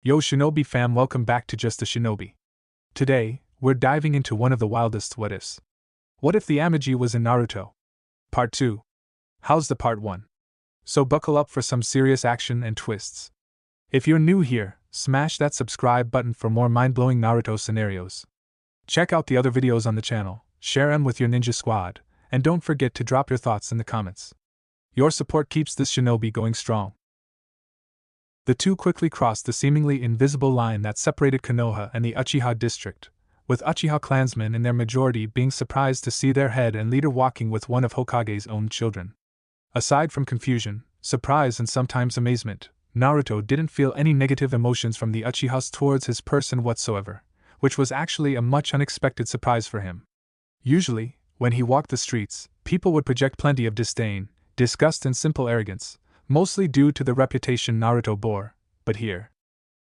Yo Shinobi fam, welcome back to Just a Shinobi. Today, we're diving into one of the wildest what-ifs. What if the Amagi was in Naruto? Part 2. How's the part 1? So buckle up for some serious action and twists. If you're new here, smash that subscribe button for more mind-blowing Naruto scenarios. Check out the other videos on the channel, share them with your ninja squad, and don't forget to drop your thoughts in the comments. Your support keeps this shinobi going strong. The two quickly crossed the seemingly invisible line that separated Konoha and the Uchiha district, with Uchiha clansmen in their majority being surprised to see their head and leader walking with one of Hokage's own children. Aside from confusion, surprise and sometimes amazement, Naruto didn't feel any negative emotions from the Uchihas towards his person whatsoever, which was actually a much unexpected surprise for him. Usually, when he walked the streets, people would project plenty of disdain, disgust and simple arrogance, mostly due to the reputation Naruto bore, but here,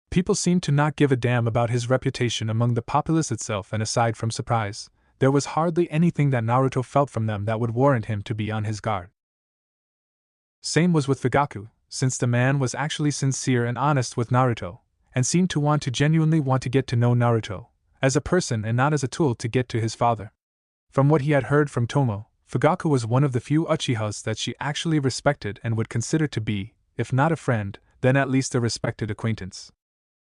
people seemed to not give a damn about his reputation among the populace itself, and aside from surprise, there was hardly anything that Naruto felt from them that would warrant him to be on his guard. Same was with Fugaku, since the man was actually sincere and honest with Naruto, and seemed to genuinely want to get to know Naruto, as a person and not as a tool to get to his father. From what he had heard from Tomo, Fugaku was one of the few Uchihas that she actually respected and would consider to be, if not a friend, then at least a respected acquaintance.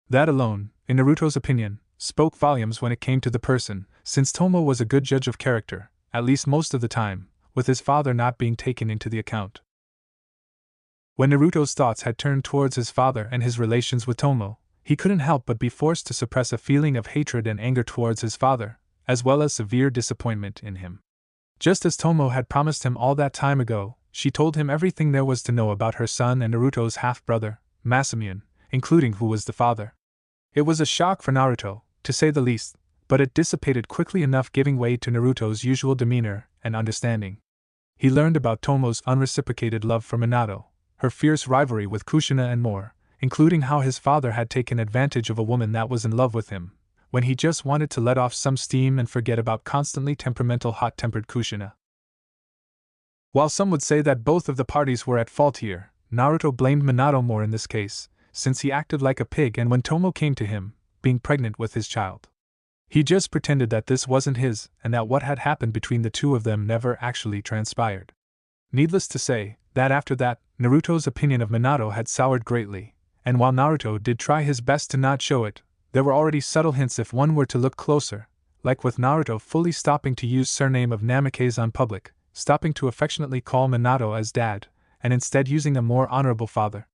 That alone, in Naruto's opinion, spoke volumes when it came to the person, since Tomo was a good judge of character, at least most of the time, with his father not being taken into the account. When Naruto's thoughts had turned towards his father and his relations with Tomo, he couldn't help but be forced to suppress a feeling of hatred and anger towards his father, as well as severe disappointment in him. Just as Tomo had promised him all that time ago, she told him everything there was to know about her son and Naruto's half-brother, Masamune, including who was the father. It was a shock for Naruto, to say the least, but it dissipated quickly enough, giving way to Naruto's usual demeanor and understanding. He learned about Tomo's unreciprocated love for Minato, her fierce rivalry with Kushina and more, including how his father had taken advantage of a woman that was in love with him, when he just wanted to let off some steam and forget about constantly temperamental hot-tempered Kushina. While some would say that both of the parties were at fault here, Naruto blamed Minato more in this case, since he acted like a pig and when Tomo came to him, being pregnant with his child. He just pretended that this wasn't his and that what had happened between the two of them never actually transpired. Needless to say, that after that, Naruto's opinion of Minato had soured greatly, and while Naruto did try his best to not show it, there were already subtle hints if one were to look closer, like with Naruto fully stopping to use surname of Namikaze public, stopping to affectionately call Minato as dad, and instead using a more honorable father.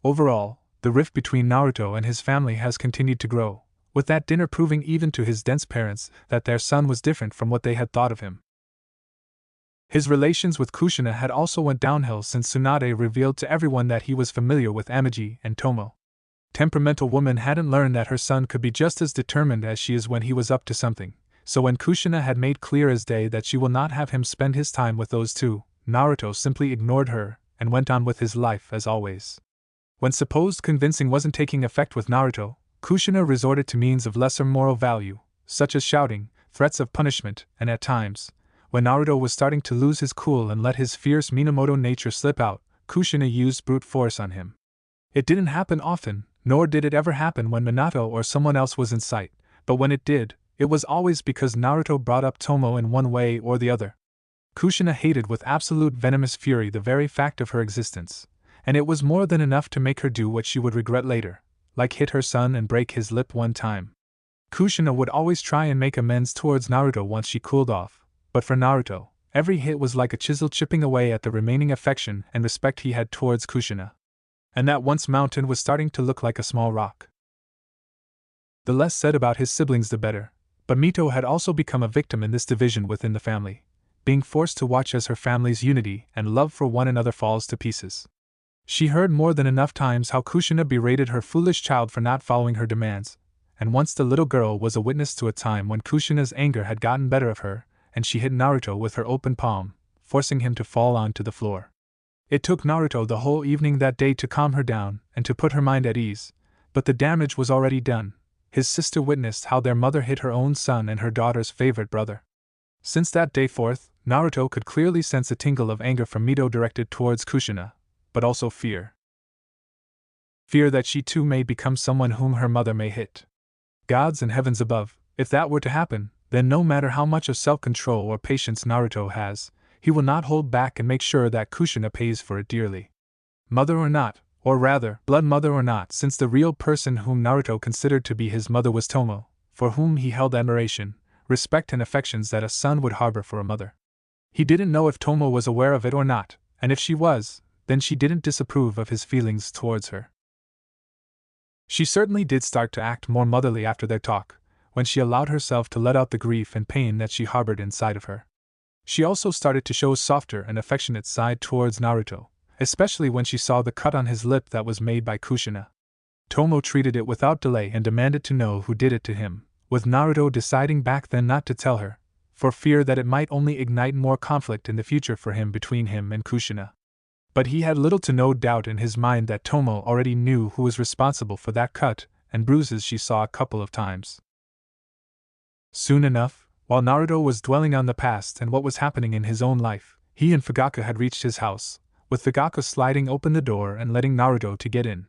Overall, the rift between Naruto and his family has continued to grow, with that dinner proving even to his dense parents that their son was different from what they had thought of him. His relations with Kushina had also went downhill since Tsunade revealed to everyone that he was familiar with Amagi and Tomo. Temperamental woman hadn't learned that her son could be just as determined as she is when he was up to something, so when Kushina had made clear as day that she will not have him spend his time with those two, Naruto simply ignored her and went on with his life as always. When supposed convincing wasn't taking effect with Naruto, Kushina resorted to means of lesser moral value, such as shouting, threats of punishment, and at times, when Naruto was starting to lose his cool and let his fierce Minamoto nature slip out, Kushina used brute force on him. It didn't happen often, nor did it ever happen when Minato or someone else was in sight, but when it did, it was always because Naruto brought up Tomo in one way or the other. Kushina hated with absolute venomous fury the very fact of her existence, and it was more than enough to make her do what she would regret later, like hit her son and break his lip one time. Kushina would always try and make amends towards Naruto once she cooled off, but for Naruto, every hit was like a chisel chipping away at the remaining affection and respect he had towards Kushina. And that once mountain was starting to look like a small rock. The less said about his siblings the better, but Mito had also become a victim in this division within the family, being forced to watch as her family's unity and love for one another falls to pieces. She heard more than enough times how Kushina berated her foolish child for not following her demands, and once the little girl was a witness to a time when Kushina's anger had gotten better of her, and she hit Naruto with her open palm, forcing him to fall onto the floor. It took Naruto the whole evening that day to calm her down and to put her mind at ease, but the damage was already done. His sister witnessed how their mother hit her own son and her daughter's favorite brother. Since that day forth, Naruto could clearly sense a tingle of anger from Mito directed towards Kushina, but also fear. Fear that she too may become someone whom her mother may hit. Gods and heavens above, if that were to happen, then no matter how much of self-control or patience Naruto has, he will not hold back and make sure that Kushina pays for it dearly. Mother or not, or rather, blood mother or not, since the real person whom Naruto considered to be his mother was Tomo, for whom he held admiration, respect and affections that a son would harbor for a mother. He didn't know if Tomo was aware of it or not, and if she was, then she didn't disapprove of his feelings towards her. She certainly did start to act more motherly after their talk, when she allowed herself to let out the grief and pain that she harbored inside of her. She also started to show a softer and affectionate side towards Naruto, especially when she saw the cut on his lip that was made by Kushina. Tomo treated it without delay and demanded to know who did it to him, with Naruto deciding back then not to tell her, for fear that it might only ignite more conflict in the future for him between him and Kushina. But he had little to no doubt in his mind that Tomo already knew who was responsible for that cut and bruises she saw a couple of times. Soon enough, while Naruto was dwelling on the past and what was happening in his own life, he and Fugaku had reached his house, with Fugaku sliding open the door and letting Naruto to get in.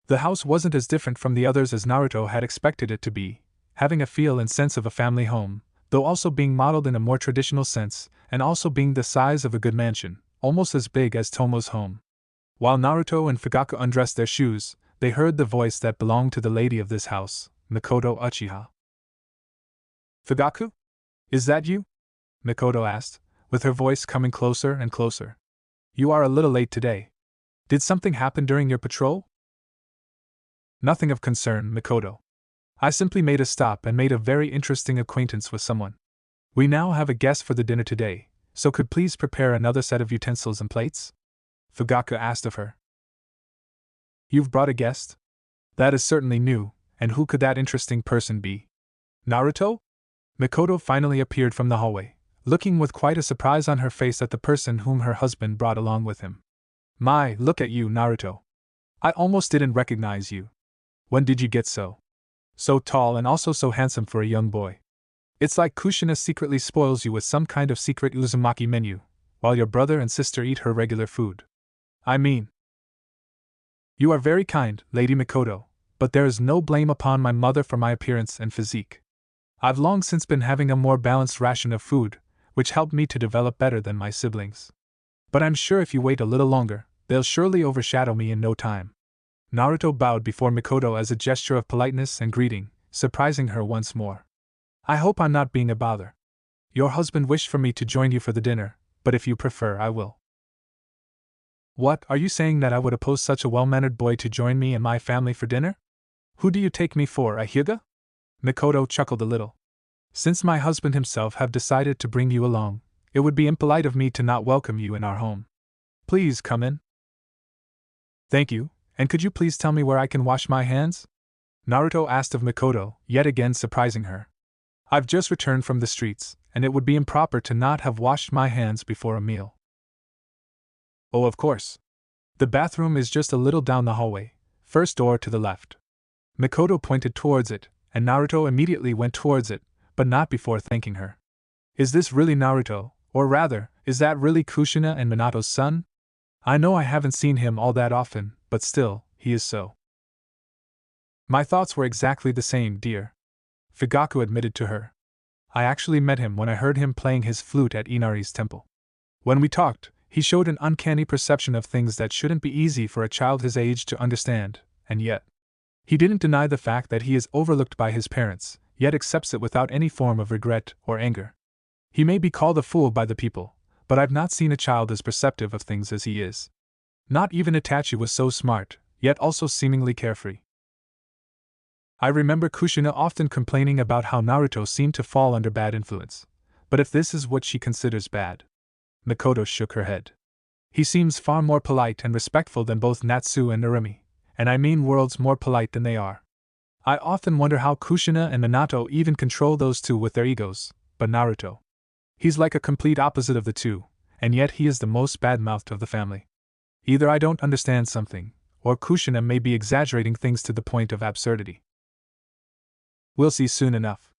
The house wasn't as different from the others as Naruto had expected it to be, having a feel and sense of a family home, though also being modeled in a more traditional sense, and also being the size of a good mansion, almost as big as Tomo's home. While Naruto and Fugaku undressed their shoes, they heard the voice that belonged to the lady of this house, Mikoto Uchiha. Fugaku? Is that you? Mikoto asked, with her voice coming closer and closer. You are a little late today. Did something happen during your patrol? Nothing of concern, Mikoto. I simply made a stop and made a very interesting acquaintance with someone. We now have a guest for the dinner today, so could please prepare another set of utensils and plates? Fugaku asked of her. You've brought a guest? That is certainly new, and who could that interesting person be? Naruto? Mikoto finally appeared from the hallway, looking with quite a surprise on her face at the person whom her husband brought along with him. My, look at you, Naruto. I almost didn't recognize you. When did you get so tall and also so handsome for a young boy? It's like Kushina secretly spoils you with some kind of secret Uzumaki menu, while your brother and sister eat her regular food. I mean, you are very kind, Lady Mikoto, but there is no blame upon my mother for my appearance and physique. I've long since been having a more balanced ration of food, which helped me to develop better than my siblings. But I'm sure if you wait a little longer, they'll surely overshadow me in no time. Naruto bowed before Mikoto as a gesture of politeness and greeting, surprising her once more. I hope I'm not being a bother. Your husband wished for me to join you for the dinner, but if you prefer, I will. What, are you saying that I would oppose such a well-mannered boy to join me and my family for dinner? Who do you take me for, a Hyuga? Mikoto chuckled a little. Since my husband himself have decided to bring you along, it would be impolite of me to not welcome you in our home. Please come in. Thank you, and could you please tell me where I can wash my hands? Naruto asked of Mikoto, yet again surprising her. I've just returned from the streets, and it would be improper to not have washed my hands before a meal. Oh, of course. The bathroom is just a little down the hallway, first door to the left. Mikoto pointed towards it, and Naruto immediately went towards it, but not before thanking her. Is this really Naruto, or rather, is that really Kushina and Minato's son? I know I haven't seen him all that often, but still, he is so. My thoughts were exactly the same, dear. Fugaku admitted to her. I actually met him when I heard him playing his flute at Inari's temple. When we talked, he showed an uncanny perception of things that shouldn't be easy for a child his age to understand, and yet he didn't deny the fact that he is overlooked by his parents, yet accepts it without any form of regret or anger. He may be called a fool by the people, but I've not seen a child as perceptive of things as he is. Not even Itachi was so smart, yet also seemingly carefree. I remember Kushina often complaining about how Naruto seemed to fall under bad influence, but if this is what she considers bad. Mikoto shook her head. He seems far more polite and respectful than both Natsu and Narumi, and I mean worlds more polite than they are. I often wonder how Kushina and Minato even control those two with their egos, but Naruto. He's like a complete opposite of the two, and yet he is the most bad-mouthed of the family. Either I don't understand something, or Kushina may be exaggerating things to the point of absurdity. We'll see soon enough,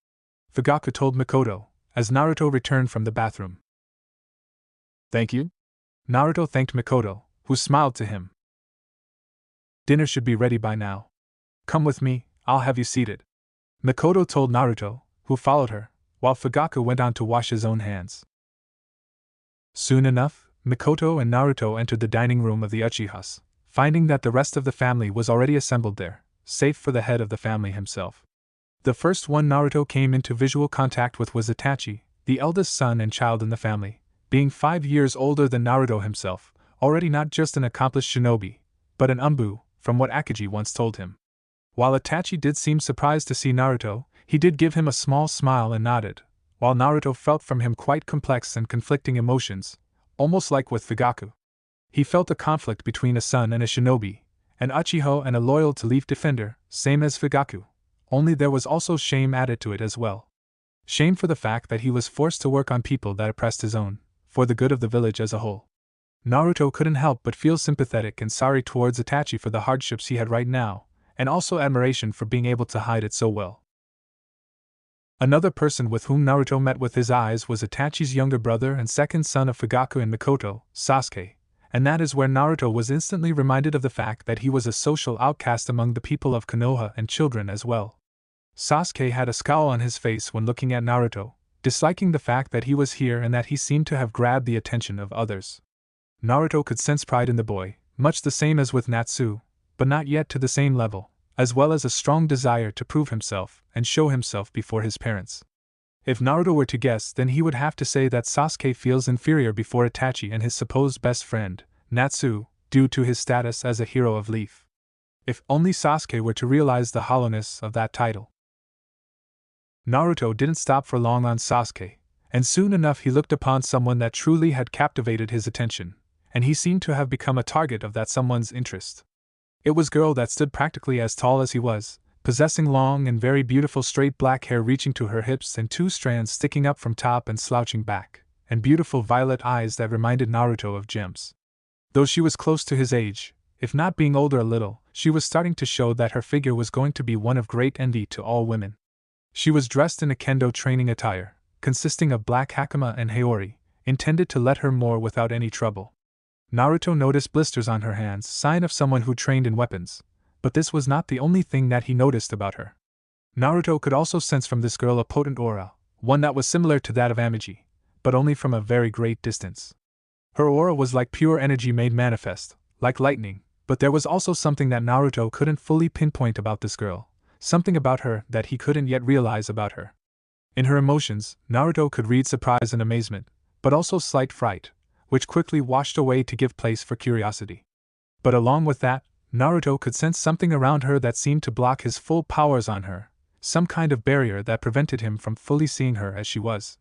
Fugaku told Mikoto, as Naruto returned from the bathroom. Thank you? Naruto thanked Mikoto, who smiled to him. Dinner should be ready by now. Come with me, I'll have you seated. Mikoto told Naruto, who followed her, while Fugaku went on to wash his own hands. Soon enough, Mikoto and Naruto entered the dining room of the Uchihas, finding that the rest of the family was already assembled there, save for the head of the family himself. The first one Naruto came into visual contact with was Itachi, the eldest son and child in the family, being 5 years older than Naruto himself, already not just an accomplished shinobi, but an umbu, from what Akagi once told him. While Itachi did seem surprised to see Naruto, he did give him a small smile and nodded, while Naruto felt from him quite complex and conflicting emotions, almost like with Fugaku. He felt a conflict between a son and a shinobi, an uchiha and a loyal-to-leaf defender, same as Fugaku, only there was also shame added to it as well. Shame for the fact that he was forced to work on people that oppressed his own, for the good of the village as a whole. Naruto couldn't help but feel sympathetic and sorry towards Itachi for the hardships he had right now, and also admiration for being able to hide it so well. Another person with whom Naruto met with his eyes was Itachi's younger brother and second son of Fugaku and Mikoto, Sasuke, and that is where Naruto was instantly reminded of the fact that he was a social outcast among the people of Konoha and children as well. Sasuke had a scowl on his face when looking at Naruto, disliking the fact that he was here and that he seemed to have grabbed the attention of others. Naruto could sense pride in the boy, much the same as with Natsu, but not yet to the same level, as well as a strong desire to prove himself and show himself before his parents. If Naruto were to guess, then he would have to say that Sasuke feels inferior before Itachi and his supposed best friend, Natsu, due to his status as a hero of Leaf. If only Sasuke were to realize the hollowness of that title. Naruto didn't stop for long on Sasuke, and soon enough he looked upon someone that truly had captivated his attention, and he seemed to have become a target of that someone's interest. It was a girl that stood practically as tall as he was, possessing long and very beautiful straight black hair reaching to her hips and 2 strands sticking up from top and slouching back, and beautiful violet eyes that reminded Naruto of gems. Though she was close to his age, if not being older a little, she was starting to show that her figure was going to be one of great envy to all women. She was dressed in a kendo training attire, consisting of black hakama and haori, intended to let her more without any trouble. Naruto noticed blisters on her hands, sign of someone who trained in weapons, but this was not the only thing that he noticed about her. Naruto could also sense from this girl a potent aura, one that was similar to that of Amagi, but only from a very great distance. Her aura was like pure energy made manifest, like lightning, but there was also something that Naruto couldn't fully pinpoint about this girl, something about her that he couldn't yet realize about her. In her emotions, Naruto could read surprise and amazement, but also slight fright, which quickly washed away to give place for curiosity. But along with that, Naruto could sense something around her that seemed to block his full powers on her, some kind of barrier that prevented him from fully seeing her as she was.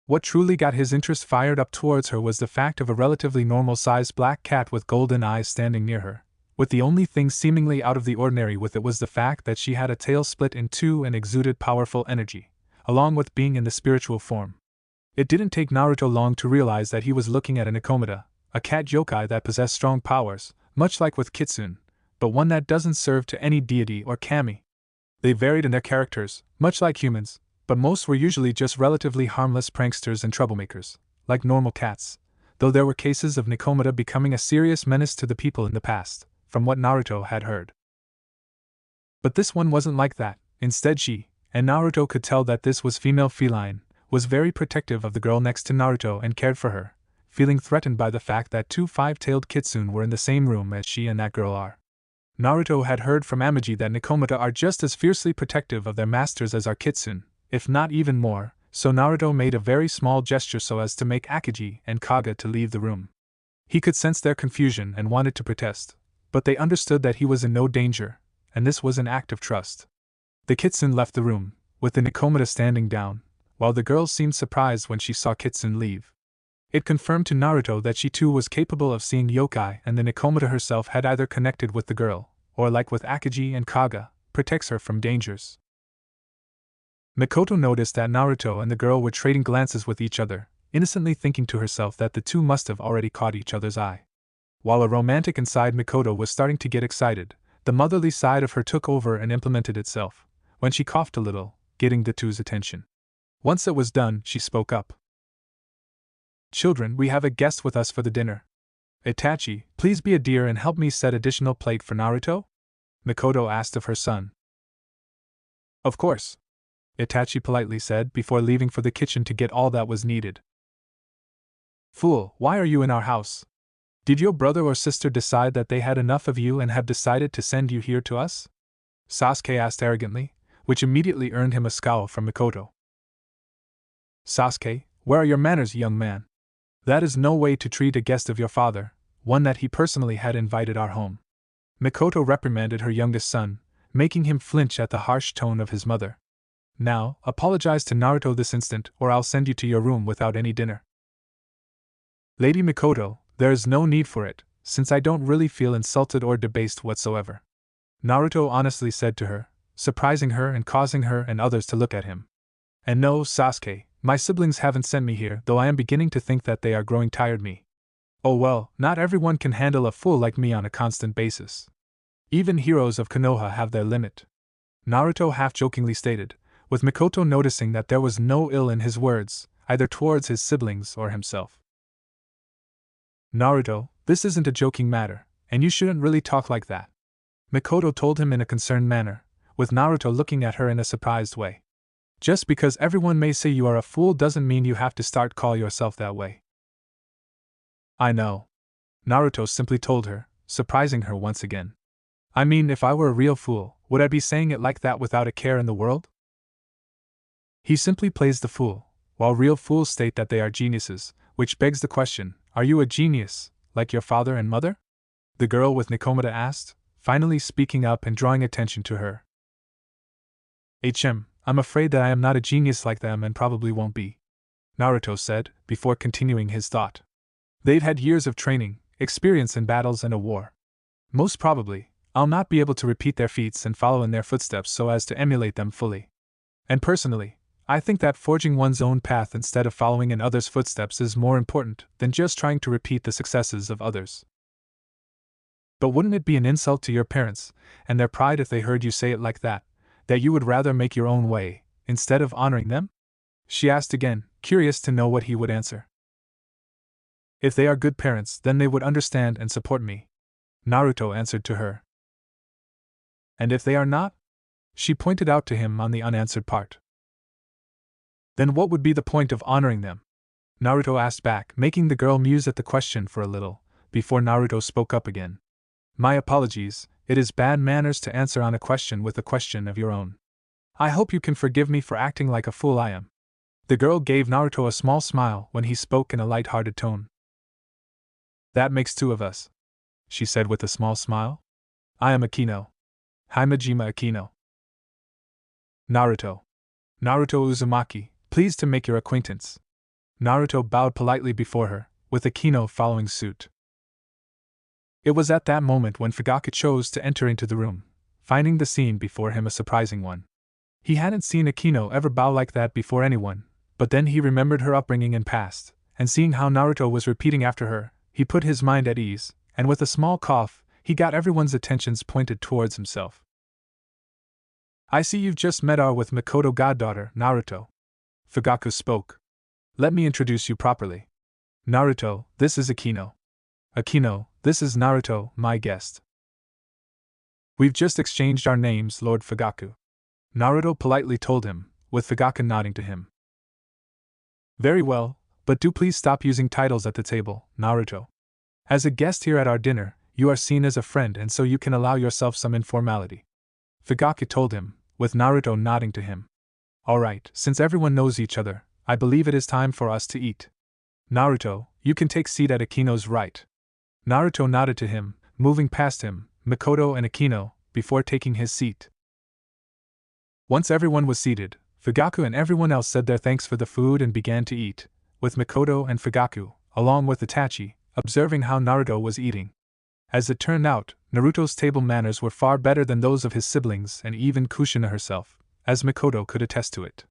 What truly got his interest fired up towards her was the fact of a relatively normal-sized black cat with golden eyes standing near her, with the only thing seemingly out of the ordinary with it was the fact that she had a tail split in 2 and exuded powerful energy, along with being in the spiritual form. It didn't take Naruto long to realize that he was looking at a Nikomata, a cat yokai that possessed strong powers, much like with Kitsune, but one that doesn't serve to any deity or kami. They varied in their characters, much like humans, but most were usually just relatively harmless pranksters and troublemakers, like normal cats, though there were cases of Nikomata becoming a serious menace to the people in the past, from what Naruto had heard. But this one wasn't like that. Instead she, and Naruto could tell that this was female feline, was very protective of the girl next to Naruto and cared for her, feeling threatened by the fact that 2 5-tailed kitsune were in the same room as she and that girl are. Naruto had heard from Amagi that Nikomata are just as fiercely protective of their masters as are kitsune, if not even more, so Naruto made a very small gesture so as to make Akagi and Kaga to leave the room. He could sense their confusion and wanted to protest, but they understood that he was in no danger, and this was an act of trust. The kitsune left the room, with the Nikomata standing down, while the girl seemed surprised when she saw Kitsune leave. It confirmed to Naruto that she too was capable of seeing yokai, and the Nikomata herself had either connected with the girl, or like with Akagi and Kaga, protects her from dangers. Mikoto noticed that Naruto and the girl were trading glances with each other, innocently thinking to herself that the two must have already caught each other's eye. While a romantic inside Mikoto was starting to get excited, the motherly side of her took over and implemented itself, when she coughed a little, getting the two's attention. Once it was done, she spoke up. "Children, we have a guest with us for the dinner. Itachi, please be a dear and help me set additional plate for Naruto? Mikoto asked of her son. Of course, Itachi politely said before leaving for the kitchen to get all that was needed. Fool, why are you in our house? Did your brother or sister decide that they had enough of you and have decided to send you here to us? Sasuke asked arrogantly, which immediately earned him a scowl from Mikoto. Sasuke, where are your manners, young man? That is no way to treat a guest of your father, one that he personally had invited our home. Mikoto reprimanded her youngest son, making him flinch at the harsh tone of his mother. Now, apologize to Naruto this instant or I'll send you to your room without any dinner. Lady Mikoto, there is no need for it, since I don't really feel insulted or debased whatsoever. Naruto honestly said to her, surprising her and causing her and others to look at him. And no, Sasuke, my siblings haven't sent me here, though I am beginning to think that they are growing tired me. Oh well, not everyone can handle a fool like me on a constant basis. Even heroes of Konoha have their limit. Naruto half-jokingly stated, with Mikoto noticing that there was no ill in his words, either towards his siblings or himself. Naruto, this isn't a joking matter, and you shouldn't really talk like that, Mikoto told him in a concerned manner, with Naruto looking at her in a surprised way. Just because everyone may say you are a fool doesn't mean you have to call yourself that way. I know, Naruto simply told her, surprising her once again. I mean, if I were a real fool, would I be saying it like that without a care in the world? He simply plays the fool, while real fools state that they are geniuses, which begs the question, are you a genius, like your father and mother? The girl with Nikomata asked, finally speaking up and drawing attention to her. I'm afraid that I am not a genius like them and probably won't be, Naruto said, before continuing his thought. They've had years of training, experience in battles and a war. Most probably, I'll not be able to repeat their feats and follow in their footsteps so as to emulate them fully. And personally, I think that forging one's own path instead of following in others' footsteps is more important than just trying to repeat the successes of others. But wouldn't it be an insult to your parents and their pride if they heard you say it like that you would rather make your own way, instead of honoring them? She asked again, curious to know what he would answer. If they are good parents, then they would understand and support me, Naruto answered to her. And if they are not? She pointed out to him on the unanswered part. Then what would be the point of honoring them? Naruto asked back, making the girl muse at the question for a little, before Naruto spoke up again. My apologies, it is bad manners to answer on a question with a question of your own. I hope you can forgive me for acting like a fool I am. The girl gave Naruto a small smile when he spoke in a light-hearted tone. That makes two of us, she said with a small smile. I am Akino. Himejima Akino. Naruto Uzumaki, pleased to make your acquaintance. Naruto bowed politely before her, with Akino following suit. It was at that moment when Fugaku chose to enter into the room, finding the scene before him a surprising one. He hadn't seen Akino ever bow like that before anyone, but then he remembered her upbringing and past, and seeing how Naruto was repeating after her, he put his mind at ease, and with a small cough, he got everyone's attentions pointed towards himself. I see you've just met our with Mikoto goddaughter, Naruto. Fugaku spoke. Let me introduce you properly. Naruto, this is Akino. Akino, this is Naruto, my guest. We've just exchanged our names, Lord Fugaku. Naruto politely told him, with Fugaku nodding to him. Very well, but do please stop using titles at the table, Naruto. As a guest here at our dinner, you are seen as a friend and so you can allow yourself some informality. Fugaku told him, with Naruto nodding to him. Alright, since everyone knows each other, I believe it is time for us to eat. Naruto, you can take seat at Akino's right. Naruto nodded to him, moving past him, Mikoto and Akino, before taking his seat. Once everyone was seated, Fugaku and everyone else said their thanks for the food and began to eat, with Mikoto and Fugaku, along with Itachi, observing how Naruto was eating. As it turned out, Naruto's table manners were far better than those of his siblings and even Kushina herself, as Mikoto could attest to it.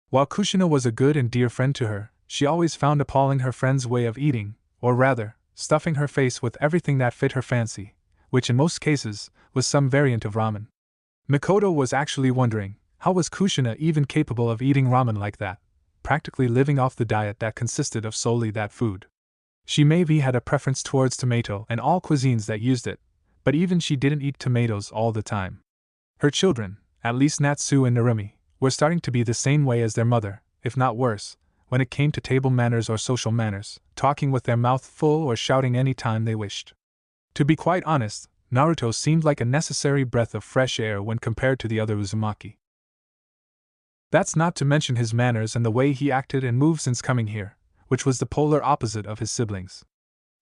While Kushina was a good and dear friend to her, she always found appalling her friend's way of eating, or rather, stuffing her face with everything that fit her fancy, which in most cases was some variant of ramen. Mikoto was actually wondering, how was Kushina even capable of eating ramen like that, practically living off the diet that consisted of solely that food. She maybe had a preference towards tomato and all cuisines that used it, but even she didn't eat tomatoes all the time. Her children, at least Natsu and Narumi, were starting to be the same way as their mother, if not worse, when it came to table manners or social manners, talking with their mouth full or shouting any time they wished. To be quite honest, Naruto seemed like a necessary breath of fresh air when compared to the other Uzumaki. That's not to mention his manners and the way he acted and moved since coming here, which was the polar opposite of his siblings.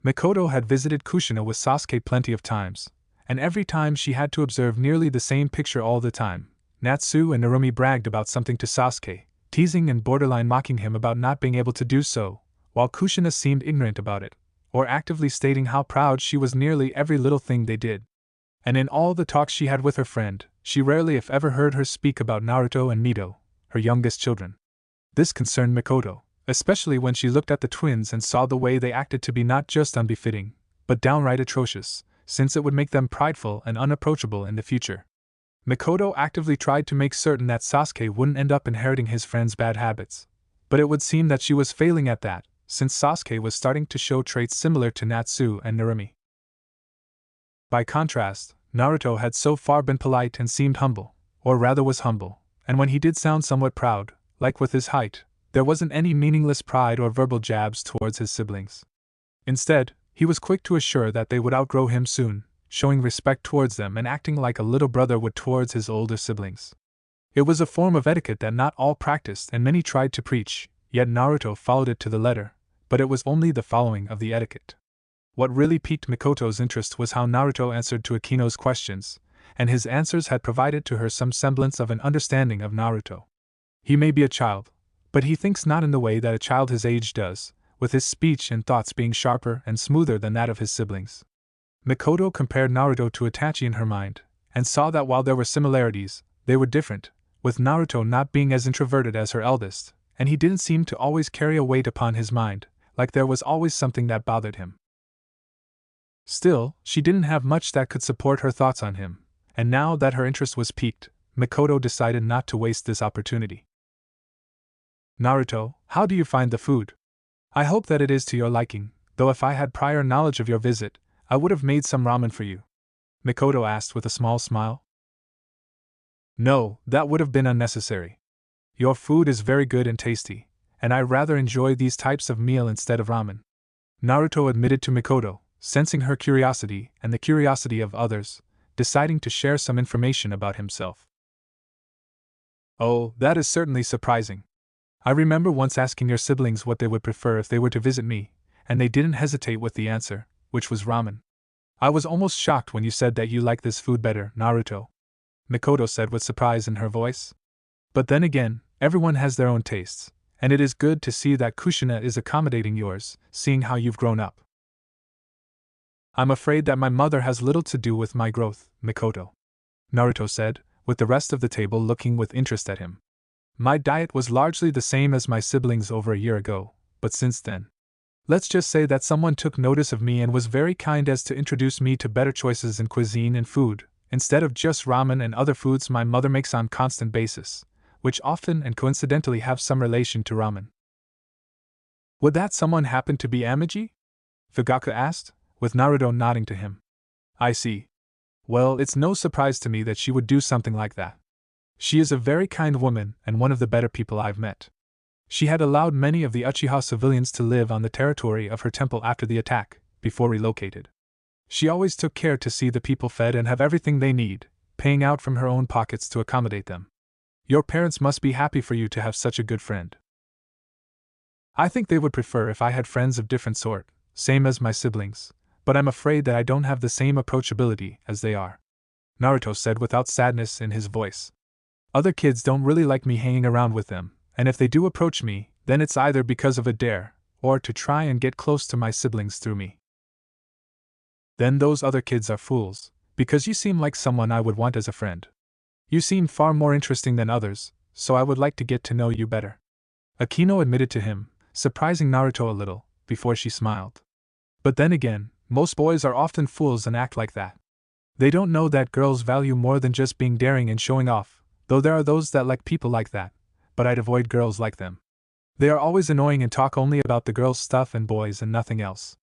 Mikoto had visited Kushina with Sasuke plenty of times, and every time she had to observe nearly the same picture all the time. Natsu and Narumi bragged about something to Sasuke, teasing and borderline mocking him about not being able to do so, while Kushina seemed ignorant about it, or actively stating how proud she was nearly every little thing they did. And in all the talks she had with her friend, she rarely if ever heard her speak about Naruto and Mito, her youngest children. This concerned Mikoto, especially when she looked at the twins and saw the way they acted to be not just unbefitting, but downright atrocious, since it would make them prideful and unapproachable in the future. Mikoto actively tried to make certain that Sasuke wouldn't end up inheriting his friend's bad habits, but it would seem that she was failing at that, since Sasuke was starting to show traits similar to Natsu and Narumi. By contrast, Naruto had so far been polite and seemed humble, or rather was humble, and when he did sound somewhat proud, like with his height, there wasn't any meaningless pride or verbal jabs towards his siblings. Instead, he was quick to assure that they would outgrow him soon, showing respect towards them and acting like a little brother would towards his older siblings. It was a form of etiquette that not all practiced and many tried to preach, yet Naruto followed it to the letter, but it was only the following of the etiquette. What really piqued Mikoto's interest was how Naruto answered to Akino's questions, and his answers had provided to her some semblance of an understanding of Naruto. He may be a child, but he thinks not in the way that a child his age does, with his speech and thoughts being sharper and smoother than that of his siblings. Mikoto compared Naruto to Itachi in her mind, and saw that while there were similarities, they were different, with Naruto not being as introverted as her eldest, and he didn't seem to always carry a weight upon his mind, like there was always something that bothered him. Still, she didn't have much that could support her thoughts on him, and now that her interest was piqued, Mikoto decided not to waste this opportunity. Naruto, how do you find the food? I hope that it is to your liking, though if I had prior knowledge of your visit, I would have made some ramen for you. Mikoto asked with a small smile. No, that would have been unnecessary. Your food is very good and tasty, and I rather enjoy these types of meal instead of ramen. Naruto admitted to Mikoto, sensing her curiosity and the curiosity of others, deciding to share some information about himself. Oh, that is certainly surprising. I remember once asking your siblings what they would prefer if they were to visit me, and they didn't hesitate with the answer, which was ramen. I was almost shocked when you said that you like this food better, Naruto, Mikoto said with surprise in her voice. But then again, everyone has their own tastes, and it is good to see that Kushina is accommodating yours, seeing how you've grown up. I'm afraid that my mother has little to do with my growth, Mikoto, Naruto said, with the rest of the table looking with interest at him. My diet was largely the same as my siblings over a year ago, but since then, let's just say that someone took notice of me and was very kind as to introduce me to better choices in cuisine and food, instead of just ramen and other foods my mother makes on constant basis, which often and coincidentally have some relation to ramen. Would that someone happen to be Amagi? Fugaku asked, with Naruto nodding to him. I see. Well, it's no surprise to me that she would do something like that. She is a very kind woman and one of the better people I've met. She had allowed many of the Uchiha civilians to live on the territory of her temple after the attack, before relocated. She always took care to see the people fed and have everything they need, paying out from her own pockets to accommodate them. Your parents must be happy for you to have such a good friend. I think they would prefer if I had friends of different sort, same as my siblings, but I'm afraid that I don't have the same approachability as they are, Naruto said without sadness in his voice. Other kids don't really like me hanging around with them, and if they do approach me, then it's either because of a dare, or to try and get close to my siblings through me. Then those other kids are fools, because you seem like someone I would want as a friend. You seem far more interesting than others, so I would like to get to know you better. Akino admitted to him, surprising Naruto a little, before she smiled. But then again, most boys are often fools and act like that. They don't know that girls value more than just being daring and showing off, though there are those that like people like that, but I'd avoid girls like them. They are always annoying and talk only about the girls' stuff and boys and nothing else.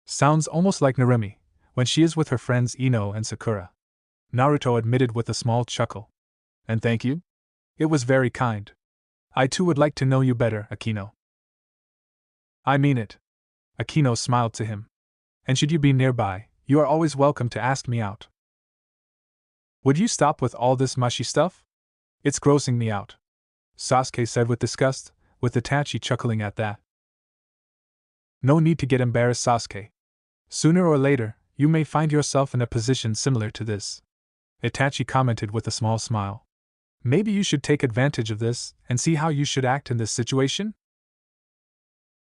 Sounds almost like Narumi, when she is with her friends Ino and Sakura. Naruto admitted with a small chuckle. And thank you? It was very kind. I too would like to know you better, Akino. I mean it. Akino smiled to him. And should you be nearby, you are always welcome to ask me out. Would you stop with all this mushy stuff? It's grossing me out, Sasuke said with disgust, with Itachi chuckling at that. No need to get embarrassed, Sasuke. Sooner or later, you may find yourself in a position similar to this, Itachi commented with a small smile. Maybe you should take advantage of this and see how you should act in this situation?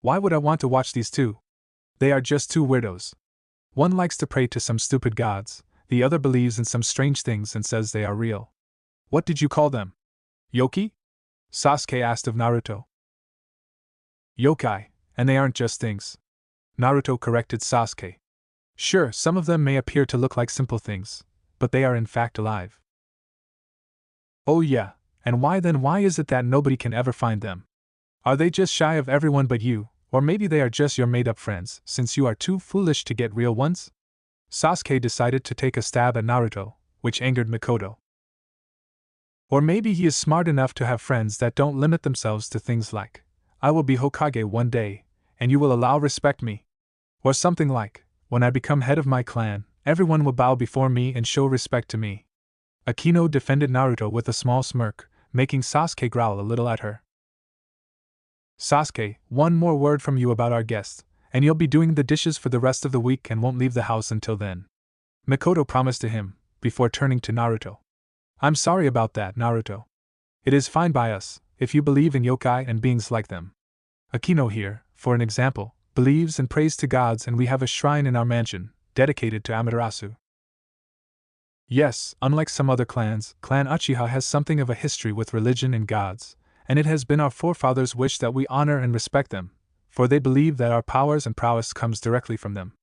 Why would I want to watch these two? They are just two weirdos. One likes to pray to some stupid gods, the other believes in some strange things and says they are real. What did you call them? Yoki? Sasuke asked of Naruto. Yokai, and they aren't just things. Naruto corrected Sasuke. Sure, some of them may appear to look like simple things, but they are in fact alive. Oh yeah, and why is it that nobody can ever find them? Are they just shy of everyone but you, or maybe they are just your made-up friends, since you are too foolish to get real ones? Sasuke decided to take a stab at Naruto, which angered Mikoto. Or maybe he is smart enough to have friends that don't limit themselves to things like, I will be Hokage one day, and you will allow respect me. Or something like, when I become head of my clan, everyone will bow before me and show respect to me. Akino defended Naruto with a small smirk, making Sasuke growl a little at her. Sasuke, one more word from you about our guest, and you'll be doing the dishes for the rest of the week and won't leave the house until then, Mikoto promised to him, before turning to Naruto. I'm sorry about that, Naruto. It is fine by us, if you believe in yokai and beings like them. Akino here, for an example, believes and prays to gods, and we have a shrine in our mansion, dedicated to Amaterasu. Yes, unlike some other clans, Clan Uchiha has something of a history with religion and gods, and it has been our forefathers' wish that we honor and respect them, for they believe that our powers and prowess comes directly from them.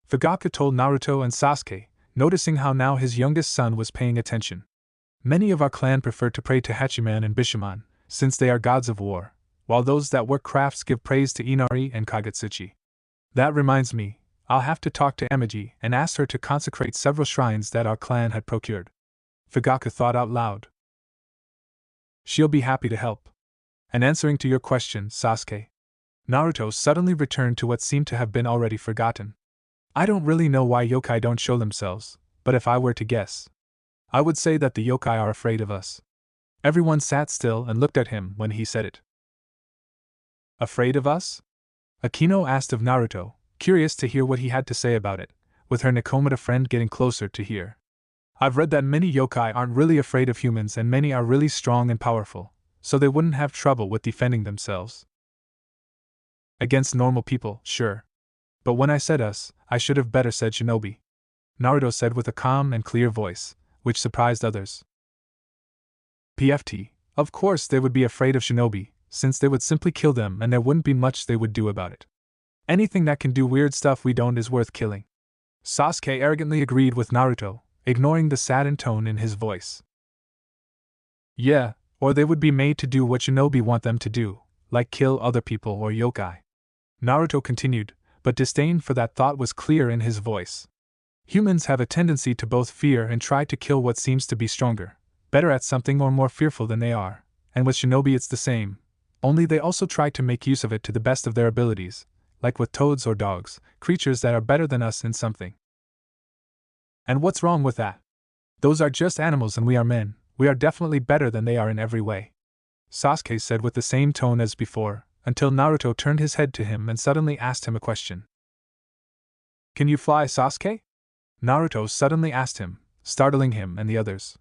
Fugaku told Naruto and Sasuke, noticing how now his youngest son was paying attention. Many of our clan prefer to pray to Hachiman and Bishamon, since they are gods of war, while those that work crafts give praise to Inari and Kagetsuchi. That reminds me, I'll have to talk to Amagi and ask her to consecrate several shrines that our clan had procured. Fugaku thought out loud. She'll be happy to help. And answering to your question, Sasuke, Naruto suddenly returned to what seemed to have been already forgotten. I don't really know why yokai don't show themselves, but if I were to guess, I would say that the yokai are afraid of us. Everyone sat still and looked at him when he said it. Afraid of us? Akino asked of Naruto, curious to hear what he had to say about it, with her Nakomata friend getting closer to hear. I've read that many yokai aren't really afraid of humans and many are really strong and powerful, so they wouldn't have trouble with defending themselves. Against normal people, sure. But when I said us, I should have better said shinobi, Naruto said with a calm and clear voice, which surprised others. PFT, of course they would be afraid of shinobi, since they would simply kill them and there wouldn't be much they would do about it. Anything that can do weird stuff we don't is worth killing. Sasuke arrogantly agreed with Naruto, ignoring the saddened tone in his voice. Yeah, or they would be made to do what shinobi want them to do, like kill other people or yokai. Naruto continued, but disdain for that thought was clear in his voice. Humans have a tendency to both fear and try to kill what seems to be stronger, better at something or more fearful than they are, and with shinobi it's the same, only they also try to make use of it to the best of their abilities, like with toads or dogs, creatures that are better than us in something. And what's wrong with that? Those are just animals and we are men, we are definitely better than they are in every way, Sasuke said with the same tone as before, until Naruto turned his head to him and suddenly asked him a question. Can you fly, Sasuke? Naruto suddenly asked him, startling him and the others.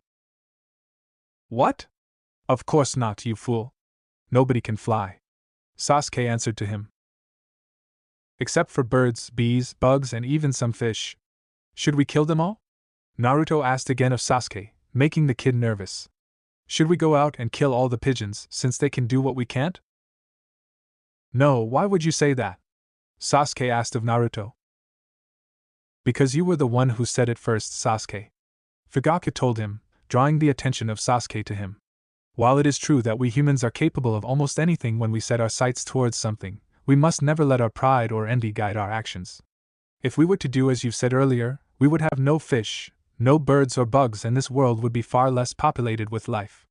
What? Of course not, you fool. Nobody can fly, Sasuke answered to him. Except for birds, bees, bugs, and even some fish. Should we kill them all? Naruto asked again of Sasuke, making the kid nervous. Should we go out and kill all the pigeons, since they can do what we can't? No, why would you say that? Sasuke asked of Naruto. Because you were the one who said it first, Sasuke, Fugaku told him, drawing the attention of Sasuke to him. While it is true that we humans are capable of almost anything when we set our sights towards something, we must never let our pride or envy guide our actions. If we were to do as you said earlier, we would have no fish, no birds or bugs, and this world would be far less populated with life.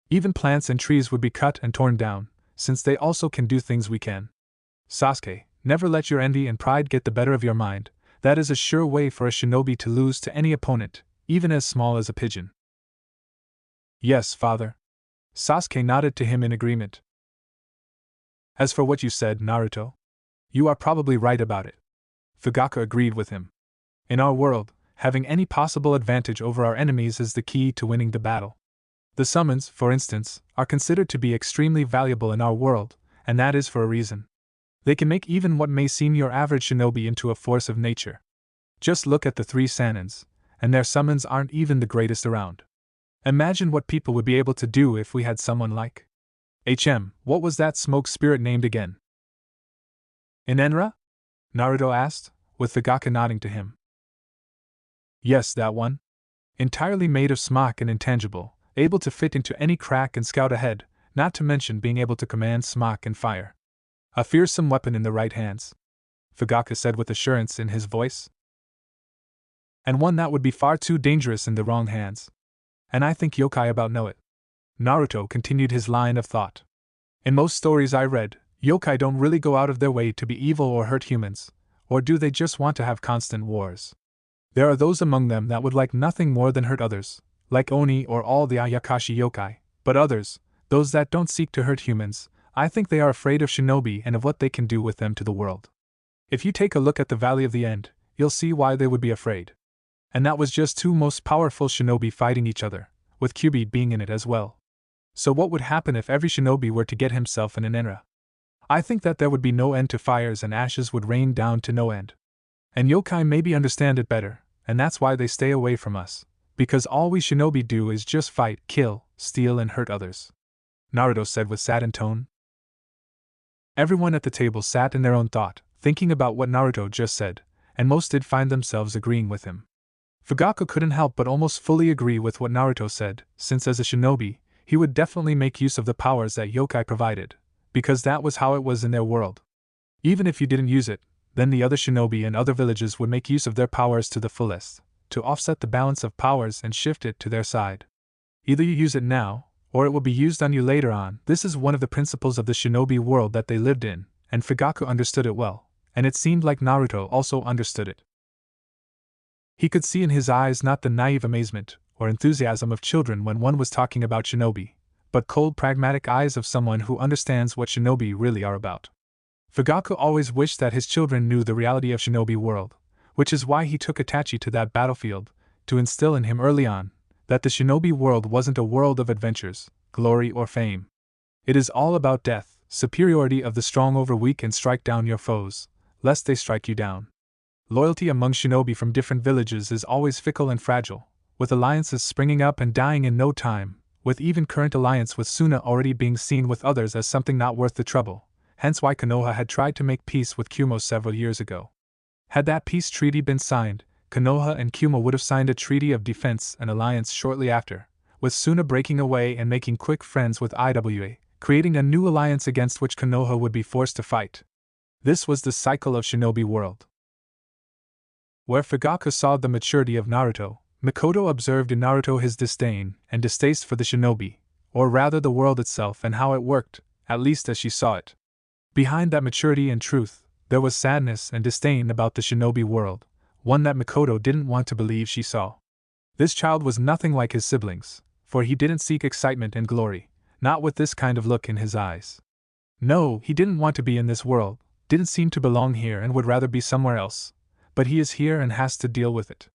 Even plants and trees would be cut and torn down, since they also can do things we can. Sasuke, never let your envy and pride get the better of your mind. That is a sure way for a shinobi to lose to any opponent, even as small as a pigeon. Yes, father. Sasuke nodded to him in agreement. As for what you said, Naruto, you are probably right about it. Fugaku agreed with him. In our world, having any possible advantage over our enemies is the key to winning the battle. The summons, for instance, are considered to be extremely valuable in our world, and that is for a reason. They can make even what may seem your average shinobi into a force of nature. Just look at the 3 Sanins, and their summons aren't even the greatest around. Imagine what people would be able to do if we had someone like what was that smoke spirit named again? Inenra? Naruto asked, with Fugaku nodding to him. Yes, that one. Entirely made of smoke and intangible, able to fit into any crack and scout ahead, not to mention being able to command smoke and fire. A fearsome weapon in the right hands, Fugaku said with assurance in his voice. And one that would be far too dangerous in the wrong hands. And I think yokai about know it. Naruto continued his line of thought. In most stories I read, yokai don't really go out of their way to be evil or hurt humans, or do they just want to have constant wars? There are those among them that would like nothing more than hurt others, like Oni or all the Ayakashi yokai, but others, those that don't seek to hurt humans, I think they are afraid of shinobi and of what they can do with them to the world. If you take a look at the Valley of the End, you'll see why they would be afraid. And that was just 2 most powerful shinobi fighting each other, with Kyuubi being in it as well. So what would happen if every shinobi were to get himself an Inenra? I think that there would be no end to fires and ashes would rain down to no end. And yokai maybe understand it better, and that's why they stay away from us, because all we shinobi do is just fight, kill, steal and hurt others. Naruto said with saddened tone. Everyone at the table sat in their own thought, thinking about what Naruto just said, and most did find themselves agreeing with him. Fugaku couldn't help but almost fully agree with what Naruto said, since as a shinobi, he would definitely make use of the powers that yokai provided, because that was how it was in their world. Even if you didn't use it, then the other shinobi and other villages would make use of their powers to the fullest, to offset the balance of powers and shift it to their side. Either you use it now, or it will be used on you later on. This is one of the principles of the shinobi world that they lived in, and Fugaku understood it well, and it seemed like Naruto also understood it. He could see in his eyes not the naive amazement or enthusiasm of children when one was talking about shinobi, but cold pragmatic eyes of someone who understands what shinobi really are about. Fugaku always wished that his children knew the reality of shinobi world, which is why he took Itachi to that battlefield, to instill in him early on, that the shinobi world wasn't a world of adventures, glory or fame. It is all about death, superiority of the strong over weak, and strike down your foes, lest they strike you down. Loyalty among shinobi from different villages is always fickle and fragile, with alliances springing up and dying in no time, with even current alliance with Suna already being seen with others as something not worth the trouble, hence why Konoha had tried to make peace with Kyumo several years ago. Had that peace treaty been signed, Konoha and Kyumo would have signed a treaty of defense and alliance shortly after, with Suna breaking away and making quick friends with Iwa, creating a new alliance against which Konoha would be forced to fight. This was the cycle of shinobi world. Where Fugaku saw the maturity of Naruto, Mikoto observed in Naruto his disdain and distaste for the shinobi, or rather the world itself and how it worked, at least as she saw it. Behind that maturity and truth, there was sadness and disdain about the shinobi world, one that Mikoto didn't want to believe she saw. This child was nothing like his siblings, for he didn't seek excitement and glory, not with this kind of look in his eyes. No, he didn't want to be in this world, didn't seem to belong here and would rather be somewhere else, but he is here and has to deal with it.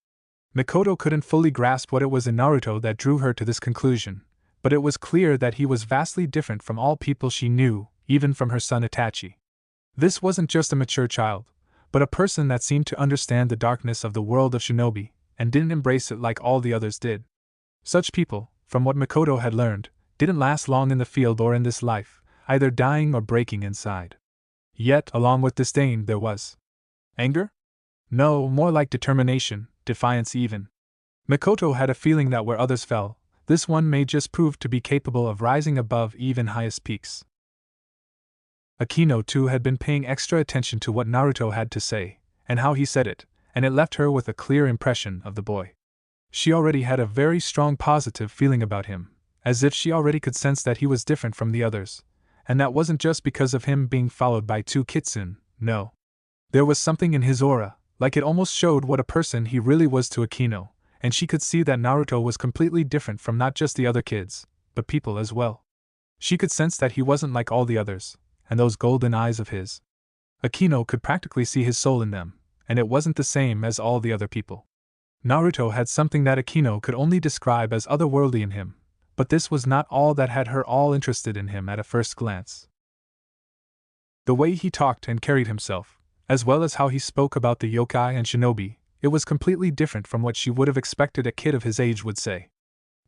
Mikoto couldn't fully grasp what it was in Naruto that drew her to this conclusion, but it was clear that he was vastly different from all people she knew, even from her son Itachi. This wasn't just a mature child, but a person that seemed to understand the darkness of the world of shinobi, and didn't embrace it like all the others did. Such people, from what Mikoto had learned, didn't last long in the field or in this life, either dying or breaking inside. Yet, along with disdain, there was anger? No, more like determination, defiance even. Mikoto had a feeling that where others fell, This one may just prove to be capable of rising above even highest peaks. Akino too had been paying extra attention to what Naruto had to say, and how he said it, and it left her with a clear impression of the boy. She already had a very strong positive feeling about him, as if she already could sense that he was different from the others, and that wasn't just because of him being followed by two kitsune, no. There was something in his aura, like it almost showed what a person he really was to Akino, and she could see that Naruto was completely different from not just the other kids, but people as well. She could sense that he wasn't like all the others, and those golden eyes of his. Akino could practically see his soul in them, and it wasn't the same as all the other people. Naruto had something that Akino could only describe as otherworldly in him, but this was not all that had her all interested in him at a first glance. The way he talked and carried himself, as well as how he spoke about the yokai and shinobi, it was completely different from what she would have expected a kid of his age would say.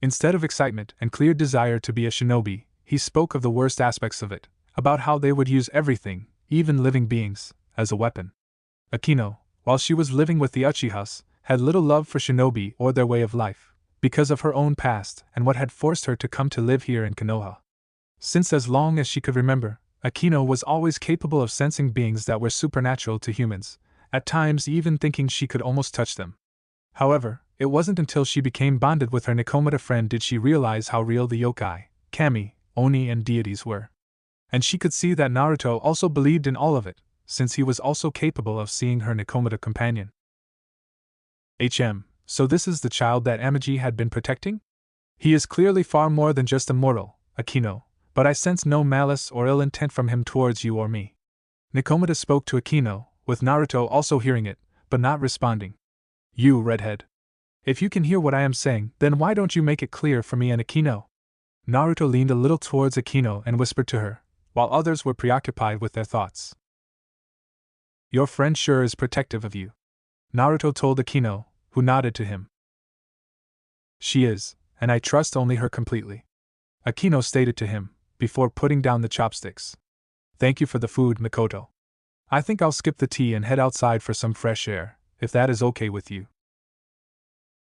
Instead of excitement and clear desire to be a shinobi, he spoke of the worst aspects of it, about how they would use everything, even living beings, as a weapon. Akino, while she was living with the uchihas, had little love for shinobi or their way of life, because of her own past and what had forced her to come to live here in Konoha. Since as long as she could remember, Akino was always capable of sensing beings that were supernatural to humans, at times even thinking she could almost touch them. However, it wasn't until she became bonded with her Nikomata friend did she realize how real the yokai, kami, oni and deities were. And she could see that Naruto also believed in all of it, since he was also capable of seeing her Nikomata companion. So this is the child that Amagi had been protecting? He is clearly far more than just a mortal, Akino, but I sense no malice or ill intent from him towards you or me. Nikomata spoke to Akino, with Naruto also hearing it, but not responding. You, redhead. If you can hear what I am saying, then why don't you make it clear for me and Akino? Naruto leaned a little towards Akino and whispered to her, while others were preoccupied with their thoughts. Your friend sure is protective of you, Naruto told Akino, who nodded to him. She is, and I trust only her completely, Akino stated to him, before putting down the chopsticks. Thank you for the food, Mikoto. I think I'll skip the tea and head outside for some fresh air, if that is okay with you.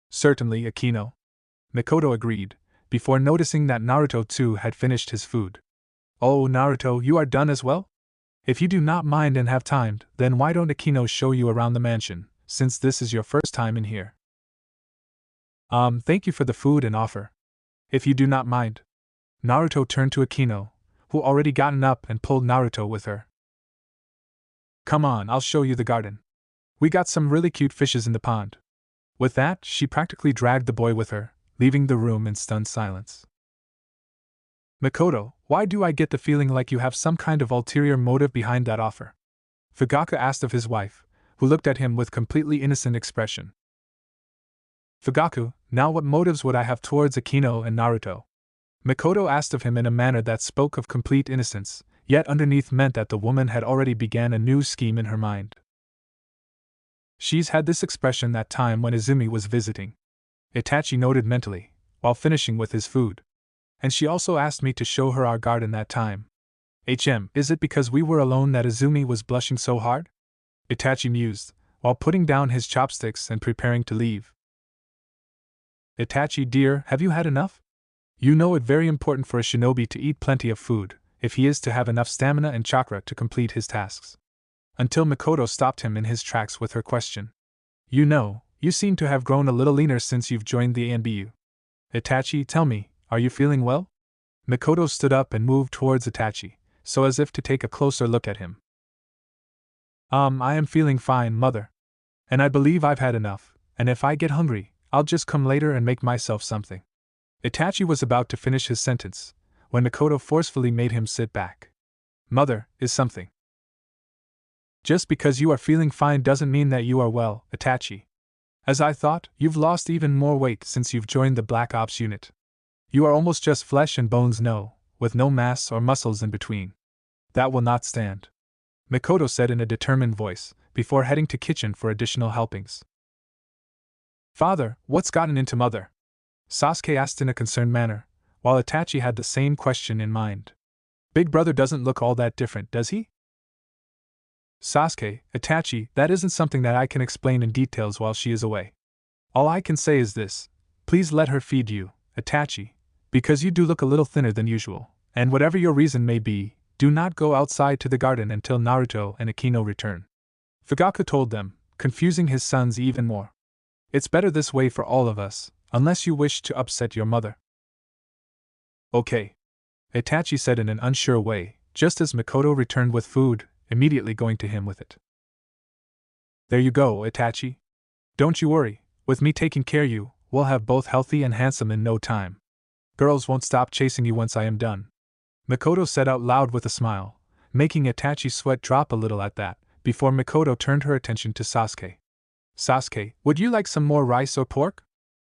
Certainly, Akino, Mikoto agreed, before noticing that Naruto too had finished his food. Oh, Naruto, you are done as well? If you do not mind and have time, then why don't Akino show you around the mansion, since this is your first time in here? Thank you for the food and offer. If you do not mind. Naruto turned to Akino, who already gotten up and pulled Naruto with her. Come on, I'll show you the garden. We got some really cute fishes in the pond. With that, she practically dragged the boy with her, leaving the room in stunned silence. Mikoto, why do I get the feeling like you have some kind of ulterior motive behind that offer? Fugaku asked of his wife, who looked at him with completely innocent expression. Fugaku, now what motives would I have towards Akino and Naruto? Mikoto asked of him in a manner that spoke of complete innocence, yet underneath meant that the woman had already began a new scheme in her mind. She's had this expression that time when Izumi was visiting, Itachi noted mentally, while finishing with his food. And she also asked me to show her our garden that time. Is it because we were alone that Izumi was blushing so hard? Itachi mused, while putting down his chopsticks and preparing to leave. Itachi dear, have you had enough? You know it very important for a shinobi to eat plenty of food, if he is to have enough stamina and chakra to complete his tasks. Until Mikoto stopped him in his tracks with her question. You know, you seem to have grown a little leaner since you've joined the ANBU. Itachi, tell me, are you feeling well? Mikoto stood up and moved towards Itachi, so as if to take a closer look at him. I am feeling fine, mother. And I believe I've had enough, and if I get hungry, I'll just come later and make myself something. Itachi was about to finish his sentence, when Mikoto forcefully made him sit back. Mother, is something. Just because you are feeling fine doesn't mean that you are well, Itachi. As I thought, you've lost even more weight since you've joined the Black Ops unit. You are almost just flesh and bones, with no mass or muscles in between. That will not stand, Mikoto said in a determined voice, before heading to kitchen for additional helpings. Father, what's gotten into Mother? Sasuke asked in a concerned manner, while Itachi had the same question in mind. Big brother doesn't look all that different, does he? Sasuke, Itachi, that isn't something that I can explain in details while she is away. All I can say is this, please let her feed you, Itachi, because you do look a little thinner than usual, and whatever your reason may be, do not go outside to the garden until Naruto and Akino return. Fugaku told them, confusing his sons even more. It's better this way for all of us, unless you wish to upset your mother. Okay. Itachi said in an unsure way, just as Mikoto returned with food, immediately going to him with it. There you go, Itachi. Don't you worry, with me taking care of you, we'll have both healthy and handsome in no time. Girls won't stop chasing you once I am done. Mikoto said out loud with a smile, making Itachi's sweat drop a little at that, before Mikoto turned her attention to Sasuke. Sasuke, would you like some more rice or pork?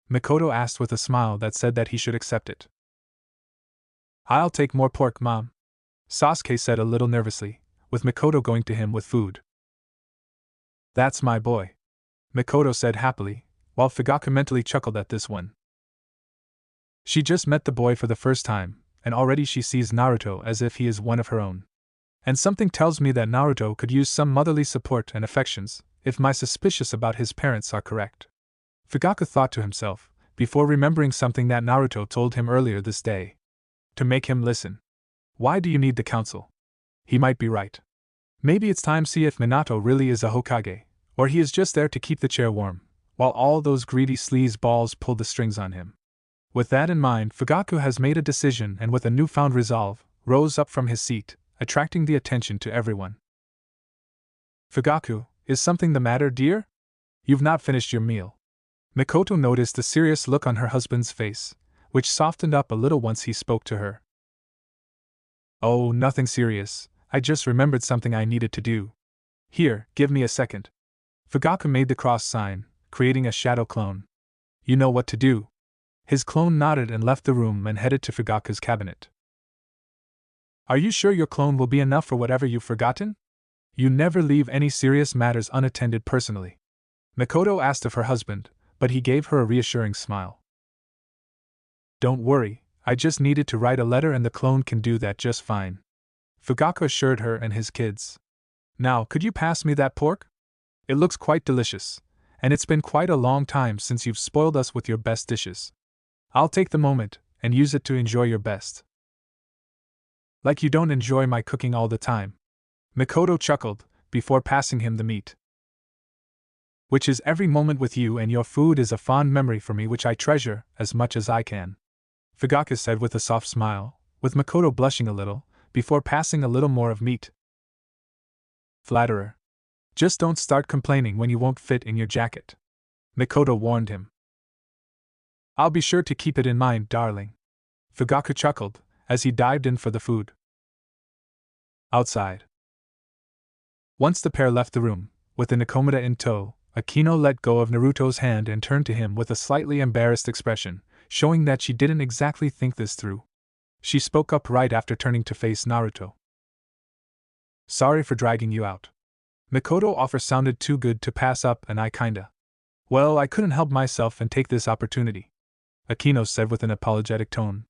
Mikoto asked with a smile that said that he should accept it. I'll take more pork, Mom. Sasuke said a little nervously, with Mikoto going to him with food. That's my boy. Mikoto said happily, while Fugaku mentally chuckled at this one. She just met the boy for the first time, and already she sees Naruto as if he is one of her own. And something tells me that Naruto could use some motherly support and affections, if my suspicions about his parents are correct. Fugaku thought to himself, before remembering something that Naruto told him earlier this day. To make him listen. Why do you need the council? He might be right. Maybe it's time to see if Minato really is a Hokage, or he is just there to keep the chair warm, while all those greedy sleazeballs pull the strings on him. With that in mind, Fugaku has made a decision and with a newfound resolve, rose up from his seat, attracting the attention to everyone. Fugaku, is something the matter, dear? You've not finished your meal. Mikoto noticed the serious look on her husband's face, which softened up a little once he spoke to her. Oh, nothing serious, I just remembered something I needed to do. Here, give me a second. Fugaku made the cross sign, creating a shadow clone. You know what to do. His clone nodded and left the room and headed to Fugaku's cabinet. Are you sure your clone will be enough for whatever you've forgotten? You never leave any serious matters unattended personally. Mikoto asked of her husband, but he gave her a reassuring smile. Don't worry, I just needed to write a letter and the clone can do that just fine. Fugaku assured her and his kids. Now, could you pass me that pork? It looks quite delicious, and it's been quite a long time since you've spoiled us with your best dishes. I'll take the moment and use it to enjoy your best. Like you don't enjoy my cooking all the time. Mikoto chuckled, before passing him the meat. Which is every moment with you and your food is a fond memory for me which I treasure as much as I can. Fugaku said with a soft smile, with Mikoto blushing a little, before passing a little more of meat. Flatterer. Just don't start complaining when you won't fit in your jacket. Mikoto warned him. I'll be sure to keep it in mind, darling. Fugaku chuckled, as he dived in for the food. Outside. Once the pair left the room, with the Nakomata in tow, Akino let go of Naruto's hand and turned to him with a slightly embarrassed expression, showing that she didn't exactly think this through. She spoke up right after turning to face Naruto. Sorry for dragging you out. Mikoto's offer sounded too good to pass up and I kinda. Well, I couldn't help myself and take this opportunity. Akino said with an apologetic tone.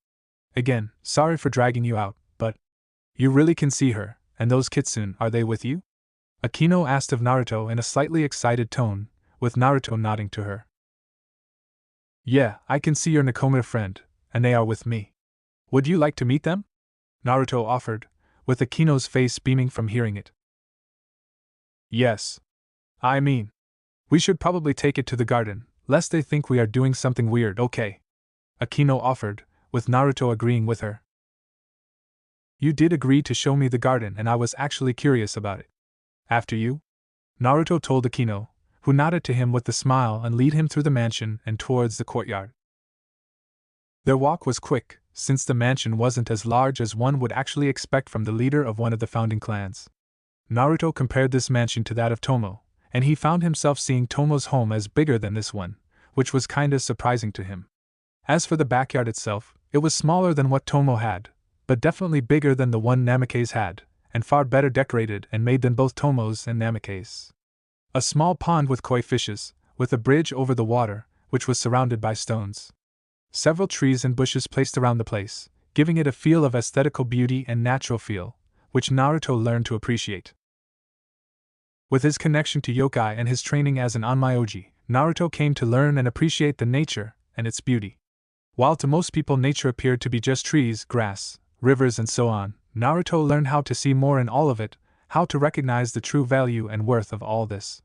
Again, sorry for dragging you out, but you really can see her, and those kitsune, are they with you? Akino asked of Naruto in a slightly excited tone, with Naruto nodding to her. Yeah, I can see your Nakomata friend, and they are with me. Would you like to meet them? Naruto offered, with Akino's face beaming from hearing it. Yes. I mean, we should probably take it to the garden, lest they think we are doing something weird, okay? Akino offered, with Naruto agreeing with her. You did agree to show me the garden and I was actually curious about it. After you? Naruto told Akino, who nodded to him with a smile and led him through the mansion and towards the courtyard. Their walk was quick, since the mansion wasn't as large as one would actually expect from the leader of one of the founding clans. Naruto compared this mansion to that of Tomo, and he found himself seeing Tomo's home as bigger than this one, which was kinda surprising to him. As for the backyard itself, it was smaller than what Tomo had, but definitely bigger than the one Namake's had, and far better decorated and made than both Tomo's and Namake's. A small pond with koi fishes, with a bridge over the water, which was surrounded by stones. Several trees and bushes placed around the place, giving it a feel of aesthetical beauty and natural feel, which Naruto learned to appreciate. With his connection to yokai and his training as an onmyoji, Naruto came to learn and appreciate the nature and its beauty. While to most people nature appeared to be just trees, grass, rivers, and so on, Naruto learned how to see more in all of it, how to recognize the true value and worth of all this.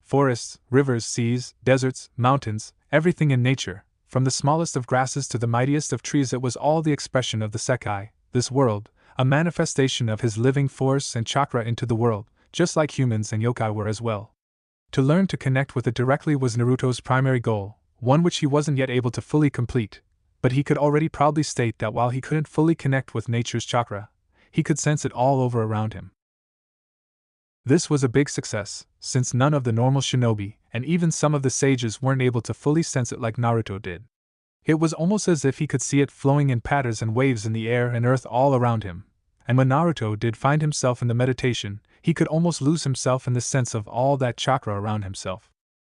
Forests, rivers, seas, deserts, mountains, everything in nature, from the smallest of grasses to the mightiest of trees, it was all the expression of the Sekai, this world, a manifestation of his living force and chakra into the world, just like humans and yokai were as well. To learn to connect with it directly was Naruto's primary goal, one which he wasn't yet able to fully complete, but he could already proudly state that while he couldn't fully connect with nature's chakra, he could sense it all over around him. This was a big success, since none of the normal shinobi, and even some of the sages, weren't able to fully sense it like Naruto did. It was almost as if he could see it flowing in patterns and waves in the air and earth all around him, and when Naruto did find himself in the meditation, he could almost lose himself in the sense of all that chakra around himself.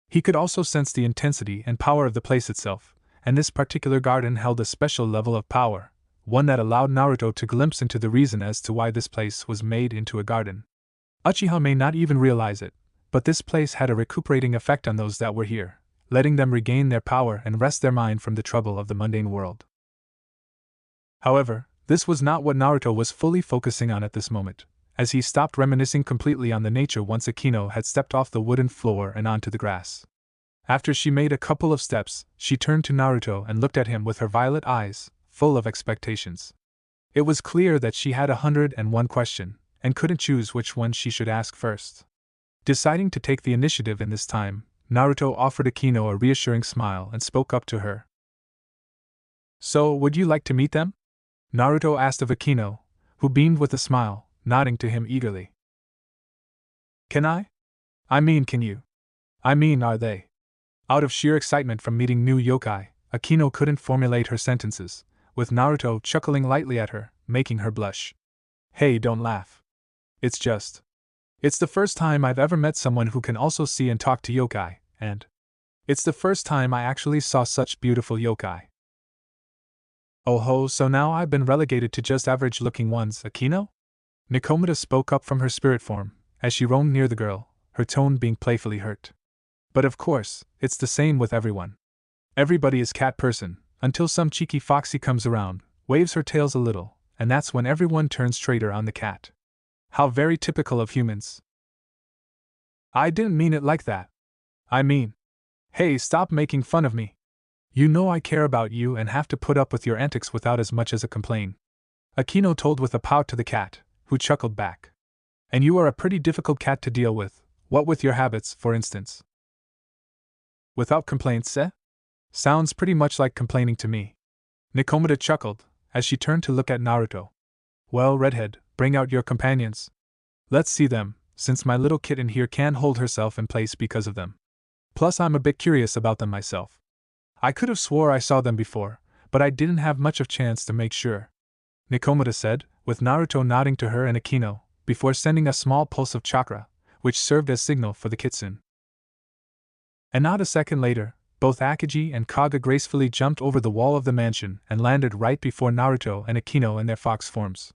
He could also sense the intensity and power of the place itself, and this particular garden held a special level of power, one that allowed Naruto to glimpse into the reason as to why this place was made into a garden. Uchiha may not even realize it, but this place had a recuperating effect on those that were here, letting them regain their power and rest their mind from the trouble of the mundane world. However, this was not what Naruto was fully focusing on at this moment, as he stopped reminiscing completely on the nature once Akino had stepped off the wooden floor and onto the grass. After she made a couple of steps, she turned to Naruto and looked at him with her violet eyes, full of expectations. It was clear that she had 101 questions, and couldn't choose which one she should ask first. Deciding to take the initiative in this time, Naruto offered Akino a reassuring smile and spoke up to her. "So, would you like to meet them?" Naruto asked of Akino, who beamed with a smile, nodding to him eagerly. "Can I? I mean, can you? I mean, are they?" Out of sheer excitement from meeting new yokai, Akino couldn't formulate her sentences, with Naruto chuckling lightly at her, making her blush. "Hey, don't laugh. It's the first time I've ever met someone who can also see and talk to yokai, and it's the first time I actually saw such beautiful yokai." "Oh ho, so now I've been relegated to just average-looking ones, Akino?" Nikomata spoke up from her spirit form, as she roamed near the girl, her tone being playfully hurt. "But of course, it's the same with everyone. Everybody is cat person, until some cheeky foxy comes around, waves her tails a little, and that's when everyone turns traitor on the cat. How very typical of humans." "I didn't mean it like that. I mean, hey, stop making fun of me. You know I care about you and have to put up with your antics without as much as a complaint," Akino told with a pout to the cat, who chuckled back. "And you are a pretty difficult cat to deal with, what with your habits, for instance." "Without complaints, eh? Sounds pretty much like complaining to me." Nikomata chuckled, as she turned to look at Naruto. "Well, Redhead, bring out your companions. Let's see them, since my little kitten here can't hold herself in place because of them. Plus I'm a bit curious about them myself. I could have swore I saw them before, but I didn't have much of chance to make sure," Nikomata said, with Naruto nodding to her and Akino, before sending a small pulse of chakra, which served as signal for the kitsune. And not a second later, both Akagi and Kaga gracefully jumped over the wall of the mansion and landed right before Naruto and Akino in their fox forms.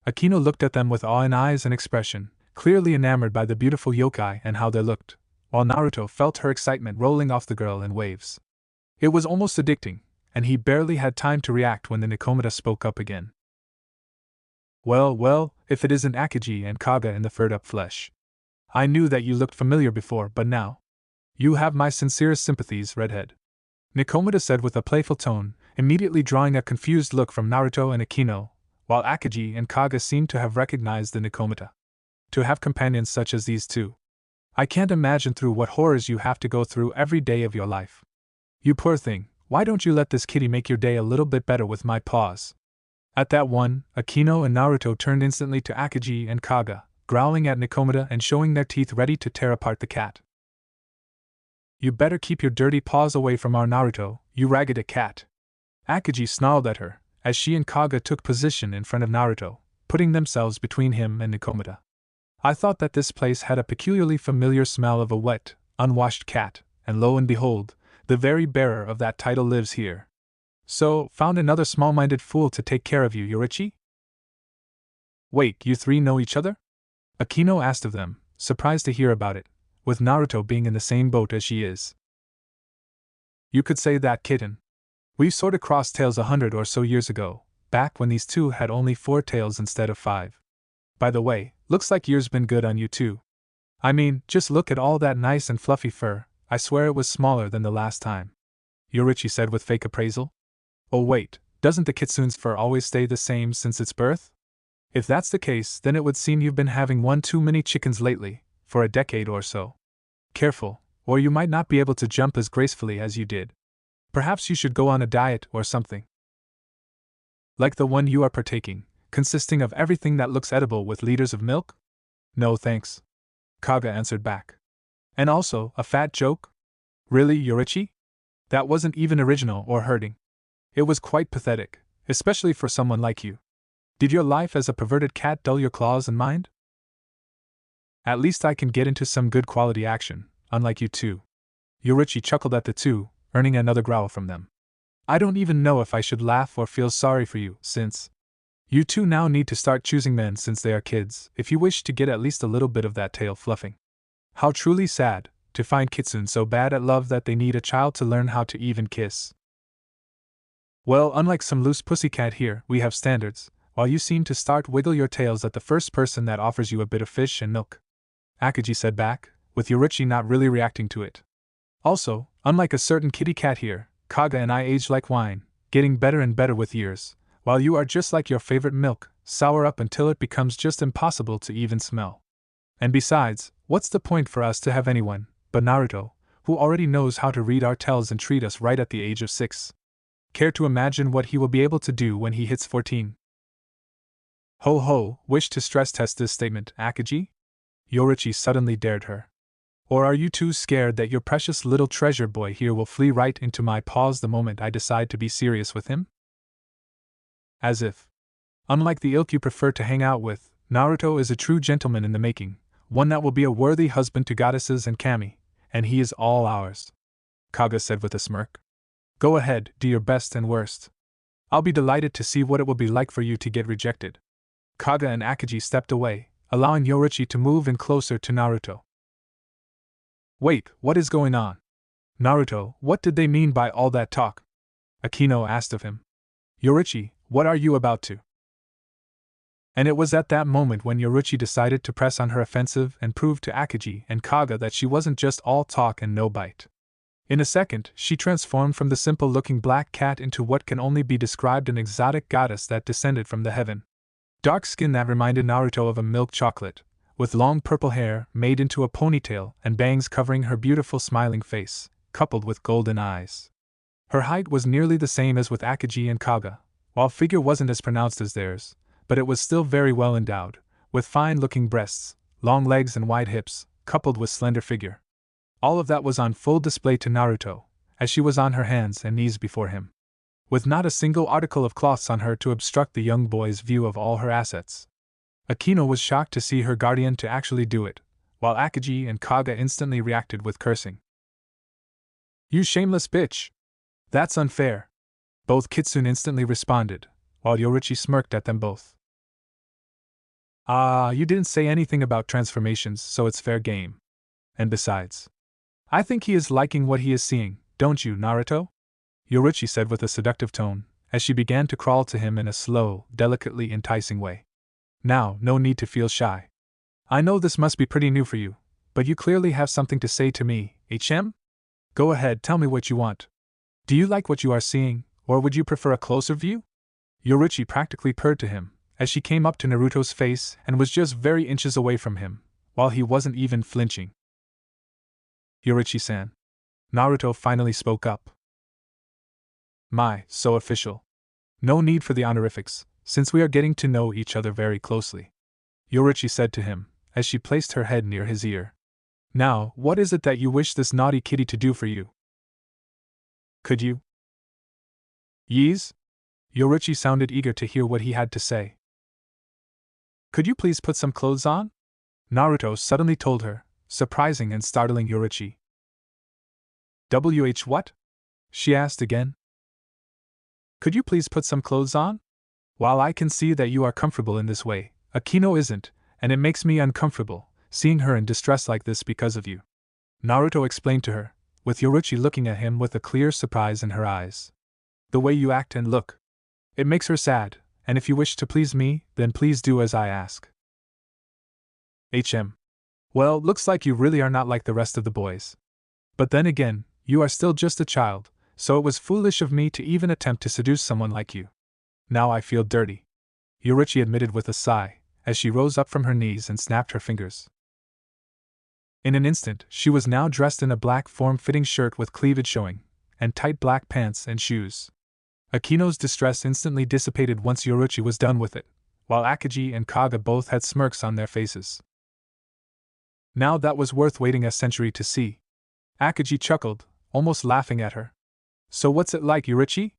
Akino looked at them with awe in eyes and expression, clearly enamored by the beautiful yokai and how they looked, while Naruto felt her excitement rolling off the girl in waves. It was almost addicting, and he barely had time to react when the Nikomata spoke up again. Well, if it isn't Akagi and Kaga in the furred-up flesh. I knew that you looked familiar before, but now you have my sincerest sympathies, Redhead," Nikomata said with a playful tone, immediately drawing a confused look from Naruto and Akino, while Akagi and Kaga seemed to have recognized the Nikomata. "To have companions such as these two. I can't imagine through what horrors you have to go through every day of your life. You poor thing, why don't you let this kitty make your day a little bit better with my paws?" At that one, Akino and Naruto turned instantly to Akagi and Kaga, growling at Nikomata and showing their teeth ready to tear apart the cat. "You better keep your dirty paws away from our Naruto, you ragged cat," Akagi snarled at her, as she and Kaga took position in front of Naruto, putting themselves between him and Nikomata. "I thought that this place had a peculiarly familiar smell of a wet, unwashed cat, and lo and behold, the very bearer of that title lives here. So, found another small-minded fool to take care of you, Yorichi?" "Wait, you three know each other?" Akino asked of them, surprised to hear about it, with Naruto being in the same boat as she is. "You could say that, kitten," We sorta crossed tails 100 or so years ago, back when these two had only 4 tails instead of 5. By the way, looks like yours been good on you too. I mean, just look at all that nice and fluffy fur, I swear it was smaller than the last time. Yoruichi said with fake appraisal. Oh wait, doesn't the kitsune's fur always stay the same since its birth? If that's the case, then it would seem you've been having one too many chickens lately, for a decade or so. Careful, or you might not be able to jump as gracefully as you did. Perhaps you should go on a diet or something. Like the one you are partaking, consisting of everything that looks edible with liters of milk? No thanks. Kaga answered back. And also, a fat joke? Really, Yoruichi? That wasn't even original or hurting. It was quite pathetic, especially for someone like you. Did your life as a perverted cat dull your claws and mind? At least I can get into some good quality action, unlike you two. Yoruichi chuckled at the two, earning another growl from them. I don't even know if I should laugh or feel sorry for you, since you two now need to start choosing men since they are kids, if you wish to get at least a little bit of that tail fluffing. How truly sad, to find kitsune so bad at love that they need a child to learn how to even kiss. Well, unlike some loose pussycat here, we have standards, while you seem to start wiggle your tails at the first person that offers you a bit of fish and milk. Akagi said back, with Yoruichi not really reacting to it. Also, unlike a certain kitty cat here, Kaga and I age like wine, getting better and better with years, while you are just like your favorite milk, sour up until it becomes just impossible to even smell. And besides, what's the point for us to have anyone but Naruto, who already knows how to read our tells and treat us right at the age of 6? Care to imagine what he will be able to do when he hits 14? Ho ho, wish to stress test this statement, Akagi? Yoruichi suddenly dared her. Or are you too scared that your precious little treasure boy here will flee right into my paws the moment I decide to be serious with him? As if. Unlike the ilk you prefer to hang out with, Naruto is a true gentleman in the making, one that will be a worthy husband to goddesses and kami, and he is all ours. Kaga said with a smirk. Go ahead, do your best and worst. I'll be delighted to see what it will be like for you to get rejected. Kaga and Akagi stepped away, allowing Yoruichi to move in closer to Naruto. Wait, what is going on? Naruto, what did they mean by all that talk? Akino asked of him. Yoruichi, what are you about to? And it was at that moment when Yoruichi decided to press on her offensive and prove to Akagi and Kaga that she wasn't just all talk and no bite. In a second, she transformed from the simple-looking black cat into what can only be described an exotic goddess that descended from the heaven. Dark skin that reminded Naruto of a milk chocolate, with long purple hair made into a ponytail and bangs covering her beautiful smiling face, coupled with golden eyes. Her height was nearly the same as with Akagi and Kaga, while figure wasn't as pronounced as theirs, but it was still very well endowed, with fine-looking breasts, long legs and wide hips, coupled with slender figure. All of that was on full display to Naruto, as she was on her hands and knees before him, with not a single article of cloths on her to obstruct the young boy's view of all her assets. Akino was shocked to see her guardian to actually do it, while Akagi and Kaga instantly reacted with cursing. You shameless bitch! That's unfair! Both kitsune instantly responded, while Yoruichi smirked at them both. Ah, you didn't say anything about transformations, so it's fair game. And besides, I think he is liking what he is seeing, don't you, Naruto? Yoruichi said with a seductive tone, as she began to crawl to him in a slow, delicately enticing way. Now, no need to feel shy. I know this must be pretty new for you, but you clearly have something to say to me, HM? Go ahead, tell me what you want. Do you like what you are seeing, or would you prefer a closer view? Yoruichi practically purred to him, as she came up to Naruto's face and was just very inches away from him, while he wasn't even flinching. Yoruichi-san. Naruto finally spoke up. My, so official. No need for the honorifics, since we are getting to know each other very closely. Yoruichi said to him, as she placed her head near his ear. Now, what is it that you wish this naughty kitty to do for you? Could you? Yeez? Yoruichi sounded eager to hear what he had to say. Could you please put some clothes on? Naruto suddenly told her, surprising and startling Yoruichi. What? She asked again. Could you please put some clothes on? While I can see that you are comfortable in this way, Akino isn't, and it makes me uncomfortable, seeing her in distress like this because of you. Naruto explained to her, with Yoruichi looking at him with a clear surprise in her eyes. The way you act and look. It makes her sad, and if you wish to please me, then please do as I ask. Well, looks like you really are not like the rest of the boys. But then again, you are still just a child, so it was foolish of me to even attempt to seduce someone like you. Now I feel dirty. Yoruichi admitted with a sigh, as she rose up from her knees and snapped her fingers. In an instant, she was now dressed in a black form-fitting shirt with cleavage showing, and tight black pants and shoes. Akino's distress instantly dissipated once Yoruichi was done with it, while Akagi and Kaga both had smirks on their faces. Now that was worth waiting a century to see. Akagi chuckled, almost laughing at her. So what's it like, Yoruichi?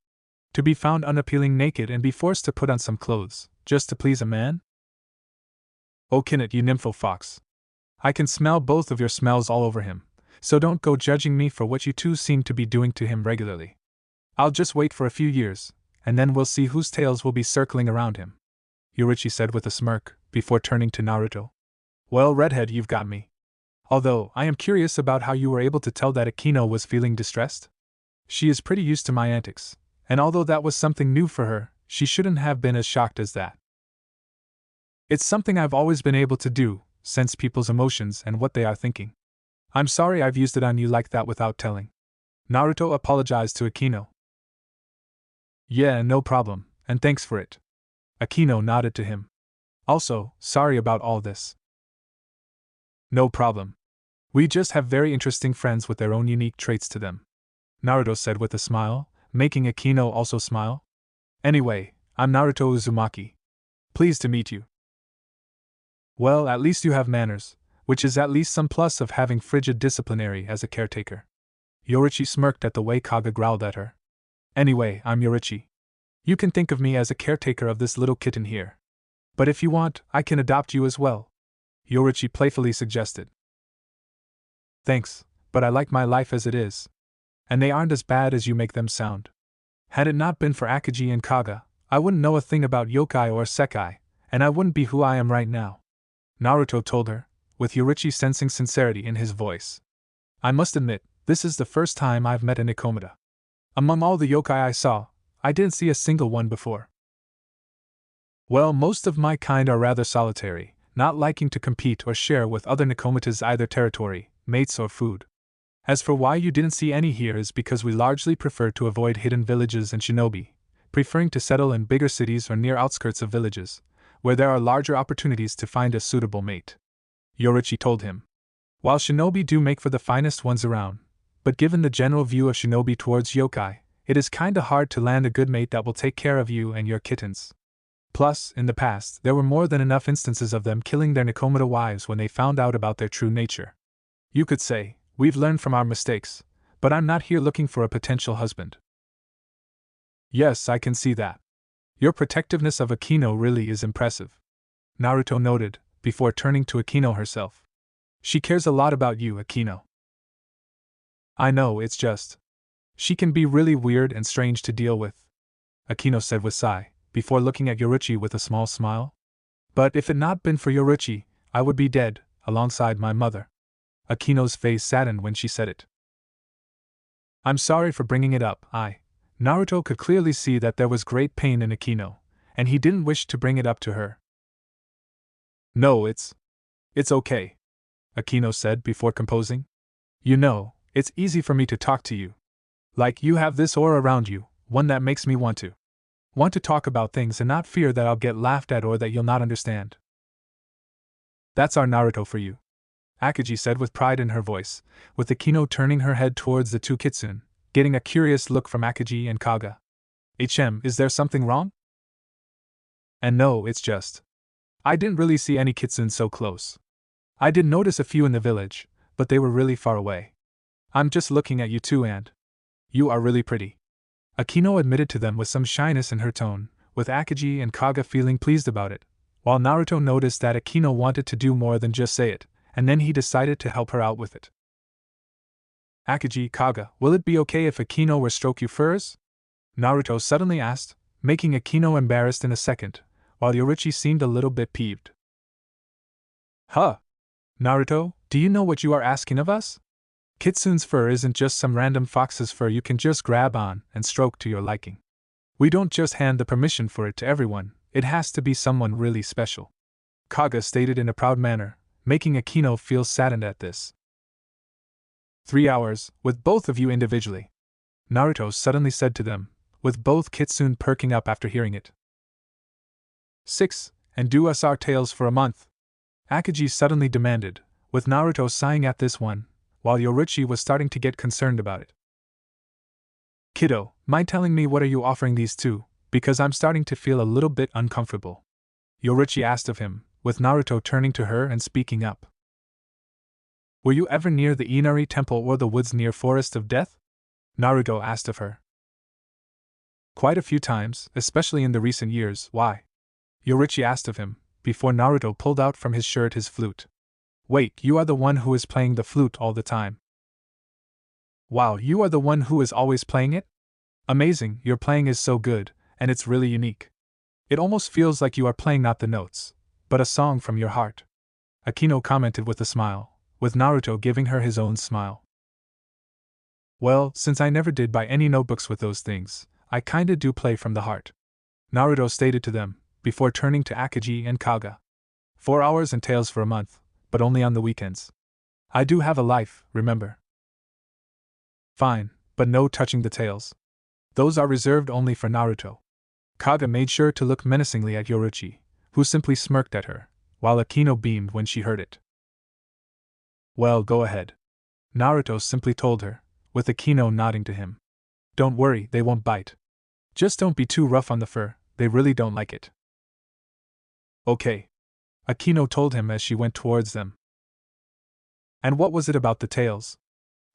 To be found unappealing naked and be forced to put on some clothes, just to please a man? Oh Kinnett, you nympho fox. I can smell both of your smells all over him, so don't go judging me for what you two seem to be doing to him regularly. I'll just wait for a few years, and then we'll see whose tails will be circling around him, Yoruichi said with a smirk, before turning to Naruto. Well, redhead, you've got me. Although, I am curious about how you were able to tell that Akino was feeling distressed. She is pretty used to my antics, and although that was something new for her, she shouldn't have been as shocked as that. It's something I've always been able to do, sense people's emotions and what they are thinking. I'm sorry I've used it on you like that without telling. Naruto apologized to Akino. Yeah, no problem, and thanks for it. Akino nodded to him. Also, sorry about all this. No problem. We just have very interesting friends with their own unique traits to them, Naruto said with a smile, making Akino also smile. Anyway, I'm Naruto Uzumaki. Pleased to meet you. Well, at least you have manners, which is at least some plus of having frigid disciplinary as a caretaker. Yoruichi smirked at the way Kaga growled at her. Anyway, I'm Yoruichi. You can think of me as a caretaker of this little kitten here. But if you want, I can adopt you as well, Yoruichi playfully suggested. Thanks, but I like my life as it is. And they aren't as bad as you make them sound. Had it not been for Akagi and Kaga, I wouldn't know a thing about yokai or sekai, and I wouldn't be who I am right now, Naruto told her, with Yoruichi sensing sincerity in his voice. I must admit, this is the first time I've met a Nikomata. Among all the yokai I saw, I didn't see a single one before. Well, most of my kind are rather solitary, not liking to compete or share with other Nikomatas either territory, mates or food. As for why you didn't see any here is because we largely prefer to avoid hidden villages and shinobi, preferring to settle in bigger cities or near outskirts of villages, where there are larger opportunities to find a suitable mate, Yoruichi told him. While shinobi do make for the finest ones around, but given the general view of shinobi towards yokai, it is kinda hard to land a good mate that will take care of you and your kittens. Plus, in the past, there were more than enough instances of them killing their Nikomata wives when they found out about their true nature. You could say, we've learned from our mistakes, but I'm not here looking for a potential husband. Yes, I can see that. Your protectiveness of Akino really is impressive, Naruto noted, before turning to Akino herself. She cares a lot about you, Akino. I know, it's just. She can be really weird and strange to deal with, Akino said with sigh, before looking at Yoruichi with a small smile. But if it not been for Yoruichi, I would be dead, alongside my mother. Akino's face saddened when she said it. I'm sorry for bringing it up, Naruto could clearly see that there was great pain in Akino, and he didn't wish to bring it up to her. No, it's okay, Akino said before composing. You know, it's easy for me to talk to you. Like you have this aura around you, one that makes me want to talk about things and not fear that I'll get laughed at or that you'll not understand. That's our Naruto for you, Akagi said with pride in her voice, with Akino turning her head towards the two kitsune, getting a curious look from Akagi and Kaga. Is there something wrong? And no, it's just. I didn't really see any kitsune so close. I did notice a few in the village, but they were really far away. I'm just looking at you two and. You are really pretty, Akino admitted to them with some shyness in her tone, with Akagi and Kaga feeling pleased about it, while Naruto noticed that Akino wanted to do more than just say it, and then he decided to help her out with it. Akagi, Kaga, will it be okay if Akino were stroke you furs? Naruto suddenly asked, making Akino embarrassed in a second, while Yoruichi seemed a little bit peeved. Huh? Naruto, do you know what you are asking of us? Kitsune's fur isn't just some random fox's fur you can just grab on and stroke to your liking. We don't just hand the permission for it to everyone, it has to be someone really special. Kaga stated in a proud manner, making Akino feel saddened at this. 3 hours, with both of you individually, Naruto suddenly said to them, with both Kitsune perking up after hearing it. 6, and do us our tails for a month, Akagi suddenly demanded, with Naruto sighing at this one, while Yoruichi was starting to get concerned about it. Kiddo, mind telling me what are you offering these two, because I'm starting to feel a little bit uncomfortable, Yoruichi asked of him, with Naruto turning to her and speaking up. Were you ever near the Inari Temple or the woods near Forest of Death? Naruto asked of her. Quite a few times, especially in the recent years. Why? Yoruichi asked of him, before Naruto pulled out from his shirt his flute. Wait, you are the one who is playing the flute all the time. Wow, you are the one who is always playing it? Amazing, your playing is so good, and it's really unique. It almost feels like you are playing not the notes, but a song from your heart. Akino commented with a smile, with Naruto giving her his own smile. Well, since I never did buy any notebooks with those things, I kinda do play from the heart, Naruto stated to them, before turning to Akagi and Kaga. 4 hours and tails for a month, but only on the weekends. I do have a life, remember? Fine, but no touching the tails. Those are reserved only for Naruto. Kaga made sure to look menacingly at Yoruichi, who simply smirked at her, while Akino beamed when she heard it. Well, go ahead, Naruto simply told her, with Akino nodding to him. Don't worry, they won't bite. Just don't be too rough on the fur, they really don't like it. Okay, Akino told him as she went towards them. And what was it about the tails?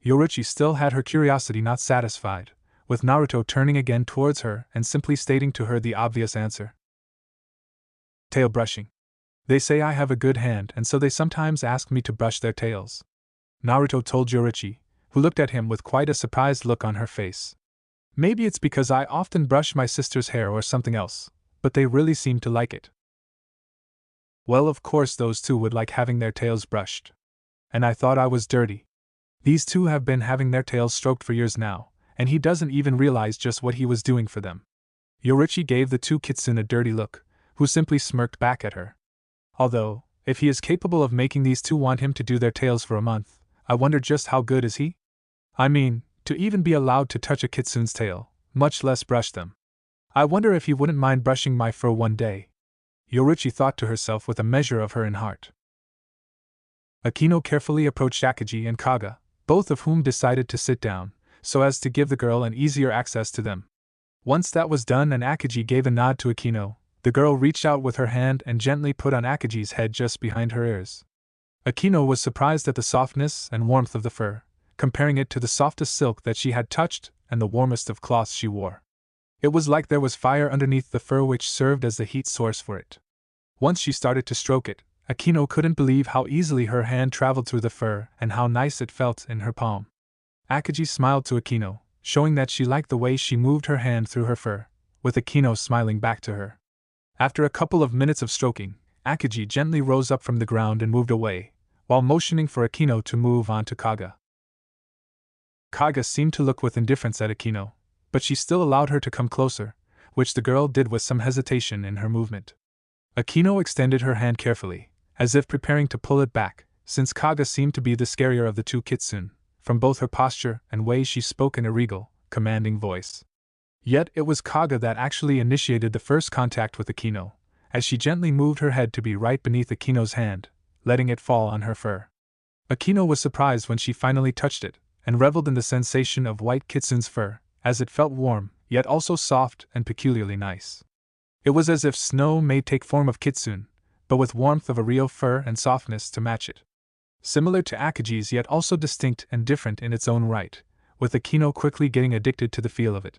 Yoruichi still had her curiosity not satisfied, with Naruto turning again towards her and simply stating to her the obvious answer. Tail brushing. They say I have a good hand and so they sometimes ask me to brush their tails, Naruto told Yoruichi, who looked at him with quite a surprised look on her face. Maybe it's because I often brush my sister's hair or something else, but they really seem to like it. Well, of course those two would like having their tails brushed. And I thought I was dirty. These two have been having their tails stroked for years now, and he doesn't even realize just what he was doing for them. Yoruichi gave the two Kitsune a dirty look, who simply smirked back at her. Although, if he is capable of making these two want him to do their tails for a month, I wonder just how good is he? I mean, to even be allowed to touch a Kitsune's tail, much less brush them. I wonder if he wouldn't mind brushing my fur one day. Yoruichi thought to herself with a measure of her in heart. Akino carefully approached Akagi and Kaga, both of whom decided to sit down, so as to give the girl an easier access to them. Once that was done and Akagi gave a nod to Akino, the girl reached out with her hand and gently put on Akagi's head just behind her ears. Akino was surprised at the softness and warmth of the fur, comparing it to the softest silk that she had touched and the warmest of cloths she wore. It was like there was fire underneath the fur which served as the heat source for it. Once she started to stroke it, Akino couldn't believe how easily her hand traveled through the fur and how nice it felt in her palm. Akagi smiled to Akino, showing that she liked the way she moved her hand through her fur, with Akino smiling back to her. After a couple of minutes of stroking, Akagi gently rose up from the ground and moved away, while motioning for Akino to move on to Kaga. Kaga seemed to look with indifference at Akino, but she still allowed her to come closer, which the girl did with some hesitation in her movement. Akino extended her hand carefully, as if preparing to pull it back, since Kaga seemed to be the scarier of the two Kitsune, from both her posture and way she spoke in a regal, commanding voice. Yet it was Kaga that actually initiated the first contact with Akino, as she gently moved her head to be right beneath Akino's hand, letting it fall on her fur. Akino was surprised when she finally touched it, and reveled in the sensation of white Kitsune's fur, as it felt warm, yet also soft and peculiarly nice. It was as if snow may take form of Kitsune, but with warmth of a real fur and softness to match it. Similar to Akagi's yet also distinct and different in its own right, with Akino quickly getting addicted to the feel of it.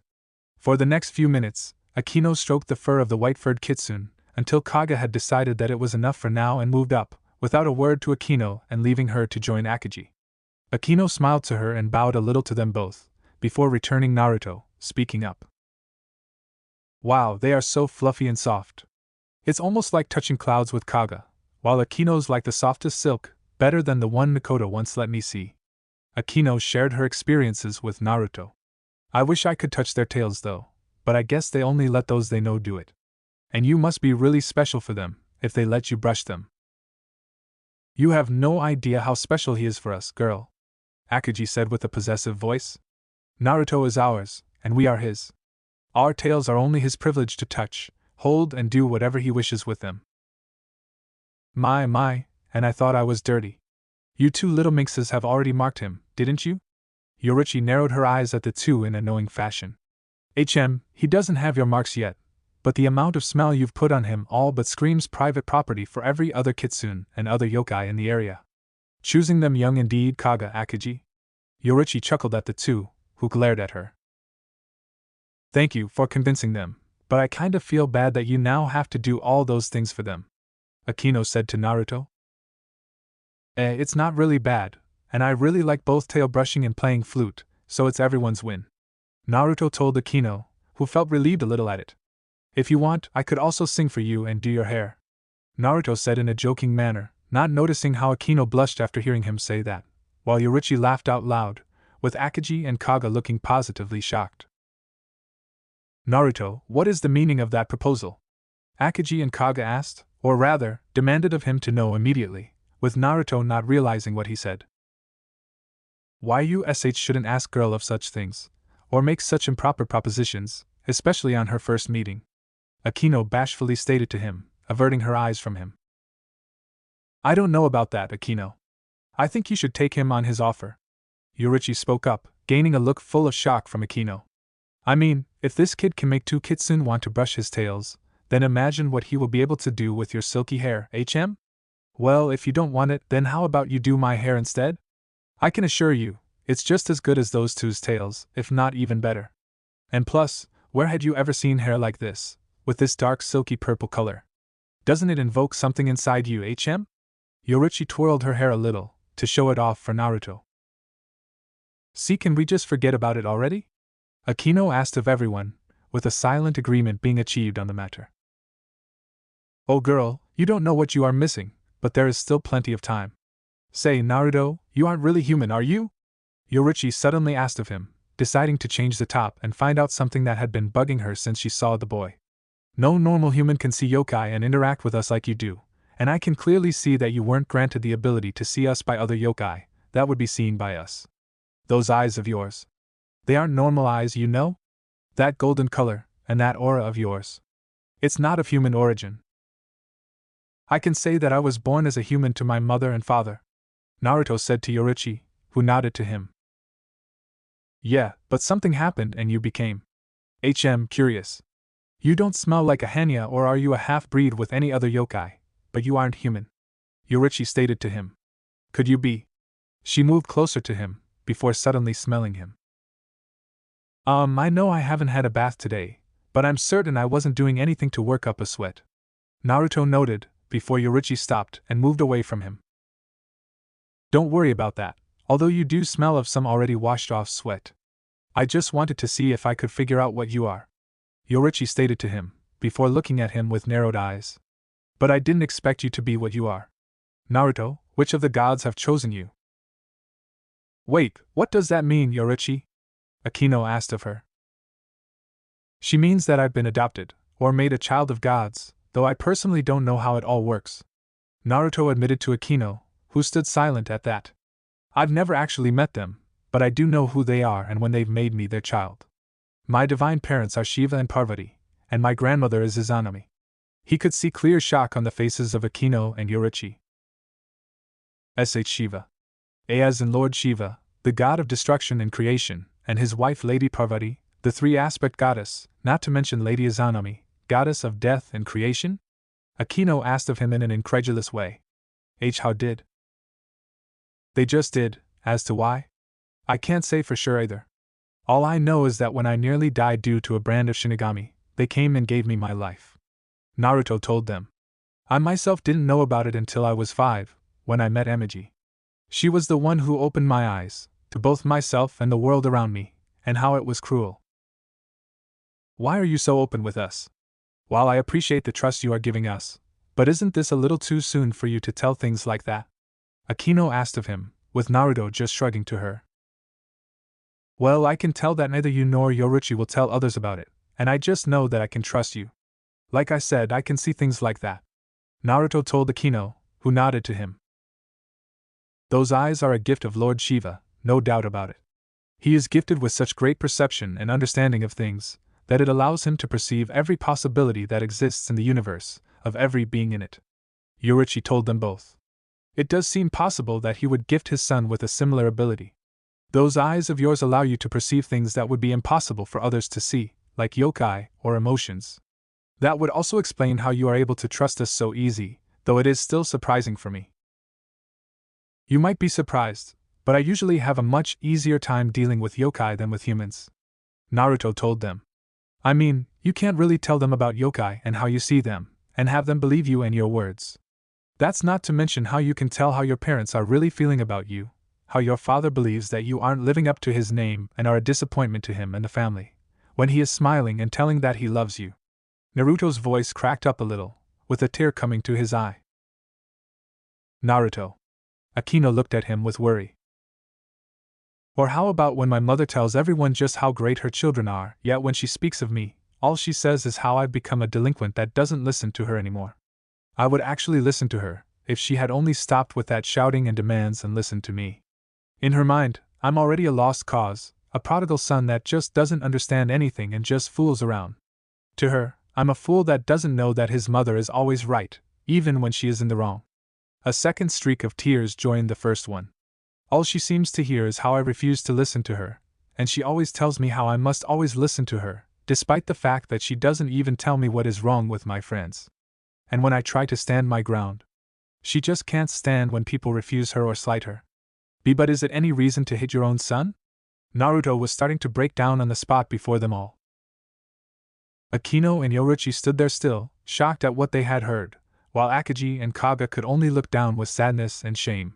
For the next few minutes, Akino stroked the fur of the white-furred Kitsune, until Kaga had decided that it was enough for now and moved up, without a word to Akino and leaving her to join Akagi. Akino smiled to her and bowed a little to them both, before returning Naruto, speaking up. Wow, they are so fluffy and soft. It's almost like touching clouds with Kaga, while Akino's like the softest silk, better than the one Mikoto once let me see. Akino shared her experiences with Naruto. I wish I could touch their tails though, but I guess they only let those they know do it. And you must be really special for them, if they let you brush them. You have no idea how special he is for us, girl, Akagi said with a possessive voice. Naruto is ours, and we are his. Our tails are only his privilege to touch, hold, and do whatever he wishes with them. My, and I thought I was dirty. You two little minxes have already marked him, didn't you? Yoruichi narrowed her eyes at the two in a knowing fashion. He doesn't have your marks yet, but the amount of smell you've put on him all but screams private property for every other kitsune and other yokai in the area. Choosing them young indeed, Kaga Akagi. Yoruichi chuckled at the two, who glared at her. Thank you for convincing them, but I kind of feel bad that you now have to do all those things for them, Akino said to Naruto. It's not really bad, and I really like both tail brushing and playing flute, so it's everyone's win. Naruto told Akino, who felt relieved a little at it. If you want, I could also sing for you and do your hair, Naruto said in a joking manner, not noticing how Akino blushed after hearing him say that, while Yoruichi laughed out loud, with Akagi and Kaga looking positively shocked. Naruto, what is the meaning of that proposal? Akagi and Kaga asked, or rather, demanded of him to know immediately, with Naruto not realizing what he said. Why you shouldn't ask girl of such things, or make such improper propositions, especially on her first meeting, Akino bashfully stated to him, averting her eyes from him. I don't know about that, Akino. I think you should take him on his offer. Yoruichi spoke up, gaining a look full of shock from Akino. I mean, if this kid can make two kitsune want to brush his tails, then imagine what he will be able to do with your silky hair, Well, if you don't want it, then how about you do my hair instead? I can assure you, it's just as good as those two's tails, if not even better. And plus, where had you ever seen hair like this, with this dark silky purple color? Doesn't it invoke something inside you, Yoruichi twirled her hair a little, to show it off for Naruto. See, can we just forget about it already? Akino asked of everyone, with a silent agreement being achieved on the matter. Oh girl, you don't know what you are missing, but there is still plenty of time. Say, Naruto, you aren't really human, are you? Yoruichi suddenly asked of him, deciding to change the top and find out something that had been bugging her since she saw the boy. No normal human can see yokai and interact with us like you do, and I can clearly see that you weren't granted the ability to see us by other yokai, that would be seen by us. Those eyes of yours. They aren't normal eyes, you know? That golden color, and that aura of yours. It's not of human origin. I can say that I was born as a human to my mother and father, Naruto said to Yoruichi, who nodded to him. Yeah, but something happened and you became curious. You don't smell like a Hanya, or are you a half-breed with any other yokai, but you aren't human, Yoruichi stated to him. Could you be? She moved closer to him, before suddenly smelling him. I know I haven't had a bath today, but I'm certain I wasn't doing anything to work up a sweat, Naruto noted, before Yoruichi stopped and moved away from him. Don't worry about that, although you do smell of some already washed off sweat. I just wanted to see if I could figure out what you are, Yoruichi stated to him, before looking at him with narrowed eyes. But I didn't expect you to be what you are. Naruto, which of the gods have chosen you? Wait, what does that mean, Yoruichi? Akino asked of her. She means that I've been adopted, or made a child of gods, though I personally don't know how it all works, Naruto admitted to Akino, who stood silent at that. I've never actually met them, but I do know who they are and when they've made me their child. My divine parents are Shiva and Parvati, and my grandmother is Izanami. He could see clear shock on the faces of Akino and Yoruichi. Shiva. As in Lord Shiva, the god of destruction and creation, and his wife Lady Parvati, the three-aspect goddess, not to mention Lady Izanami, goddess of death and creation? Akino asked of him in an incredulous way. How did? They just did, as to why? I can't say for sure either. All I know is that when I nearly died due to a brand of Shinigami, they came and gave me my life, Naruto told them. I myself didn't know about it until I was 5, when I met Amagi. She was the one who opened my eyes, to both myself and the world around me, and how it was cruel. Why are you so open with us? While I appreciate the trust you are giving us, but isn't this a little too soon for you to tell things like that? Akino asked of him, with Naruto just shrugging to her. Well, I can tell that neither you nor Yoruchi will tell others about it, and I just know that I can trust you. Like I said, I can see things like that. Naruto told Akino, who nodded to him. Those eyes are a gift of Lord Shiva, no doubt about it. He is gifted with such great perception and understanding of things, that it allows him to perceive every possibility that exists in the universe, of every being in it. Yoruchi told them both. It does seem possible that he would gift his son with a similar ability. Those eyes of yours allow you to perceive things that would be impossible for others to see, like yokai or emotions. That would also explain how you are able to trust us so easy, though it is still surprising for me. You might be surprised, but I usually have a much easier time dealing with yokai than with humans. Naruto told them. I mean, you can't really tell them about yokai and how you see them, and have them believe you and your words. That's not to mention how you can tell how your parents are really feeling about you, how your father believes that you aren't living up to his name and are a disappointment to him and the family, when he is smiling and telling that he loves you. Naruto's voice cracked up a little, with a tear coming to his eye. Naruto. Akino looked at him with worry. Or how about when my mother tells everyone just how great her children are, yet when she speaks of me, all she says is how I've become a delinquent that doesn't listen to her anymore. I would actually listen to her, if she had only stopped with that shouting and demands and listened to me. In her mind, I'm already a lost cause, a prodigal son that just doesn't understand anything and just fools around. To her, I'm a fool that doesn't know that his mother is always right, even when she is in the wrong. A second streak of tears joined the first one. All she seems to hear is how I refuse to listen to her, and she always tells me how I must always listen to her, despite the fact that she doesn't even tell me what is wrong with my friends. And when I try to stand my ground, she just can't stand when people refuse her or slight her. But is it any reason to hit your own son? Naruto was starting to break down on the spot before them all. Akino and Yoruchi stood there still, shocked at what they had heard, while Akagi and Kaga could only look down with sadness and shame.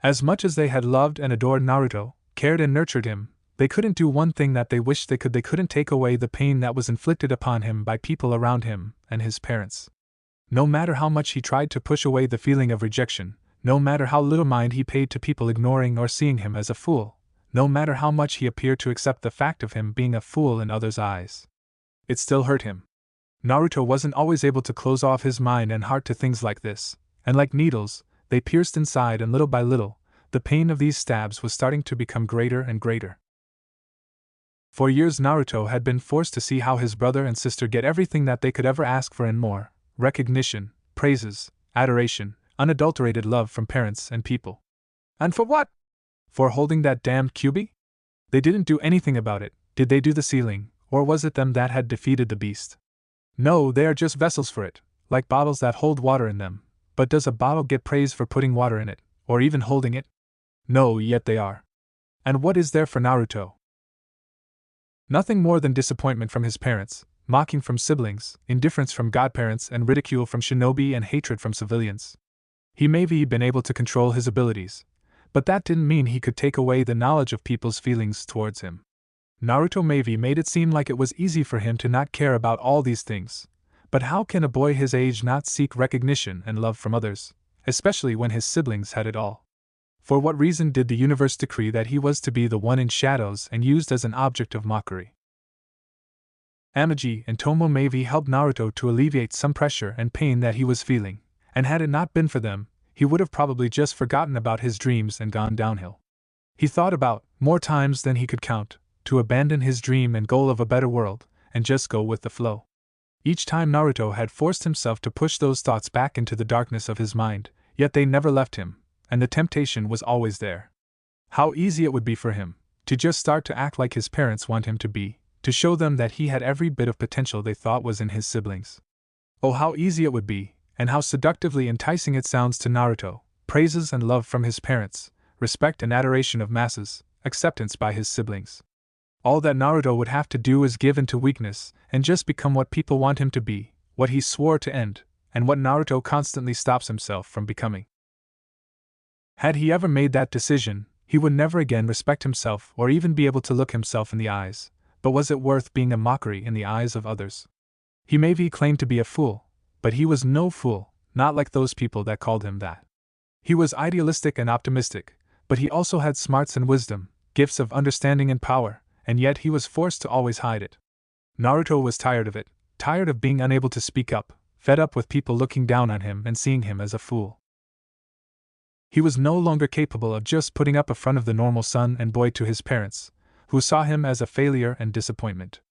As much as they had loved and adored Naruto, cared and nurtured him, they couldn't do one thing that they wished they could. They couldn't take away the pain that was inflicted upon him by people around him and his parents. No matter how much he tried to push away the feeling of rejection, no matter how little mind he paid to people ignoring or seeing him as a fool, no matter how much he appeared to accept the fact of him being a fool in others' eyes, it still hurt him. Naruto wasn't always able to close off his mind and heart to things like this, and like needles, they pierced inside, and little by little, the pain of these stabs was starting to become greater and greater. For years Naruto had been forced to see how his brother and sister get everything that they could ever ask for and more: recognition, praises, adoration, unadulterated love from parents and people. And for what? For holding that damned Kyuubi? They didn't do anything about it. Did they do the sealing, or was it them that had defeated the beast? No, they are just vessels for it, like bottles that hold water in them. But does a bottle get praise for putting water in it, or even holding it? No, yet they are. And what is there for Naruto? Nothing more than disappointment from his parents, mocking from siblings, indifference from godparents, and ridicule from shinobi and hatred from civilians. He may have been able to control his abilities, but that didn't mean he could take away the knowledge of people's feelings towards him. Naruto maybe made it seem like it was easy for him to not care about all these things, but how can a boy his age not seek recognition and love from others, especially when his siblings had it all? For what reason did the universe decree that he was to be the one in shadows and used as an object of mockery? Amagi and Tomomavi helped Naruto to alleviate some pressure and pain that he was feeling, and had it not been for them, he would have probably just forgotten about his dreams and gone downhill. He thought about, more times than he could count, to abandon his dream and goal of a better world, and just go with the flow. Each time Naruto had forced himself to push those thoughts back into the darkness of his mind, yet they never left him, and the temptation was always there. How easy it would be for him to just start to act like his parents want him to be, to show them that he had every bit of potential they thought was in his siblings. Oh, how easy it would be, and how seductively enticing it sounds to Naruto: praises and love from his parents, respect and adoration of masses, acceptance by his siblings. All that Naruto would have to do is give in to weakness, and just become what people want him to be, what he swore to end, and what Naruto constantly stops himself from becoming. Had he ever made that decision, he would never again respect himself or even be able to look himself in the eyes. But was it worth being a mockery in the eyes of others? He maybe claimed to be a fool, but he was no fool, not like those people that called him that. He was idealistic and optimistic, but he also had smarts and wisdom, gifts of understanding and power, and yet he was forced to always hide it. Naruto was tired of it, tired of being unable to speak up, fed up with people looking down on him and seeing him as a fool. He was no longer capable of just putting up a front of the normal son and boy to his parents, who saw him as a failure and disappointment.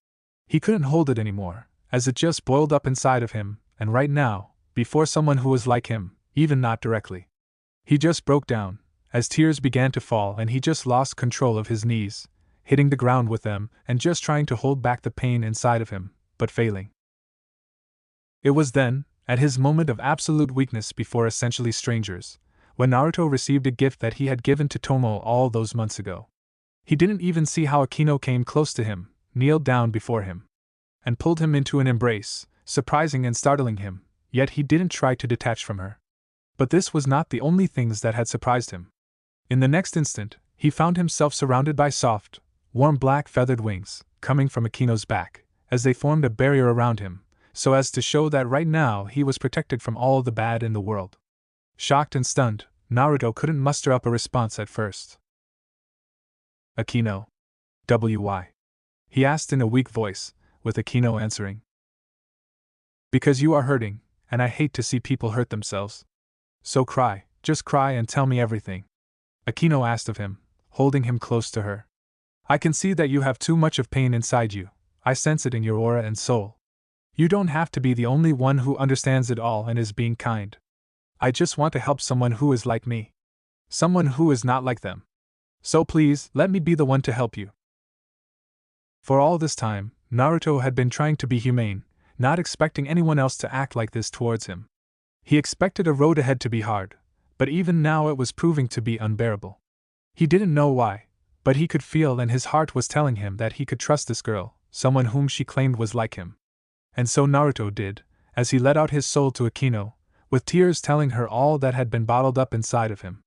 He couldn't hold it anymore, as it just boiled up inside of him, and right now, before someone who was like him, even not directly. He just broke down, as tears began to fall, and he just lost control of his knees, hitting the ground with them and just trying to hold back the pain inside of him, but failing. It was then, at his moment of absolute weakness before essentially strangers, when Naruto received a gift that he had given to Tomo all those months ago. He didn't even see how Akino came close to him, kneeled down before him, and pulled him into an embrace, surprising and startling him, yet he didn't try to detach from her. But this was not the only things that had surprised him. In the next instant, he found himself surrounded by soft, warm black feathered wings, coming from Akino's back, as they formed a barrier around him, so as to show that right now he was protected from all the bad in the world. Shocked and stunned, Naruto couldn't muster up a response at first. Akino. Why? He asked in a weak voice, with Akino answering. Because you are hurting, and I hate to see people hurt themselves. So cry, just cry and tell me everything. Akino asked of him, holding him close to her. I can see that you have too much of pain inside you, I sense it in your aura and soul. You don't have to be the only one who understands it all and is being kind. I just want to help someone who is like me. Someone who is not like them. So please, let me be the one to help you. For all this time, Naruto had been trying to be humane, not expecting anyone else to act like this towards him. He expected a road ahead to be hard, but even now it was proving to be unbearable. He didn't know why, but he could feel, and his heart was telling him that he could trust this girl, someone whom she claimed was like him. And so Naruto did, as he let out his soul to Akino, with tears telling her all that had been bottled up inside of him.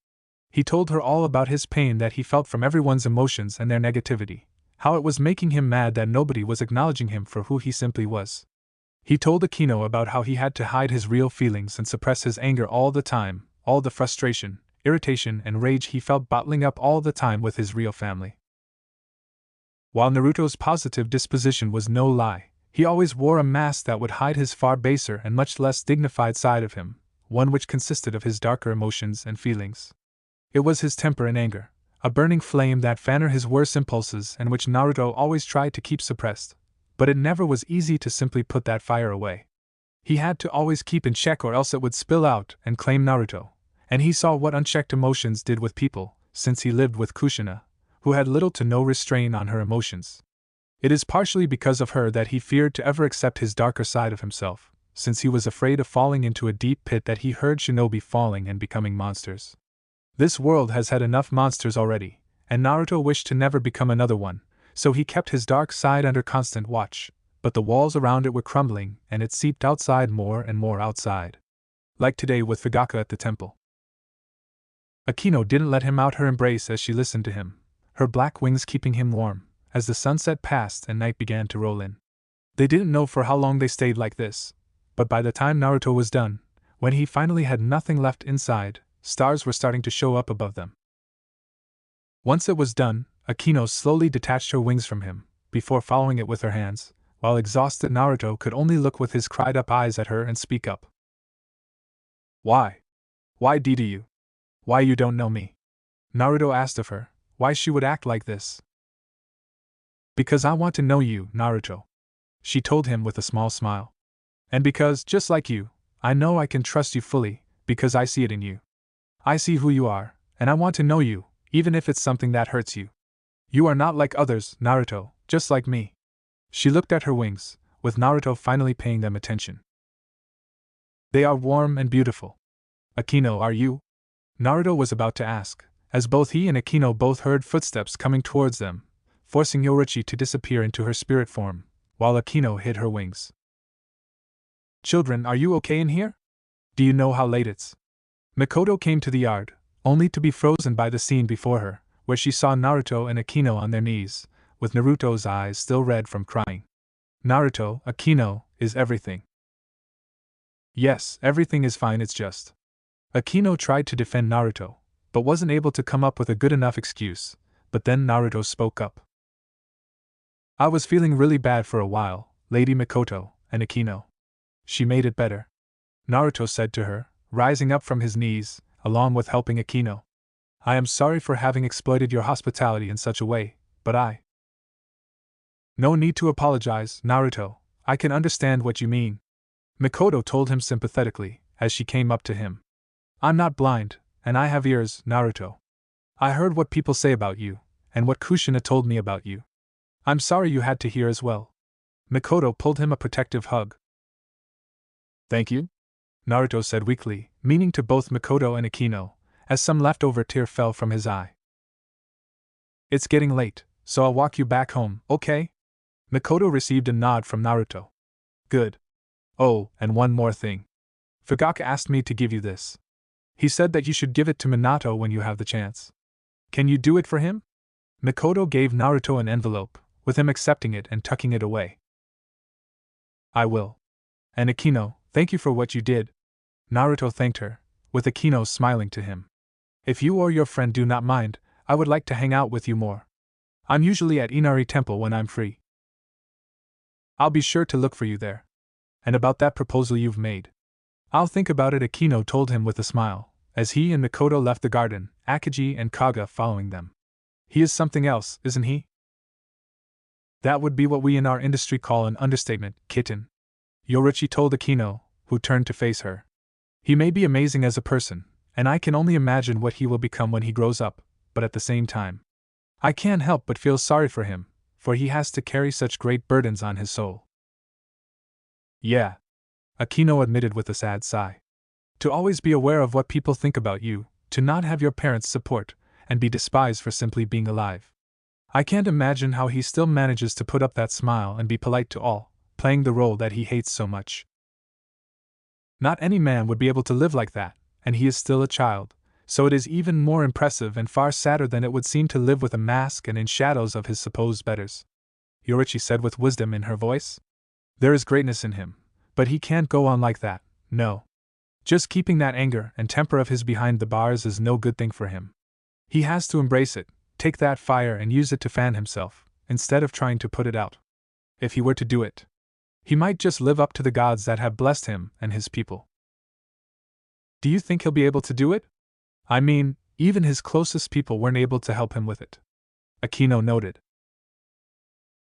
He told her all about his pain that he felt from everyone's emotions and their negativity, how it was making him mad that nobody was acknowledging him for who he simply was. He told Akino about how he had to hide his real feelings and suppress his anger all the time, all the frustration, irritation, and rage he felt bottling up all the time with his real family. While Naruto's positive disposition was no lie, he always wore a mask that would hide his far baser and much less dignified side of him, one which consisted of his darker emotions and feelings. It was his temper and anger, a burning flame that fanned his worst impulses and which Naruto always tried to keep suppressed, but it never was easy to simply put that fire away. He had to always keep in check or else it would spill out and claim Naruto, and he saw what unchecked emotions did with people, since he lived with Kushina, who had little to no restraint on her emotions. It is partially because of her that he feared to ever accept his darker side of himself, since he was afraid of falling into a deep pit that he heard shinobi falling and becoming monsters. This world has had enough monsters already, and Naruto wished to never become another one, so he kept his dark side under constant watch, but the walls around it were crumbling and it seeped outside more and more outside. Like today with Fugaka at the temple. Akino didn't let him out her embrace as she listened to him, her black wings keeping him warm, as the sunset passed and night began to roll in. They didn't know for how long they stayed like this, but by the time Naruto was done, when he finally had nothing left inside, stars were starting to show up above them. Once it was done, Akino slowly detached her wings from him, before following it with her hands, while exhausted Naruto could only look with his cried-up eyes at her and speak up. Why? Why do you? Why you don't know me? Naruto asked of her, why she would act like this. Because I want to know you, Naruto, she told him with a small smile. And because, just like you, I know I can trust you fully, because I see it in you. I see who you are, and I want to know you, even if it's something that hurts you. You are not like others, Naruto, just like me. She looked at her wings, with Naruto finally paying them attention. They are warm and beautiful. Akino, are you? Naruto was about to ask, as both he and Akino both heard footsteps coming towards them, forcing Yoruichi to disappear into her spirit form, while Akino hid her wings. Children, are you okay in here? Do you know how late it's? Mikoto came to the yard, only to be frozen by the scene before her, where she saw Naruto and Akino on their knees, with Naruto's eyes still red from crying. Naruto, Akino, is everything. Yes, everything is fine, it's just. Akino tried to defend Naruto, but wasn't able to come up with a good enough excuse, But then Naruto spoke up. I was feeling really bad for a while, Lady Mikoto, and Akino. She made it better, Naruto said to her, rising up from his knees, along with helping Akino. I am sorry for having exploited your hospitality in such a way, but No need to apologize, Naruto, I can understand what you mean. Mikoto told him sympathetically, as she came up to him. I'm not blind, and I have ears, Naruto. I heard what people say about you, and what Kushina told me about you. I'm sorry you had to hear as well. Mikoto pulled him a protective hug. Thank you? Naruto said weakly, meaning to both Mikoto and Akino, as some leftover tear fell from his eye. It's getting late, so I'll walk you back home, okay? Mikoto received a nod from Naruto. Good. Oh, and one more thing. Fugaka asked me to give you this. He said that you should give it to Minato when you have the chance. Can you do it for him? Mikoto gave Naruto an envelope, with him accepting it and tucking it away. I will. And Akino, thank you for what you did. Naruto thanked her, with Akino smiling to him. If you or your friend do not mind, I would like to hang out with you more. I'm usually at Inari Temple when I'm free. I'll be sure to look for you there. And about that proposal you've made. I'll think about it, Akino told him with a smile, as he and Mikoto left the garden, Akagi and Kaga following them. He is something else, isn't he? That would be what we in our industry call an understatement, kitten. Yoruichi told Akino, who turned to face her. He may be amazing as a person, and I can only imagine what he will become when he grows up, but at the same time, I can't help but feel sorry for him, for he has to carry such great burdens on his soul. Yeah, Akino admitted with a sad sigh. To always be aware of what people think about you, to not have your parents' support, and be despised for simply being alive. I can't imagine how he still manages to put up that smile and be polite to all, playing the role that he hates so much. Not any man would be able to live like that, and he is still a child, so it is even more impressive and far sadder than it would seem to live with a mask and in shadows of his supposed betters. Yoruichi said with wisdom in her voice. There is greatness in him, but he can't go on like that, no. Just keeping that anger and temper of his behind the bars is no good thing for him. He has to embrace it, take that fire and use it to fan himself, instead of trying to put it out. If he were to do it, he might just live up to the gods that have blessed him and his people. Do you think he'll be able to do it? I mean, even his closest people weren't able to help him with it. Akino noted.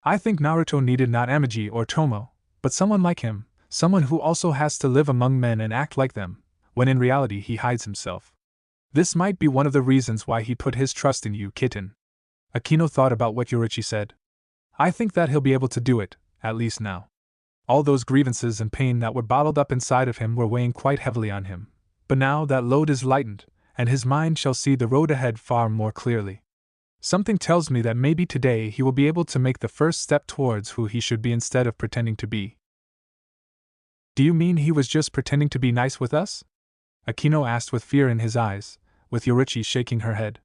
I think Naruto needed not Amagi or Tomo, but someone like him, someone who also has to live among men and act like them, when in reality he hides himself. This might be one of the reasons why he put his trust in you, kitten. Akino thought about what Yoruichi said. I think that he'll be able to do it, at least now. All those grievances and pain that were bottled up inside of him were weighing quite heavily on him, but now that load is lightened, and his mind shall see the road ahead far more clearly. Something tells me that maybe today he will be able to make the first step towards who he should be instead of pretending to be. Do you mean he was just pretending to be nice with us? Akino asked with fear in his eyes, with Yoruichi shaking her head.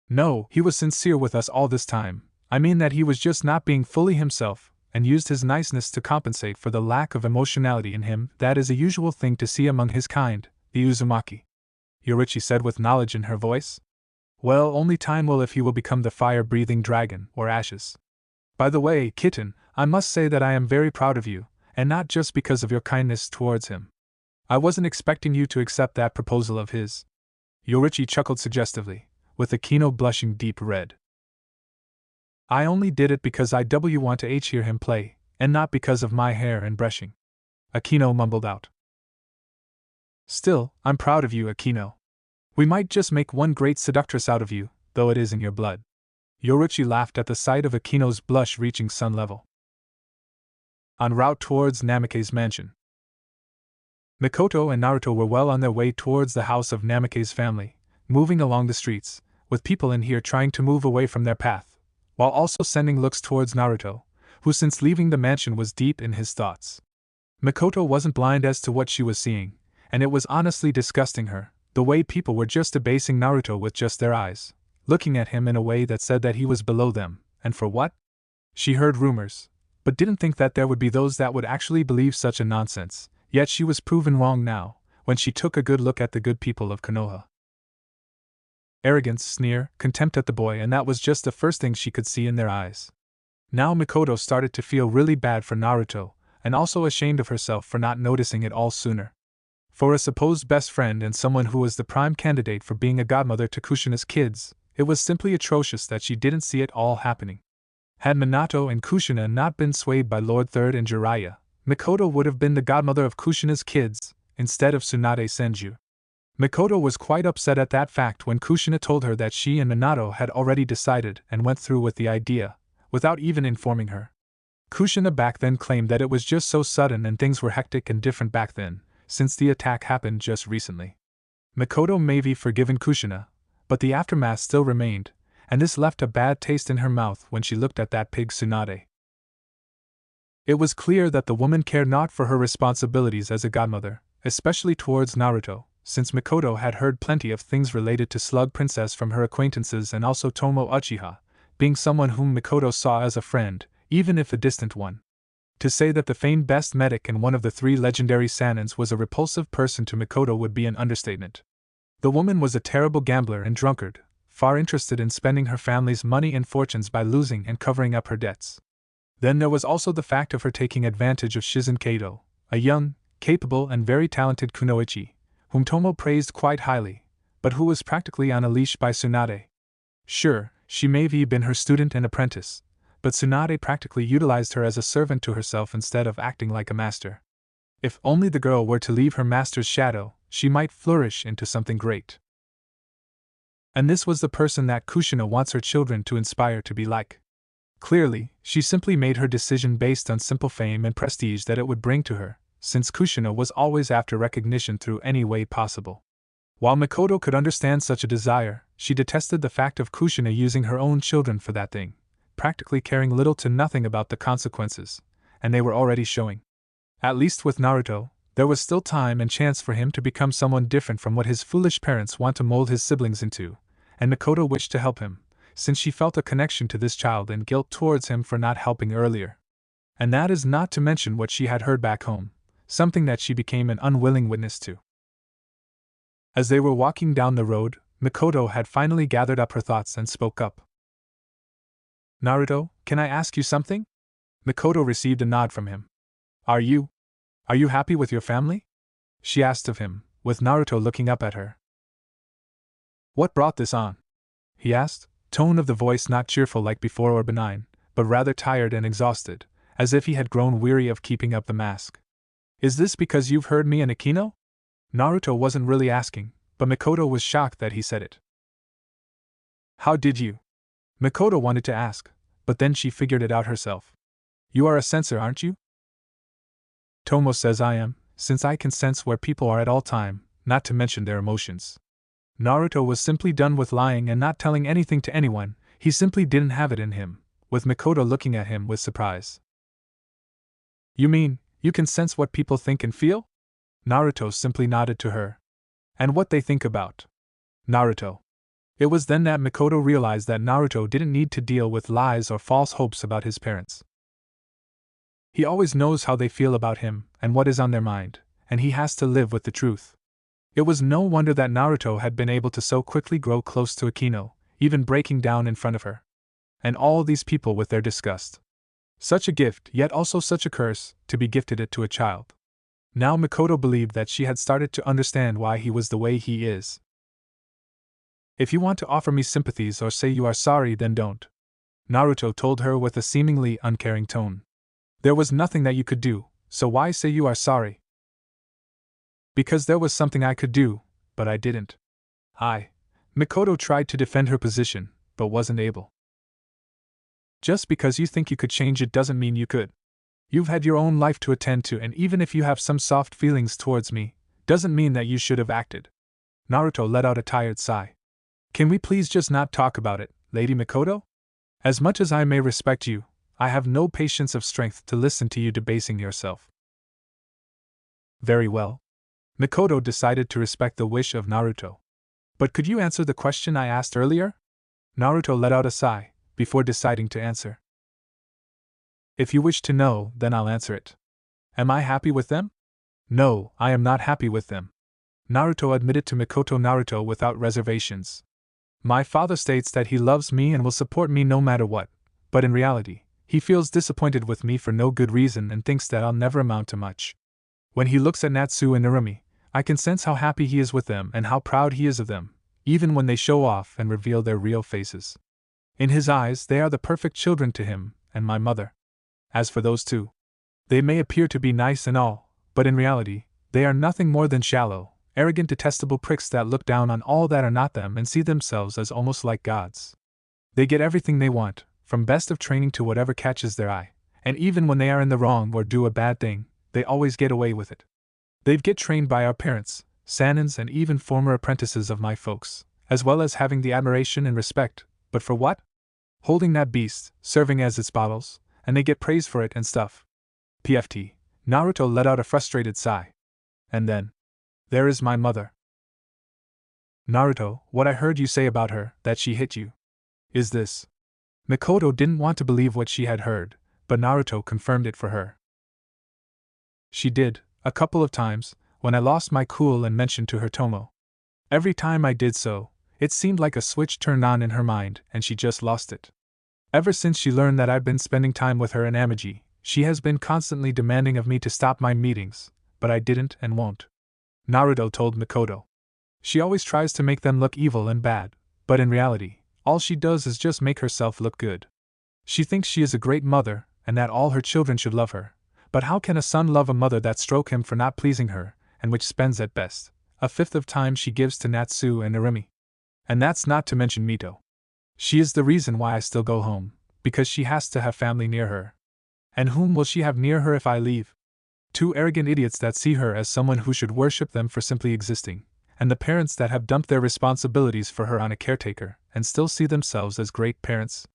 No, he was sincere with us all this time. I mean that he was just not being fully himself, and used his niceness to compensate for the lack of emotionality in him that is a usual thing to see among his kind, the Uzumaki. Yoruichi said with knowledge in her voice. Well, only time will if he will become the fire-breathing dragon, or ashes. By the way, kitten, I must say that I am very proud of you, and not just because of your kindness towards him. I wasn't expecting you to accept that proposal of his. Yoruichi chuckled suggestively, with Akino blushing deep red. I only did it because I want to hear him play, and not because of my hair and brushing. Akino mumbled out. Still, I'm proud of you, Akino. We might just make one great seductress out of you, though it is in your blood. Yoruichi laughed at the sight of Akino's blush reaching sun level. En route towards Namake's mansion. Mikoto and Naruto were well on their way towards the house of Namake's family, moving along the streets, with people in here trying to move away from their path, while also sending looks towards Naruto, who since leaving the mansion was deep in his thoughts. Mikoto wasn't blind as to what she was seeing, and it was honestly disgusting her, the way people were just abasing Naruto with just their eyes, looking at him in a way that said that he was below them, and for what? She heard rumors, but didn't think that there would be those that would actually believe such a nonsense, yet she was proven wrong now, when she took a good look at the good people of Konoha. Arrogance, sneer, contempt at the boy, and that was just the first thing she could see in their eyes. Now Mikoto started to feel really bad for Naruto, and also ashamed of herself for not noticing it all sooner. For a supposed best friend and someone who was the prime candidate for being a godmother to Kushina's kids, it was simply atrocious that she didn't see it all happening. Had Minato and Kushina not been swayed by Lord Third and Jiraiya, Mikoto would have been the godmother of Kushina's kids, instead of Tsunade Senju. Mikoto was quite upset at that fact when Kushina told her that she and Minato had already decided and went through with the idea, without even informing her. Kushina back then claimed that it was just so sudden and things were hectic and different back then, since the attack happened just recently. Mikoto may have forgiven Kushina, but the aftermath still remained, and this left a bad taste in her mouth when she looked at that pig Tsunade. It was clear that the woman cared not for her responsibilities as a godmother, especially towards Naruto, since Mikoto had heard plenty of things related to Slug Princess from her acquaintances and also Tomo Uchiha, being someone whom Mikoto saw as a friend, even if a distant one. To say that the famed best medic and one of the 3 legendary Sanins was a repulsive person to Mikoto would be an understatement. The woman was a terrible gambler and drunkard, far interested in spending her family's money and fortunes by losing and covering up her debts. Then there was also the fact of her taking advantage of Shizen Kato, a young, capable and very talented kunoichi, whom Tomo praised quite highly, but who was practically on a leash by Tsunade. Sure, she may have been her student and apprentice, but Tsunade practically utilized her as a servant to herself instead of acting like a master. If only the girl were to leave her master's shadow, she might flourish into something great. And this was the person that Kushina wants her children to inspire to be like. Clearly, she simply made her decision based on simple fame and prestige that it would bring to her, since Kushina was always after recognition through any way possible. While Mikoto could understand such a desire, she detested the fact of Kushina using her own children for that thing, practically caring little to nothing about the consequences, and they were already showing. At least with Naruto, there was still time and chance for him to become someone different from what his foolish parents want to mold his siblings into, and Mikoto wished to help him, since she felt a connection to this child and guilt towards him for not helping earlier. And that is not to mention what she had heard back home, something that she became an unwilling witness to. As they were walking down the road, Mikoto had finally gathered up her thoughts and spoke up. Naruto, can I ask you something? Mikoto received a nod from him. Are you happy with your family? She asked of him, with Naruto looking up at her. What brought this on? He asked, tone of the voice not cheerful like before or benign, but rather tired and exhausted, as if he had grown weary of keeping up the mask. Is this because you've heard me and Akino? Naruto wasn't really asking, but Mikoto was shocked that he said it. How did you? Mikoto wanted to ask, but then she figured it out herself. You are a sensor, aren't you? Tomo says I am, since I can sense where people are at all time, not to mention their emotions. Naruto was simply done with lying and not telling anything to anyone, he simply didn't have it in him, with Mikoto looking at him with surprise. You mean, you can sense what people think and feel? Naruto simply nodded to her. And what they think about Naruto. It was then that Mikoto realized that Naruto didn't need to deal with lies or false hopes about his parents. He always knows how they feel about him and what is on their mind, and he has to live with the truth. It was no wonder that Naruto had been able to so quickly grow close to Akino, even breaking down in front of her. And all these people with their disgust. Such a gift, yet also such a curse, to be gifted it to a child. Now Mikoto believed that she had started to understand why he was the way he is. If you want to offer me sympathies or say you are sorry, then don't. Naruto told her with a seemingly uncaring tone. There was nothing that you could do, so why say you are sorry? Because there was something I could do, but I didn't. Mikoto tried to defend her position, but wasn't able. Just because you think you could change it doesn't mean you could. You've had your own life to attend to, and even if you have some soft feelings towards me, doesn't mean that you should have acted. Naruto let out a tired sigh. Can we please just not talk about it, Lady Mikoto? As much as I may respect you, I have no patience of strength to listen to you debasing yourself. Very well. Mikoto decided to respect the wish of Naruto. But could you answer the question I asked earlier? Naruto let out a sigh, before deciding to answer. If you wish to know, then I'll answer it. Am I happy with them? No, I am not happy with them. Naruto admitted to Mikoto. Naruto without reservations. My father states that he loves me and will support me no matter what, but in reality, he feels disappointed with me for no good reason and thinks that I'll never amount to much. When he looks at Natsu and Narumi, I can sense how happy he is with them and how proud he is of them, even when they show off and reveal their real faces. In his eyes, they are the perfect children to him and my mother. As for those two, they may appear to be nice and all, but in reality, they are nothing more than shallow, arrogant, detestable pricks that look down on all that are not them and see themselves as almost like gods. They get everything they want, from best of training to whatever catches their eye, and even when they are in the wrong or do a bad thing, they always get away with it. They get trained by our parents, Sanins, and even former apprentices of my folks, as well as having the admiration and respect, but for what? Holding that beast, serving as its bottles, and they get praised for it and stuff. PFT, Naruto let out a frustrated sigh. And then, there is my mother. Naruto, what I heard you say about her, that she hit you. Is this? Mikoto didn't want to believe what she had heard, but Naruto confirmed it for her. She did, a couple of times, when I lost my cool and mentioned to her Tomo. Every time I did so, it seemed like a switch turned on in her mind and she just lost it. Ever since she learned that I've been spending time with her and Amagi, she has been constantly demanding of me to stop my meetings, but I didn't and won't. Naruto told Mikoto. She always tries to make them look evil and bad, but in reality, all she does is just make herself look good. She thinks she is a great mother, and that all her children should love her, but how can a son love a mother that stroke him for not pleasing her, and which spends at best a fifth of time she gives to Natsu and Narumi? And that's not to mention Mito. She is the reason why I still go home, because she has to have family near her. And whom will she have near her if I leave? Two arrogant idiots that see her as someone who should worship them for simply existing, and the parents that have dumped their responsibilities for her on a caretaker, and still see themselves as great parents?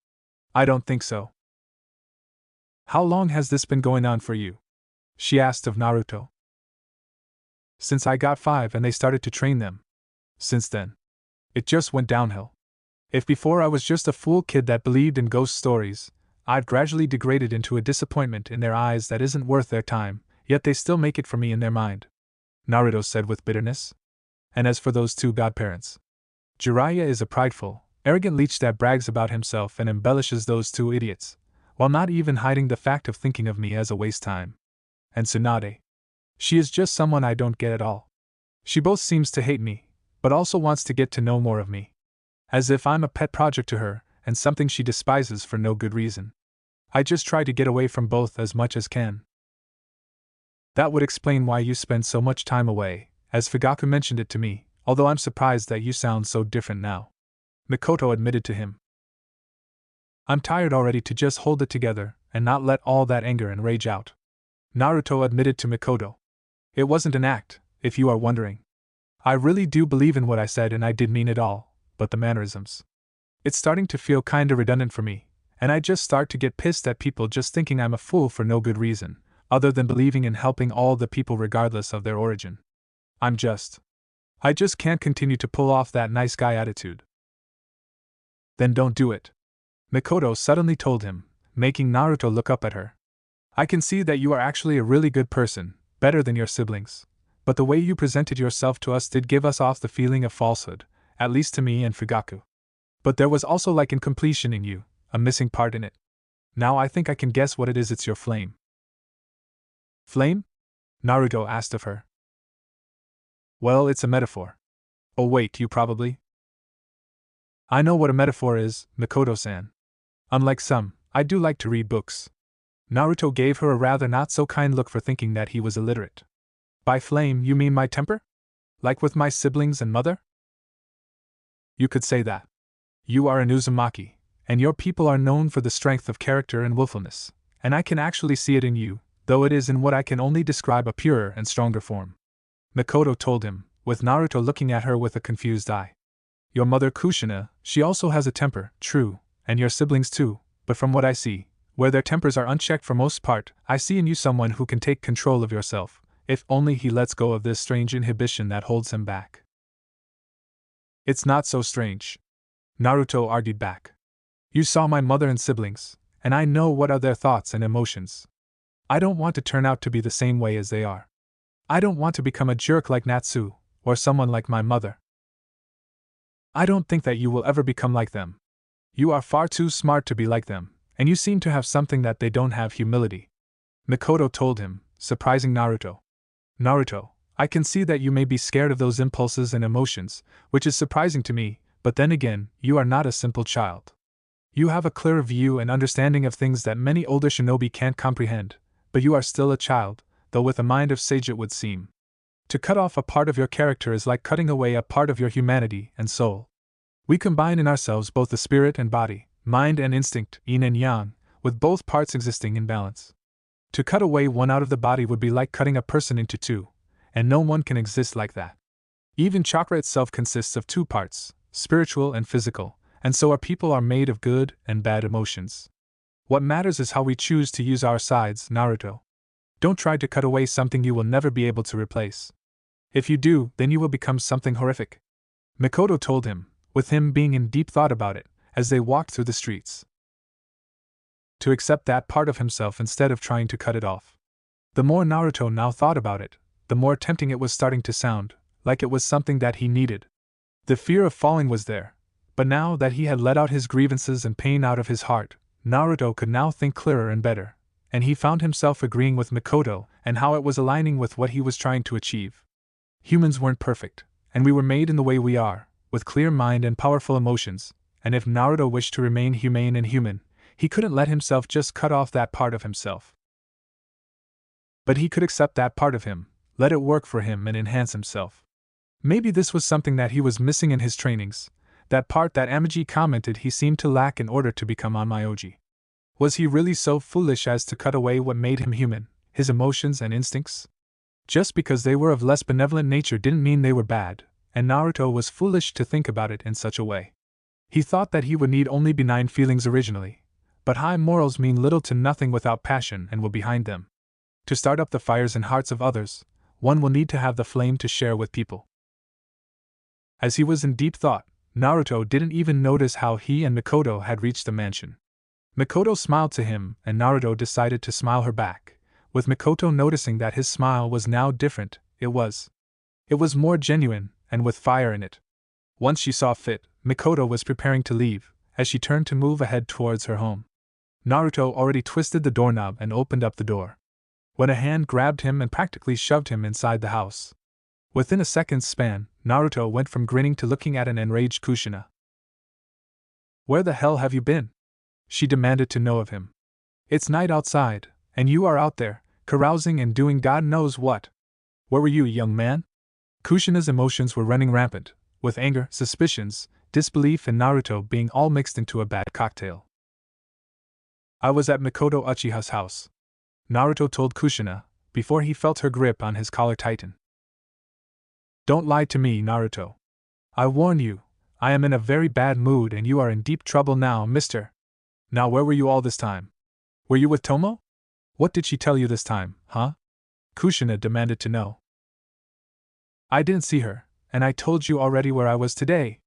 I don't think so. How long has this been going on for you? She asked of Naruto. Since I got 5 and they started to train them. Since then, it just went downhill. If before I was just a fool kid that believed in ghost stories, I've gradually degraded into a disappointment in their eyes that isn't worth their time, yet they still make it for me in their mind, Naruto said with bitterness. And as for those two godparents, Jiraiya is a prideful, arrogant leech that brags about himself and embellishes those two idiots, while not even hiding the fact of thinking of me as a waste time. And Tsunade. She is just someone I don't get at all. She both seems to hate me, but also wants to get to know more of me. As if I'm a pet project to her, and something she despises for no good reason. I just try to get away from both as much as can. That would explain why you spend so much time away, as Fugaku mentioned it to me, although I'm surprised that you sound so different now. Mikoto admitted to him. I'm tired already to just hold it together, and not let all that anger and rage out. Naruto admitted to Mikoto. It wasn't an act, if you are wondering. I really do believe in what I said and I did mean it all, but the mannerisms. It's starting to feel kinda redundant for me, and I just start to get pissed at people just thinking I'm a fool for no good reason, other than believing in helping all the people regardless of their origin. I just can't continue to pull off that nice guy attitude. Then don't do it. Mikoto suddenly told him, making Naruto look up at her. I can see that you are actually a really good person, better than your siblings, but the way you presented yourself to us did give us off the feeling of falsehood, at least to me and Fugaku. But there was also like incompletion in you, a missing part in it. Now I think I can guess what it is. It's your flame. Flame? Naruto asked of her. Well, it's a metaphor. Oh wait, you probably? I know what a metaphor is, Mikoto-san. Unlike some, I do like to read books. Naruto gave her a rather not-so-kind look for thinking that he was illiterate. By flame, you mean my temper? Like with my siblings and mother? You could say that. You are an Uzumaki, and your people are known for the strength of character and willfulness, and I can actually see it in you, though it is in what I can only describe a purer and stronger form. Mikoto told him, with Naruto looking at her with a confused eye. Your mother Kushina, she also has a temper, true, and your siblings too, but from what I see, where their tempers are unchecked for most part, I see in you someone who can take control of yourself, if only he lets go of this strange inhibition that holds him back. It's not so strange. Naruto argued back. You saw my mother and siblings, and I know what are their thoughts and emotions. I don't want to turn out to be the same way as they are. I don't want to become a jerk like Natsu, or someone like my mother. I don't think that you will ever become like them. You are far too smart to be like them, and you seem to have something that they don't have: humility. Mikoto told him, surprising Naruto. Naruto, I can see that you may be scared of those impulses and emotions, which is surprising to me, but then again, you are not a simple child. You have a clearer view and understanding of things that many older shinobi can't comprehend, but you are still a child, though with a mind of sage it would seem. To cut off a part of your character is like cutting away a part of your humanity and soul. We combine in ourselves both the spirit and body, mind and instinct, yin and yang, with both parts existing in balance. To cut away one out of the body would be like cutting a person into two, and no one can exist like that. Even chakra itself consists of two parts, spiritual and physical, and so our people are made of good and bad emotions. What matters is how we choose to use our sides, Naruto. Don't try to cut away something you will never be able to replace. If you do, then you will become something horrific. Mikoto told him, with him being in deep thought about it, as they walked through the streets. To accept that part of himself instead of trying to cut it off. The more Naruto now thought about it, the more tempting it was starting to sound, like it was something that he needed. The fear of falling was there, but now that he had let out his grievances and pain out of his heart, Naruto could now think clearer and better, and he found himself agreeing with Mikoto and how it was aligning with what he was trying to achieve. Humans weren't perfect, and we were made in the way we are, with clear mind and powerful emotions, and if Naruto wished to remain humane and human, he couldn't let himself just cut off that part of himself. But he could accept that part of him, let it work for him and enhance himself. Maybe this was something that he was missing in his trainings, that part that Amagi commented he seemed to lack in order to become Amagi. Was he really so foolish as to cut away what made him human, his emotions and instincts? Just because they were of less benevolent nature didn't mean they were bad, and Naruto was foolish to think about it in such a way. He thought that he would need only benign feelings originally, but high morals mean little to nothing without passion and will behind them. To start up the fires in hearts of others, one will need to have the flame to share with people. As he was in deep thought, Naruto didn't even notice how he and Mikoto had reached the mansion. Mikoto smiled to him, and Naruto decided to smile her back, with Mikoto noticing that his smile was now different. It was more genuine, and with fire in it. Once she saw fit, Mikoto was preparing to leave, as she turned to move ahead towards her home. Naruto already twisted the doorknob and opened up the door, when a hand grabbed him and practically shoved him inside the house. Within a second's span, Naruto went from grinning to looking at an enraged Kushina. "Where the hell have you been?" she demanded to know of him. "It's night outside, and you are out there, carousing and doing God knows what. Where were you, young man?" Kushina's emotions were running rampant, with anger, suspicions, disbelief and Naruto being all mixed into a bad cocktail. "I was at Mikoto Uchiha's house," Naruto told Kushina, before he felt her grip on his collar tighten. "Don't lie to me, Naruto. I warn you, I am in a very bad mood and you are in deep trouble now, mister. Now where were you all this time? Were you with Tomo? What did she tell you this time, huh?" Kushina demanded to know. "I didn't see her, and I told you already where I was today,"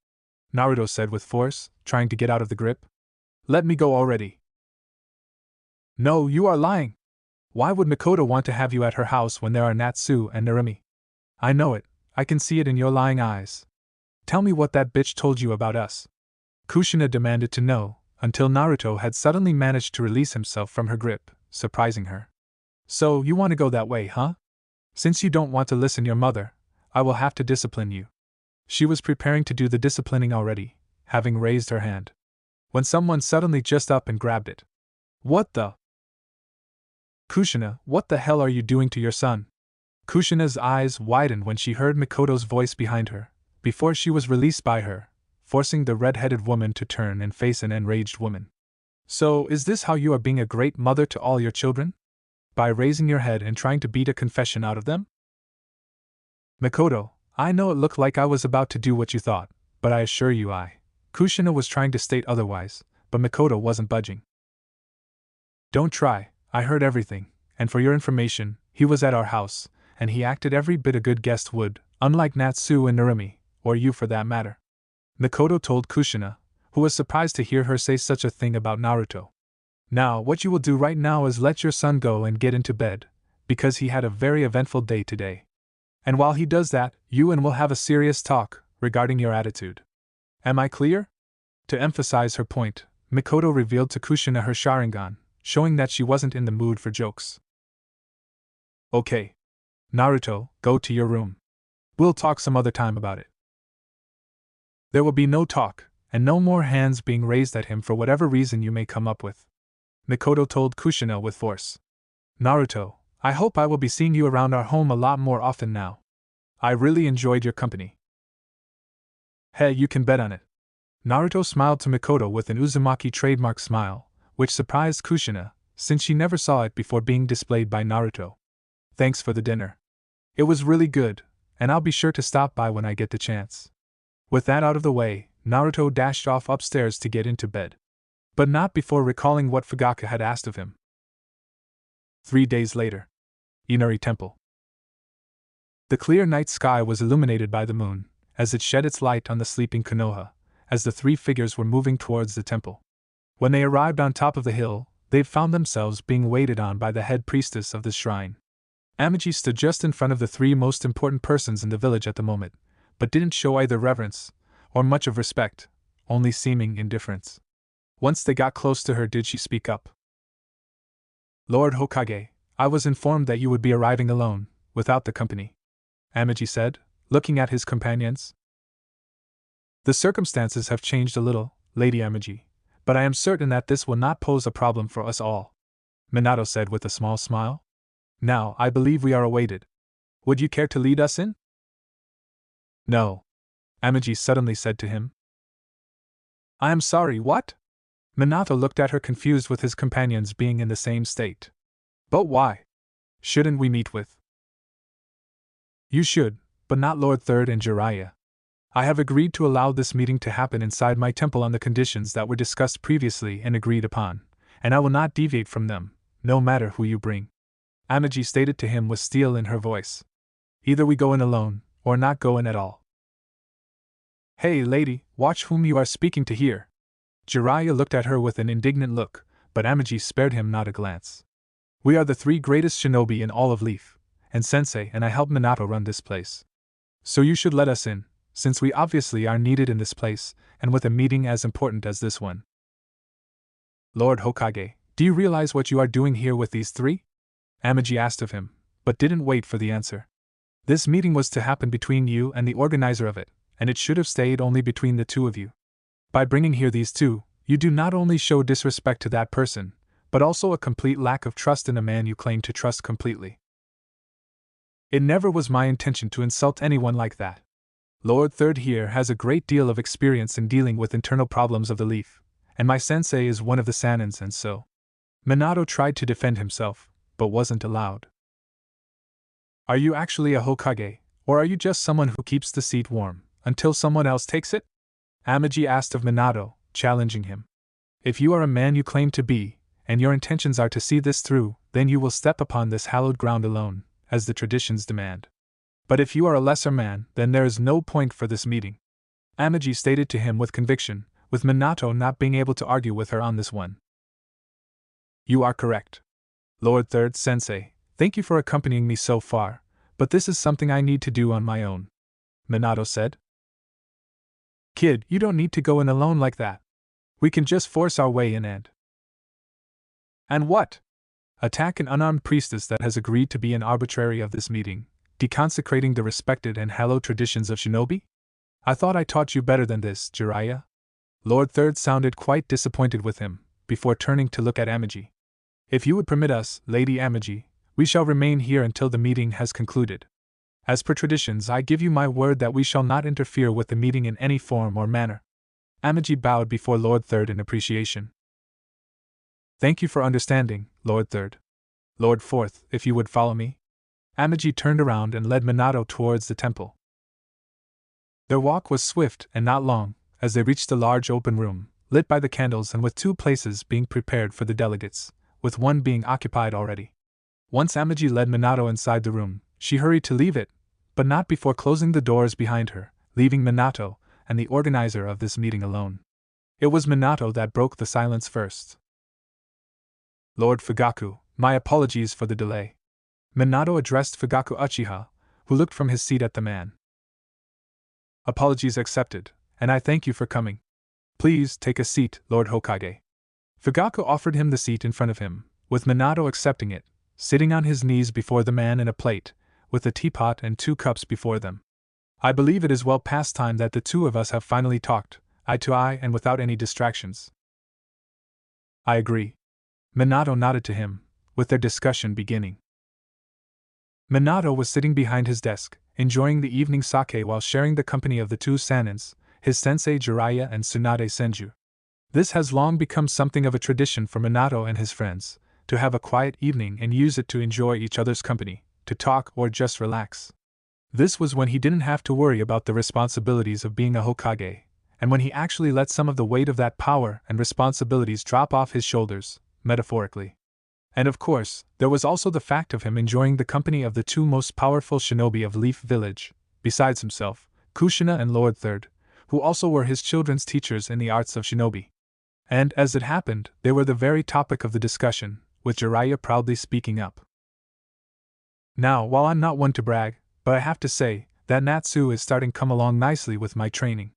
Naruto said with force, trying to get out of the grip. "Let me go already." "No, you are lying. Why would Mikoto want to have you at her house when there are Natsu and Narumi? I know it, I can see it in your lying eyes. Tell me what that bitch told you about us." Kushina demanded to know, until Naruto had suddenly managed to release himself from her grip, surprising her. "So, you want to go that way, huh? Since you don't want to listen your mother, I will have to discipline you." She was preparing to do the disciplining already, having raised her hand, when someone suddenly just up and grabbed it. "What the? Kushina, what the hell are you doing to your son?" Kushina's eyes widened when she heard Mikoto's voice behind her, before she was released by her, forcing the red-headed woman to turn and face an enraged woman. "So, is this how you are being a great mother to all your children? By raising your head and trying to beat a confession out of them?" "Mikoto, I know it looked like I was about to do what you thought, but I assure you Kushina was trying to state otherwise, but Mikoto wasn't budging. "Don't try, I heard everything, and for your information, he was at our house, and he acted every bit a good guest would, unlike Natsu and Narumi, or you for that matter," Mikoto told Kushina, who was surprised to hear her say such a thing about Naruto. "Now, what you will do right now is let your son go and get into bed, because he had a very eventful day today. And while he does that, you and will have a serious talk regarding your attitude." Am I clear? To emphasize her point, Mikoto revealed to Kushina her Sharingan, showing that she wasn't in the mood for jokes. Okay. Naruto, go to your room. We'll talk some other time about it. There will be no talk, and no more hands being raised at him for whatever reason you may come up with. Mikoto told Kushina with force. Naruto, I hope I will be seeing you around our home a lot more often now. I really enjoyed your company. Hey, you can bet on it. Naruto smiled to Mikoto with an Uzumaki trademark smile, which surprised Kushina, since she never saw it before being displayed by Naruto. Thanks for the dinner. It was really good, and I'll be sure to stop by when I get the chance. With that out of the way, Naruto dashed off upstairs to get into bed. But not before recalling what Fugaku had asked of him. 3 days later. Inari Temple. The clear night sky was illuminated by the moon, as it shed its light on the sleeping Konoha, as the three figures were moving towards the temple. When they arrived on top of the hill, they found themselves being waited on by the head priestess of the shrine. Amagi stood just in front of the three most important persons in the village at the moment, but didn't show either reverence or much of respect, only seeming indifference. Once they got close to her, did she speak up. Lord Hokage, I was informed that you would be arriving alone, without the company. Amagi said, looking at his companions. The circumstances have changed a little, Lady Amagi, but I am certain that this will not pose a problem for us all. Minato said with a small smile. Now, I believe we are awaited. Would you care to lead us in? No. Amagi suddenly said to him. I am sorry, what? Minato looked at her confused with his companions being in the same state. But why? Shouldn't we meet with? You should, but not Lord Third and Jiraiya. I have agreed to allow this meeting to happen inside my temple on the conditions that were discussed previously and agreed upon, and I will not deviate from them, no matter who you bring. Amagi stated to him with steel in her voice. Either we go in alone, or not go in at all. Hey, lady, watch whom you are speaking to here. Jiraiya looked at her with an indignant look, but Amagi spared him not a glance. We are the three greatest shinobi in all of Leaf, and Sensei and I help Minato run this place. So you should let us in, since we obviously are needed in this place, and with a meeting as important as this one. Lord Hokage, do you realize what you are doing here with these three? Amagi asked of him, but didn't wait for the answer. This meeting was to happen between you and the organizer of it, and it should have stayed only between the two of you. By bringing here these two, you do not only show disrespect to that person, but also a complete lack of trust in a man you claim to trust completely. It never was my intention to insult anyone like that. Lord Third here has a great deal of experience in dealing with internal problems of the Leaf, and my sensei is one of the Sanins, and so. Minato tried to defend himself, but wasn't allowed. Are you actually a Hokage, or are you just someone who keeps the seat warm until someone else takes it? Amagi asked of Minato, challenging him. If you are a man you claim to be, and your intentions are to see this through, then you will step upon this hallowed ground alone, as the traditions demand. But if you are a lesser man, then there is no point for this meeting. Amagi stated to him with conviction, with Minato not being able to argue with her on this one. You are correct. Lord Third Sensei, thank you for accompanying me so far, but this is something I need to do on my own. Minato said. Kid, you don't need to go in alone like that. We can just force our way in and what? Attack an unarmed priestess that has agreed to be an arbitrary of this meeting, deconsecrating the respected and hallowed traditions of shinobi? I thought I taught you better than this, Jiraiya. Lord Third sounded quite disappointed with him, before turning to look at Amagi. If you would permit us, Lady Amagi, we shall remain here until the meeting has concluded. As per traditions, I give you my word that we shall not interfere with the meeting in any form or manner. Amagi bowed before Lord Third in appreciation. Thank you for understanding, Lord Third. Lord Fourth, if you would follow me. Amagi turned around and led Minato towards the temple. Their walk was swift and not long, as they reached a large open room, lit by the candles and with two places being prepared for the delegates, with one being occupied already. Once Amagi led Minato inside the room, she hurried to leave it, but not before closing the doors behind her, leaving Minato and the organizer of this meeting alone. It was Minato that broke the silence first. Lord Fugaku, my apologies for the delay. Minato addressed Fugaku Uchiha, who looked from his seat at the man. Apologies accepted, and I thank you for coming. Please take a seat, Lord Hokage. Fugaku offered him the seat in front of him, with Minato accepting it, sitting on his knees before the man in a plate, with a teapot and 2 cups before them. I believe it is well past time that the two of us have finally talked, eye to eye and without any distractions. I agree. Minato nodded to him, with their discussion beginning. Minato was sitting behind his desk, enjoying the evening sake while sharing the company of the 2 sanins, his sensei Jiraiya and Tsunade Senju. This has long become something of a tradition for Minato and his friends, to have a quiet evening and use it to enjoy each other's company, to talk or just relax. This was when he didn't have to worry about the responsibilities of being a Hokage, and when he actually let some of the weight of that power and responsibilities drop off his shoulders, metaphorically. And of course, there was also the fact of him enjoying the company of the 2 most powerful shinobi of Leaf Village, besides himself, Kushina and Lord Third, who also were his children's teachers in the arts of shinobi. And, as it happened, they were the very topic of the discussion, with Jiraiya proudly speaking up. Now, while I'm not one to brag, but I have to say that Natsu is starting to come along nicely with my training.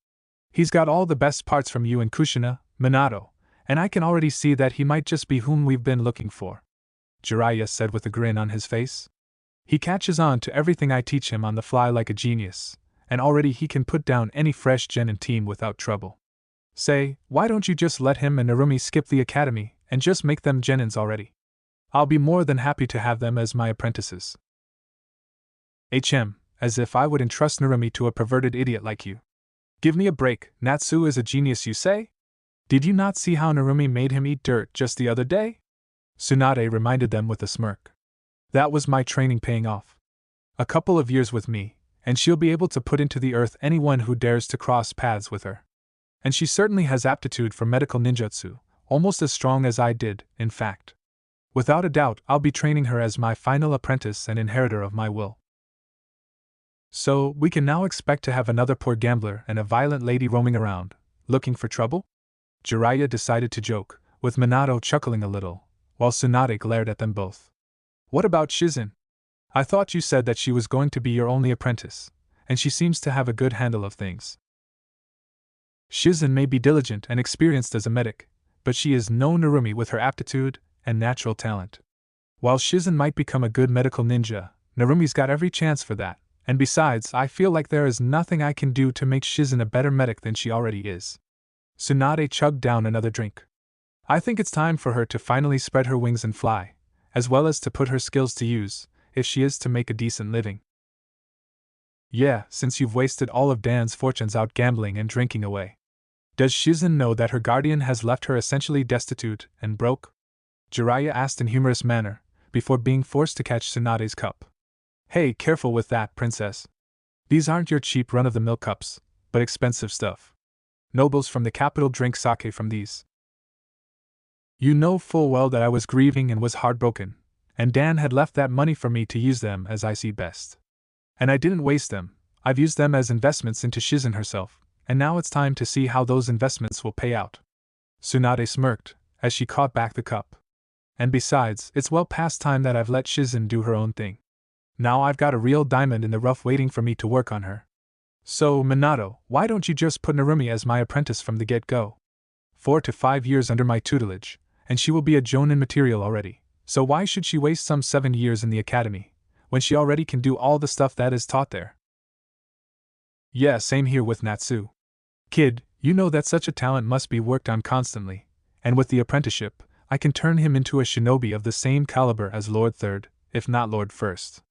He's got all the best parts from you and Kushina, Minato, and I can already see that he might just be whom we've been looking for, Jiraiya said with a grin on his face. He catches on to everything I teach him on the fly like a genius, and already he can put down any fresh genin team without trouble. Say, why don't you just let him and Narumi skip the academy and just make them genins already? I'll be more than happy to have them as my apprentices. As if I would entrust Narumi to a perverted idiot like you. Give me a break, Natsu is a genius you say? Did you not see how Narumi made him eat dirt just the other day? Tsunade reminded them with a smirk. That was my training paying off. A couple of years with me, and she'll be able to put into the earth anyone who dares to cross paths with her. And she certainly has aptitude for medical ninjutsu, almost as strong as I did, in fact. Without a doubt, I'll be training her as my final apprentice and inheritor of my will. So, we can now expect to have another poor gambler and a violent lady roaming around, looking for trouble? Jiraiya decided to joke, with Minato chuckling a little, while Tsunade glared at them both. What about Shizen? I thought you said that she was going to be your only apprentice, and she seems to have a good handle of things. Shizen may be diligent and experienced as a medic, but she is no Narumi with her aptitude and natural talent. While Shizen might become a good medical ninja, Narumi's got every chance for that, and besides, I feel like there is nothing I can do to make Shizen a better medic than she already is. Tsunade chugged down another drink. I think it's time for her to finally spread her wings and fly, as well as to put her skills to use, if she is to make a decent living. Yeah, since you've wasted all of Dan's fortunes out gambling and drinking away. Does Shizen know that her guardian has left her essentially destitute and broke? Jiraiya asked in humorous manner, before being forced to catch Tsunade's cup. Hey, careful with that, princess. These aren't your cheap run-of-the-mill cups, but expensive stuff. Nobles from the capital drink sake from these. You know full well that I was grieving and was heartbroken, and Dan had left that money for me to use them as I see best. And I didn't waste them, I've used them as investments into Shizen herself, and now it's time to see how those investments will pay out. Tsunade smirked, as she caught back the cup. And besides, it's well past time that I've let Shizen do her own thing. Now I've got a real diamond in the rough waiting for me to work on her. So, Minato, why don't you just put Narumi as my apprentice from the get-go? 4 to 5 years under my tutelage, and she will be a Jonin material already, so why should she waste some 7 years in the academy, when she already can do all the stuff that is taught there? Yeah, same here with Natsu. Kid, you know that such a talent must be worked on constantly, and with the apprenticeship, I can turn him into a shinobi of the same caliber as Lord Third, if not Lord First.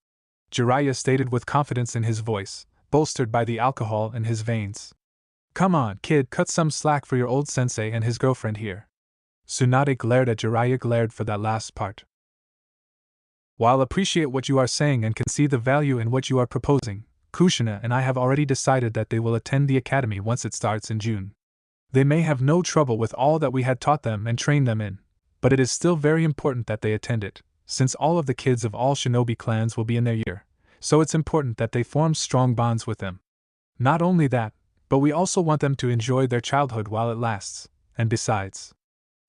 Jiraiya stated with confidence in his voice, bolstered by the alcohol in his veins. Come on, kid, cut some slack for your old sensei and his girlfriend here. Tsunade glared at Jiraiya glared for that last part. While appreciate what you are saying and can see the value in what you are proposing, Kushina and I have already decided that they will attend the academy once it starts in June. They may have no trouble with all that we had taught them and trained them in, but it is still very important that they attend it, since all of the kids of all shinobi clans will be in their year, so it's important that they form strong bonds with them. Not only that, but we also want them to enjoy their childhood while it lasts, and besides.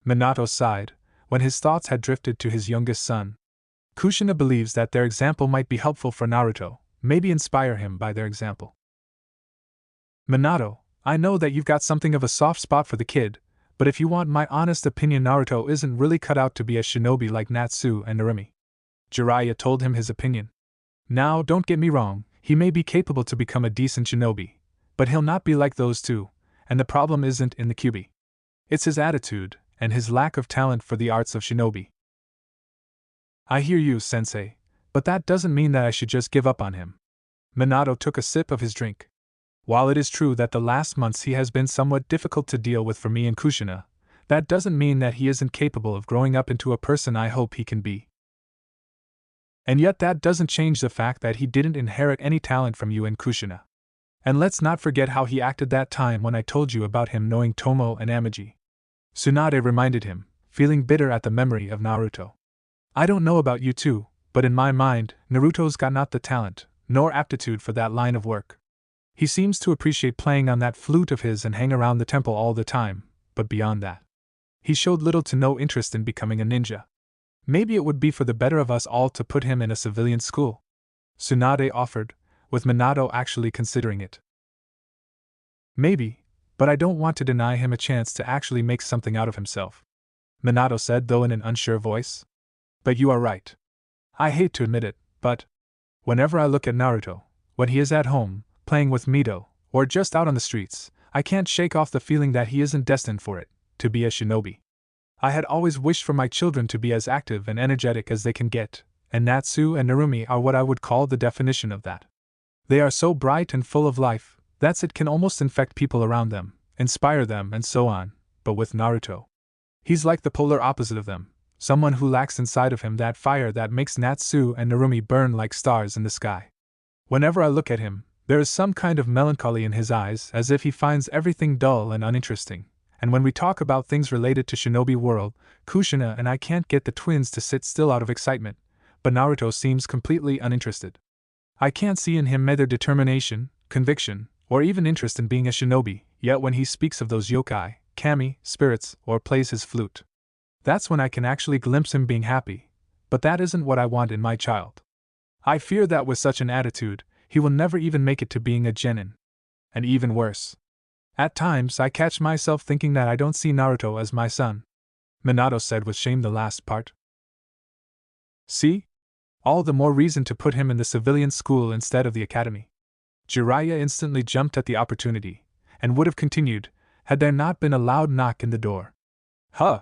Minato sighed, when his thoughts had drifted to his youngest son. Kushina believes that their example might be helpful for Naruto, maybe inspire him by their example. Minato, I know that you've got something of a soft spot for the kid, but if you want my honest opinion, Naruto isn't really cut out to be a shinobi like Natsu and Narumi. Jiraiya told him his opinion. Now, don't get me wrong, he may be capable to become a decent shinobi, but he'll not be like those two, and the problem isn't in the Kyuubi. It's his attitude, and his lack of talent for the arts of shinobi. I hear you, sensei, but that doesn't mean that I should just give up on him. Minato took a sip of his drink. While it is true that the last months he has been somewhat difficult to deal with for me and Kushina, that doesn't mean that he isn't capable of growing up into a person I hope he can be. And yet that doesn't change the fact that he didn't inherit any talent from you and Kushina. And let's not forget how he acted that time when I told you about him knowing Tomo and Amagi. Tsunade reminded him, feeling bitter at the memory of Naruto. I don't know about you two, but in my mind, Naruto's got not the talent, nor aptitude for that line of work. He seems to appreciate playing on that flute of his and hang around the temple all the time, but beyond that, he showed little to no interest in becoming a ninja. Maybe it would be for the better of us all to put him in a civilian school, Tsunade offered, with Minato actually considering it. Maybe, but I don't want to deny him a chance to actually make something out of himself, Minato said, though in an unsure voice. But you are right. I hate to admit it, but whenever I look at Naruto, when he is at home, playing with Mito, or just out on the streets, I can't shake off the feeling that he isn't destined for it, to be a shinobi. I had always wished for my children to be as active and energetic as they can get, and Natsu and Narumi are what I would call the definition of that. They are so bright and full of life, that it can almost infect people around them, inspire them and so on, but with Naruto, he's like the polar opposite of them, someone who lacks inside of him that fire that makes Natsu and Narumi burn like stars in the sky. Whenever I look at him, there is some kind of melancholy in his eyes, as if he finds everything dull and uninteresting, and when we talk about things related to Shinobi World, Kushina and I can't get the twins to sit still out of excitement, but Naruto seems completely uninterested. I can't see in him either determination, conviction, or even interest in being a shinobi, yet when he speaks of those yokai, kami, spirits, or plays his flute, that's when I can actually glimpse him being happy, but that isn't what I want in my child. I fear that with such an attitude, he will never even make it to being a genin. And even worse, at times I catch myself thinking that I don't see Naruto as my son. Minato said with shame the last part. See? All the more reason to put him in the civilian school instead of the academy. Jiraiya instantly jumped at the opportunity, and would have continued, had there not been a loud knock in the door. Huh!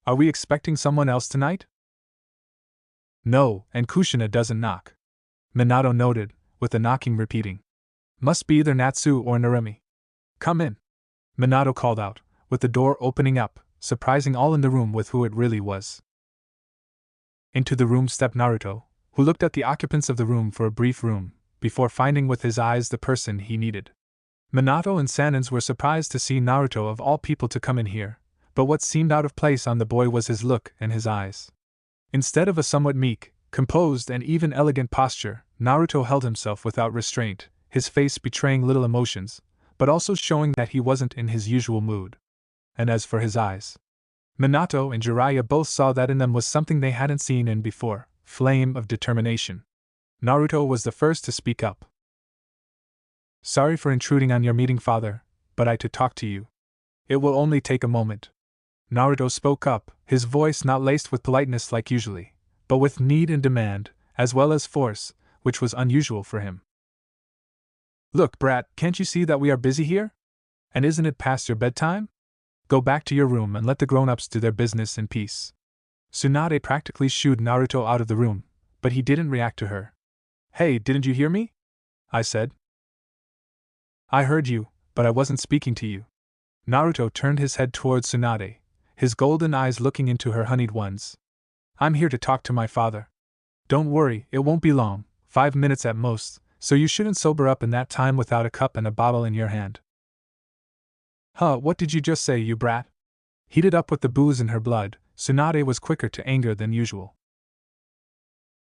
Are we expecting someone else tonight? No, and Kushina doesn't knock, Minato noted, with the knocking repeating. Must be either Natsu or Narumi. Come in, Minato called out, with the door opening up, surprising all in the room with who it really was. Into the room stepped Naruto, who looked at the occupants of the room for a brief room, before finding with his eyes the person he needed. Minato and Sanins were surprised to see Naruto of all people to come in here, but what seemed out of place on the boy was his look and his eyes. Instead of a somewhat meek, composed and even elegant posture, Naruto held himself without restraint, his face betraying little emotions, but also showing that he wasn't in his usual mood. And as for his eyes, Minato and Jiraiya both saw that in them was something they hadn't seen in before, flame of determination. Naruto was the first to speak up. Sorry for intruding on your meeting, father, but I to talk to you. It will only take a moment. Naruto spoke up, his voice not laced with politeness like usually, but with need and demand, as well as force, which was unusual for him. Look, brat, can't you see that we are busy here? And isn't it past your bedtime? Go back to your room and let the grown-ups do their business in peace. Tsunade practically shooed Naruto out of the room, but he didn't react to her. Hey, didn't you hear me? I said. I heard you, but I wasn't speaking to you. Naruto turned his head towards Tsunade, his golden eyes looking into her honeyed ones. I'm here to talk to my father. Don't worry, it won't be long, 5 minutes at most, so you shouldn't sober up in that time without a cup and a bottle in your hand. Huh, what did you just say, you brat? Heated up with the booze in her blood, Tsunade was quicker to anger than usual.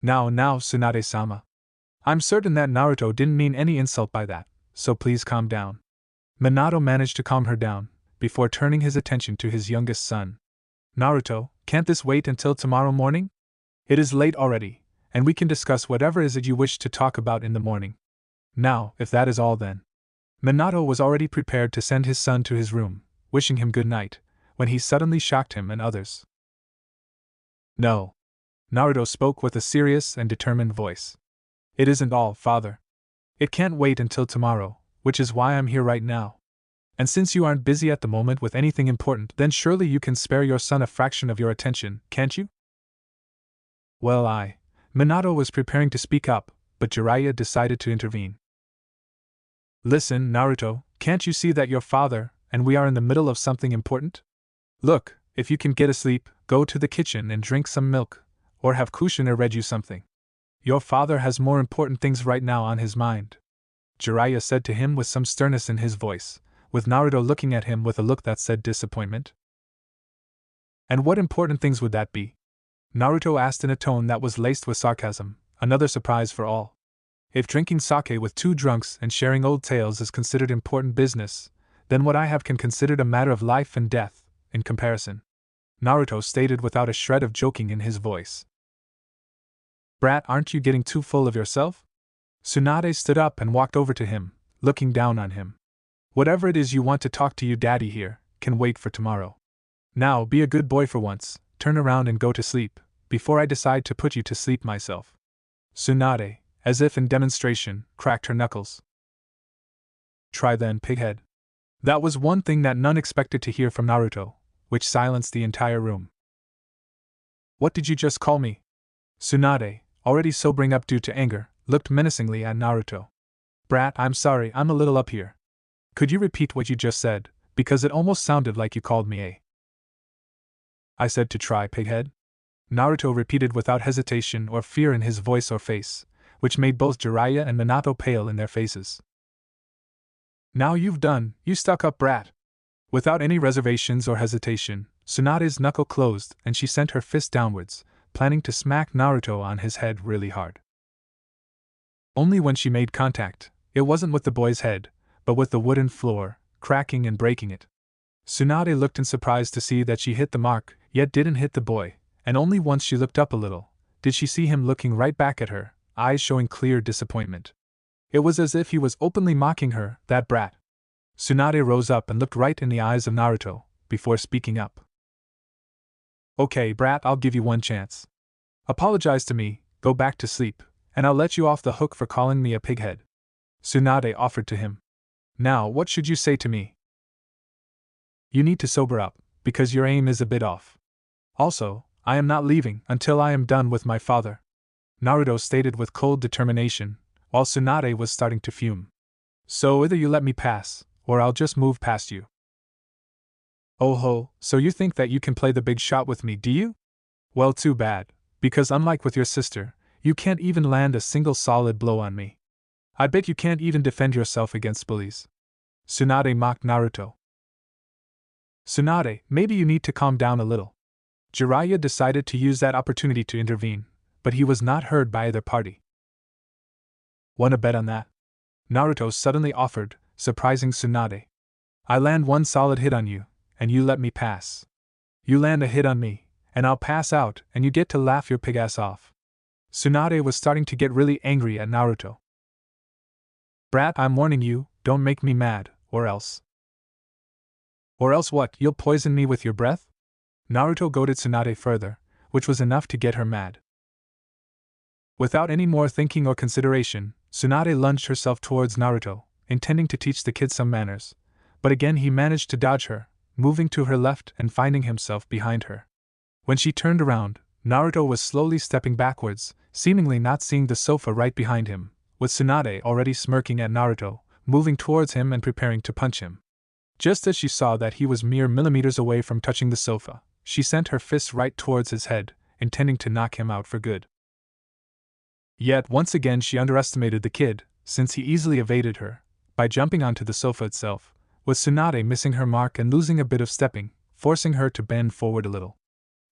Now, Tsunade-sama. I'm certain that Naruto didn't mean any insult by that, so please calm down. Minato managed to calm her down, before turning his attention to his youngest son. Naruto, can't this wait until tomorrow morning? It is late already, and we can discuss whatever is it you wish to talk about in the morning. Now, if that is all then. Minato was already prepared to send his son to his room, wishing him good night, when he suddenly shocked him and others. No. Naruto spoke with a serious and determined voice. It isn't all, father. It can't wait until tomorrow, which is why I'm here right now. And since you aren't busy at the moment with anything important, then surely you can spare your son a fraction of your attention, can't you? Well, Minato was preparing to speak up, but Jiraiya decided to intervene. Listen, Naruto, can't you see that your father and we are in the middle of something important? Look, if you can get asleep, go to the kitchen and drink some milk, or have Kushina read you something. Your father has more important things right now on his mind. Jiraiya said to him with some sternness in his voice, with Naruto looking at him with a look that said disappointment. And what important things would that be? Naruto asked in a tone that was laced with sarcasm, another surprise for all. If drinking sake with two drunks and sharing old tales is considered important business, then what I have can considered a matter of life and death, in comparison. Naruto stated without a shred of joking in his voice. Brat, aren't you getting too full of yourself? Tsunade stood up and walked over to him, looking down on him. Whatever it is you want to talk to your daddy here, can wait for tomorrow. Now be a good boy for once, turn around and go to sleep, before I decide to put you to sleep myself. Tsunade, as if in demonstration, cracked her knuckles. Try then, pighead. That was one thing that none expected to hear from Naruto, which silenced the entire room. What did you just call me? Tsunade, already sobering up due to anger, looked menacingly at Naruto. Brat, I'm sorry, I'm a little up here. Could you repeat what you just said, because it almost sounded like you called me a... I said to try, pighead. Naruto repeated without hesitation or fear in his voice or face, which made both Jiraiya and Minato pale in their faces. Now you've done, you stuck-up brat. Without any reservations or hesitation, Tsunade's knuckle closed and she sent her fist downwards, planning to smack Naruto on his head really hard. Only when she made contact, it wasn't with the boy's head, but with the wooden floor, cracking and breaking it. Tsunade looked in surprise to see that she hit the mark, yet didn't hit the boy, and only once she looked up a little, did she see him looking right back at her, eyes showing clear disappointment. It was as if he was openly mocking her, that brat. Tsunade rose up and looked right in the eyes of Naruto, before speaking up. Okay, brat, I'll give you one chance. Apologize to me, go back to sleep, and I'll let you off the hook for calling me a pighead. Tsunade offered to him. Now, what should you say to me? You need to sober up, because your aim is a bit off. Also, I am not leaving until I am done with my father. Naruto stated with cold determination, while Tsunade was starting to fume. So either you let me pass, or I'll just move past you. Oh ho, so you think that you can play the big shot with me, do you? Well, too bad, because unlike with your sister, you can't even land a single solid blow on me. I bet you can't even defend yourself against bullies. Tsunade mocked Naruto. Tsunade, maybe you need to calm down a little. Jiraiya decided to use that opportunity to intervene, but he was not heard by either party. Wanna bet on that? Naruto suddenly offered, surprising Tsunade. I land one solid hit on you, and you let me pass. You land a hit on me, and I'll pass out, and you get to laugh your pig ass off. Tsunade was starting to get really angry at Naruto. Brat, I'm warning you, don't make me mad, or else. Or else what, you'll poison me with your breath? Naruto goaded Tsunade further, which was enough to get her mad. Without any more thinking or consideration, Tsunade lunged herself towards Naruto, intending to teach the kid some manners, but again he managed to dodge her, moving to her left and finding himself behind her. When she turned around, Naruto was slowly stepping backwards, seemingly not seeing the sofa right behind him, with Tsunade already smirking at Naruto, moving towards him and preparing to punch him. Just as she saw that he was mere millimeters away from touching the sofa, she sent her fist right towards his head, intending to knock him out for good. Yet once again she underestimated the kid, since he easily evaded her, by jumping onto the sofa itself, with Tsunade missing her mark and losing a bit of stepping, forcing her to bend forward a little.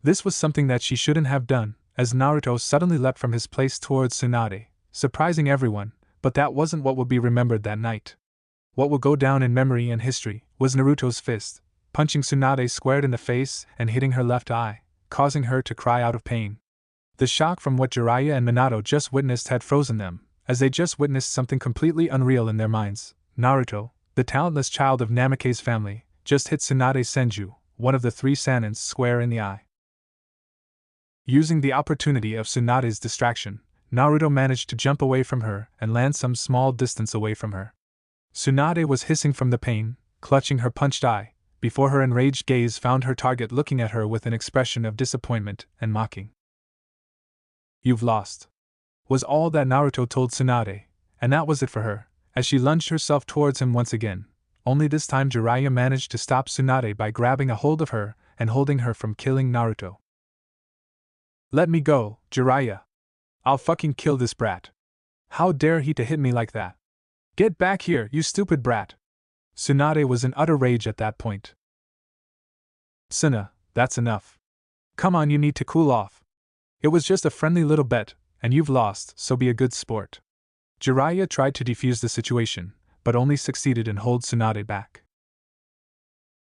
This was something that she shouldn't have done, as Naruto suddenly leapt from his place towards Tsunade, surprising everyone, but that wasn't what would be remembered that night. What will go down in memory and history was Naruto's fist, punching Tsunade squared in the face and hitting her left eye, causing her to cry out of pain. The shock from what Jiraiya and Minato just witnessed had frozen them, as they just witnessed something completely unreal in their minds. Naruto, the talentless child of Namake's family, just hit Tsunade Senju, one of the three Sanins, square in the eye. Using the opportunity of Tsunade's distraction, Naruto managed to jump away from her and land some small distance away from her. Tsunade was hissing from the pain, clutching her punched eye, before her enraged gaze found her target looking at her with an expression of disappointment and mocking. "You've lost," was all that Naruto told Tsunade, and that was it for her, as she lunged herself towards him once again. Only this time Jiraiya managed to stop Tsunade by grabbing a hold of her and holding her from killing Naruto. "Let me go, Jiraiya. I'll fucking kill this brat. How dare he to hit me like that? Get back here, you stupid brat!" Tsunade was in utter rage at that point. "Tsuna, that's enough. Come on, you need to cool off. It was just a friendly little bet, and you've lost, so be a good sport." Jiraiya tried to defuse the situation, but only succeeded in holding Tsunade back.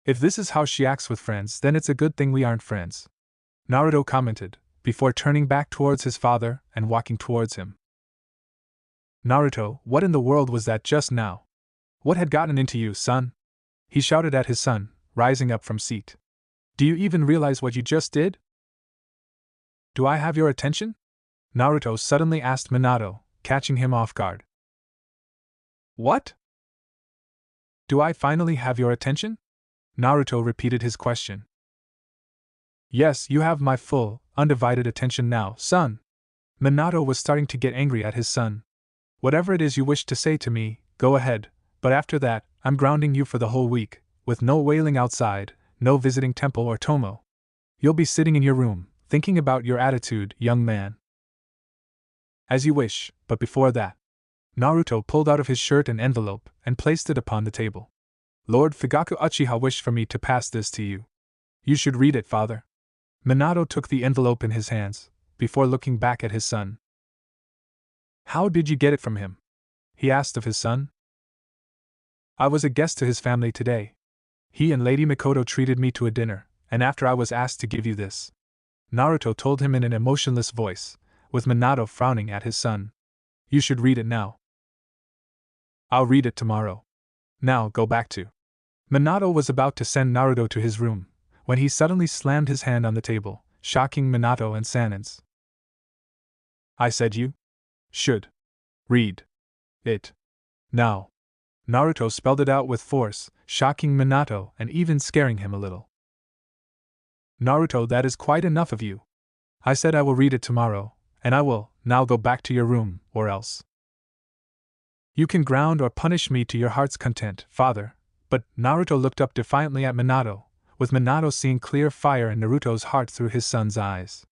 "If this is how she acts with friends, then it's a good thing we aren't friends," Naruto commented, before turning back towards his father and walking towards him. "Naruto, what in the world was that just now? What had gotten into you, son?" he shouted at his son, rising up from seat. "Do you even realize what you just did?" "Do I have your attention?" Naruto suddenly asked Minato, catching him off guard. "What? Do I finally have your attention?" Naruto repeated his question. "Yes, you have my full, undivided attention now, son." Minato was starting to get angry at his son. "Whatever it is you wish to say to me, go ahead, but after that, I'm grounding you for the whole week, with no wailing outside, no visiting temple or Tomo. You'll be sitting in your room, thinking about your attitude, young man." "As you wish, but before that." Naruto pulled out of his shirt an envelope and placed it upon the table. "Lord Fugaku Uchiha wished for me to pass this to you. You should read it, father." Minato took the envelope in his hands, before looking back at his son. "How did you get it from him?" he asked of his son. "I was a guest to his family today. He and Lady Mikoto treated me to a dinner, and after I was asked to give you this," Naruto told him in an emotionless voice, with Minato frowning at his son. "You should read it now." "I'll read it tomorrow. Now go back to." Minato was about to send Naruto to his room, when he suddenly slammed his hand on the table, shocking Minato and Sanins. "I said you should read it now." Naruto spelled it out with force, shocking Minato and even scaring him a little. "Naruto, that is quite enough of you. I said I will read it tomorrow, and I will. Now go back to your room, or else. You can ground or punish me to your heart's content, father." But Naruto looked up defiantly at Minato, with Minato seeing clear fire in Naruto's heart through his son's eyes.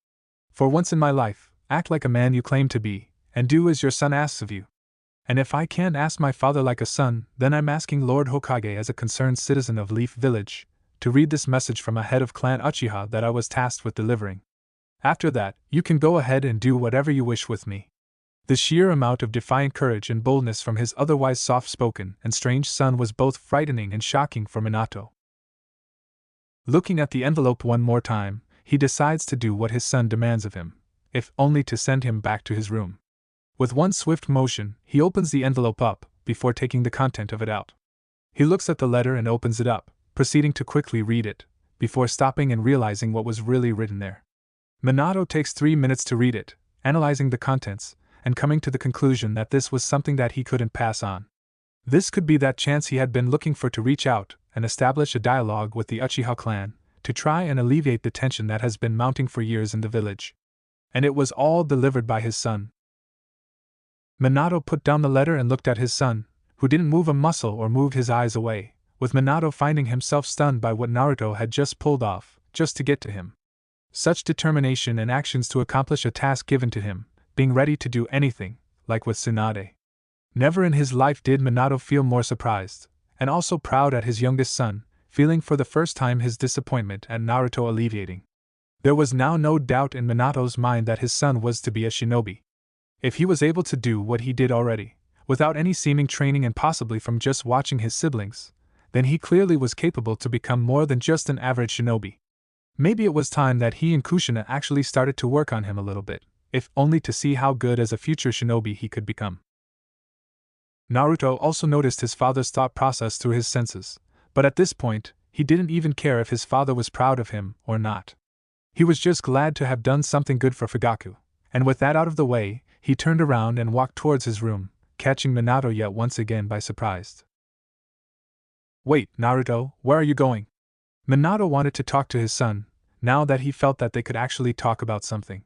"For once in my life, act like a man you claim to be, and do as your son asks of you. And if I can't ask my father like a son, then I'm asking Lord Hokage as a concerned citizen of Leaf Village, to read this message from a head of Clan Uchiha that I was tasked with delivering. After that, you can go ahead and do whatever you wish with me." The sheer amount of defiant courage and boldness from his otherwise soft-spoken and strange son was both frightening and shocking for Minato. Looking at the envelope one more time, he decides to do what his son demands of him, if only to send him back to his room. With one swift motion, he opens the envelope up, before taking the content of it out. He looks at the letter and opens it up, proceeding to quickly read it, before stopping and realizing what was really written there. Minato takes 3 minutes to read it, analyzing the contents, and coming to the conclusion that this was something that he couldn't pass on. This could be that chance he had been looking for to reach out and establish a dialogue with the Uchiha clan, to try and alleviate the tension that has been mounting for years in the village. And it was all delivered by his son. Minato put down the letter and looked at his son, who didn't move a muscle or moved his eyes away, with Minato finding himself stunned by what Naruto had just pulled off, just to get to him. Such determination and actions to accomplish a task given to him, being ready to do anything, like with Tsunade. Never in his life did Minato feel more surprised, and also proud at his youngest son, feeling for the first time his disappointment at Naruto alleviating. There was now no doubt in Minato's mind that his son was to be a shinobi. If he was able to do what he did already, without any seeming training and possibly from just watching his siblings, then he clearly was capable to become more than just an average shinobi. Maybe it was time that he and Kushina actually started to work on him a little bit, if only to see how good as a future shinobi he could become. Naruto also noticed his father's thought process through his senses, but at this point, he didn't even care if his father was proud of him or not. He was just glad to have done something good for Fugaku, and with that out of the way, he turned around and walked towards his room, catching Minato yet once again by surprise. Wait, Naruto, where are you going? Minato wanted to talk to his son, now that he felt that they could actually talk about something.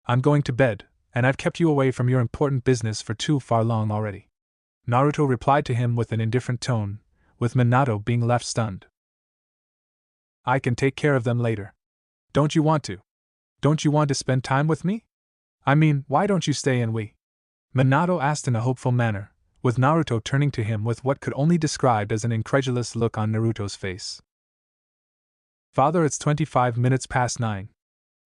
I'm going to bed, and I've kept you away from your important business for too far long already. Naruto replied to him with an indifferent tone, with Minato being left stunned. I can take care of them later. Don't you want to? Don't you want to spend time with me? I mean, why don't you stay and we? Minato asked in a hopeful manner, with Naruto turning to him with what could only be described as an incredulous look on Naruto's face. Father, it's 25 minutes past 9.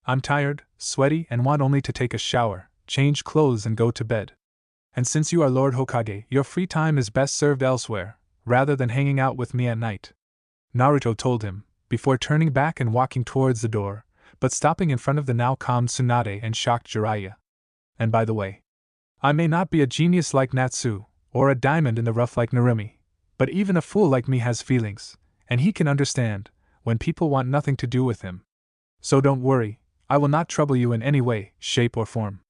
I'm tired, sweaty, and want only to take a shower, change clothes, and go to bed. And since you are Lord Hokage, your free time is best served elsewhere, rather than hanging out with me at night. Naruto told him, before turning back and walking towards the door, but stopping in front of the now calm Tsunade and shocked Jiraiya. And by the way, I may not be a genius like Natsu, or a diamond in the rough like Narumi, but even a fool like me has feelings, and he can understand when people want nothing to do with him. So don't worry, I will not trouble you in any way, shape, or form.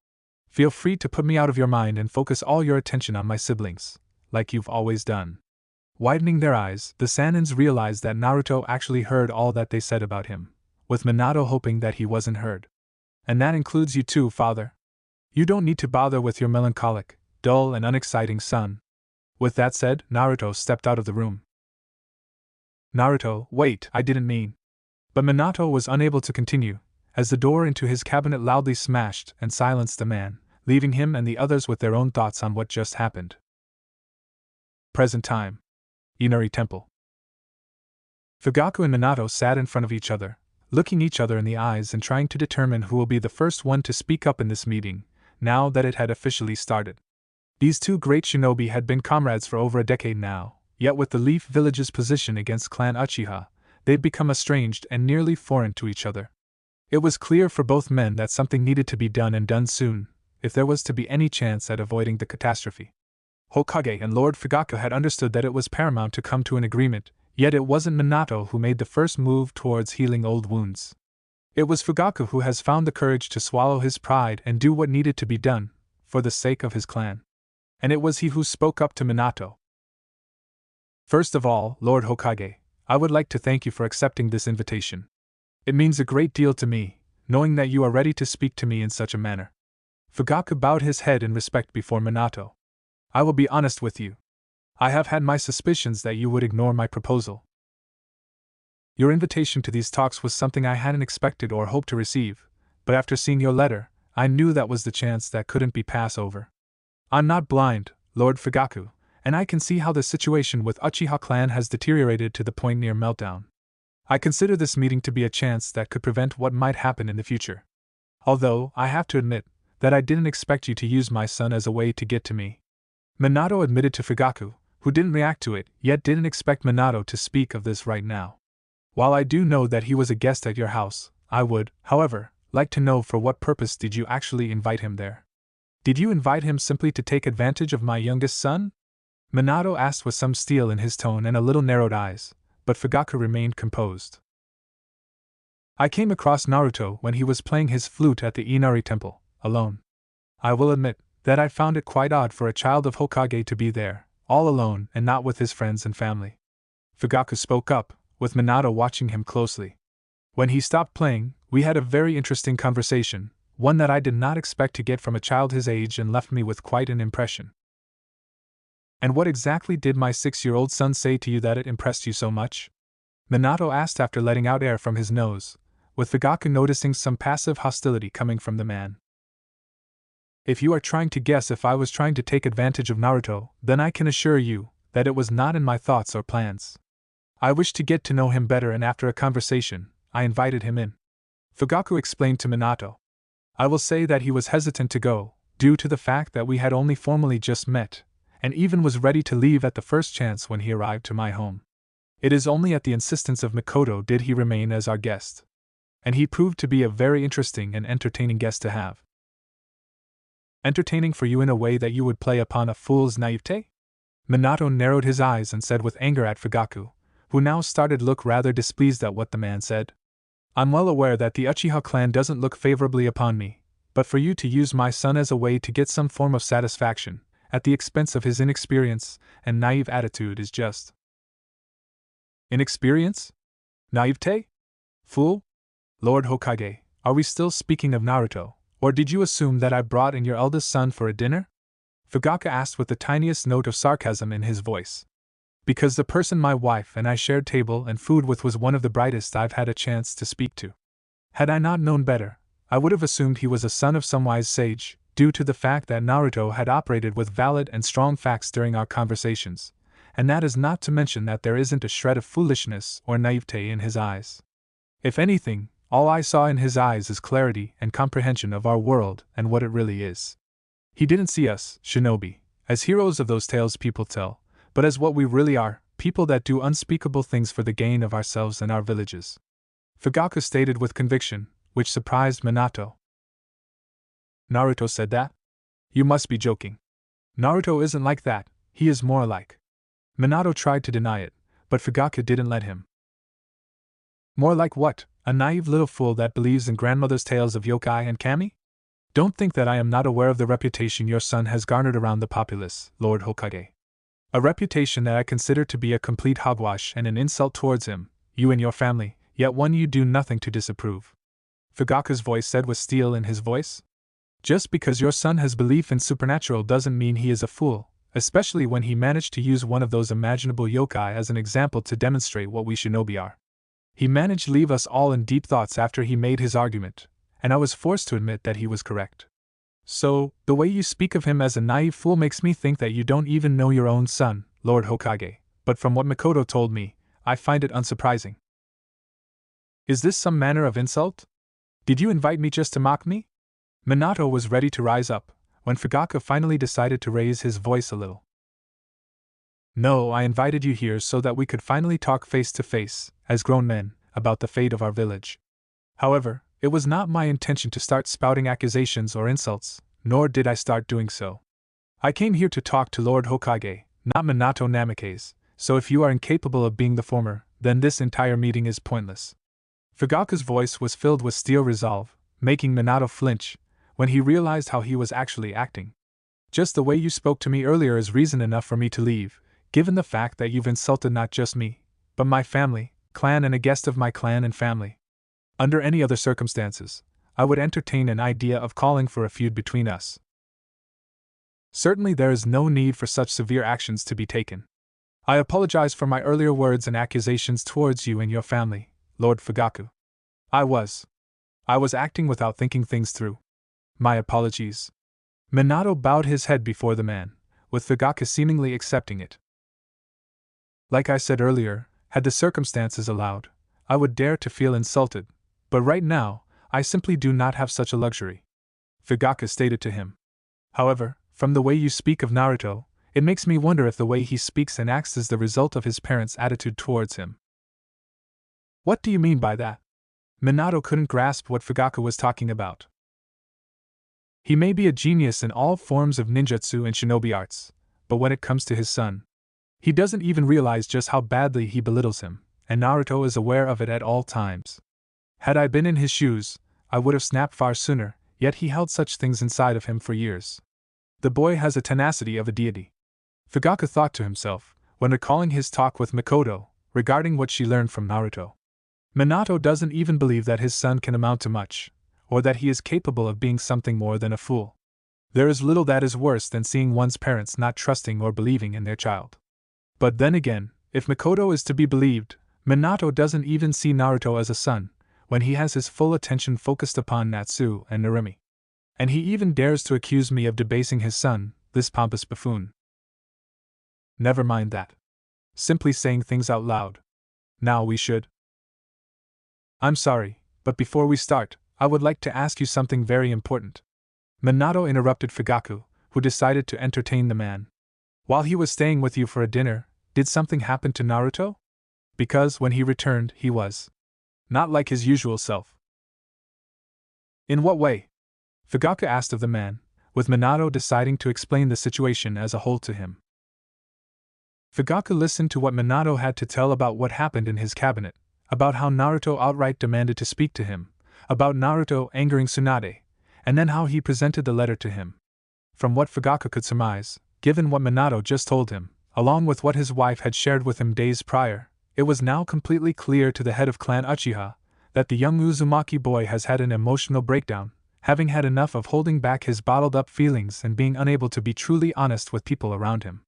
Feel free to put me out of your mind and focus all your attention on my siblings, like you've always done. Widening their eyes, the Sanins realized that Naruto actually heard all that they said about him, with Minato hoping that he wasn't heard. And that includes you too, father. You don't need to bother with your melancholic, dull, and unexciting son. With that said, Naruto stepped out of the room. Naruto, wait, I didn't mean. But Minato was unable to continue, as the door into his cabinet loudly smashed and silenced the man, leaving him and the others with their own thoughts on what just happened. Present time. Inari Temple. Fugaku and Minato sat in front of each other, looking each other in the eyes and trying to determine who will be the first one to speak up in this meeting, now that it had officially started. These two great shinobi had been comrades for over a decade now, yet with the Leaf Village's position against Clan Uchiha, they'd become estranged and nearly foreign to each other. It was clear for both men that something needed to be done and done soon, if there was to be any chance at avoiding the catastrophe. Hokage and Lord Fugaku had understood that it was paramount to come to an agreement, yet it wasn't Minato who made the first move towards healing old wounds. It was Fugaku who has found the courage to swallow his pride and do what needed to be done, for the sake of his clan. And it was he who spoke up to Minato. First of all, Lord Hokage, I would like to thank you for accepting this invitation. It means a great deal to me, knowing that you are ready to speak to me in such a manner. Fugaku bowed his head in respect before Minato. I will be honest with you. I have had my suspicions that you would ignore my proposal. Your invitation to these talks was something I hadn't expected or hoped to receive, but after seeing your letter, I knew that was the chance that couldn't be passed over. I'm not blind, Lord Fugaku, and I can see how the situation with Uchiha clan has deteriorated to the point near meltdown. I consider this meeting to be a chance that could prevent what might happen in the future. Although, I have to admit, that I didn't expect you to use my son as a way to get to me. Minato admitted to Fugaku, who didn't react to it, yet didn't expect Minato to speak of this right now. While I do know that he was a guest at your house, I would, however, like to know for what purpose did you actually invite him there? Did you invite him simply to take advantage of my youngest son? Minato asked with some steel in his tone and a little narrowed eyes, but Fugaku remained composed. I came across Naruto when he was playing his flute at the Inari Temple, alone. I will admit that I found it quite odd for a child of Hokage to be there, all alone and not with his friends and family. Fugaku spoke up, with Minato watching him closely. When he stopped playing, we had a very interesting conversation, one that I did not expect to get from a child his age and left me with quite an impression. And what exactly did my 6-year-old son say to you that it impressed you so much? Minato asked after letting out air from his nose, with Fugaku noticing some passive hostility coming from the man. If you are trying to guess if I was trying to take advantage of Naruto, then I can assure you that it was not in my thoughts or plans. I wished to get to know him better, and after a conversation, I invited him in. Fugaku explained to Minato. I will say that he was hesitant to go, due to the fact that we had only formally just met, and even was ready to leave at the first chance when he arrived to my home. It is only at the insistence of Mikoto did he remain as our guest. And he proved to be a very interesting and entertaining guest to have. Entertaining for you in a way that you would play upon a fool's naivete? Minato narrowed his eyes and said with anger at Fugaku, who now started to look rather displeased at what the man said. I'm well aware that the Uchiha clan doesn't look favorably upon me, but for you to use my son as a way to get some form of satisfaction, at the expense of his inexperience and naive attitude is just. Inexperience? Naivete? Fool? Lord Hokage, are we still speaking of Naruto, or did you assume that I brought in your eldest son for a dinner? Fugaku asked with the tiniest note of sarcasm in his voice. Because the person my wife and I shared table and food with was one of the brightest I've had a chance to speak to. Had I not known better, I would have assumed he was a son of some wise sage, due to the fact that Naruto had operated with valid and strong facts during our conversations, and that is not to mention that there isn't a shred of foolishness or naivete in his eyes. If anything, all I saw in his eyes is clarity and comprehension of our world and what it really is. He didn't see us, shinobi, as heroes of those tales people tell, but as what we really are, people that do unspeakable things for the gain of ourselves and our villages. Fugaku stated with conviction, which surprised Minato. Naruto said that? You must be joking. Naruto isn't like that, he is more like. Minato tried to deny it, but Fugaku didn't let him. More like what? A naive little fool that believes in grandmother's tales of yokai and kami? Don't think that I am not aware of the reputation your son has garnered around the populace, Lord Hokage. A reputation that I consider to be a complete hogwash and an insult towards him, you and your family, yet one you do nothing to disapprove. Fugaku's voice said with steel in his voice. Just because your son has belief in supernatural doesn't mean he is a fool, especially when he managed to use one of those imaginable yokai as an example to demonstrate what we shinobi are. He managed to leave us all in deep thoughts after he made his argument, and I was forced to admit that he was correct. So, the way you speak of him as a naive fool makes me think that you don't even know your own son, Lord Hokage, but from what Mikoto told me, I find it unsurprising. Is this some manner of insult? Did you invite me just to mock me? Minato was ready to rise up, when Fugaku finally decided to raise his voice a little. No, I invited you here so that we could finally talk face to face, as grown men, about the fate of our village. However, it was not my intention to start spouting accusations or insults, nor did I start doing so. I came here to talk to Lord Hokage, not Minato Namikaze, so if you are incapable of being the former, then this entire meeting is pointless. Fugaku's voice was filled with steel resolve, making Minato flinch, when he realized how he was actually acting. Just the way you spoke to me earlier is reason enough for me to leave, given the fact that you've insulted not just me, but my family, clan and a guest of my clan and family. Under any other circumstances, I would entertain an idea of calling for a feud between us. Certainly there is no need for such severe actions to be taken. I apologize for my earlier words and accusations towards you and your family, Lord Fugaku. I was acting without thinking things through. My apologies. Minato bowed his head before the man, with Fugaku seemingly accepting it. Like I said earlier, had the circumstances allowed, I would dare to feel insulted, but right now, I simply do not have such a luxury. Fugaku stated to him. However, from the way you speak of Naruto, it makes me wonder if the way he speaks and acts is the result of his parents' attitude towards him. What do you mean by that? Minato couldn't grasp what Fugaku was talking about. He may be a genius in all forms of ninjutsu and shinobi arts, but when it comes to his son, he doesn't even realize just how badly he belittles him, and Naruto is aware of it at all times. Had I been in his shoes, I would have snapped far sooner, yet he held such things inside of him for years. The boy has a tenacity of a deity. Fugaku thought to himself, when recalling his talk with Mikoto, regarding what she learned from Naruto. Minato doesn't even believe that his son can amount to much, or that he is capable of being something more than a fool. There is little that is worse than seeing one's parents not trusting or believing in their child. But then again, if Mikoto is to be believed, Minato doesn't even see Naruto as a son, when he has his full attention focused upon Natsu and Narumi. And he even dares to accuse me of debasing his son, this pompous buffoon. Never mind that. Simply saying things out loud. Now we should. I'm sorry, but before we start, I would like to ask you something very important. Minato interrupted Fugaku, who decided to entertain the man. While he was staying with you for a dinner, did something happen to Naruto? Because when he returned, he was not like his usual self. In what way? Fugaku asked of the man, with Minato deciding to explain the situation as a whole to him. Fugaku listened to what Minato had to tell about what happened in his cabinet, about how Naruto outright demanded to speak to him, about Naruto angering Tsunade, and then how he presented the letter to him. From what Fugaku could surmise, given what Minato just told him, along with what his wife had shared with him days prior, it was now completely clear to the head of Clan Uchiha that the young Uzumaki boy has had an emotional breakdown, having had enough of holding back his bottled-up feelings and being unable to be truly honest with people around him.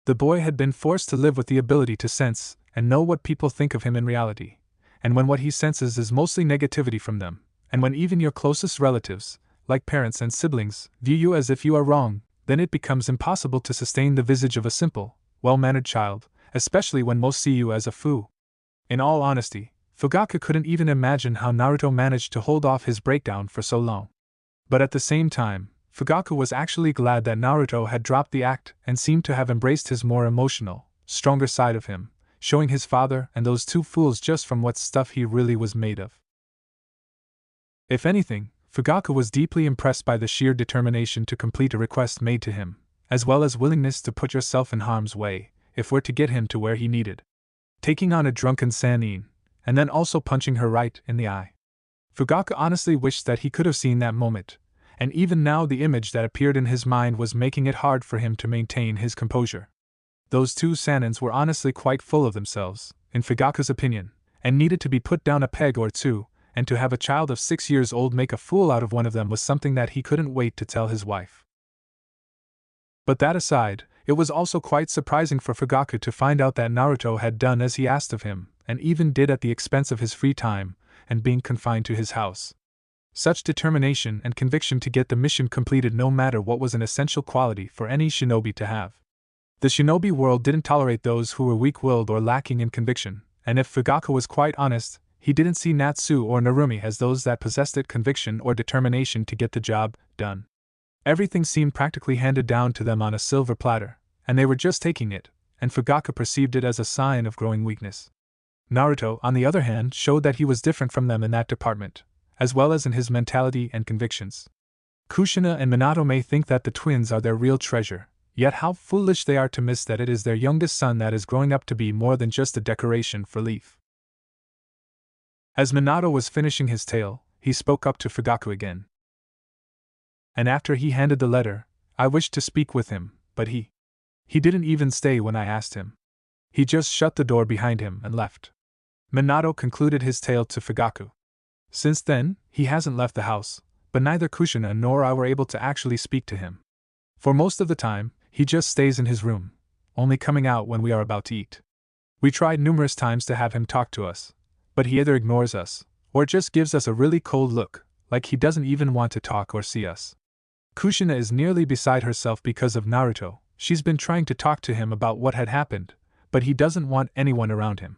The boy had been forced to live with the ability to sense and know what people think of him in reality, and when what he senses is mostly negativity from them, and when even your closest relatives, like parents and siblings, view you as if you are wrong, then it becomes impossible to sustain the visage of a simple, well-mannered child, especially when most see you as a fool. In all honesty, Fugaku couldn't even imagine how Naruto managed to hold off his breakdown for so long. But at the same time, Fugaku was actually glad that Naruto had dropped the act and seemed to have embraced his more emotional, stronger side of him, showing his father and those two fools just from what stuff he really was made of. If anything, Fugaku was deeply impressed by the sheer determination to complete a request made to him, as well as willingness to put yourself in harm's way, if we're to get him to where he needed. Taking on a drunken Sannin, and then also punching her right in the eye. Fugaku honestly wished that he could have seen that moment, and even now the image that appeared in his mind was making it hard for him to maintain his composure. Those two Sannins were honestly quite full of themselves, in Fugaku's opinion, and needed to be put down a peg or two, and to have a child of 6 years old make a fool out of one of them was something that he couldn't wait to tell his wife. But that aside, it was also quite surprising for Fugaku to find out that Naruto had done as he asked of him, and even did at the expense of his free time, and being confined to his house. Such determination and conviction to get the mission completed no matter what was an essential quality for any shinobi to have. The shinobi world didn't tolerate those who were weak-willed or lacking in conviction, and if Fugaku was quite honest, he didn't see Natsu or Narumi as those that possessed it conviction or determination to get the job done. Everything seemed practically handed down to them on a silver platter, and they were just taking it, and Fugaku perceived it as a sign of growing weakness. Naruto, on the other hand, showed that he was different from them in that department, as well as in his mentality and convictions. Kushina and Minato may think that the twins are their real treasure, yet how foolish they are to miss that it is their youngest son that is growing up to be more than just a decoration for Leaf. As Minato was finishing his tale, he spoke up to Fugaku again. And after he handed the letter, I wished to speak with him, but he didn't even stay when I asked him. He just shut the door behind him and left. Minato concluded his tale to Fugaku. Since then, he hasn't left the house, but neither Kushina nor I were able to actually speak to him. For most of the time, he just stays in his room, only coming out when we are about to eat. We tried numerous times to have him talk to us, but he either ignores us, or just gives us a really cold look, like he doesn't even want to talk or see us. Kushina is nearly beside herself because of Naruto. She's been trying to talk to him about what had happened, but he doesn't want anyone around him.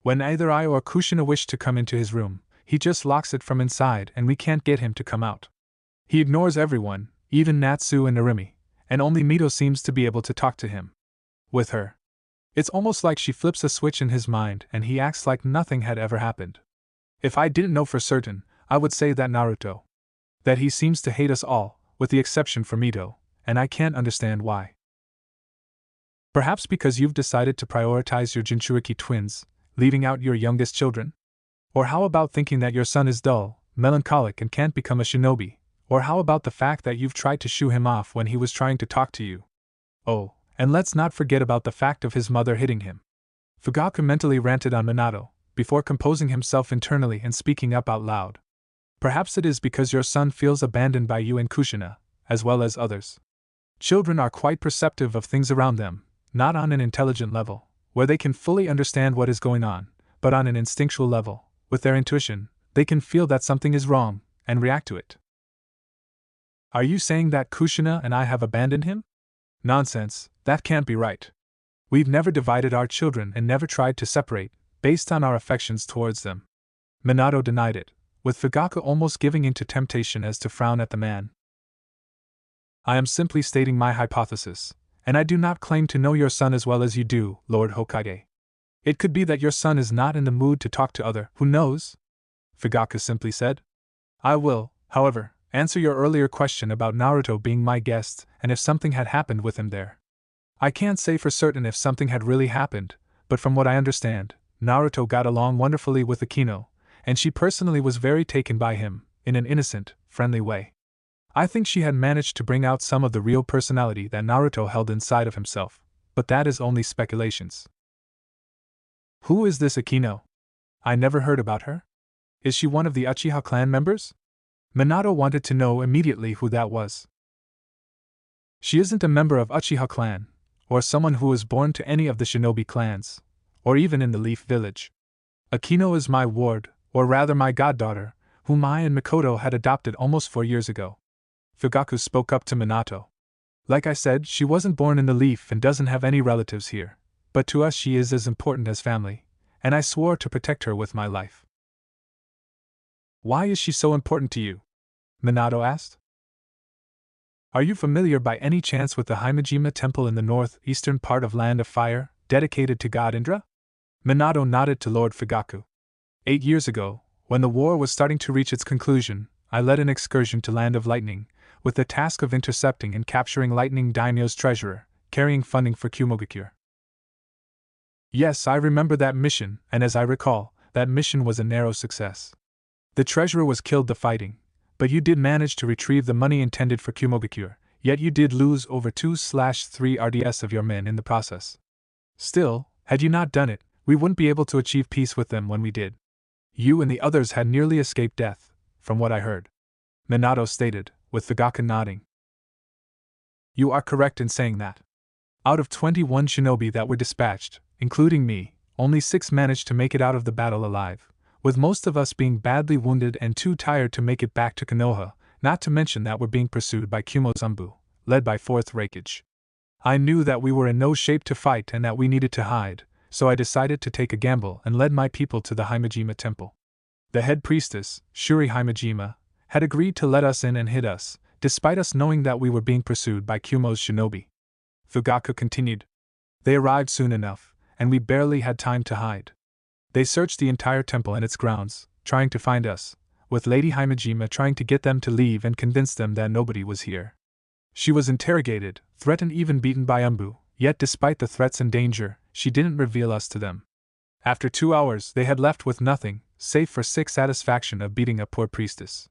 When either I or Kushina wish to come into his room, he just locks it from inside and we can't get him to come out. He ignores everyone, even Natsu and Narumi, and only Mito seems to be able to talk to him. With her, it's almost like she flips a switch in his mind and he acts like nothing had ever happened. If I didn't know for certain, I would say that Naruto. That he seems to hate us all, with the exception for Mito, and I can't understand why. Perhaps because you've decided to prioritize your Jinchuriki twins, leaving out your youngest children? Or how about thinking that your son is dull, melancholic and can't become a shinobi? Or how about the fact that you've tried to shoo him off when he was trying to talk to you? Oh, and let's not forget about the fact of his mother hitting him. Fugaku mentally ranted on Minato, before composing himself internally and speaking up out loud. Perhaps it is because your son feels abandoned by you and Kushina, as well as others. Children are quite perceptive of things around them, not on an intelligent level, where they can fully understand what is going on, but on an instinctual level, with their intuition, they can feel that something is wrong, and react to it. Are you saying that Kushina and I have abandoned him? Nonsense, that can't be right. We've never divided our children and never tried to separate, based on our affections towards them. Minato denied it, with Fugaku almost giving in to temptation as to frown at the man. I am simply stating my hypothesis, and I do not claim to know your son as well as you do, Lord Hokage. It could be that your son is not in the mood to talk to other, who knows? Fugaku simply said. I will, however, Answer your earlier question about Naruto being my guest and if something had happened with him there. I can't say for certain if something had really happened, but from what I understand, Naruto got along wonderfully with Akino, and she personally was very taken by him, in an innocent, friendly way. I think she had managed to bring out some of the real personality that Naruto held inside of himself, but that is only speculations. Who is this Akino? I never heard about her. Is she one of the Uchiha clan members? Minato wanted to know immediately who that was. She isn't a member of Uchiha clan, or someone who was born to any of the shinobi clans, or even in the Leaf Village. Akino is my ward, or rather my goddaughter, whom I and Mikoto had adopted almost 4 years ago. Fugaku spoke up to Minato. Like I said, she wasn't born in the Leaf and doesn't have any relatives here, but to us she is as important as family, and I swore to protect her with my life. Why is she so important to you? Minato asked. Are you familiar by any chance with the Himejima Temple in the northeastern part of Land of Fire, dedicated to God Indra? Minato nodded to Lord Fugaku. 8 years ago, when the war was starting to reach its conclusion, I led an excursion to Land of Lightning, with the task of intercepting and capturing Lightning Daimyo's treasurer, carrying funding for Kumogakure. Yes, I remember that mission, and as I recall, that mission was a narrow success. The treasurer was killed the fighting, but you did manage to retrieve the money intended for Kumogakure, yet you did lose over 2/3 RDS of your men in the process. Still, had you not done it, we wouldn't be able to achieve peace with them when we did. You and the others had nearly escaped death, from what I heard. Minato stated, with Fugaku nodding. You are correct in saying that. Out of 21 shinobi that were dispatched, including me, only 6 managed to make it out of the battle alive, with most of us being badly wounded and too tired to make it back to Konoha, not to mention that we're being pursued by Kumozumbu, led by 4th Raikage. I knew that we were in no shape to fight and that we needed to hide, so I decided to take a gamble and led my people to the Himejima Temple. The head priestess, Shuri Himejima, had agreed to let us in and hid us, despite us knowing that we were being pursued by Kumo's shinobi. Fugaku continued. They arrived soon enough, and we barely had time to hide. They searched the entire temple and its grounds, trying to find us, with Lady Himejima trying to get them to leave and convince them that nobody was here. She was interrogated, threatened, even beaten by Umbu, yet despite the threats and danger, she didn't reveal us to them. After 2 hours, they had left with nothing, save for sick satisfaction of beating a poor priestess.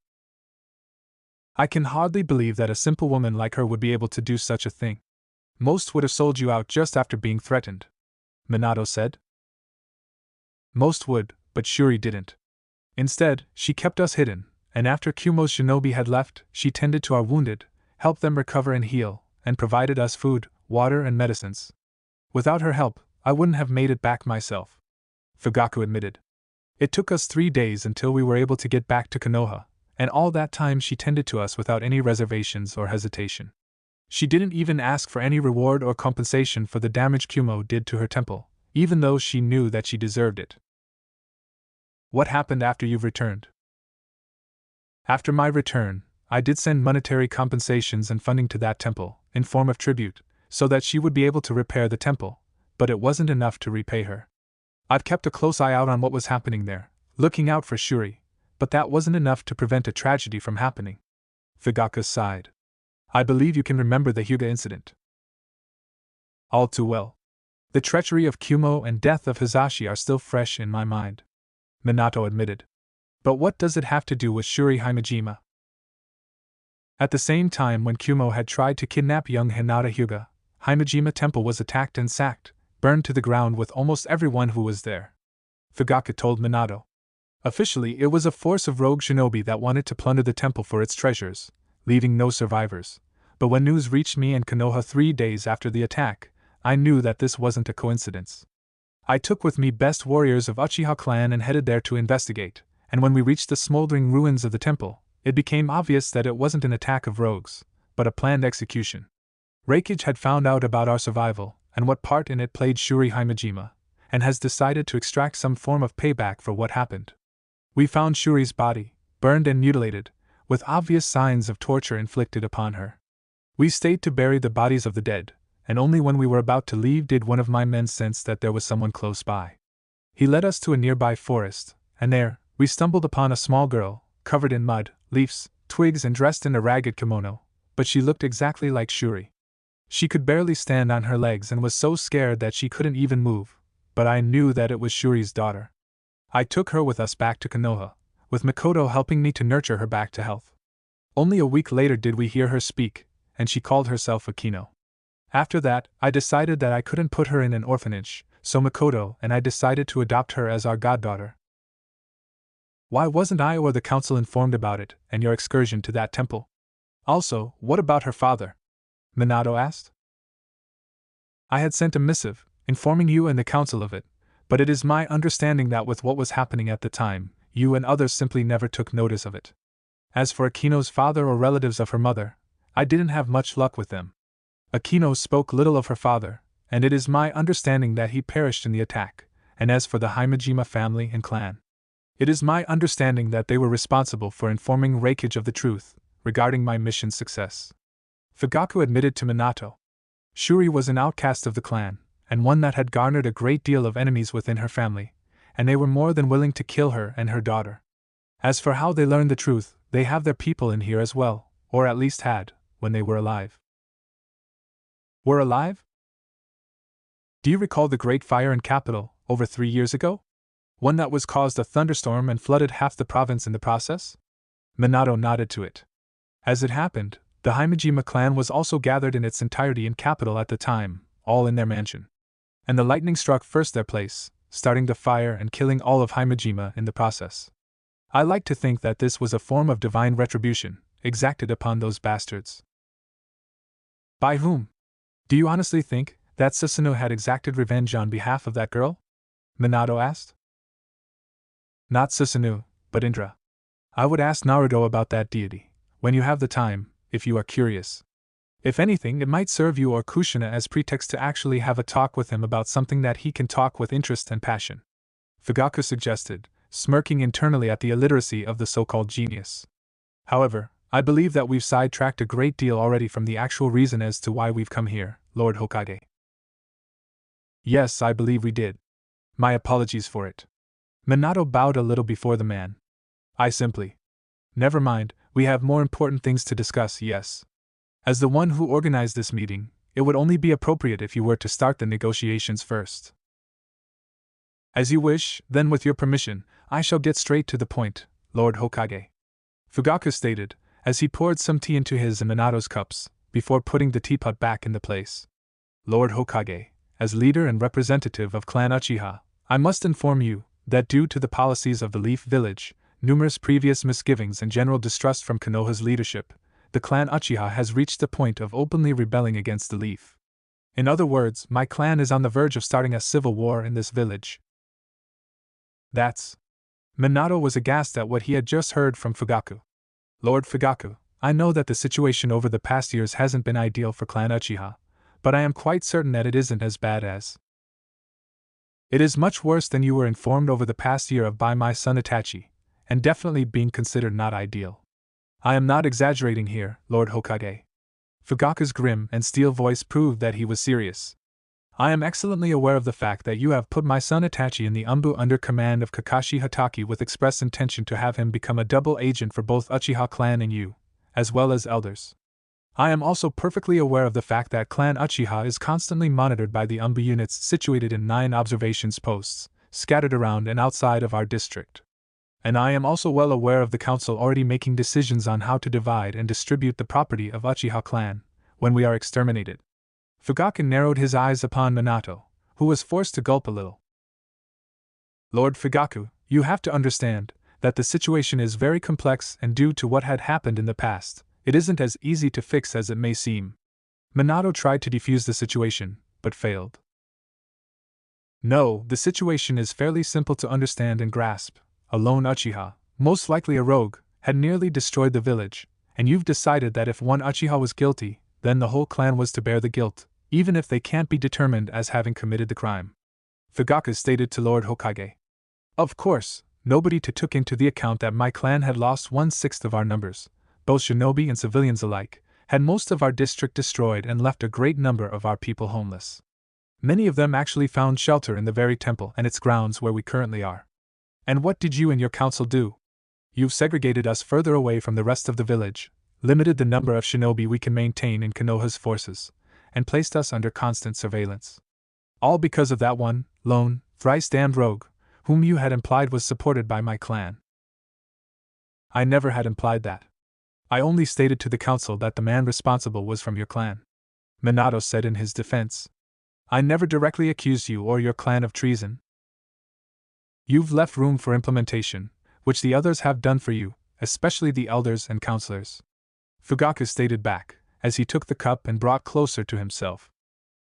I can hardly believe that a simple woman like her would be able to do such a thing. Most would have sold you out just after being threatened, Minato said. Most would, but Shuri didn't. Instead, she kept us hidden, and after Kumo's shinobi had left, she tended to our wounded, helped them recover and heal, and provided us food, water, and medicines. Without her help, I wouldn't have made it back myself, Fugaku admitted. It took us 3 days until we were able to get back to Konoha, and all that time she tended to us without any reservations or hesitation. She didn't even ask for any reward or compensation for the damage Kumo did to her temple, even though she knew that she deserved it. What happened after you've returned? After my return, I did send monetary compensations and funding to that temple, in form of tribute, so that she would be able to repair the temple, but it wasn't enough to repay her. I've kept a close eye out on what was happening there, looking out for Shuri, but that wasn't enough to prevent a tragedy from happening. Fugaku sighed. I believe you can remember the Hyuga incident. All too well. The treachery of Kumo and death of Hizashi are still fresh in my mind, Minato admitted. But what does it have to do with Shuri Himejima? At the same time when Kumo had tried to kidnap young Hinata Hyuga, Himejima Temple was attacked and sacked, burned to the ground with almost everyone who was there, Fugaku told Minato. Officially, it was a force of rogue shinobi that wanted to plunder the temple for its treasures, leaving no survivors. But when news reached me in Konoha 3 days after the attack, I knew that this wasn't a coincidence. I took with me best warriors of Uchiha clan and headed there to investigate, and when we reached the smoldering ruins of the temple, it became obvious that it wasn't an attack of rogues, but a planned execution. Raikage had found out about our survival, and what part in it played Shuri Himejima, and has decided to extract some form of payback for what happened. We found Shuri's body, burned and mutilated, with obvious signs of torture inflicted upon her. We stayed to bury the bodies of the dead, and only when we were about to leave did one of my men sense that there was someone close by. He led us to a nearby forest, and there, we stumbled upon a small girl, covered in mud, leaves, twigs and dressed in a ragged kimono, but she looked exactly like Shuri. She could barely stand on her legs and was so scared that she couldn't even move, but I knew that it was Shuri's daughter. I took her with us back to Konoha, with Makoto helping me to nurture her back to health. Only a week later did we hear her speak, and she called herself Akino. After that, I decided that I couldn't put her in an orphanage, so Makoto and I decided to adopt her as our goddaughter. Why wasn't I or the council informed about it and your excursion to that temple? Also, what about her father? Minato asked. I had sent a missive, informing you and the council of it, but it is my understanding that with what was happening at the time, you and others simply never took notice of it. As for Akino's father or relatives of her mother, I didn't have much luck with them. Akino spoke little of her father, and it is my understanding that he perished in the attack, and as for the Himejima family and clan, it is my understanding that they were responsible for informing Reikage of the truth regarding my mission's success. Fugaku admitted to Minato. Shuri was an outcast of the clan, and one that had garnered a great deal of enemies within her family, and they were more than willing to kill her and her daughter. As for how they learned the truth, they have their people in here as well, or at least had, when they were alive. Were alive? Do you recall the Great Fire in Capital, over 3 years ago? One that was caused a thunderstorm and flooded half the province in the process? Minato nodded to it. As it happened, the Himejima clan was also gathered in its entirety in Capital at the time, all in their mansion. And the lightning struck first their place, starting the fire and killing all of Himejima in the process. I like to think that this was a form of divine retribution, exacted upon those bastards. By whom? Do you honestly think that Susanoo had exacted revenge on behalf of that girl? Minato asked. Not Susanoo, but Indra. I would ask Naruto about that deity, when you have the time, if you are curious. If anything, it might serve you or Kushina as pretext to actually have a talk with him about something that he can talk with interest and passion. Fugaku suggested, smirking internally at the illiteracy of the so-called genius. However, I believe that we've sidetracked a great deal already from the actual reason as to why we've come here, Lord Hokage. Yes, I believe we did. My apologies for it. Minato bowed a little before the man. I simply. Never mind, we have more important things to discuss, yes. As the one who organized this meeting, it would only be appropriate if you were to start the negotiations first. As you wish, then with your permission, I shall get straight to the point, Lord Hokage. Fugaku stated, as he poured some tea into his and Minato's cups, before putting the teapot back in the place. Lord Hokage, as leader and representative of Clan Uchiha, I must inform you that due to the policies of the Leaf Village, numerous previous misgivings and general distrust from Konoha's leadership, the Clan Uchiha has reached the point of openly rebelling against the Leaf. In other words, my clan is on the verge of starting a civil war in this village. That's... Minato was aghast at what he had just heard from Fugaku. Lord Fugaku, I know that the situation over the past years hasn't been ideal for Clan Uchiha, but I am quite certain that it isn't as bad as... It is much worse than you were informed over the past year of by my son Itachi, and definitely being considered not ideal. I am not exaggerating here, Lord Hokage. Fugaku's grim and steel voice proved that he was serious. I am excellently aware of the fact that you have put my son Itachi in the Umbu under command of Kakashi Hatake with express intention to have him become a double agent for both Uchiha clan and you, as well as elders. I am also perfectly aware of the fact that Clan Uchiha is constantly monitored by the Umbu units situated in 9 observations posts, scattered around and outside of our district. And I am also well aware of the council already making decisions on how to divide and distribute the property of Uchiha clan, when we are exterminated. Fugaku narrowed his eyes upon Minato, who was forced to gulp a little. Lord Fugaku, you have to understand that the situation is very complex and due to what had happened in the past, it isn't as easy to fix as it may seem. Minato tried to defuse the situation, but failed. No, the situation is fairly simple to understand and grasp. A lone Uchiha, most likely a rogue, had nearly destroyed the village, and you've decided that if one Uchiha was guilty, then the whole clan was to bear the guilt, even if they can't be determined as having committed the crime. Fugaku stated to Lord Hokage. Of course, nobody took into the account that my clan had lost 1/6 of our numbers, both shinobi and civilians alike, had most of our district destroyed and left a great number of our people homeless. Many of them actually found shelter in the very temple and its grounds where we currently are. And what did you and your council do? You've segregated us further away from the rest of the village, limited the number of shinobi we can maintain in Konoha's forces, and placed us under constant surveillance. All because of that one, lone, thrice-damned rogue, whom you had implied was supported by my clan. I never had implied that. I only stated to the council that the man responsible was from your clan. Minato said in his defense. I never directly accused you or your clan of treason. You've left room for implementation, which the others have done for you, especially the elders and counselors. Fugaku stated back, as he took the cup and brought closer to himself.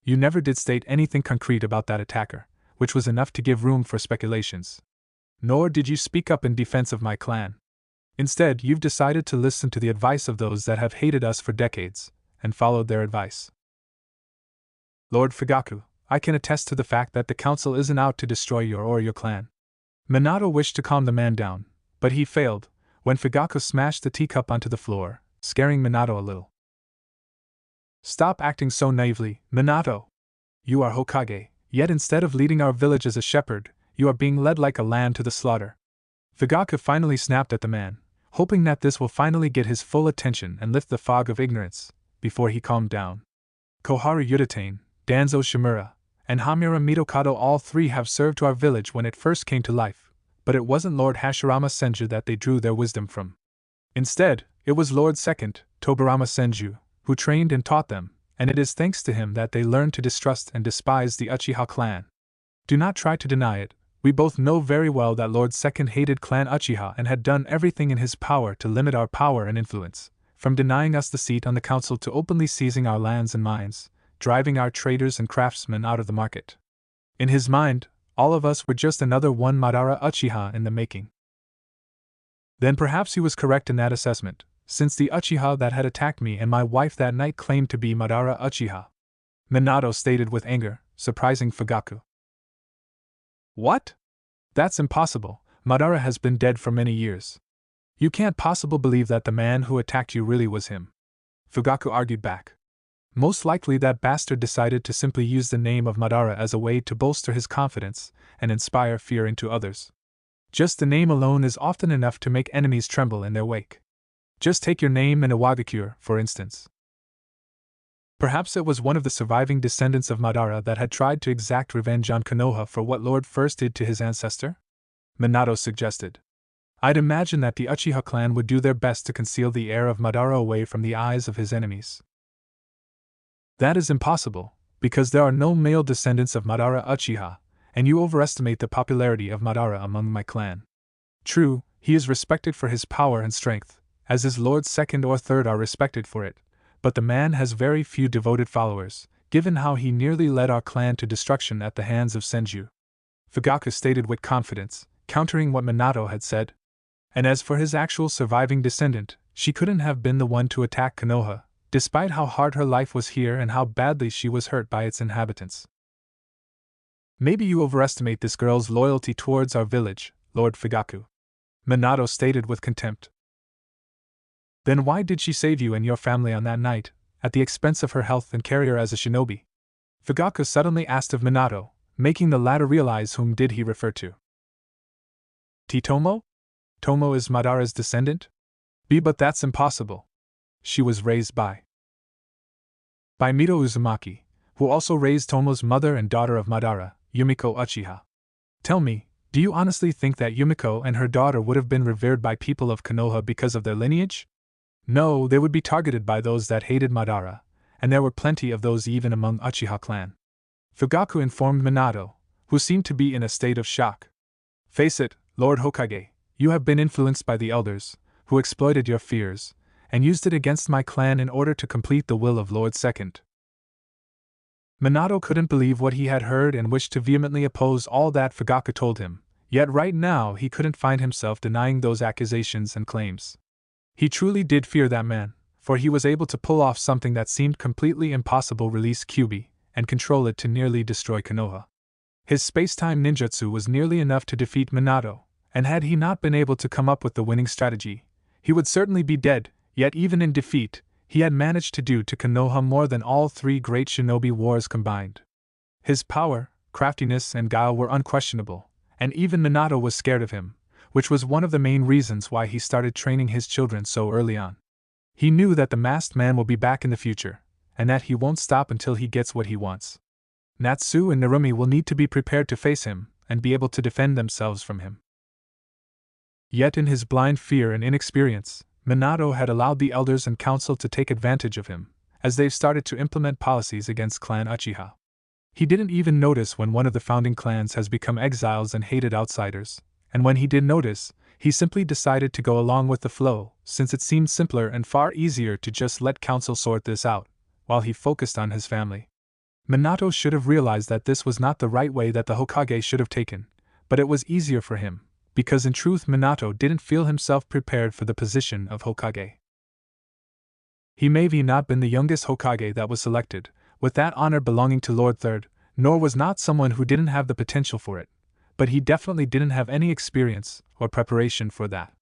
You never did state anything concrete about that attacker, which was enough to give room for speculations. Nor did you speak up in defense of my clan. Instead, you've decided to listen to the advice of those that have hated us for decades, and followed their advice. Lord Fugaku, I can attest to the fact that the council isn't out to destroy your clan. Minato wished to calm the man down, but he failed, when Fugaku smashed the teacup onto the floor, scaring Minato a little. Stop acting so naively, Minato. You are Hokage, yet instead of leading our village as a shepherd, you are being led like a lamb to the slaughter. Fugaku finally snapped at the man, hoping that this will finally get his full attention and lift the fog of ignorance, before he calmed down. Koharu Yuditane, Danzo Shimura, and Hamura Mitokado all three have served to our village when it first came to life, but it wasn't Lord Hashirama Senju that they drew their wisdom from. Instead, it was Lord Second, Tobarama Senju, who trained and taught them, and it is thanks to him that they learned to distrust and despise the Uchiha clan. Do not try to deny it, we both know very well that Lord Second hated clan Uchiha and had done everything in his power to limit our power and influence, from denying us the seat on the council to openly seizing our lands and mines, driving our traders and craftsmen out of the market. In his mind, all of us were just another one Madara Uchiha in the making. Then perhaps he was correct in that assessment, since the Uchiha that had attacked me and my wife that night claimed to be Madara Uchiha. Minato stated with anger, surprising Fugaku. What? That's impossible, Madara has been dead for many years. You can't possibly believe that the man who attacked you really was him. Fugaku argued back. Most likely that bastard decided to simply use the name of Madara as a way to bolster his confidence and inspire fear into others. Just the name alone is often enough to make enemies tremble in their wake. Just take your name and Iwagakure, for instance. Perhaps it was one of the surviving descendants of Madara that had tried to exact revenge on Konoha for what Lord First did to his ancestor? Minato suggested. I'd imagine that the Uchiha clan would do their best to conceal the heir of Madara away from the eyes of his enemies. That is impossible, because there are no male descendants of Madara Uchiha, and you overestimate the popularity of Madara among my clan. True, he is respected for his power and strength, as his lords second or third are respected for it, but the man has very few devoted followers, given how he nearly led our clan to destruction at the hands of Senju. Fugaku stated with confidence, countering what Minato had said. And as for his actual surviving descendant, she couldn't have been the one to attack Konoha, despite how hard her life was here and how badly she was hurt by its inhabitants. Maybe you overestimate this girl's loyalty towards our village, Lord Fugaku. Minato stated with contempt. Then why did she save you and your family on that night, at the expense of her health and career as a shinobi? Fugaku suddenly asked of Minato, making the latter realize whom did he refer to. Tomo? Tomo is Madara's descendant? But that's impossible. She was raised by Mito Uzumaki, who also raised Tomo's mother and daughter of Madara, Yumiko Uchiha. Tell me, do you honestly think that Yumiko and her daughter would have been revered by people of Konoha because of their lineage? No, they would be targeted by those that hated Madara, and there were plenty of those even among Uchiha clan. Fugaku informed Minato, who seemed to be in a state of shock. Face it, Lord Hokage, you have been influenced by the elders, who exploited your fears, and used it against my clan in order to complete the will of Lord Second. Minato couldn't believe what he had heard and wished to vehemently oppose all that Fugaku told him, yet right now he couldn't find himself denying those accusations and claims. He truly did fear that man, for he was able to pull off something that seemed completely impossible: release Kyuubi, and control it to nearly destroy Konoha. His space-time ninjutsu was nearly enough to defeat Minato, and had he not been able to come up with the winning strategy, he would certainly be dead. Yet even in defeat, he had managed to do to Konoha more than all three great shinobi wars combined. His power, craftiness, and guile were unquestionable, and even Minato was scared of him, which was one of the main reasons why he started training his children so early on. He knew that the masked man will be back in the future, and that he won't stop until he gets what he wants. Natsu and Narumi will need to be prepared to face him and be able to defend themselves from him. Yet in his blind fear and inexperience, Minato had allowed the elders and council to take advantage of him, as they've started to implement policies against Clan Uchiha. He didn't even notice when one of the founding clans has become exiles and hated outsiders, and when he did notice, he simply decided to go along with the flow, since it seemed simpler and far easier to just let council sort this out, while he focused on his family. Minato should have realized that this was not the right way that the Hokage should have taken, but it was easier for him, because in truth Minato didn't feel himself prepared for the position of Hokage. He may have not been the youngest Hokage that was selected, with that honor belonging to Lord Third, nor was not someone who didn't have the potential for it, but he definitely didn't have any experience or preparation for that.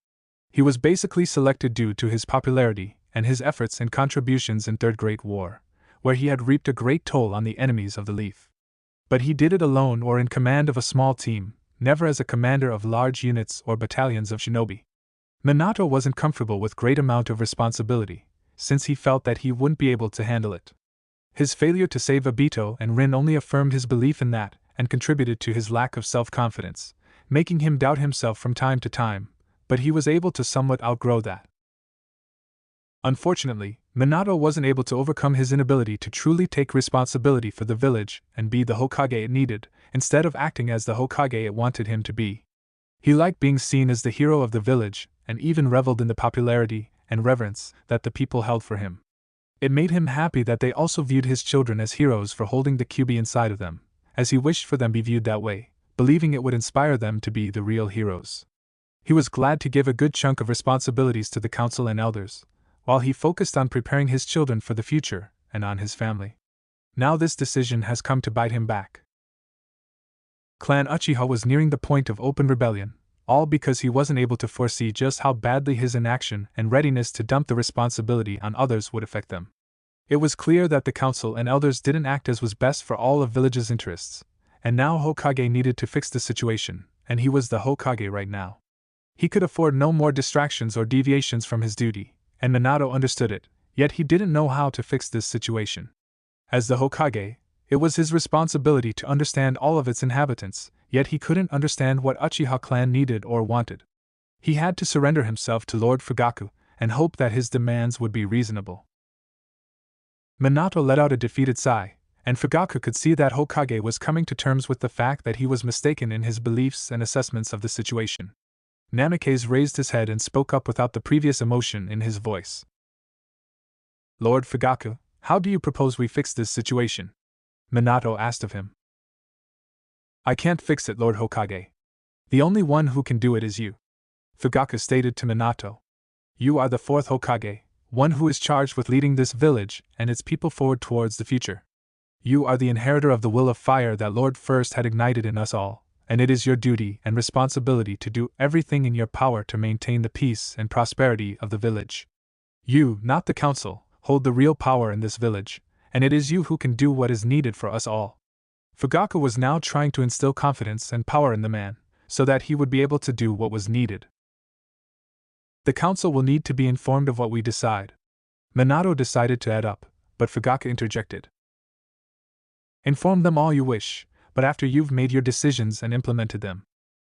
He was basically selected due to his popularity and his efforts and contributions in Third Great War, where he had reaped a great toll on the enemies of the Leaf. But he did it alone or in command of a small team, never as a commander of large units or battalions of shinobi. Minato wasn't comfortable with great amount of responsibility, since he felt that he wouldn't be able to handle it. His failure to save Obito and Rin only affirmed his belief in that, and contributed to his lack of self-confidence, making him doubt himself from time to time, but he was able to somewhat outgrow that. Unfortunately, Minato wasn't able to overcome his inability to truly take responsibility for the village and be the Hokage it needed, instead of acting as the Hokage it wanted him to be. He liked being seen as the hero of the village, and even reveled in the popularity and reverence that the people held for him. It made him happy that they also viewed his children as heroes for holding the Kyuubi inside of them, as he wished for them to be viewed that way, believing it would inspire them to be the real heroes. He was glad to give a good chunk of responsibilities to the council and elders, while he focused on preparing his children for the future and on his family. Now this decision has come to bite him back. Clan Uchiha was nearing the point of open rebellion, all because he wasn't able to foresee just how badly his inaction and readiness to dump the responsibility on others would affect them. It was clear that the council and elders didn't act as was best for all of village's interests, and now Hokage needed to fix the situation, and he was the Hokage right now. He could afford no more distractions or deviations from his duty, and Minato understood it, yet he didn't know how to fix this situation. As the Hokage, it was his responsibility to understand all of its inhabitants, yet he couldn't understand what Uchiha clan needed or wanted. He had to surrender himself to Lord Fugaku and hope that his demands would be reasonable. Minato let out a defeated sigh, and Fugaku could see that Hokage was coming to terms with the fact that he was mistaken in his beliefs and assessments of the situation. Namikaze raised his head and spoke up without the previous emotion in his voice. Lord Fugaku, how do you propose we fix this situation? Minato asked of him. I can't fix it, Lord Hokage. The only one who can do it is you. Fugaku stated to Minato. You are the fourth Hokage, one who is charged with leading this village and its people forward towards the future. You are the inheritor of the will of fire that Lord First had ignited in us all, and it is your duty and responsibility to do everything in your power to maintain the peace and prosperity of the village. You, not the council, hold the real power in this village, and it is you who can do what is needed for us all. Fugaku was now trying to instill confidence and power in the man, so that he would be able to do what was needed. The council will need to be informed of what we decide. Minato decided to add up, but Fugaku interjected. Inform them all you wish, but after you've made your decisions and implemented them.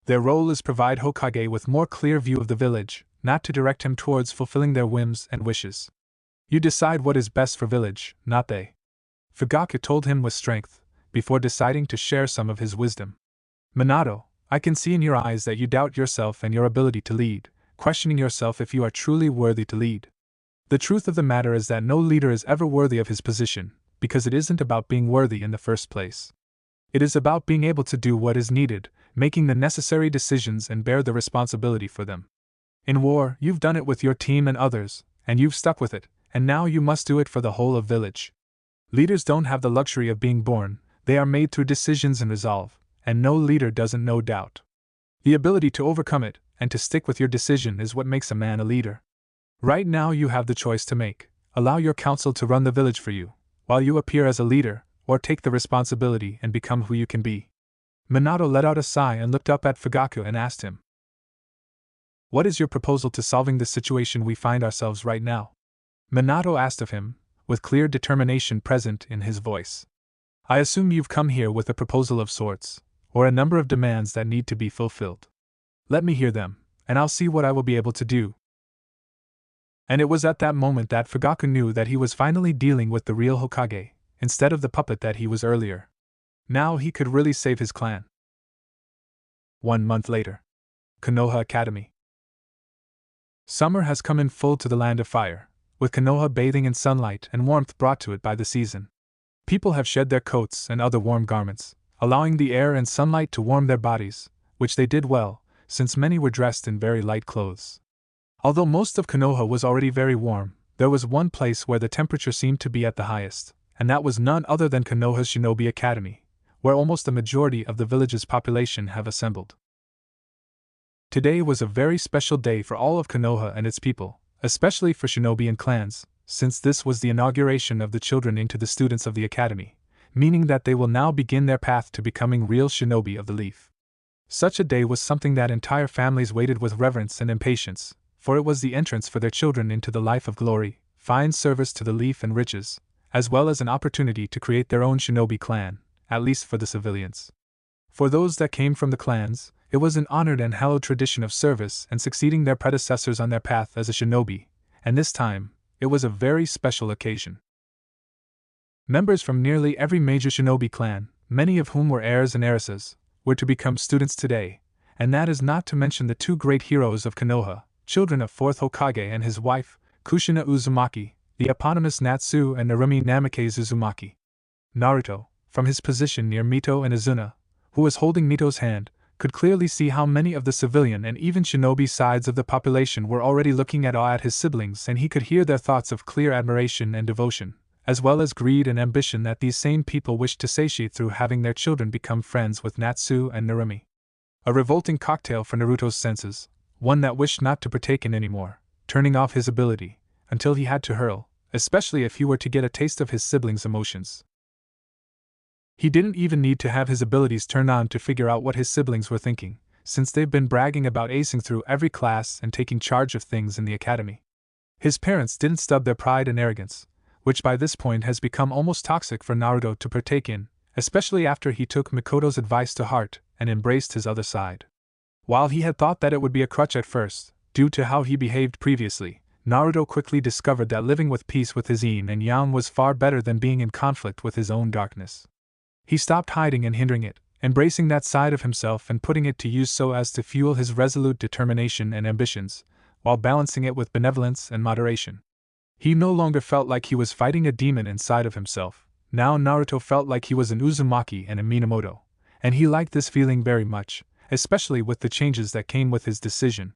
Their role is provide Hokage with more clear view of the village, not to direct him towards fulfilling their whims and wishes. You decide what is best for village, not they. Fugaku told him with strength, before deciding to share some of his wisdom. Minato, I can see in your eyes that you doubt yourself and your ability to lead, questioning yourself if you are truly worthy to lead. The truth of the matter is that no leader is ever worthy of his position, because it isn't about being worthy in the first place. It is about being able to do what is needed, making the necessary decisions and bear the responsibility for them. In war, you've done it with your team and others, and you've stuck with it, and now you must do it for the whole of village. Leaders don't have the luxury of being born, they are made through decisions and resolve, and no leader doesn't know doubt. The ability to overcome it, and to stick with your decision is what makes a man a leader. Right now you have the choice to make: allow your council to run the village for you, while you appear as a leader, or take the responsibility and become who you can be. Minato let out a sigh and looked up at Fugaku and asked him. What is your proposal to solving the situation we find ourselves right now? Minato asked of him, with clear determination present in his voice. I assume you've come here with a proposal of sorts, or a number of demands that need to be fulfilled. Let me hear them, and I'll see what I will be able to do. And it was at that moment that Fugaku knew that he was finally dealing with the real Hokage, instead of the puppet that he was earlier. Now he could really save his clan. 1 month later. Konoha Academy. Summer has come in full to the land of fire, with Konoha bathing in sunlight and warmth brought to it by the season. People have shed their coats and other warm garments, allowing the air and sunlight to warm their bodies, which they did well, since many were dressed in very light clothes. Although most of Konoha was already very warm, there was one place where the temperature seemed to be at the highest, and that was none other than Konoha's Shinobi Academy, where almost the majority of the village's population have assembled. Today was a very special day for all of Konoha and its people, especially for shinobi and clans, since this was the inauguration of the children into the students of the academy, meaning that they will now begin their path to becoming real shinobi of the leaf. Such a day was something that entire families waited with reverence and impatience, for it was the entrance for their children into the life of glory, fine service to the leaf and riches, as well as an opportunity to create their own shinobi clan, at least for the civilians. For those that came from the clans, it was an honored and hallowed tradition of service and succeeding their predecessors on their path as a shinobi, and this time, it was a very special occasion. Members from nearly every major shinobi clan, many of whom were heirs and heiresses, were to become students today, and that is not to mention the 2 great heroes of Konoha, children of 4th Hokage and his wife, Kushina Uzumaki, the eponymous Natsu and Narumi Namikaze Uzumaki. Naruto, from his position near Mito and Izuna, who was holding Mito's hand, could clearly see how many of the civilian and even shinobi sides of the population were already looking at awe at his siblings, and he could hear their thoughts of clear admiration and devotion, as well as greed and ambition that these same people wished to satiate through having their children become friends with Natsu and Narumi. A revolting cocktail for Naruto's senses, one that wished not to partake in anymore, turning off his ability, until he had to hurl, especially if he were to get a taste of his siblings' emotions. He didn't even need to have his abilities turned on to figure out what his siblings were thinking, since they've been bragging about acing through every class and taking charge of things in the academy. His parents didn't stub their pride and arrogance, which by this point has become almost toxic for Naruto to partake in, especially after he took Mikoto's advice to heart and embraced his other side. While he had thought that it would be a crutch at first, due to how he behaved previously, Naruto quickly discovered that living with peace with his yin and yang was far better than being in conflict with his own darkness. He stopped hiding and hindering it, embracing that side of himself and putting it to use so as to fuel his resolute determination and ambitions, while balancing it with benevolence and moderation. He no longer felt like he was fighting a demon inside of himself. Now Naruto felt like he was an Uzumaki and a Minamoto, and he liked this feeling very much, especially with the changes that came with his decision.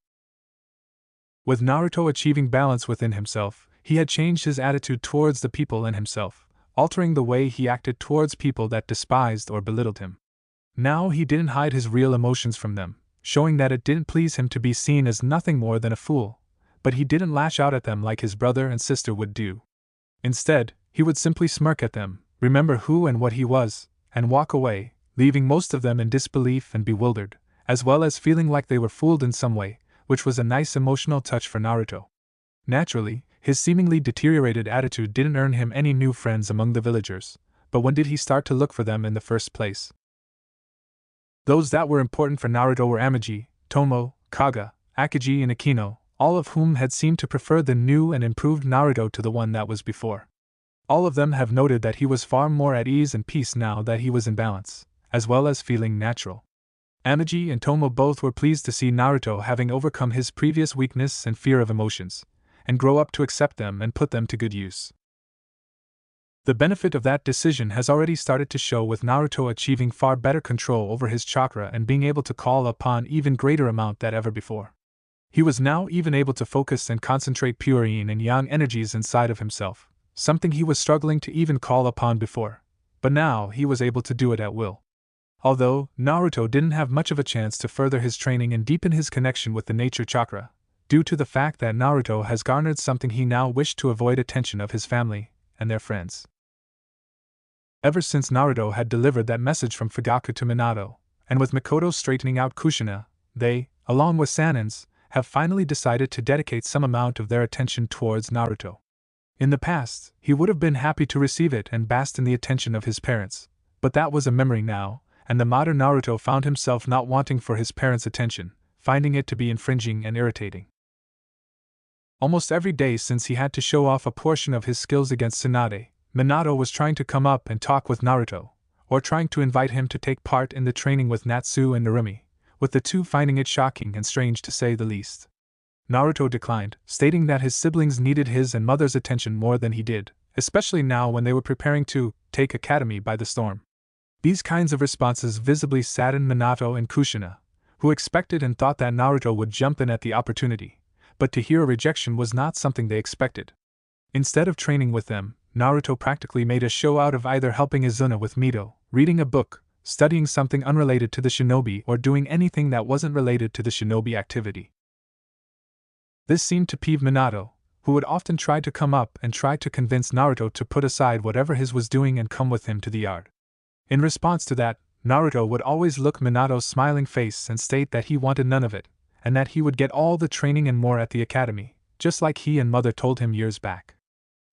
With Naruto achieving balance within himself, he had changed his attitude towards the people and himself, altering the way he acted towards people that despised or belittled him. Now he didn't hide his real emotions from them, showing that it didn't please him to be seen as nothing more than a fool, but he didn't lash out at them like his brother and sister would do. Instead, he would simply smirk at them, remember who and what he was, and walk away, leaving most of them in disbelief and bewildered, as well as feeling like they were fooled in some way, which was a nice emotional touch for Naruto. Naturally, his seemingly deteriorated attitude didn't earn him any new friends among the villagers, but when did he start to look for them in the first place? Those that were important for Naruto were Amagi, Tomo, Kaga, Akagi and Akino, all of whom had seemed to prefer the new and improved Naruto to the one that was before. All of them have noted that he was far more at ease and peace now that he was in balance, as well as feeling natural. Amagi and Tomo both were pleased to see Naruto having overcome his previous weakness and fear of emotions, and grow up to accept them and put them to good use. The benefit of that decision has already started to show, with Naruto achieving far better control over his chakra and being able to call upon even greater amount than ever before. He was now even able to focus and concentrate pure yin and yang energies inside of himself, something he was struggling to even call upon before, but now he was able to do it at will. Although Naruto didn't have much of a chance to further his training and deepen his connection with the nature chakra, due to the fact that Naruto has garnered something he now wished to avoid attention of his family and their friends. Ever since Naruto had delivered that message from Fugaku to Minato, and with Mikoto straightening out Kushina, they, along with Sanins, have finally decided to dedicate some amount of their attention towards Naruto. In the past, he would have been happy to receive it and bask in the attention of his parents, but that was a memory now, and the modern Naruto found himself not wanting for his parents' attention, finding it to be infringing and irritating. Almost every day since he had to show off a portion of his skills against Tsunade, Minato was trying to come up and talk with Naruto, or trying to invite him to take part in the training with Natsu and Narumi, with the two finding it shocking and strange to say the least. Naruto declined, stating that his siblings needed his and mother's attention more than he did, especially now when they were preparing to take Academy by the storm. These kinds of responses visibly saddened Minato and Kushina, who expected and thought that Naruto would jump in at the opportunity, but to hear a rejection was not something they expected. Instead of training with them, Naruto practically made a show out of either helping Izuna with Mito, reading a book, studying something unrelated to the shinobi, or doing anything that wasn't related to the shinobi activity. This seemed to peeve Minato, who would often try to come up and try to convince Naruto to put aside whatever his was doing and come with him to the yard. In response to that, Naruto would always look Minato's smiling face and state that he wanted none of it, and that he would get all the training and more at the academy, just like he and mother told him years back.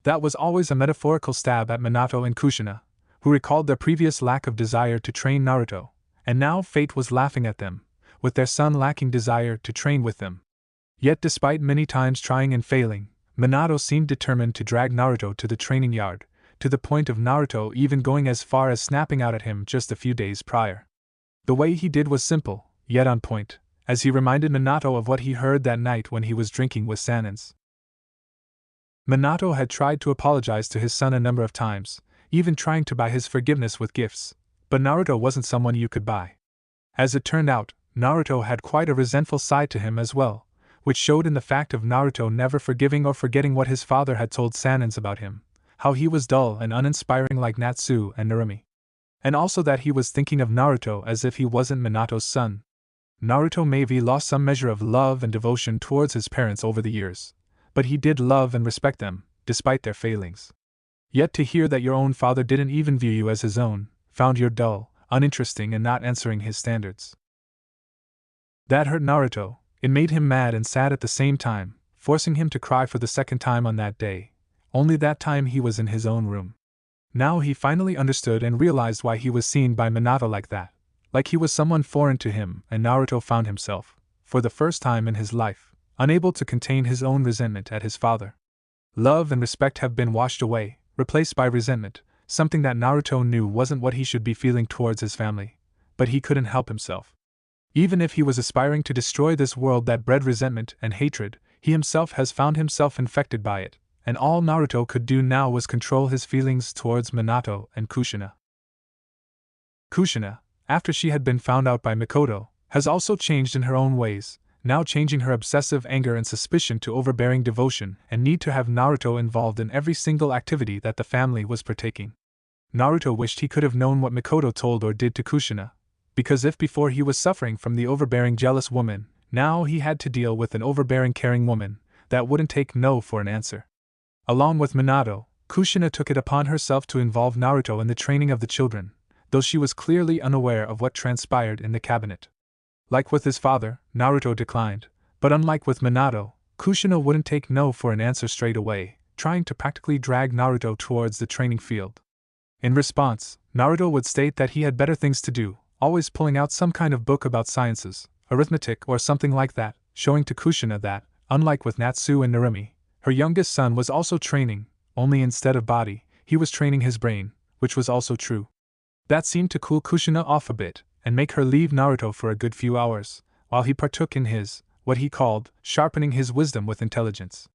That was always a metaphorical stab at Minato and Kushina, who recalled their previous lack of desire to train Naruto, and now fate was laughing at them, with their son lacking desire to train with them. Yet despite many times trying and failing, Minato seemed determined to drag Naruto to the training yard, to the point of Naruto even going as far as snapping out at him just a few days prior. The way he did was simple, yet on point, as he reminded Minato of what he heard that night when he was drinking with Sanins. Minato had tried to apologize to his son a number of times, even trying to buy his forgiveness with gifts, but Naruto wasn't someone you could buy. As it turned out, Naruto had quite a resentful side to him as well, which showed in the fact of Naruto never forgiving or forgetting what his father had told Sanins about him, how he was dull and uninspiring like Natsu and Narumi. And also that he was thinking of Naruto as if he wasn't Minato's son. Naruto maybe lost some measure of love and devotion towards his parents over the years, but he did love and respect them, despite their failings. Yet to hear that your own father didn't even view you as his own, found you dull, uninteresting and not answering his standards. That hurt Naruto. It made him mad and sad at the same time, forcing him to cry for the second time on that day, only that time he was in his own room. Now he finally understood and realized why he was seen by Minato like that, like he was someone foreign to him, and Naruto found himself, for the first time in his life, unable to contain his own resentment at his father. Love and respect have been washed away, replaced by resentment, something that Naruto knew wasn't what he should be feeling towards his family, but he couldn't help himself. Even if he was aspiring to destroy this world that bred resentment and hatred, he himself has found himself infected by it, and all Naruto could do now was control his feelings towards Minato and Kushina. Kushina, after she had been found out by Mikoto, has also changed in her own ways, now changing her obsessive anger and suspicion to overbearing devotion and need to have Naruto involved in every single activity that the family was partaking. Naruto wished he could have known what Mikoto told or did to Kushina, because if before he was suffering from the overbearing jealous woman, now he had to deal with an overbearing caring woman that wouldn't take no for an answer. Along with Minato, Kushina took it upon herself to involve Naruto in the training of the children, though she was clearly unaware of what transpired in the cabinet. Like with his father, Naruto declined, but unlike with Minato, Kushina wouldn't take no for an answer straight away, trying to practically drag Naruto towards the training field. In response, Naruto would state that he had better things to do, always pulling out some kind of book about sciences, arithmetic or something like that, showing to Kushina that, unlike with Natsu and Narumi, her youngest son was also training, only instead of body, he was training his brain, which was also true. That seemed to cool Kushina off a bit, and make her leave Naruto for a good few hours, while he partook in his, what he called, sharpening his wisdom with intelligence.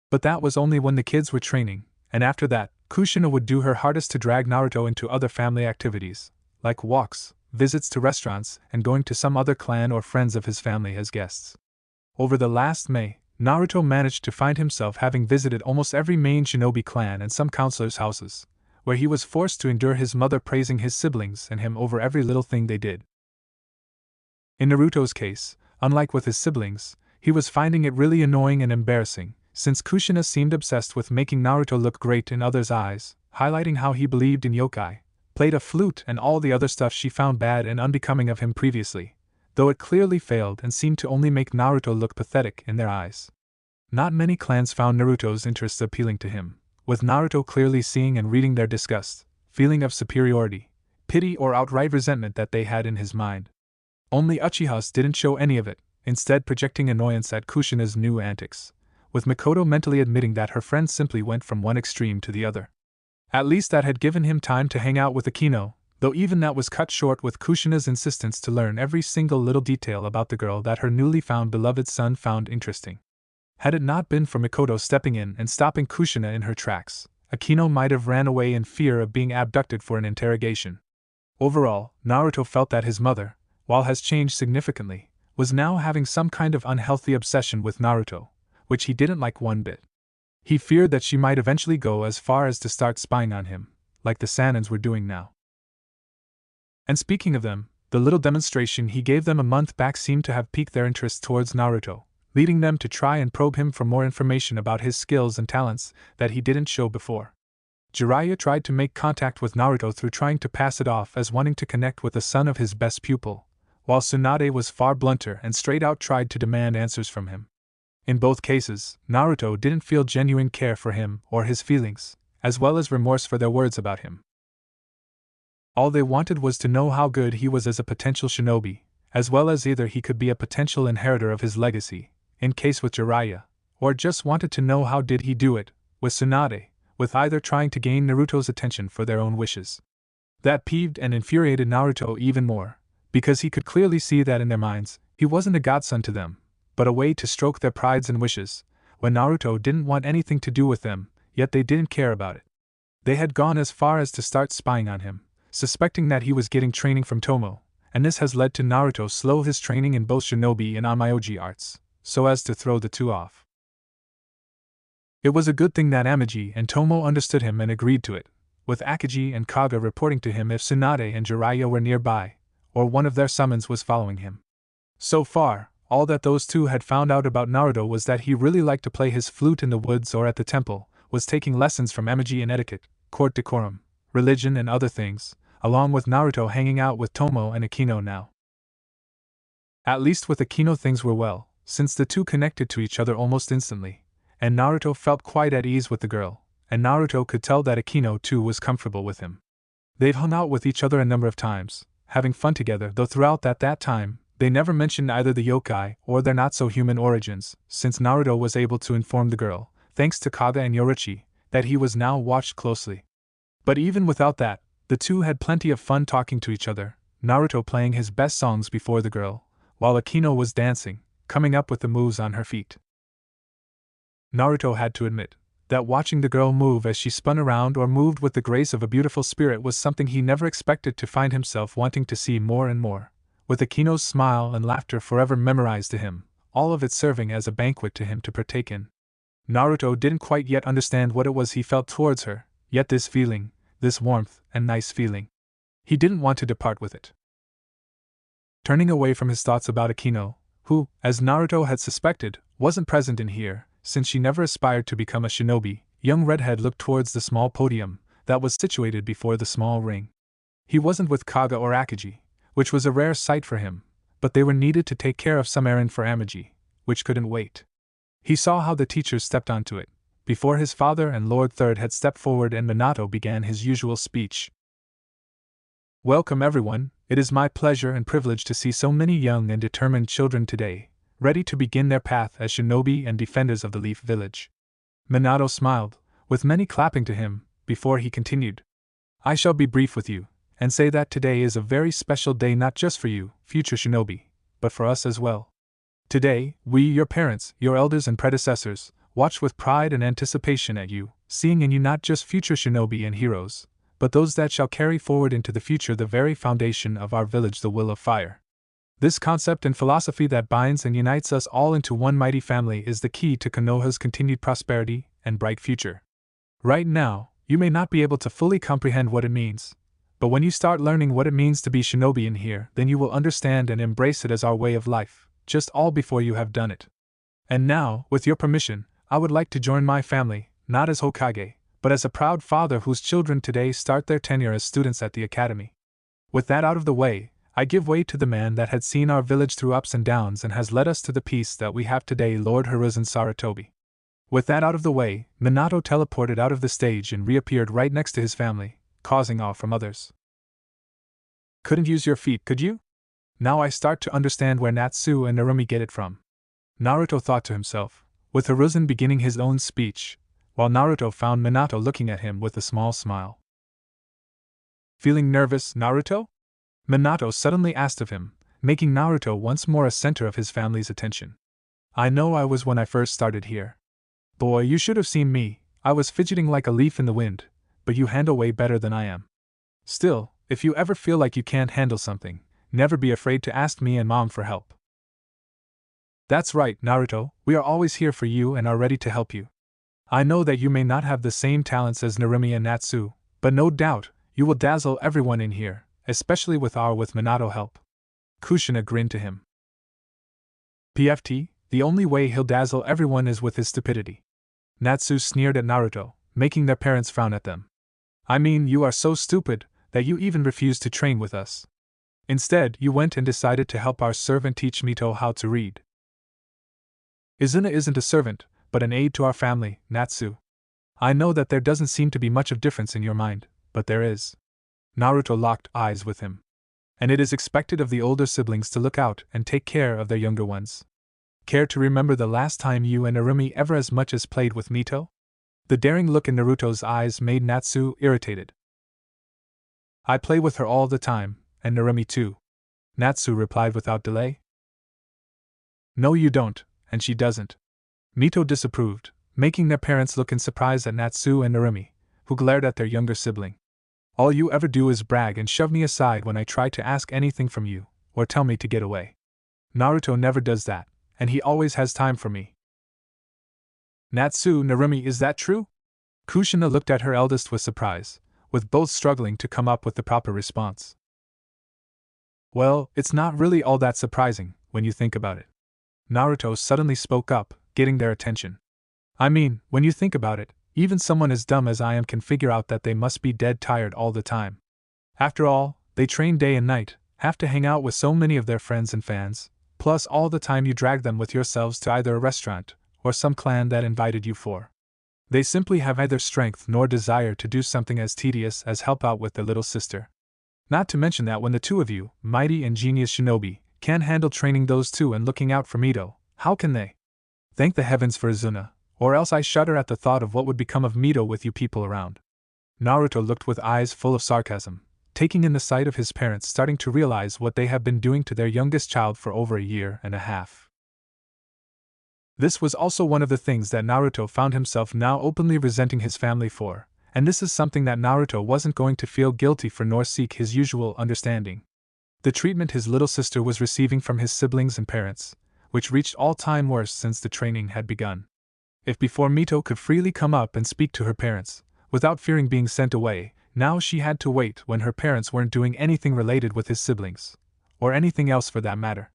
But that was only when the kids were training, and after that, Kushina would do her hardest to drag Naruto into other family activities, like walks, visits to restaurants, and going to some other clan or friends of his family as guests. Over the last May, Naruto managed to find himself having visited almost every main shinobi clan and some counselors' houses, where he was forced to endure his mother praising his siblings and him over every little thing they did. In Naruto's case, unlike with his siblings, he was finding it really annoying and embarrassing, since Kushina seemed obsessed with making Naruto look great in others' eyes, highlighting how he believed in yokai, played a flute and all the other stuff she found bad and unbecoming of him previously, though it clearly failed and seemed to only make Naruto look pathetic in their eyes. Not many clans found Naruto's interests appealing to him, with Naruto clearly seeing and reading their disgust, feeling of superiority, pity or outright resentment that they had in his mind. Only Uchihas didn't show any of it, instead projecting annoyance at Kushina's new antics, with Mikoto mentally admitting that her friend simply went from one extreme to the other. At least that had given him time to hang out with Akino, though even that was cut short with Kushina's insistence to learn every single little detail about the girl that her newly found beloved son found interesting. Had it not been for Mikoto stepping in and stopping Kushina in her tracks, Akino might have ran away in fear of being abducted for an interrogation. Overall, Naruto felt that his mother, while has changed significantly, was now having some kind of unhealthy obsession with Naruto, which he didn't like one bit. He feared that she might eventually go as far as to start spying on him, like the Sanins were doing now. And speaking of them, the little demonstration he gave them a month back seemed to have piqued their interest towards Naruto, leading them to try and probe him for more information about his skills and talents that he didn't show before. Jiraiya tried to make contact with Naruto through trying to pass it off as wanting to connect with the son of his best pupil, while Tsunade was far blunter and straight out tried to demand answers from him. In both cases, Naruto didn't feel genuine care for him or his feelings, as well as remorse for their words about him. All they wanted was to know how good he was as a potential shinobi, as well as either he could be a potential inheritor of his legacy, in case with Jiraiya, or just wanted to know how did he do it, with Tsunade, with either trying to gain Naruto's attention for their own wishes. That peeved and infuriated Naruto even more, because he could clearly see that in their minds, he wasn't a godson to them, but a way to stroke their prides and wishes, when Naruto didn't want anything to do with them, yet they didn't care about it. They had gone as far as to start spying on him, suspecting that he was getting training from Tomo, and this has led to Naruto slow his training in both shinobi and Amagi arts, so as to throw the two off. It was a good thing that Amagi and Tomo understood him and agreed to it, with Akagi and Kaga reporting to him if Tsunade and Jiraiya were nearby, or one of their summons was following him. So far, all that those two had found out about Naruto was that he really liked to play his flute in the woods or at the temple, was taking lessons from Amagi in etiquette, court decorum, religion and other things, along with Naruto hanging out with Tomo and Akino now. At least with Akino things were well, since the two connected to each other almost instantly, and Naruto felt quite at ease with the girl, and Naruto could tell that Akino too was comfortable with him. They've hung out with each other a number of times, having fun together, though throughout that time, they never mentioned either the yokai or their not-so-human origins, since Naruto was able to inform the girl, thanks to Kaga and Yoruichi, that he was now watched closely. But even without that, the two had plenty of fun talking to each other, Naruto playing his best songs before the girl, while Akino was dancing, coming up with the moves on her feet. Naruto had to admit that watching the girl move as she spun around or moved with the grace of a beautiful spirit was something he never expected to find himself wanting to see more and more, with Akino's smile and laughter forever memorized to him, all of it serving as a banquet to him to partake in. Naruto didn't quite yet understand what it was he felt towards her, yet this feeling, this warmth and nice feeling, he didn't want to depart with it. Turning away from his thoughts about Akino, who, as Naruto had suspected, wasn't present in here, since she never aspired to become a shinobi, young redhead looked towards the small podium that was situated before the small ring. He wasn't with Kaga or Akagi, which was a rare sight for him, but they were needed to take care of some errand for Amagi, which couldn't wait. He saw how the teachers stepped onto it, before his father and Lord Third had stepped forward and Minato began his usual speech. Welcome everyone, it is my pleasure and privilege to see so many young and determined children today, ready to begin their path as shinobi and defenders of the Leaf Village. Minato smiled, with many clapping to him, before he continued. I shall be brief with you, and say that today is a very special day not just for you, future shinobi, but for us as well. Today, we, your parents, your elders and predecessors, watch with pride and anticipation at you, seeing in you not just future shinobi and heroes, but those that shall carry forward into the future the very foundation of our village, the Will of Fire. This concept and philosophy that binds and unites us all into one mighty family is the key to Konoha's continued prosperity and bright future. Right now, you may not be able to fully comprehend what it means, but when you start learning what it means to be shinobi in here, then you will understand and embrace it as our way of life, just all before you have done it. And now, with your permission, I would like to join my family, not as Hokage, but as a proud father whose children today start their tenure as students at the academy. With that out of the way, I give way to the man that had seen our village through ups and downs and has led us to the peace that we have today, Lord Hiruzen Saratobi. With that out of the way, Minato teleported out of the stage and reappeared right next to his family, causing awe from others. Couldn't use your feet, could you? Now I start to understand where Natsu and Narumi get it from. Naruto thought to himself, with Hiruzen beginning his own speech, while Naruto found Minato looking at him with a small smile. Feeling nervous, Naruto? Minato suddenly asked of him, making Naruto once more a center of his family's attention. I know I was when I first started here. Boy, you should have seen me. I was fidgeting like a leaf in the wind, but you handle way better than I am. Still, if you ever feel like you can't handle something, never be afraid to ask me and Mom for help. That's right, Naruto, we are always here for you and are ready to help you. I know that you may not have the same talents as Narumi and Natsu, but no doubt, you will dazzle everyone in here, especially with Minato help. Kushina grinned to him. PFT, the only way he'll dazzle everyone is with his stupidity. Natsu sneered at Naruto, making their parents frown at them. I mean, you are so stupid that you even refused to train with us. Instead, you went and decided to help our servant teach Mito how to read. Izuna isn't a servant, but an aid to our family, Natsu. I know that there doesn't seem to be much of difference in your mind, but there is. Naruto locked eyes with him. And it is expected of the older siblings to look out and take care of their younger ones. Care to remember the last time you and Narumi ever as much as played with Mito? The daring look in Naruto's eyes made Natsu irritated. I play with her all the time, and Narumi too. Natsu replied without delay. No you don't, and she doesn't. Mito disapproved, making their parents look in surprise at Natsu and Narumi, who glared at their younger sibling. All you ever do is brag and shove me aside when I try to ask anything from you, or tell me to get away. Naruto never does that, and he always has time for me. Natsu, Narumi, is that true? Kushina looked at her eldest with surprise, with both struggling to come up with the proper response. Well, it's not really all that surprising, when you think about it. Naruto suddenly spoke up, getting their attention. I mean, when you think about it, even someone as dumb as I am can figure out that they must be dead tired all the time. After all, they train day and night, have to hang out with so many of their friends and fans, plus all the time you drag them with yourselves to either a restaurant, or some clan that invited you for. They simply have neither strength nor desire to do something as tedious as help out with their little sister. Not to mention that when the two of you, mighty and genius shinobi, can't handle training those two and looking out for Mito, how can they? Thank the heavens for Izuna, or else I shudder at the thought of what would become of Mito with you people around. Naruto looked with eyes full of sarcasm, taking in the sight of his parents starting to realize what they have been doing to their youngest child for over a year and a half. This was also one of the things that Naruto found himself now openly resenting his family for, and this is something that Naruto wasn't going to feel guilty for nor seek his usual understanding. The treatment his little sister was receiving from his siblings and parents, which reached all-time worst since the training had begun. If before Mito could freely come up and speak to her parents, without fearing being sent away, now she had to wait when her parents weren't doing anything related with his siblings, or anything else for that matter.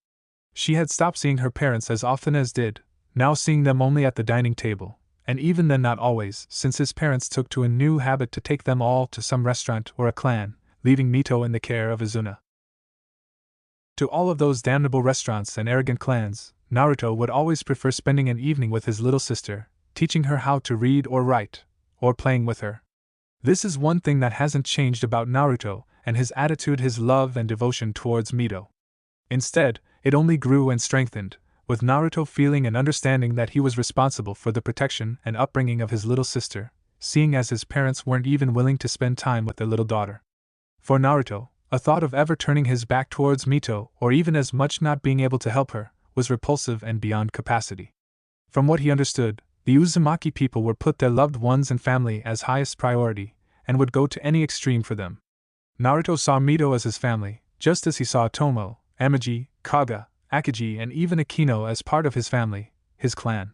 She had stopped seeing her parents as often as did, now seeing them only at the dining table, and even then not always, since his parents took to a new habit to take them all to some restaurant or a clan, leaving Mito in the care of Izuna. To all of those damnable restaurants and arrogant clans, Naruto would always prefer spending an evening with his little sister, teaching her how to read or write, or playing with her. This is one thing that hasn't changed about Naruto and his attitude, his love and devotion towards Mito. Instead, it only grew and strengthened, with Naruto feeling and understanding that he was responsible for the protection and upbringing of his little sister, seeing as his parents weren't even willing to spend time with their little daughter. For Naruto, a thought of ever turning his back towards Mito, or even as much not being able to help her, was repulsive and beyond capacity. From what he understood, the Uzumaki people would put their loved ones and family as highest priority, and would go to any extreme for them. Naruto saw Mito as his family, just as he saw Tomo, Amagi, Kaga, Akagi and even Akino as part of his family, his clan.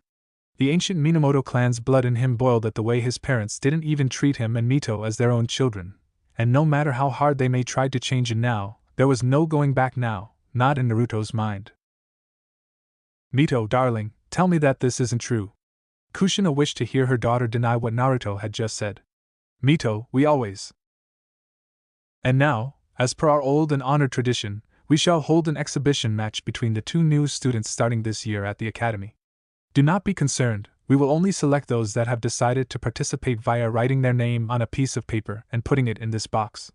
The ancient Minamoto clan's blood in him boiled at the way his parents didn't even treat him and Mito as their own children, and no matter how hard they may try to change it now, there was no going back now, not in Naruto's mind. Mito, darling, tell me that this isn't true. Kushina wished to hear her daughter deny what Naruto had just said. Mito, we always. And now, as per our old and honored tradition, We shall hold an exhibition match between the two new students starting this year at the academy. Do not be concerned, we will only select those that have decided to participate via writing their name on a piece of paper and putting it in this box.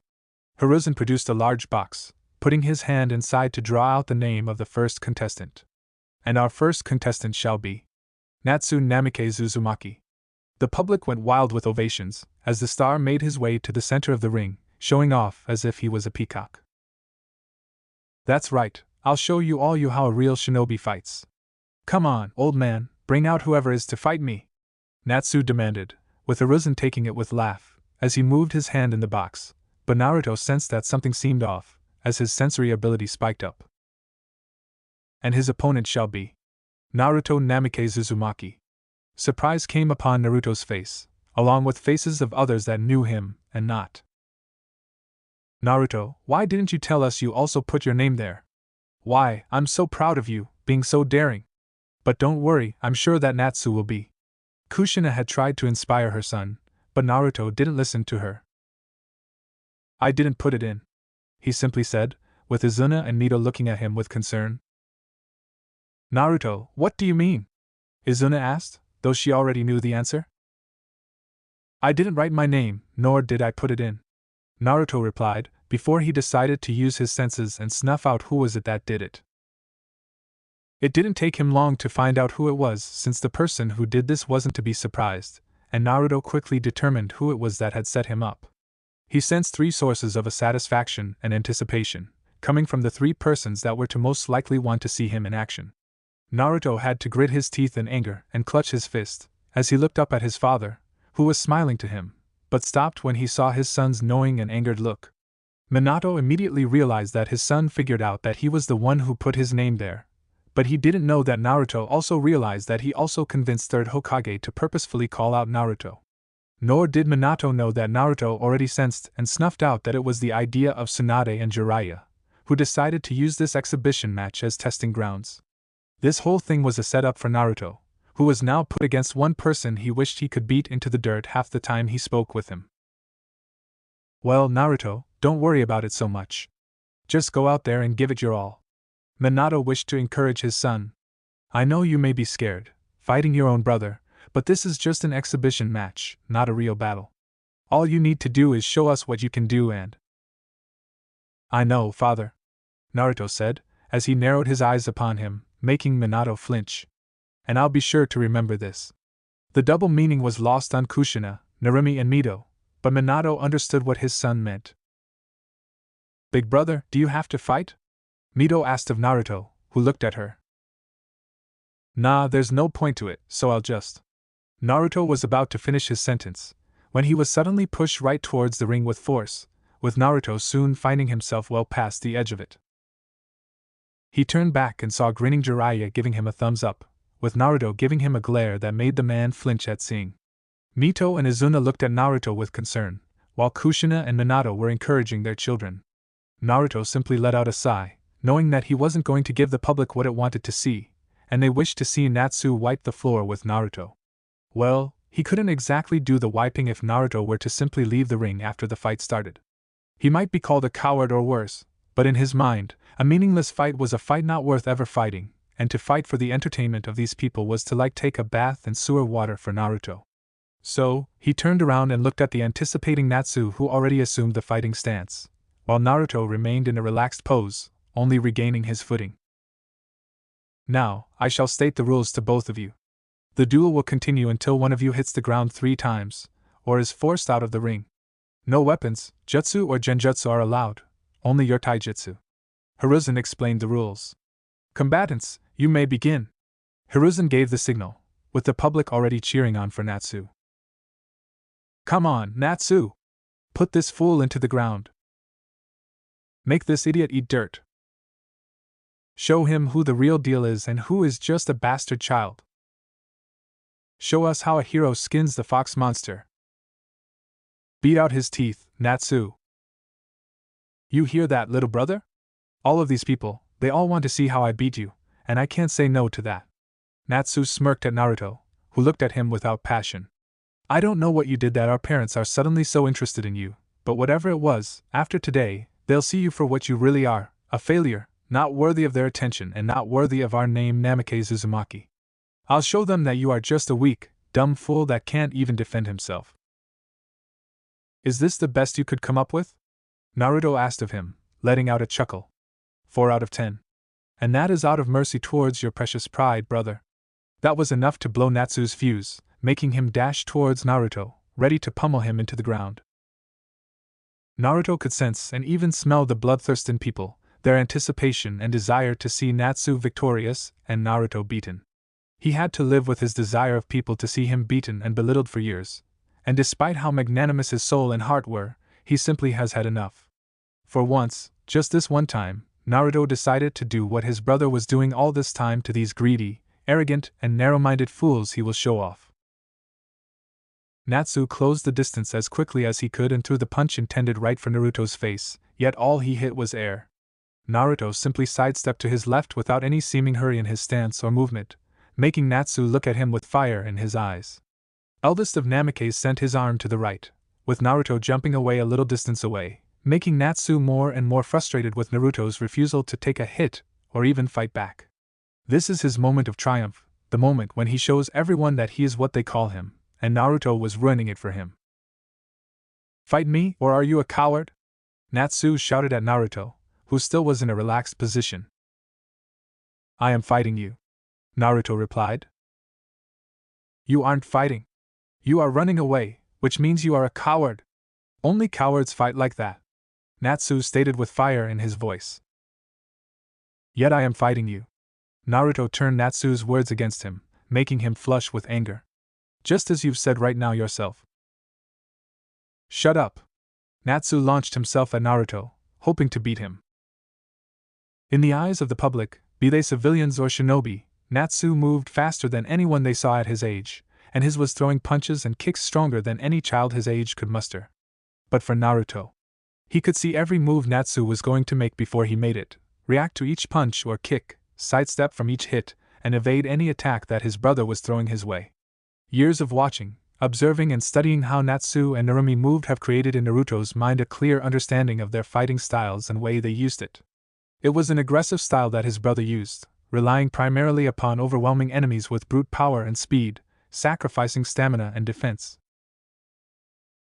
Hiruzen produced a large box, putting his hand inside to draw out the name of the first contestant. And our first contestant shall be Natsu Namike Uzumaki. The public went wild with ovations as the star made his way to the center of the ring, showing off as if he was a peacock. That's right, I'll show you all how a real shinobi fights. Come on, old man, bring out whoever is to fight me, Natsu demanded, with Hiruzen taking it with laugh, as he moved his hand in the box, but Naruto sensed that something seemed off, as his sensory ability spiked up. And his opponent shall be Naruto Namike Uzumaki. Surprise came upon Naruto's face, along with faces of others that knew him and not. Naruto, why didn't you tell us you also put your name there? Why, I'm so proud of you, being so daring. But don't worry, I'm sure that Natsu will be. Kushina had tried to inspire her son, but Naruto didn't listen to her. I didn't put it in, he simply said, with Izuna and Mito looking at him with concern. Naruto, what do you mean? Izuna asked, though she already knew the answer. I didn't write my name, nor did I put it in, Naruto replied, before he decided to use his senses and snuff out who was it that did it. It didn't take him long to find out who it was, since the person who did this wasn't to be surprised, and Naruto quickly determined who it was that had set him up. He sensed three sources of satisfaction and anticipation, coming from the three persons that were to most likely want to see him in action. Naruto had to grit his teeth in anger and clutch his fist, as he looked up at his father, who was smiling to him, but stopped when he saw his son's knowing and angered look. Minato immediately realized that his son figured out that he was the one who put his name there, but he didn't know that Naruto also realized that he also convinced Third Hokage to purposefully call out Naruto. Nor did Minato know that Naruto already sensed and snuffed out that it was the idea of Tsunade and Jiraiya, who decided to use this exhibition match as testing grounds. This whole thing was a setup for Naruto, who was now put against one person he wished he could beat into the dirt half the time he spoke with him. Well, Naruto, don't worry about it so much. Just go out there and give it your all. Minato wished to encourage his son. I know you may be scared, fighting your own brother, but this is just an exhibition match, not a real battle. All you need to do is show us what you can do and… I know, father, Naruto said, as he narrowed his eyes upon him, making Minato flinch. And I'll be sure to remember this. The double meaning was lost on Kushina, Narumi and Mito, but Minato understood what his son meant. Big brother, do you have to fight? Mito asked of Naruto, who looked at her. Nah, there's no point to it, so I'll just… Naruto was about to finish his sentence, when he was suddenly pushed right towards the ring with force, with Naruto soon finding himself well past the edge of it. He turned back and saw grinning Jiraiya giving him a thumbs up, with Naruto giving him a glare that made the man flinch at seeing. Mito and Izuna looked at Naruto with concern, while Kushina and Minato were encouraging their children. Naruto simply let out a sigh, knowing that he wasn't going to give the public what it wanted to see, and they wished to see Natsu wipe the floor with Naruto. Well, he couldn't exactly do the wiping if Naruto were to simply leave the ring after the fight started. He might be called a coward or worse, but in his mind, a meaningless fight was a fight not worth ever fighting, and to fight for the entertainment of these people was to take a bath in sewer water for Naruto. So, he turned around and looked at the anticipating Natsu, who already assumed the fighting stance, while Naruto remained in a relaxed pose, only regaining his footing. Now, I shall state the rules to both of you. The duel will continue until one of you hits the ground 3 times, or is forced out of the ring. No weapons, jutsu or genjutsu are allowed, only your taijutsu. Hiruzen explained the rules. Combatants, you may begin. Hiruzen gave the signal, with the public already cheering on for Natsu. Come on, Natsu! Put this fool into the ground. Make this idiot eat dirt. Show him who the real deal is and who is just a bastard child. Show us how a hero skins the fox monster. Beat out his teeth, Natsu. You hear that, little brother? All of these people, they all want to see how I beat you, and I can't say no to that. Natsu smirked at Naruto, who looked at him without passion. I don't know what you did that our parents are suddenly so interested in you, but whatever it was, after today, they'll see you for what you really are, A failure, not worthy of their attention and not worthy of our name Namikaze Uzumaki. I'll show them that you are just a weak, dumb fool that can't even defend himself. Is this the best you could come up with? Naruto asked of him, letting out a chuckle. 4 out of 10. And that is out of mercy towards your precious pride, brother. That was enough to blow Natsu's fuse, making him dash towards Naruto, ready to pummel him into the ground. Naruto could sense and even smell the bloodthirst in people, their anticipation and desire to see Natsu victorious and Naruto beaten. He had to live with his desire of people to see him beaten and belittled for years, and despite how magnanimous his soul and heart were, he simply has had enough. For once, just this one time, Naruto decided to do what his brother was doing all this time to these greedy, arrogant, and narrow-minded fools. He will show off. Natsu closed the distance as quickly as he could and threw the punch intended right for Naruto's face, yet all he hit was air. Naruto simply sidestepped to his left without any seeming hurry in his stance or movement, making Natsu look at him with fire in his eyes. Eldest of Namikaze sent his arm to the right, with Naruto jumping away a little distance away, making Natsu more and more frustrated with Naruto's refusal to take a hit or even fight back. This is his moment of triumph, the moment when he shows everyone that he is what they call him, and Naruto was ruining it for him. Fight me, or are you a coward? Natsu shouted at Naruto, who still was in a relaxed position. I am fighting you, Naruto replied. You aren't fighting. You are running away, which means you are a coward. Only cowards fight like that, Natsu stated with fire in his voice. Yet I am fighting you. Naruto turned Natsu's words against him, making him flush with anger. Just as you've said right now yourself. Shut up. Natsu launched himself at Naruto, hoping to beat him. In the eyes of the public, be they civilians or shinobi, Natsu moved faster than anyone they saw at his age, and his was throwing punches and kicks stronger than any child his age could muster. But for Naruto, he could see every move Natsu was going to make before he made it, react to each punch or kick, sidestep from each hit, and evade any attack that his brother was throwing his way. Years of watching, observing and studying how Natsu and Narumi moved have created in Naruto's mind a clear understanding of their fighting styles and way they used it. It was an aggressive style that his brother used, relying primarily upon overwhelming enemies with brute power and speed, sacrificing stamina and defense.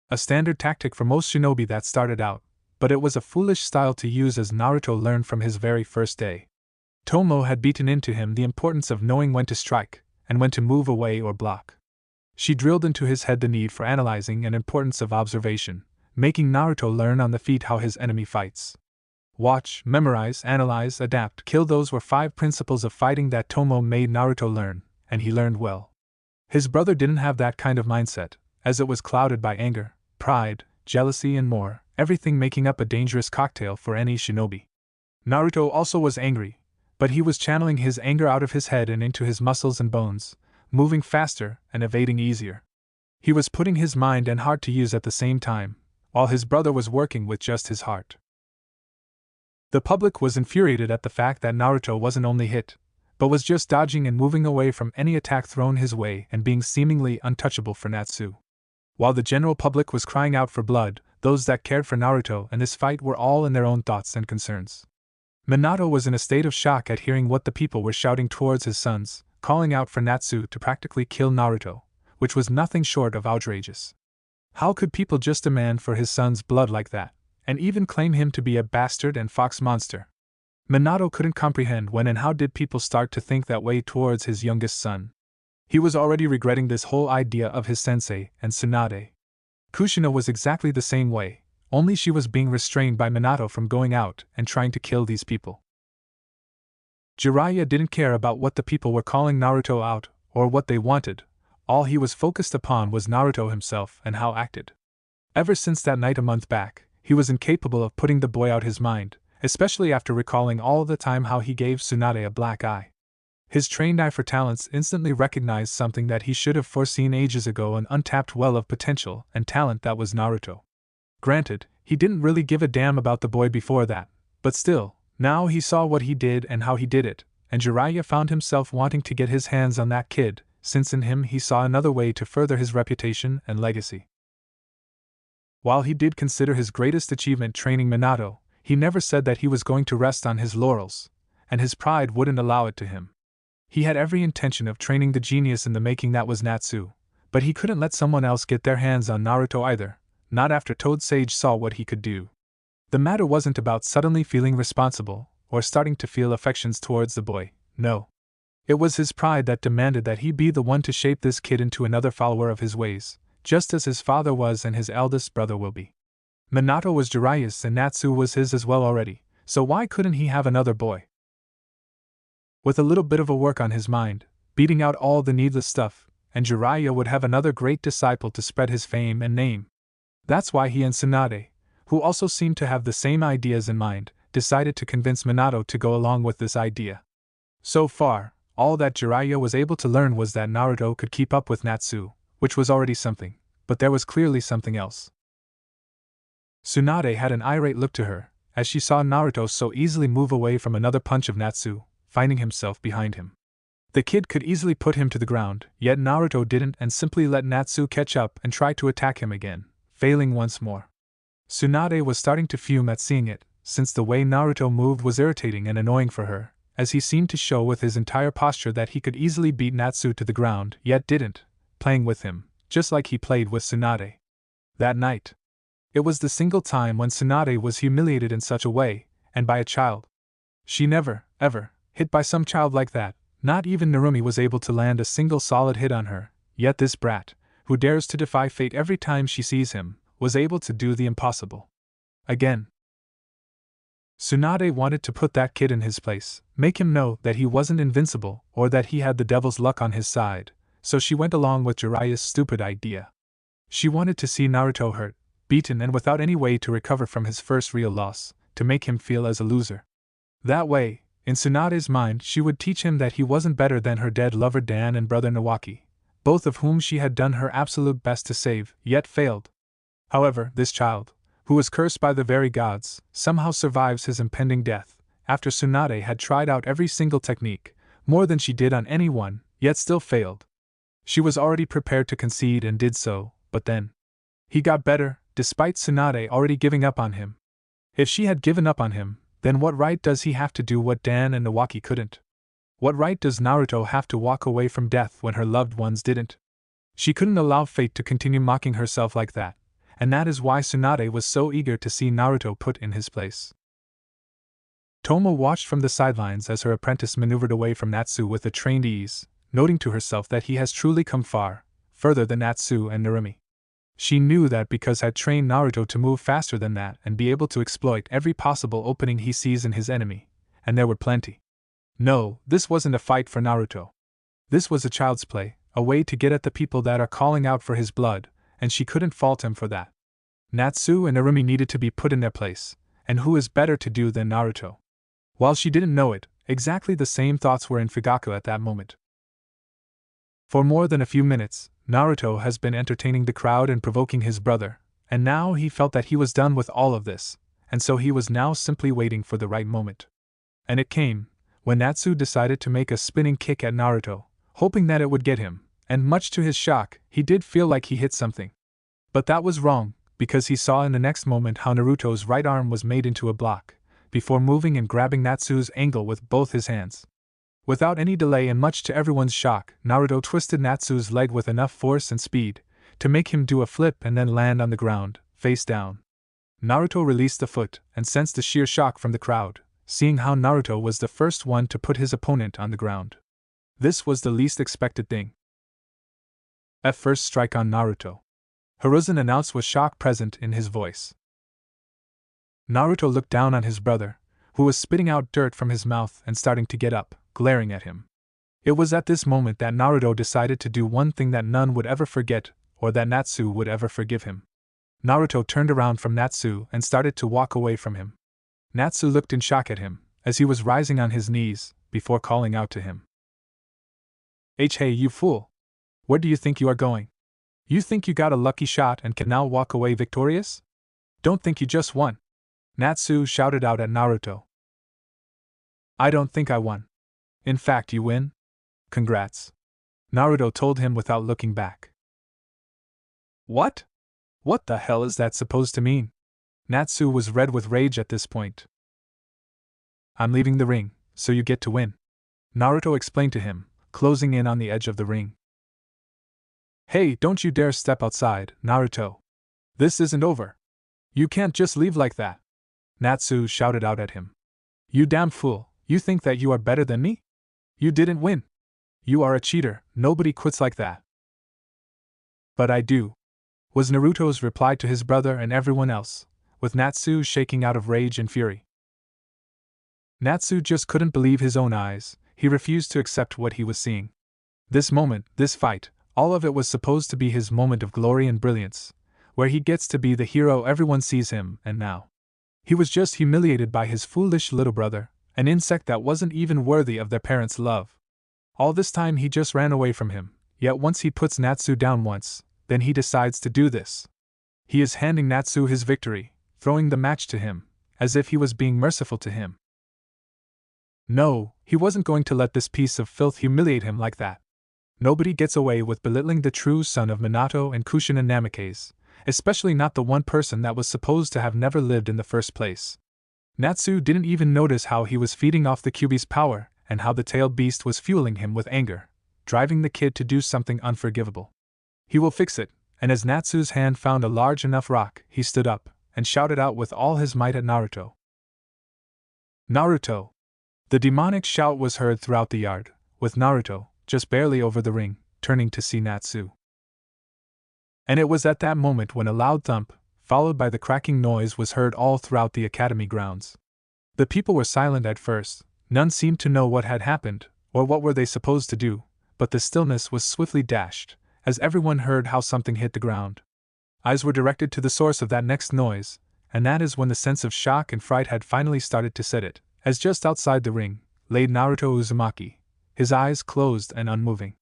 A standard tactic for most shinobi that started out, but it was a foolish style to use as Naruto learned from his very first day. Tomo had beaten into him the importance of knowing when to strike, and when to move away or block. She drilled into his head the need for analyzing and importance of observation, making Naruto learn on the feet how his enemy fights. Watch, memorize, analyze, adapt, kill, those were 5 principles of fighting that Tomo made Naruto learn, and he learned well. His brother didn't have that kind of mindset, as it was clouded by anger, pride, jealousy and more, everything making up a dangerous cocktail for any shinobi. Naruto also was angry, but he was channeling his anger out of his head and into his muscles and bones, moving faster and evading easier. He was putting his mind and heart to use at the same time, while his brother was working with just his heart. The public was infuriated at the fact that Naruto wasn't only hit, but was just dodging and moving away from any attack thrown his way and being seemingly untouchable for Natsu. While the general public was crying out for blood, those that cared for Naruto and this fight were all in their own thoughts and concerns. Minato was in a state of shock at hearing what the people were shouting towards his sons, calling out for Natsu to practically kill Naruto, which was nothing short of outrageous. How could people just demand for his son's blood like that, and even claim him to be a bastard and fox monster? Minato couldn't comprehend when and how did people start to think that way towards his youngest son. He was already regretting this whole idea of his sensei and Tsunade. Kushina was exactly the same way, only she was being restrained by Minato from going out and trying to kill these people. Jiraiya didn't care about what the people were calling Naruto out, or what they wanted. All he was focused upon was Naruto himself and how acted. Ever since that night a month back, he was incapable of putting the boy out his mind, especially after recalling all the time how he gave Tsunade a black eye. His trained eye for talents instantly recognized something that he should have foreseen ages ago, an untapped well of potential and talent that was Naruto. Granted, he didn't really give a damn about the boy before that, but still, now he saw what he did and how he did it, and Jiraiya found himself wanting to get his hands on that kid, since in him he saw another way to further his reputation and legacy. While he did consider his greatest achievement training Minato, He never said that he was going to rest on his laurels, and his pride wouldn't allow it to him. He had every intention of training the genius in the making that was Natsu, but he couldn't let someone else get their hands on Naruto either, not after Toad Sage saw what he could do. The matter wasn't about suddenly feeling responsible, or starting to feel affections towards the boy, no. It was his pride that demanded that he be the one to shape this kid into another follower of his ways, just as his father was and his eldest brother will be. Minato was Jiraiya's and Natsu was his as well already, so why couldn't he have another boy? With a little bit of a work on his mind, beating out all the needless stuff, and Jiraiya would have another great disciple to spread his fame and name. That's why he and Tsunade, who also seemed to have the same ideas in mind, decided to convince Minato to go along with this idea. So far, all that Jiraiya was able to learn was that Naruto could keep up with Natsu, which was already something, but there was clearly something else. Tsunade had an irate look to her, as she saw Naruto so easily move away from another punch of Natsu, finding himself behind him. The kid could easily put him to the ground, yet Naruto didn't and simply let Natsu catch up and try to attack him again, failing once more. Tsunade was starting to fume at seeing it, since the way Naruto moved was irritating and annoying for her, as he seemed to show with his entire posture that he could easily beat Natsu to the ground, yet didn't, playing with him, just like he played with Tsunade. That night. It was the single time when Tsunade was humiliated in such a way, and by a child. She never, ever, hit by some child like that, not even Narumi was able to land a single solid hit on her, yet this brat, who dares to defy fate every time she sees him, was able to do the impossible. Again. Tsunade wanted to put that kid in his place, make him know that he wasn't invincible or that he had the devil's luck on his side, so she went along with Jiraiya's stupid idea. She wanted to see Naruto hurt, beaten and without any way to recover from his first real loss, to make him feel as a loser. That way, in Tsunade's mind she would teach him that he wasn't better than her dead lover Dan and brother Nawaki, both of whom she had done her absolute best to save, yet failed. However, this child, who was cursed by the very gods, somehow survives his impending death, after Tsunade had tried out every single technique, more than she did on anyone, yet still failed. She was already prepared to concede and did so, but then he got better, despite Tsunade already giving up on him. If she had given up on him, then what right does he have to do what Dan and Nawaki couldn't? What right does Naruto have to walk away from death when her loved ones didn't? She couldn't allow fate to continue mocking herself like that, and that is why Tsunade was so eager to see Naruto put in his place. Tomo watched from the sidelines as her apprentice maneuvered away from Natsu with a trained ease, noting to herself that he has truly come far, further than Natsu and Narumi. She knew that because had trained Naruto to move faster than that and be able to exploit every possible opening he sees in his enemy, and there were plenty. No, this wasn't a fight for Naruto. This was a child's play, a way to get at the people that are calling out for his blood, and she couldn't fault him for that. Natsu and Narumi needed to be put in their place, and who is better to do than Naruto? While she didn't know it, exactly the same thoughts were in Fugaku at that moment. For more than a few minutes, Naruto has been entertaining the crowd and provoking his brother, and now he felt that he was done with all of this, and so he was now simply waiting for the right moment. And it came, when Natsu decided to make a spinning kick at Naruto, hoping that it would get him, and much to his shock, he did feel like he hit something. But that was wrong, because he saw in the next moment how Naruto's right arm was made into a block, before moving and grabbing Natsu's ankle with both his hands. Without any delay and much to everyone's shock, Naruto twisted Natsu's leg with enough force and speed to make him do a flip and then land on the ground, face down. Naruto released the foot and sensed the sheer shock from the crowd, seeing how Naruto was the first one to put his opponent on the ground. This was the least expected thing. At first strike on Naruto, Hiruzen announced with shock present in his voice. Naruto looked down on his brother, who was spitting out dirt from his mouth and starting to get up, glaring at him. It was at this moment that Naruto decided to do one thing that none would ever forget, or that Natsu would ever forgive him. Naruto turned around from Natsu and started to walk away from him. Natsu looked in shock at him, as he was rising on his knees, before calling out to him. Hey you fool! Where do you think you are going? You think you got a lucky shot and can now walk away victorious? Don't think you just won! Natsu shouted out at Naruto. I don't think I won. In fact, you win? Congrats. Naruto told him without looking back. What? What the hell is that supposed to mean? Natsu was red with rage at this point. I'm leaving the ring, so you get to win, Naruto explained to him, closing in on the edge of the ring. Hey, don't you dare step outside, Naruto. This isn't over. You can't just leave like that, Natsu shouted out at him. You damn fool, you think that you are better than me? You didn't win. You are a cheater, nobody quits like that. But I do, was Naruto's reply to his brother and everyone else, with Natsu shaking out of rage and fury. Natsu just couldn't believe his own eyes, he refused to accept what he was seeing. This moment, this fight, all of it was supposed to be his moment of glory and brilliance, where he gets to be the hero everyone sees him, and now he was just humiliated by his foolish little brother, an insect that wasn't even worthy of their parents' love. All this time he just ran away from him, yet once he puts Natsu down once, then he decides to do this. He is handing Natsu his victory, throwing the match to him, as if he was being merciful to him. No, he wasn't going to let this piece of filth humiliate him like that. Nobody gets away with belittling the true son of Minato and Kushina Namikaze, especially not the one person that was supposed to have never lived in the first place. Natsu didn't even notice how he was feeding off the Kyuubi's power and how the tailed beast was fueling him with anger, driving the kid to do something unforgivable. He will fix it, and as Natsu's hand found a large enough rock, he stood up and shouted out with all his might at Naruto. Naruto! The demonic shout was heard throughout the yard, with Naruto, just barely over the ring, turning to see Natsu. And it was at that moment when a loud thump, followed by the cracking noise, was heard all throughout the academy grounds. The people were silent at first, none seemed to know what had happened, or what were they supposed to do, but the stillness was swiftly dashed, as everyone heard how something hit the ground. Eyes were directed to the source of that next noise, and that is when the sense of shock and fright had finally started to set in, as just outside the ring, lay Naruto Uzumaki, his eyes closed and unmoving.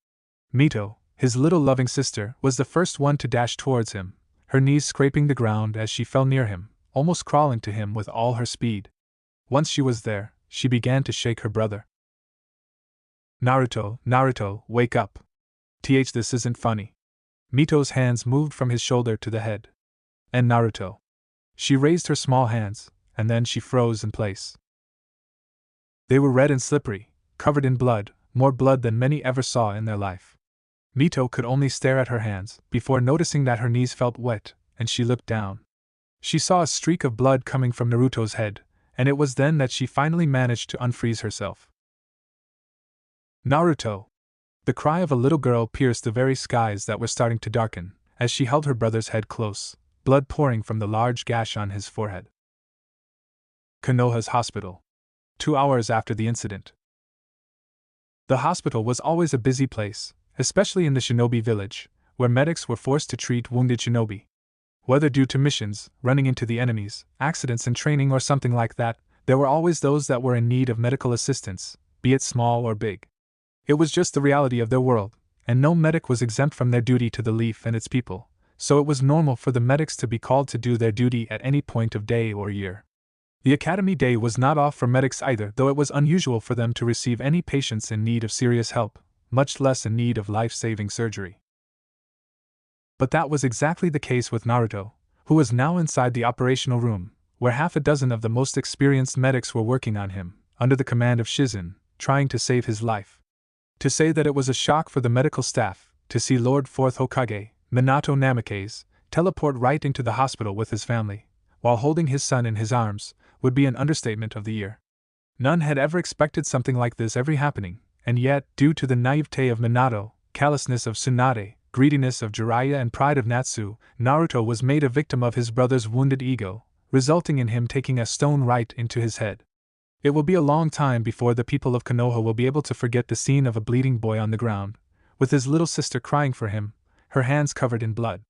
Mito, his little loving sister, was the first one to dash towards him, her knees scraping the ground as she fell near him, almost crawling to him with all her speed. Once she was there, she began to shake her brother. Naruto, Naruto, wake up. This isn't funny. Mito's hands moved from his shoulder to the head. And Naruto. She raised her small hands, and then she froze in place. They were red and slippery, covered in blood, more blood than many ever saw in their life. Mito could only stare at her hands, before noticing that her knees felt wet, and she looked down. She saw a streak of blood coming from Naruto's head, and it was then that she finally managed to unfreeze herself. Naruto! The cry of a little girl pierced the very skies that were starting to darken, as she held her brother's head close, blood pouring from the large gash on his forehead. Konoha's hospital. 2 hours after the incident. The hospital was always a busy place, especially in the shinobi village, where medics were forced to treat wounded shinobi. Whether due to missions, running into the enemies, accidents in training, or something like that, there were always those that were in need of medical assistance, be it small or big. It was just the reality of their world, and no medic was exempt from their duty to the Leaf and its people, so it was normal for the medics to be called to do their duty at any point of day or year. The academy day was not off for medics either, though it was unusual for them to receive any patients in need of serious help, much less in need of life-saving surgery. But that was exactly the case with Naruto, who was now inside the operational room, where half a dozen of the most experienced medics were working on him, under the command of Shizen, trying to save his life. To say that it was a shock for the medical staff to see Lord 4th Hokage, Minato Namikaze, teleport right into the hospital with his family, while holding his son in his arms, would be an understatement of the year. None had ever expected something like this ever happening, and yet, due to the naivete of Minato, callousness of Tsunade, greediness of Jiraiya, and pride of Natsu, Naruto was made a victim of his brother's wounded ego, resulting in him taking a stone right into his head. It will be a long time before the people of Konoha will be able to forget the scene of a bleeding boy on the ground, with his little sister crying for him, her hands covered in blood.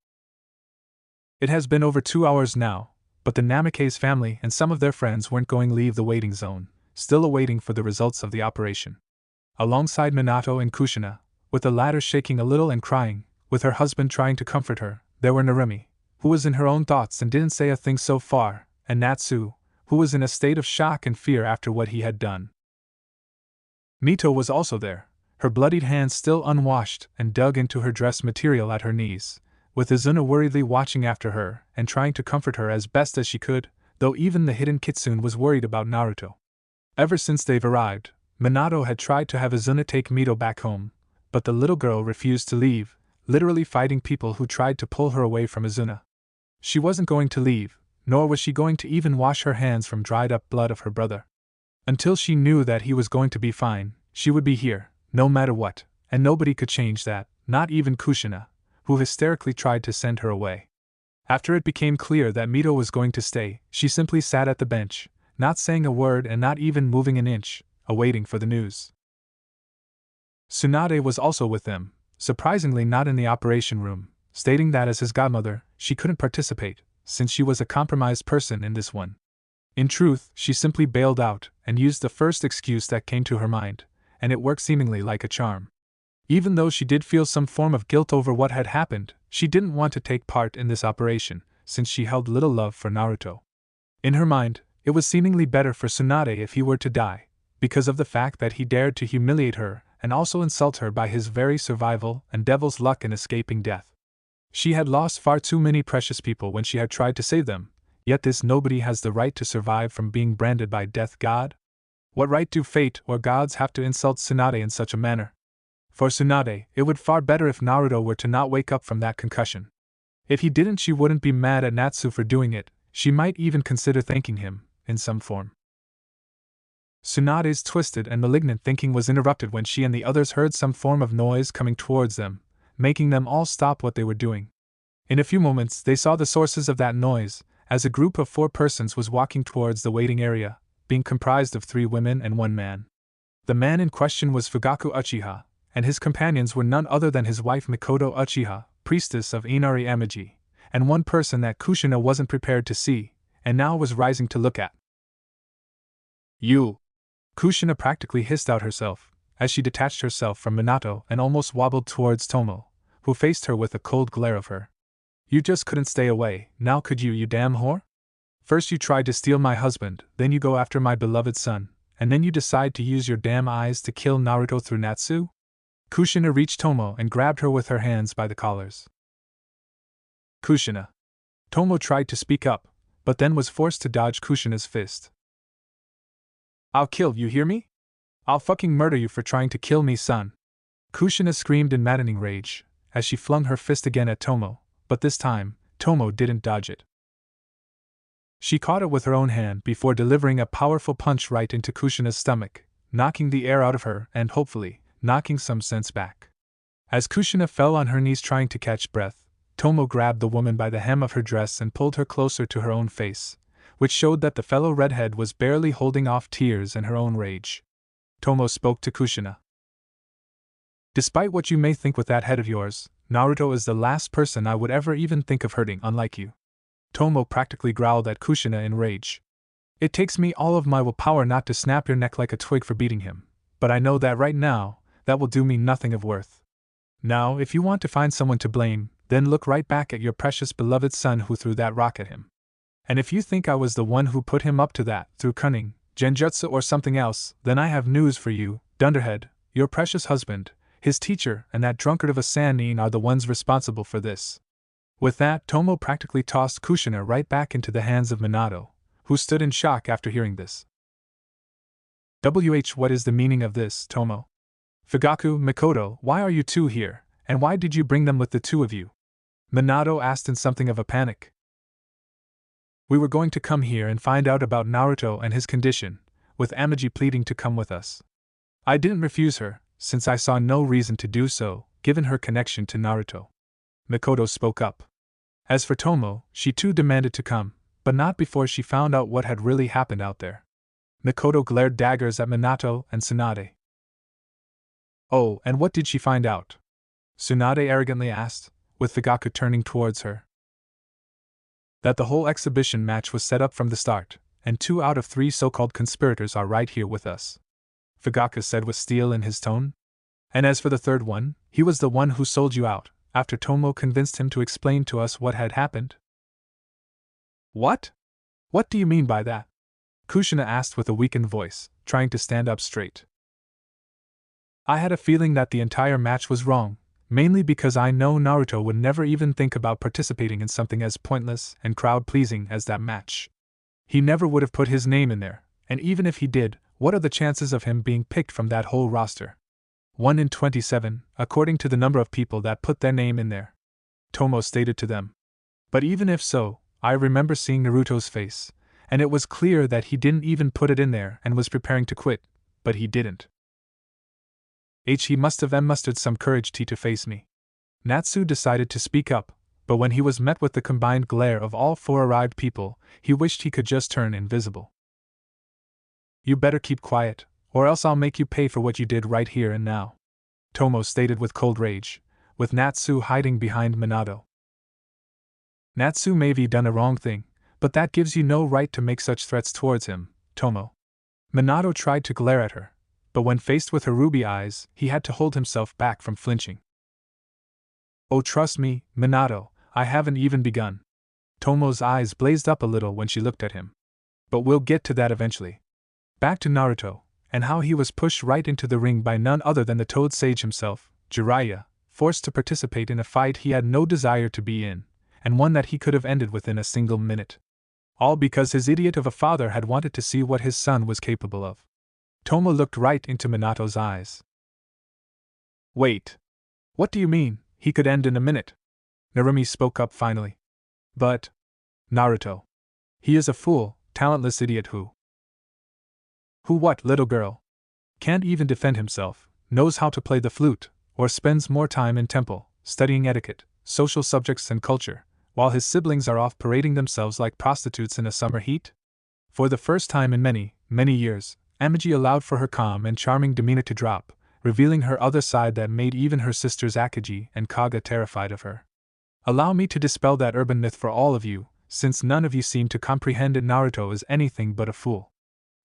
It has been over 2 hours now, but the Namikaze family and some of their friends weren't going to leave the waiting zone, still awaiting for the results of the operation. Alongside Minato and Kushina, with the latter shaking a little and crying, with her husband trying to comfort her, there were Narumi, who was in her own thoughts and didn't say a thing so far, and Natsu, who was in a state of shock and fear after what he had done. Mito was also there, her bloodied hands still unwashed and dug into her dress material at her knees, with Izuna worriedly watching after her and trying to comfort her as best as she could, though even the hidden kitsune was worried about Naruto. Ever since they've arrived, Minato had tried to have Izuna take Mito back home, but the little girl refused to leave, literally fighting people who tried to pull her away from Izuna. She wasn't going to leave, nor was she going to even wash her hands from dried-up blood of her brother. Until she knew that he was going to be fine, she would be here, no matter what, and nobody could change that, not even Kushina, who hysterically tried to send her away. After it became clear that Mito was going to stay, she simply sat at the bench, not saying a word and not even moving an inch, awaiting for the news. Tsunade was also with them, surprisingly not in the operation room, stating that as his godmother, she couldn't participate, since she was a compromised person in this one. In truth, she simply bailed out and used the first excuse that came to her mind, and it worked seemingly like a charm. Even though she did feel some form of guilt over what had happened, she didn't want to take part in this operation, since she held little love for Naruto. In her mind, it was seemingly better for Tsunade if he were to die, because of the fact that he dared to humiliate her and also insult her by his very survival and devil's luck in escaping death. She had lost far too many precious people when she had tried to save them, yet this nobody has the right to survive from being branded by Death God? What right do fate or gods have to insult Tsunade in such a manner? For Tsunade, it would far better if Naruto were to not wake up from that concussion. If he didn't, she wouldn't be mad at Natsu for doing it, she might even consider thanking him, in some form. Tsunade's twisted and malignant thinking was interrupted when she and the others heard some form of noise coming towards them, making them all stop what they were doing. In a few moments they saw the sources of that noise, as a group of 4 persons was walking towards the waiting area, being comprised of 3 women and 1 man. The man in question was Fugaku Uchiha, and his companions were none other than his wife Mikoto Uchiha, priestess of Inari Amagi, and one person that Kushina wasn't prepared to see, and now was rising to look at. You! Kushina practically hissed out herself, as she detached herself from Minato and almost wobbled towards Tomo, who faced her with a cold glare of her. You just couldn't stay away, now could you, you damn whore? First you tried to steal my husband, then you go after my beloved son, and then you decide to use your damn eyes to kill Naruto through Natsu? Kushina reached Tomo and grabbed her with her hands by the collars. Kushina. Tomo tried to speak up, but then was forced to dodge Kushina's fist. I'll kill you, hear me? I'll fucking murder you for trying to kill me, son. Kushina screamed in maddening rage, as she flung her fist again at Tomo, but this time, Tomo didn't dodge it. She caught it with her own hand before delivering a powerful punch right into Kushina's stomach, knocking the air out of her and, hopefully, knocking some sense back. As Kushina fell on her knees trying to catch breath, Tomo grabbed the woman by the hem of her dress and pulled her closer to her own face, which showed that the fellow redhead was barely holding off tears in her own rage. Tomo spoke to Kushina. Despite what you may think with that head of yours, Naruto is the last person I would ever even think of hurting, unlike you. Tomo practically growled at Kushina in rage. It takes me all of my willpower not to snap your neck like a twig for beating him, but I know that right now, that will do me nothing of worth. Now, if you want to find someone to blame, then look right back at your precious beloved son who threw that rock at him. And if you think I was the one who put him up to that, through cunning, genjutsu or something else, then I have news for you, Dunderhead, your precious husband, his teacher and that drunkard of a Sannin are the ones responsible for this. With that, Tomo practically tossed Kushina right back into the hands of Minato, who stood in shock after hearing this. What is the meaning of this, Tomo? Fugaku, Mikoto, why are you 2 here, and why did you bring them with the 2 of you? Minato asked in something of a panic. We were going to come here and find out about Naruto and his condition, with Amagi pleading to come with us. I didn't refuse her, since I saw no reason to do so, given her connection to Naruto. Mikoto spoke up. As for Tomo, she too demanded to come, but not before she found out what had really happened out there. Mikoto glared daggers at Minato and Tsunade. Oh, and what did she find out? Tsunade arrogantly asked, with Fugaku turning towards her. That the whole exhibition match was set up from the start, and 2 out of 3 so-called conspirators are right here with us. Fugaku said with steel in his tone. And as for the 3rd one, he was the one who sold you out, after Tomo convinced him to explain to us what had happened. What? What do you mean by that? Kushina asked with a weakened voice, trying to stand up straight. I had a feeling that the entire match was wrong, mainly because I know Naruto would never even think about participating in something as pointless and crowd-pleasing as that match. He never would have put his name in there, and even if he did, what are the chances of him being picked from that whole roster? 1 in 27, according to the number of people that put their name in there, Tomo stated to them. But even if so, I remember seeing Naruto's face, and it was clear that he didn't even put it in there and was preparing to quit, but he didn't. He must have mustered some courage to face me. Natsu decided to speak up, but when he was met with the combined glare of all 4 arrived people, he wished he could just turn invisible. You better keep quiet, or else I'll make you pay for what you did right here and now, Tomo stated with cold rage, with Natsu hiding behind Minato. Natsu may have done a wrong thing, but that gives you no right to make such threats towards him, Tomo. Minato tried to glare at her, but when faced with her ruby eyes, he had to hold himself back from flinching. Oh, trust me, Minato, I haven't even begun. Tomo's eyes blazed up a little when she looked at him. But we'll get to that eventually. Back to Naruto, and how he was pushed right into the ring by none other than the Toad Sage himself, Jiraiya, forced to participate in a fight he had no desire to be in, and one that he could have ended within a single minute. All because his idiot of a father had wanted to see what his son was capable of. Tomo looked right into Minato's eyes. Wait. What do you mean, he could end in a minute? Narumi spoke up finally. But Naruto. He is a fool, talentless idiot who what, little girl? Can't even defend himself, knows how to play the flute, or spends more time in temple, studying etiquette, social subjects and culture, while his siblings are off parading themselves like prostitutes in a summer heat? For the first time in many, many years, Amagi allowed for her calm and charming demeanor to drop, revealing her other side that made even her sisters Akagi and Kaga terrified of her. Allow me to dispel that urban myth for all of you, since none of you seem to comprehend that Naruto is anything but a fool.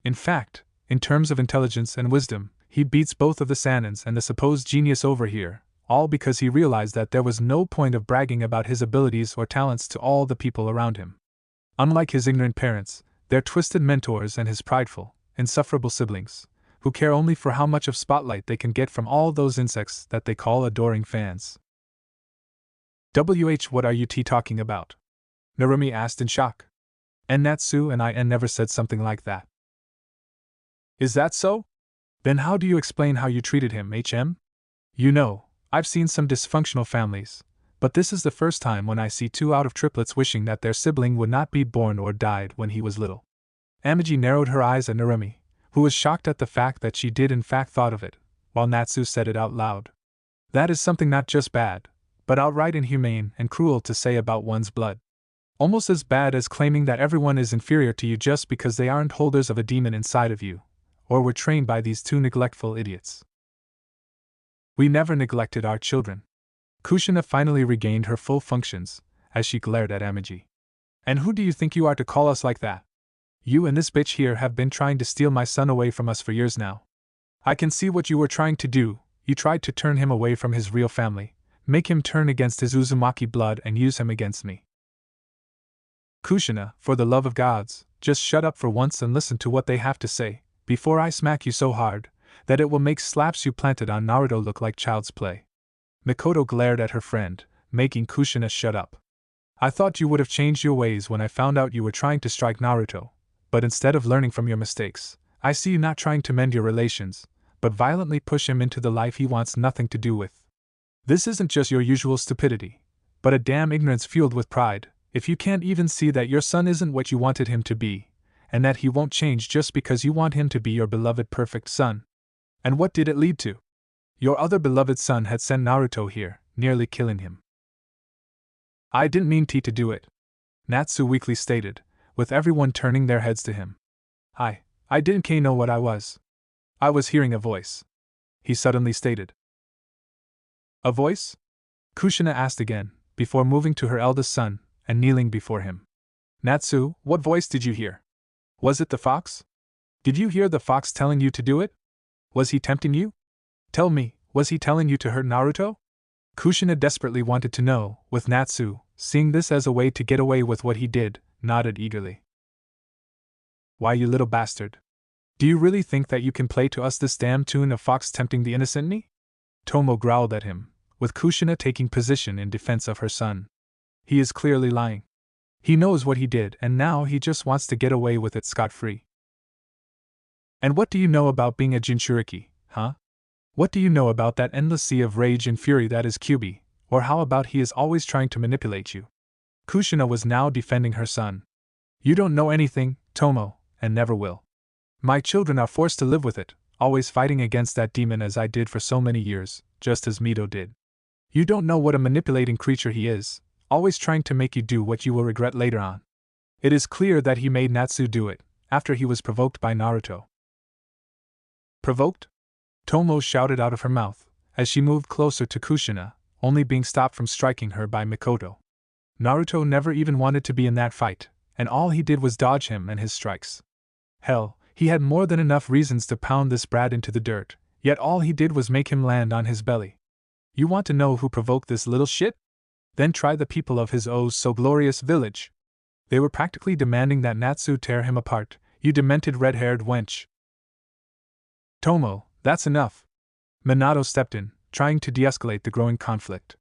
In fact, in terms of intelligence and wisdom, he beats both of the Sanins and the supposed genius over here, all because he realized that there was no point of bragging about his abilities or talents to all the people around him. Unlike his ignorant parents, their twisted mentors and his prideful, insufferable siblings, who care only for how much of spotlight they can get from all those insects that they call adoring fans. What are you talking about? Narumi asked in shock. And Natsu and I never said something like that. Is that so? Then how do you explain how you treated him, HM? You know, I've seen some dysfunctional families, but this is the first time when I see 2 out of triplets wishing that their sibling would not be born or died when he was little. Amagi narrowed her eyes at Narumi, who was shocked at the fact that she did in fact thought of it, while Natsu said it out loud. That is something not just bad, but outright inhumane and cruel to say about one's blood. Almost as bad as claiming that everyone is inferior to you just because they aren't holders of a demon inside of you, or were trained by these 2 neglectful idiots. We never neglected our children. Kushina finally regained her full functions, as she glared at Amagi. And who do you think you are to call us like that? You and this bitch here have been trying to steal my son away from us for years now. I can see what you were trying to do. You tried to turn him away from his real family, make him turn against his Uzumaki blood and use him against me. Kushina, for the love of gods, just shut up for once and listen to what they have to say, before I smack you so hard that it will make slaps you planted on Naruto look like child's play. Mikoto glared at her friend, making Kushina shut up. I thought you would have changed your ways when I found out you were trying to strike Naruto, but instead of learning from your mistakes, I see you not trying to mend your relations, but violently push him into the life he wants nothing to do with. This isn't just your usual stupidity, but a damn ignorance fueled with pride, if you can't even see that your son isn't what you wanted him to be, and that he won't change just because you want him to be your beloved perfect son. And what did it lead to? Your other beloved son had sent Naruto here, nearly killing him. I didn't mean to do it, Natsu weakly stated, with everyone turning their heads to him. I didn't know what I was. I was hearing a voice, he suddenly stated. A voice? Kushina asked again, before moving to her eldest son and kneeling before him. Natsu, what voice did you hear? Was it the fox? Did you hear the fox telling you to do it? Was he tempting you? Tell me, was he telling you to hurt Naruto? Kushina desperately wanted to know, with Natsu, seeing this as a way to get away with what he did, nodded eagerly. Why, you little bastard. Do you really think that you can play to us this damn tune of fox tempting the innocent me? Tomo growled at him, with Kushina taking position in defense of her son. He is clearly lying. He knows what he did and now he just wants to get away with it scot-free. And what do you know about being a Jinchuriki, huh? What do you know about that endless sea of rage and fury that is Kyubi, or how about he is always trying to manipulate you? Kushina was now defending her son. You don't know anything, Tomo, and never will. My children are forced to live with it, always fighting against that demon as I did for so many years, just as Mito did. You don't know what a manipulating creature he is, always trying to make you do what you will regret later on. It is clear that he made Natsu do it, after he was provoked by Naruto. Provoked? Tomo shouted out of her mouth, as she moved closer to Kushina, only being stopped from striking her by Mikoto. Naruto never even wanted to be in that fight, and all he did was dodge him and his strikes. Hell, he had more than enough reasons to pound this brat into the dirt, yet all he did was make him land on his belly. You want to know who provoked this little shit? Then try the people of his oh-so-glorious village. They were practically demanding that Natsu tear him apart, you demented red-haired wench. Tomo, that's enough. Minato stepped in, trying to de-escalate the growing conflict.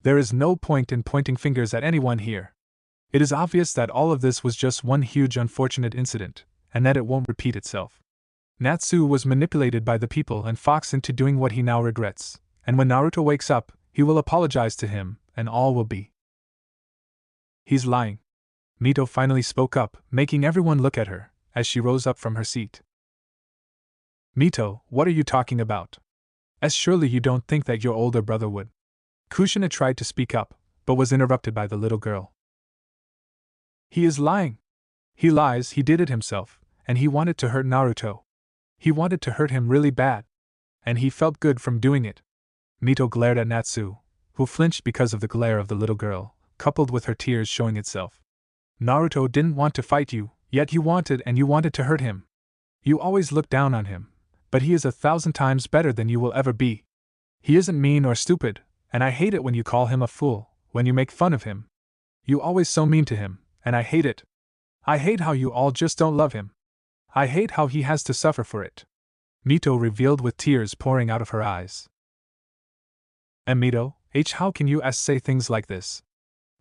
There is no point in pointing fingers at anyone here. It is obvious that all of this was just one huge unfortunate incident, and that it won't repeat itself. Natsu was manipulated by the people and Fox into doing what he now regrets, and when Naruto wakes up, he will apologize to him, and all will be. He's lying. Mito finally spoke up, making everyone look at her, as she rose up from her seat. Mito, what are you talking about? Surely you don't think that your older brother would. Kushina tried to speak up, but was interrupted by the little girl. He is lying. He lies, he did it himself, and he wanted to hurt Naruto. He wanted to hurt him really bad. And he felt good from doing it. Mito glared at Natsu, who flinched because of the glare of the little girl, coupled with her tears showing itself. Naruto didn't want to fight you, yet you wanted to hurt him. You always look down on him, but he is 1,000 times better than you will ever be. He isn't mean or stupid, and I hate it when you call him a fool, when you make fun of him. You always so mean to him, and I hate it. I hate how you all just don't love him. I hate how he has to suffer for it. Mito revealed with tears pouring out of her eyes. And Mito, how can you say things like this?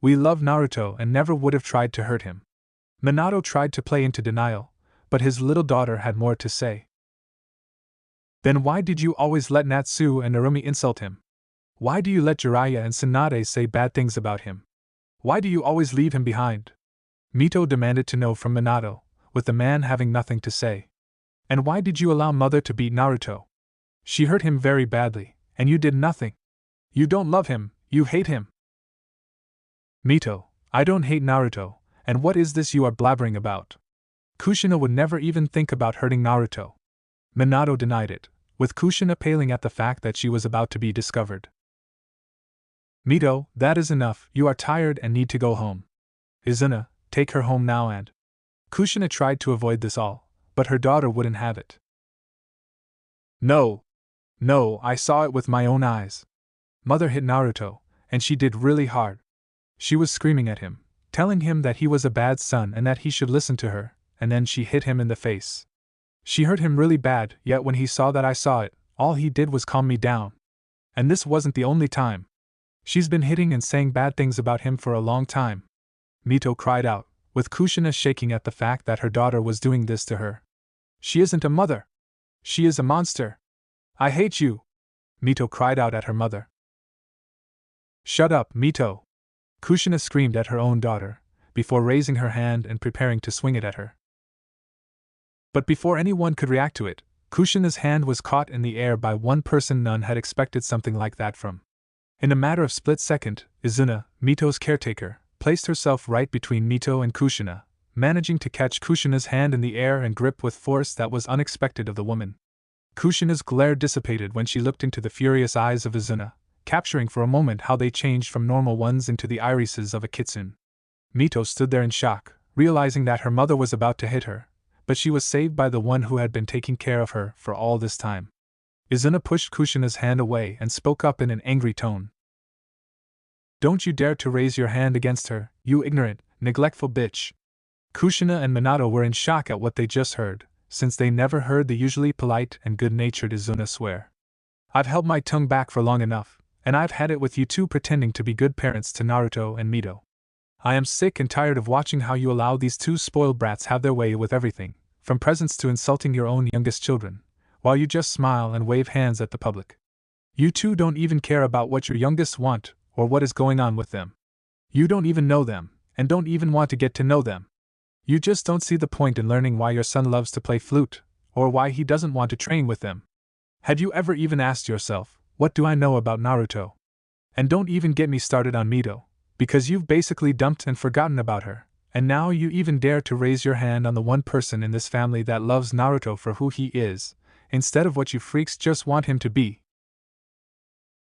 We love Naruto and never would have tried to hurt him. Minato tried to play into denial, but his little daughter had more to say. Then why did you always let Natsu and Narumi insult him? Why do you let Jiraiya and Tsunade say bad things about him? Why do you always leave him behind? Mito demanded to know from Minato, with the man having nothing to say. And why did you allow Mother to beat Naruto? She hurt him very badly, and you did nothing. You don't love him, you hate him. Mito, I don't hate Naruto, and what is this you are blabbering about? Kushina would never even think about hurting Naruto. Minato denied it, with Kushina paling at the fact that she was about to be discovered. Mito, that is enough, you are tired and need to go home. Izuna, take her home now and… Kushina tried to avoid this all, but her daughter wouldn't have it. No, I saw it with my own eyes. Mother hit Naruto, and she did really hard. She was screaming at him, telling him that he was a bad son and that he should listen to her, and then she hit him in the face. She hurt him really bad, yet when he saw that I saw it, all he did was calm me down. And this wasn't the only time. She's been hitting and saying bad things about him for a long time. Mito cried out, with Kushina shaking at the fact that her daughter was doing this to her. She isn't a mother. She is a monster. I hate you. Mito cried out at her mother. Shut up, Mito. Kushina screamed at her own daughter, before raising her hand and preparing to swing it at her. But before anyone could react to it, Kushina's hand was caught in the air by one person none had expected something like that from. In a matter of split second, Izuna, Mito's caretaker, placed herself right between Mito and Kushina, managing to catch Kushina's hand in the air and grip with force that was unexpected of the woman. Kushina's glare dissipated when she looked into the furious eyes of Izuna, capturing for a moment how they changed from normal ones into the irises of a kitsune. Mito stood there in shock, realizing that her mother was about to hit her, but she was saved by the one who had been taking care of her for all this time. Izuna pushed Kushina's hand away and spoke up in an angry tone. Don't you dare to raise your hand against her, you ignorant, neglectful bitch. Kushina and Minato were in shock at what they just heard, since they never heard the usually polite and good-natured Izuna swear. I've held my tongue back for long enough, and I've had it with you two pretending to be good parents to Naruto and Mito. I am sick and tired of watching how you allow these two spoiled brats have their way with everything, from presents to insulting your own youngest children, while you just smile and wave hands at the public. You two don't even care about what your youngest want or what is going on with them. You don't even know them, and don't even want to get to know them. You just don't see the point in learning why your son loves to play flute, or why he doesn't want to train with them. Had you ever even asked yourself, what do I know about Naruto? And don't even get me started on Mito, because you've basically dumped and forgotten about her, and now you even dare to raise your hand on the one person in this family that loves Naruto for who he is, instead of what you freaks just want him to be.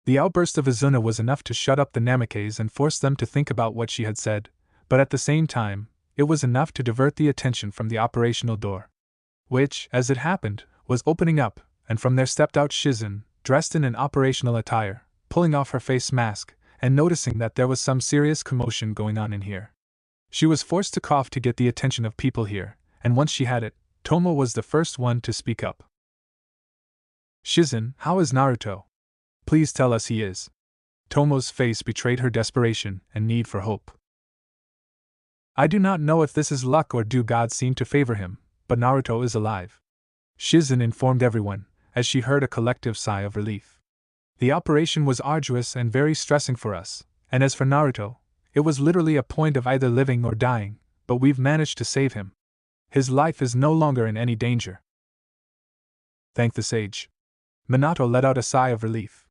The outburst of Izuna was enough to shut up the Namakes and force them to think about what she had said, but at the same time, it was enough to divert the attention from the operational door, which, as it happened, was opening up, and from there stepped out Shizen, dressed in an operational attire, pulling off her face mask, and noticing that there was some serious commotion going on in here. She was forced to cough to get the attention of people here, and once she had it, Tomo was the first one to speak up. Shizen, how is Naruto? Please tell us he is. Tomo's face betrayed her desperation and need for hope. I do not know if this is luck or do gods seem to favor him, but Naruto is alive. Shizen informed everyone, as she heard a collective sigh of relief. The operation was arduous and very stressing for us, and as for Naruto, it was literally a point of either living or dying, but we've managed to save him. His life is no longer in any danger. Thank the sage. Minato let out a sigh of relief.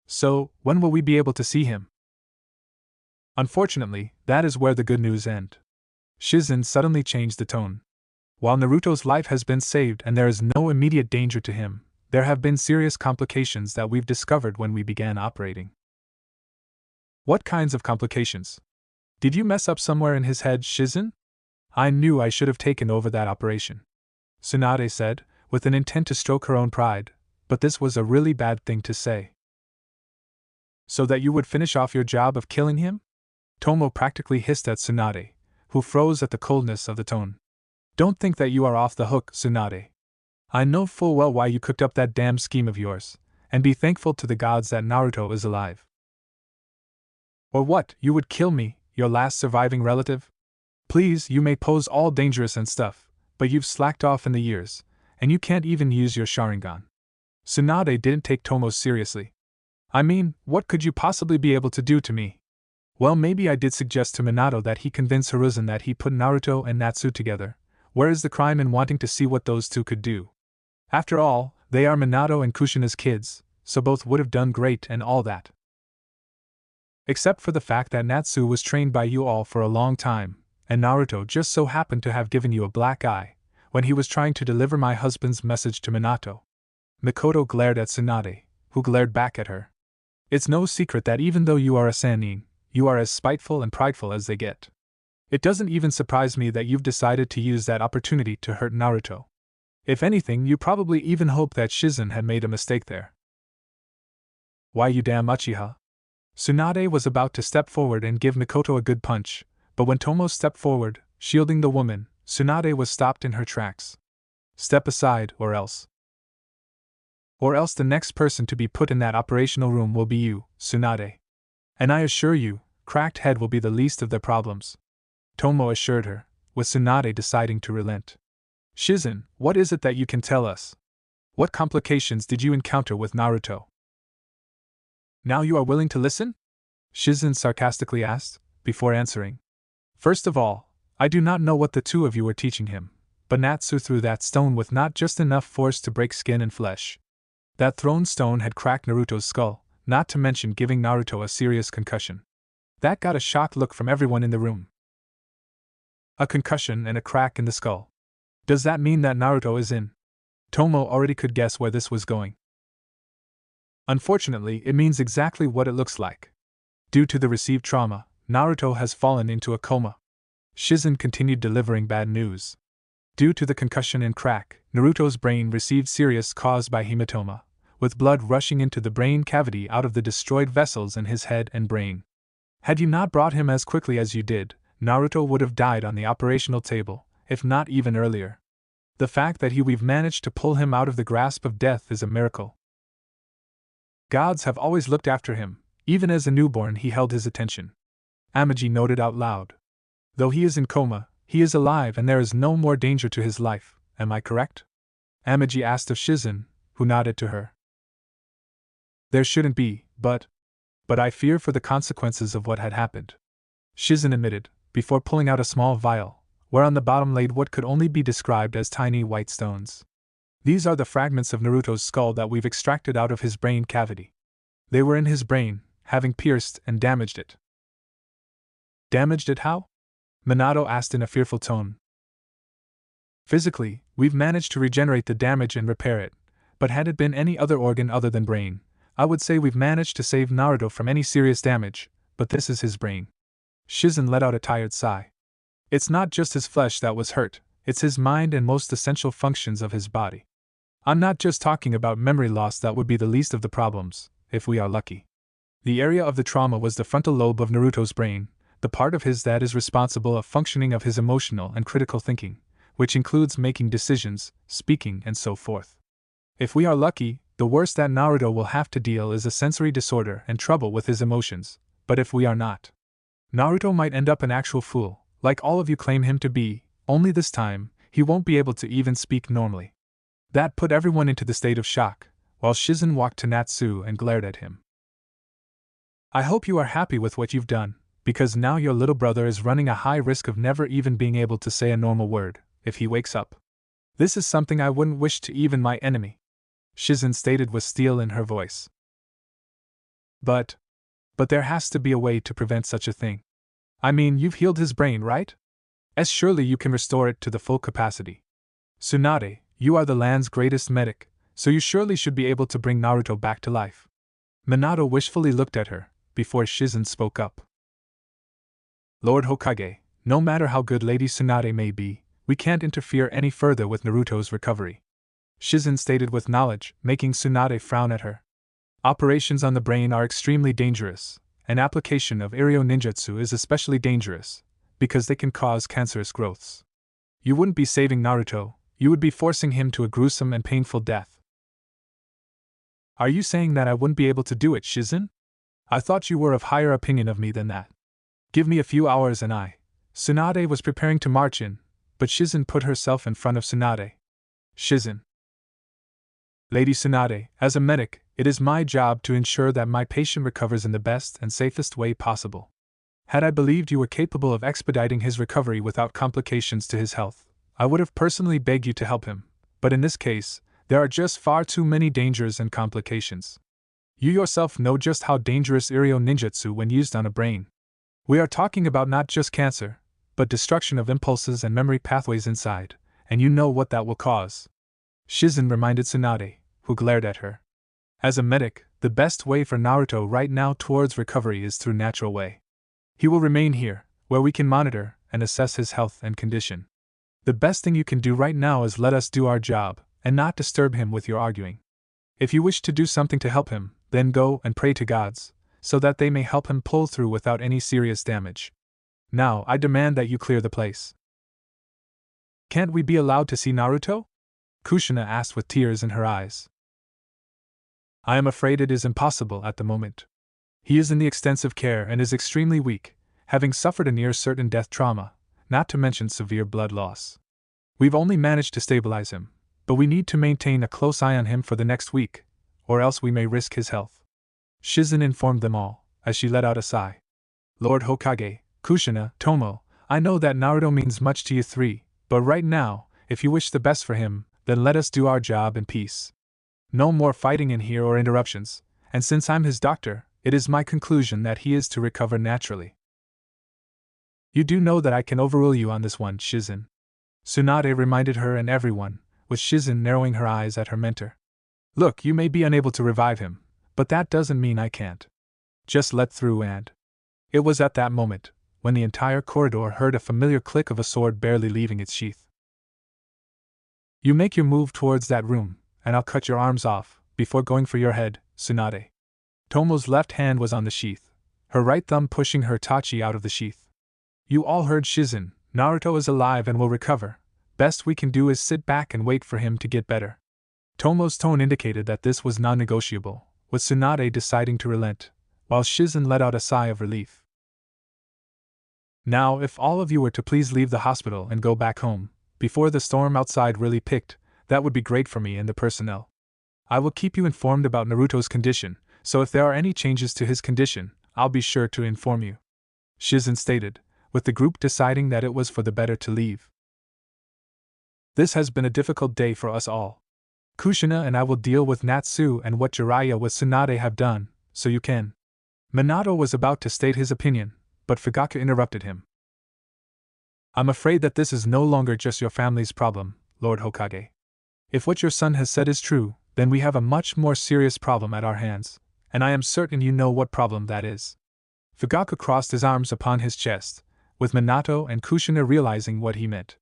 So, when will we be able to see him? Unfortunately, that is where the good news ends. Shizen suddenly changed the tone. While Naruto's life has been saved and there is no immediate danger to him, there have been serious complications that we've discovered when we began operating. What kinds of complications? Did you mess up somewhere in his head, Shizen? I knew I should have taken over that operation, Tsunade said, with an intent to stroke her own pride, but this was a really bad thing to say. So that you would finish off your job of killing him? Tomo practically hissed at Tsunade, who froze at the coldness of the tone. Don't think that you are off the hook, Tsunade. I know full well why you cooked up that damn scheme of yours, and be thankful to the gods that Naruto is alive. Or what, you would kill me, your last surviving relative? Please, you may pose all dangerous and stuff, but you've slacked off in the years, and you can't even use your Sharingan. Tsunade didn't take Tomo seriously. I mean, what could you possibly be able to do to me? Well, maybe I did suggest to Minato that he convince Hiruzen that he put Naruto and Natsu together. Where is the crime in wanting to see what those two could do? After all, they are Minato and Kushina's kids, so both would have done great and all that. Except for the fact that Natsu was trained by you all for a long time, and Naruto just so happened to have given you a black eye when he was trying to deliver my husband's message to Minato. Mikoto glared at Tsunade, who glared back at her. It's no secret that even though you are a Sannin, you are as spiteful and prideful as they get. It doesn't even surprise me that you've decided to use that opportunity to hurt Naruto. If anything, you probably even hope that Shizen had made a mistake there. Why, you damn uchiha? Tsunade was about to step forward and give Mikoto a good punch, but when Tomo stepped forward, shielding the woman, Tsunade was stopped in her tracks. Step aside, or else. Or else the next person to be put in that operational room will be you, Tsunade. And I assure you, cracked head will be the least of their problems. Tomo assured her, with Tsunade deciding to relent. Shizen, what is it that you can tell us? What complications did you encounter with Naruto? Now you are willing to listen? Shizen sarcastically asked, before answering. First of all, I do not know what the two of you were teaching him, but Natsu threw that stone with not just enough force to break skin and flesh. That thrown stone had cracked Naruto's skull, not to mention giving Naruto a serious concussion. That got a shocked look from everyone in the room. A concussion and a crack in the skull. Does that mean that Naruto is in? Tomo already could guess where this was going. Unfortunately, it means exactly what it looks like. Due to the received trauma, Naruto has fallen into a coma. Shizen continued delivering bad news. Due to the concussion and crack, Naruto's brain received serious caused by hematoma, with blood rushing into the brain cavity out of the destroyed vessels in his head and brain. Had you not brought him as quickly as you did, Naruto would have died on the operational table, if not even earlier. The fact that we've managed to pull him out of the grasp of death is a miracle. Gods have always looked after him, Even as a newborn he held his attention. Amagi noted out loud. Though he is in coma, he is alive and there is no more danger to his life, am I correct? Amagi asked of Shizen, who nodded to her. There shouldn't be, but I fear for the consequences of what had happened. Shizen admitted, before pulling out a small vial, where on the bottom laid what could only be described as tiny white stones. These are the fragments of Naruto's skull that we've extracted out of his brain cavity. They were in his brain, having pierced and damaged it. Damaged it how? Minato asked in a fearful tone. Physically, we've managed to regenerate the damage and repair it, but had it been any other organ other than brain, I would say we've managed to save Naruto from any serious damage, but this is his brain. Shizen let out a tired sigh. It's not just his flesh that was hurt, it's his mind and most essential functions of his body. I'm not just talking about memory loss, that would be the least of the problems, if we are lucky. The area of the trauma was the frontal lobe of Naruto's brain, the part of his that is responsible of functioning of his emotional and critical thinking, which includes making decisions, speaking, and so forth. If we are lucky, the worst that Naruto will have to deal is a sensory disorder and trouble with his emotions, but if we are not, Naruto might end up an actual fool, like all of you claim him to be, only this time, he won't be able to even speak normally. That put everyone into the state of shock, while Shizen walked to Natsu and glared at him. I hope you are happy with what you've done, because now your little brother is running a high risk of never even being able to say a normal word, if he wakes up. This is something I wouldn't wish to even my enemy, Shizen stated with steel in her voice. But there has to be a way to prevent such a thing. I mean, you've healed his brain, right? Surely you can restore it to the full capacity. Tsunade, you are the land's greatest medic, so you surely should be able to bring Naruto back to life. Minato wishfully looked at her, before Shizen spoke up. Lord Hokage, no matter how good Lady Tsunade may be, we can't interfere any further with Naruto's recovery, Shizen stated with knowledge, making Tsunade frown at her. Operations on the brain are extremely dangerous, and application of Iryo ninjutsu is especially dangerous, because they can cause cancerous growths. You wouldn't be saving Naruto, you would be forcing him to a gruesome and painful death. Are you saying that I wouldn't be able to do it, Shizen? I thought you were of higher opinion of me than that. Give me a few hours and Tsunade was preparing to march in, but Shizen put herself in front of Tsunade. Shizen. Lady Tsunade, as a medic, it is my job to ensure that my patient recovers in the best and safest way possible. Had I believed you were capable of expediting his recovery without complications to his health, I would have personally begged you to help him, but in this case, there are just far too many dangers and complications. You yourself know just how dangerous Iryo ninjutsu when used on a brain. We are talking about not just cancer, but destruction of impulses and memory pathways inside, and you know what that will cause. Shizen reminded Tsunade, who glared at her. As a medic, the best way for Naruto right now towards recovery is through natural way. He will remain here, where we can monitor and assess his health and condition. The best thing you can do right now is let us do our job, and not disturb him with your arguing. If you wish to do something to help him, then go and pray to gods, so that they may help him pull through without any serious damage. Now I demand that you clear the place. Can't we be allowed to see Naruto? Kushina asked with tears in her eyes. I am afraid it is impossible at the moment. He is in the extensive care and is extremely weak, having suffered a near-certain death trauma, not to mention severe blood loss. We've only managed to stabilize him, but we need to maintain a close eye on him for the next week, or else we may risk his health. Shizen informed them all, as she let out a sigh. Lord Hokage, Kushina, Tomo, I know that Naruto means much to you three, but right now, if you wish the best for him, then let us do our job in peace. No more fighting in here or interruptions, and since I'm his doctor, it is my conclusion that he is to recover naturally. You do know that I can overrule you on this one, Shizen. Tsunade reminded her and everyone, with Shizen narrowing her eyes at her mentor. Look, you may be unable to revive him, but that doesn't mean I can't. Just let through and... It was at that moment, when the entire corridor heard a familiar click of a sword barely leaving its sheath. You make your move towards that room, and I'll cut your arms off, before going for your head, Tsunade. Tomo's left hand was on the sheath, her right thumb pushing her tachi out of the sheath. You all heard Shizen, Naruto is alive and will recover. Best we can do is sit back and wait for him to get better. Tomo's tone indicated that this was non-negotiable, with Tsunade deciding to relent, while Shizen let out a sigh of relief. Now, if all of you were to please leave the hospital and go back home, before the storm outside really picked, that would be great for me and the personnel. I will keep you informed about Naruto's condition, so if there are any changes to his condition, I'll be sure to inform you," Shizen stated, with the group deciding that it was for the better to leave. "This has been a difficult day for us all. Kushina and I will deal with Natsu and what Jiraiya with Tsunade have done, so you can." Minato was about to state his opinion, but Fugaku interrupted him. "I'm afraid that this is no longer just your family's problem, Lord Hokage. If what your son has said is true, then we have a much more serious problem at our hands, and I am certain you know what problem that is." Fugaku crossed his arms upon his chest, with Minato and Kushina realizing what he meant.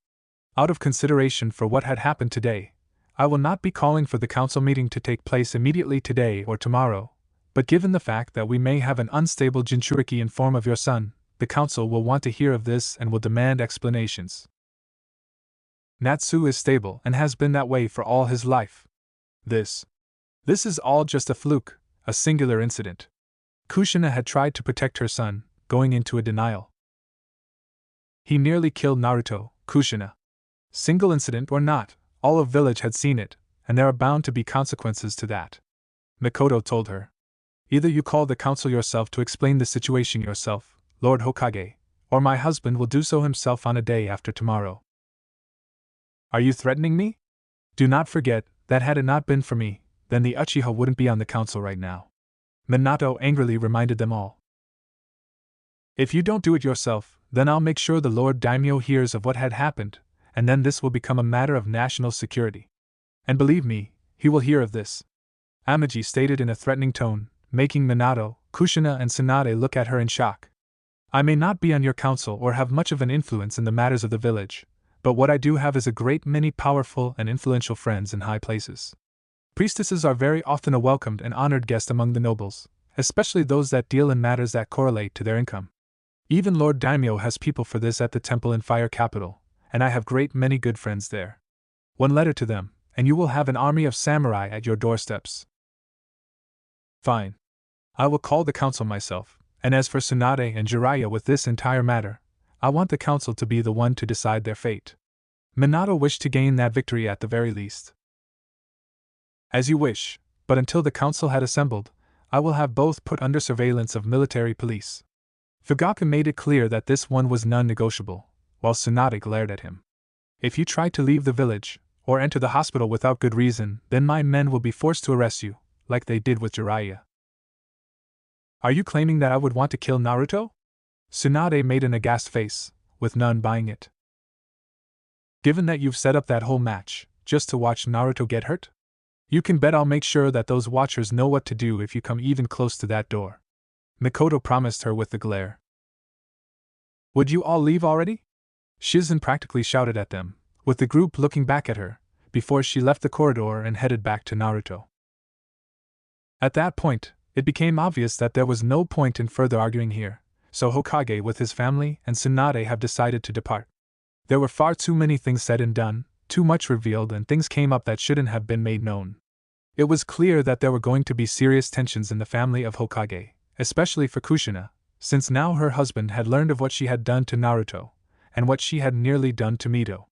"Out of consideration for what had happened today, I will not be calling for the council meeting to take place immediately today or tomorrow, but given the fact that we may have an unstable Jinchuriki in form of your son, the council will want to hear of this and will demand explanations. Natsu is stable and has been that way for all his life. This is all just a fluke, a singular incident." Kushina had tried to protect her son, going into a denial. "He nearly killed Naruto, Kushina. Single incident or not, all of village had seen it, and there are bound to be consequences to that," Mikoto told her. "Either you call the council yourself to explain the situation yourself, Lord Hokage, or my husband will do so himself on a day after tomorrow." "Are you threatening me? Do not forget that had it not been for me, then the Uchiha wouldn't be on the council right now," Minato angrily reminded them all. "If you don't do it yourself, then I'll make sure the Lord Daimyo hears of what had happened, and then this will become a matter of national security. And believe me, he will hear of this," Amagi stated in a threatening tone, making Minato, Kushina and Tsunade look at her in shock. "I may not be on your council or have much of an influence in the matters of the village, but what I do have is a great many powerful and influential friends in high places. Priestesses are very often a welcomed and honored guest among the nobles, especially those that deal in matters that correlate to their income. Even Lord Daimyo has people for this at the temple in Fire Capital, and I have great many good friends there. One letter to them, and you will have an army of samurai at your doorsteps." "Fine. I will call the council myself, and as for Tsunade and Jiraiya with this entire matter, I want the council to be the one to decide their fate." Minato wished to gain that victory at the very least. "As you wish, but until the council had assembled, I will have both put under surveillance of military police." Fugaku made it clear that this one was non-negotiable, while Tsunade glared at him. "If you try to leave the village, or enter the hospital without good reason, then my men will be forced to arrest you, like they did with Jiraiya." "Are you claiming that I would want to kill Naruto?" Tsunade made an aghast face, with none buying it. "Given that you've set up that whole match, just to watch Naruto get hurt? You can bet I'll make sure that those watchers know what to do if you come even close to that door," Mikoto promised her with the glare. "Would you all leave already?" Shizen practically shouted at them, with the group looking back at her, before she left the corridor and headed back to Naruto. At that point, it became obvious that there was no point in further arguing here, so Hokage with his family and Tsunade have decided to depart. There were far too many things said and done, too much revealed, and things came up that shouldn't have been made known. It was clear that there were going to be serious tensions in the family of Hokage, especially for Kushina, since now her husband had learned of what she had done to Naruto, and what she had nearly done to Mito.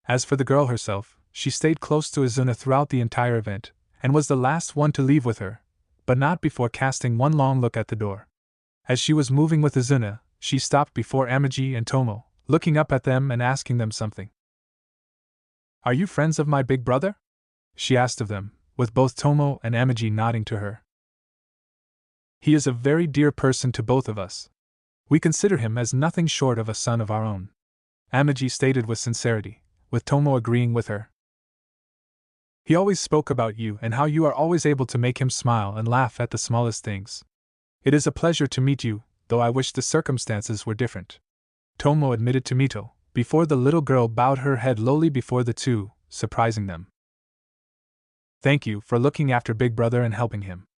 As for the girl herself, she stayed close to Izuna throughout the entire event, and was the last one to leave with her, but not before casting one long look at the door. As she was moving with Izuna, she stopped before Amagi and Tomo, looking up at them and asking them something. "Are you friends of my big brother?" she asked of them, with both Tomo and Amagi nodding to her. "He is a very dear person to both of us. We consider him as nothing short of a son of our own," Amagi stated with sincerity, with Tomo agreeing with her. "He always spoke about you and how you are always able to make him smile and laugh at the smallest things. It is a pleasure to meet you, though I wish the circumstances were different," Tomo admitted to Mito, before the little girl bowed her head lowly before the two, surprising them. "Thank you for looking after Big Brother and helping him.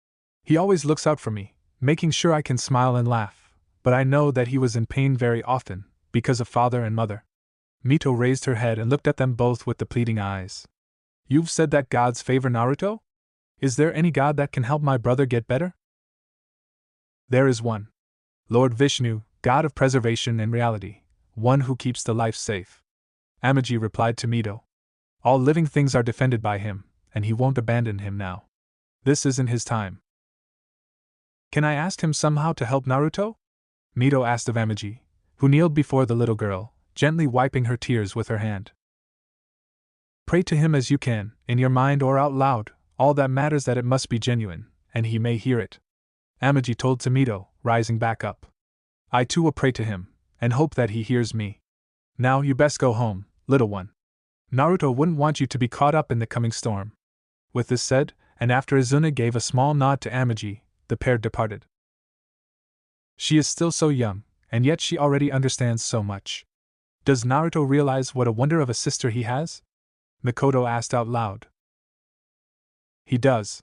He always looks out for me, making sure I can smile and laugh, but I know that he was in pain very often, because of father and mother." Mito raised her head and looked at them both with the pleading eyes. "You've said that gods favor Naruto? Is there any god that can help my brother get better?" There is one. Lord Vishnu, God of preservation and reality, one who keeps the life safe. Amagi replied to Mito. All living things are defended by him, and he won't abandon him now. This isn't his time. Can I ask him somehow to help Naruto? Mito asked of Amagi, who kneeled before the little girl, gently wiping her tears with her hand. Pray to him as you can, in your mind or out loud, all that matters that it must be genuine, and he may hear it. Amagi told Mito, rising back up. I too will pray to him, and hope that he hears me. Now you best go home, little one. Naruto wouldn't want you to be caught up in the coming storm. With this said, and after Izuna gave a small nod to Amagi, the pair departed. She is still so young, and yet she already understands so much. Does Naruto realize what a wonder of a sister he has? Mikoto asked out loud. He does.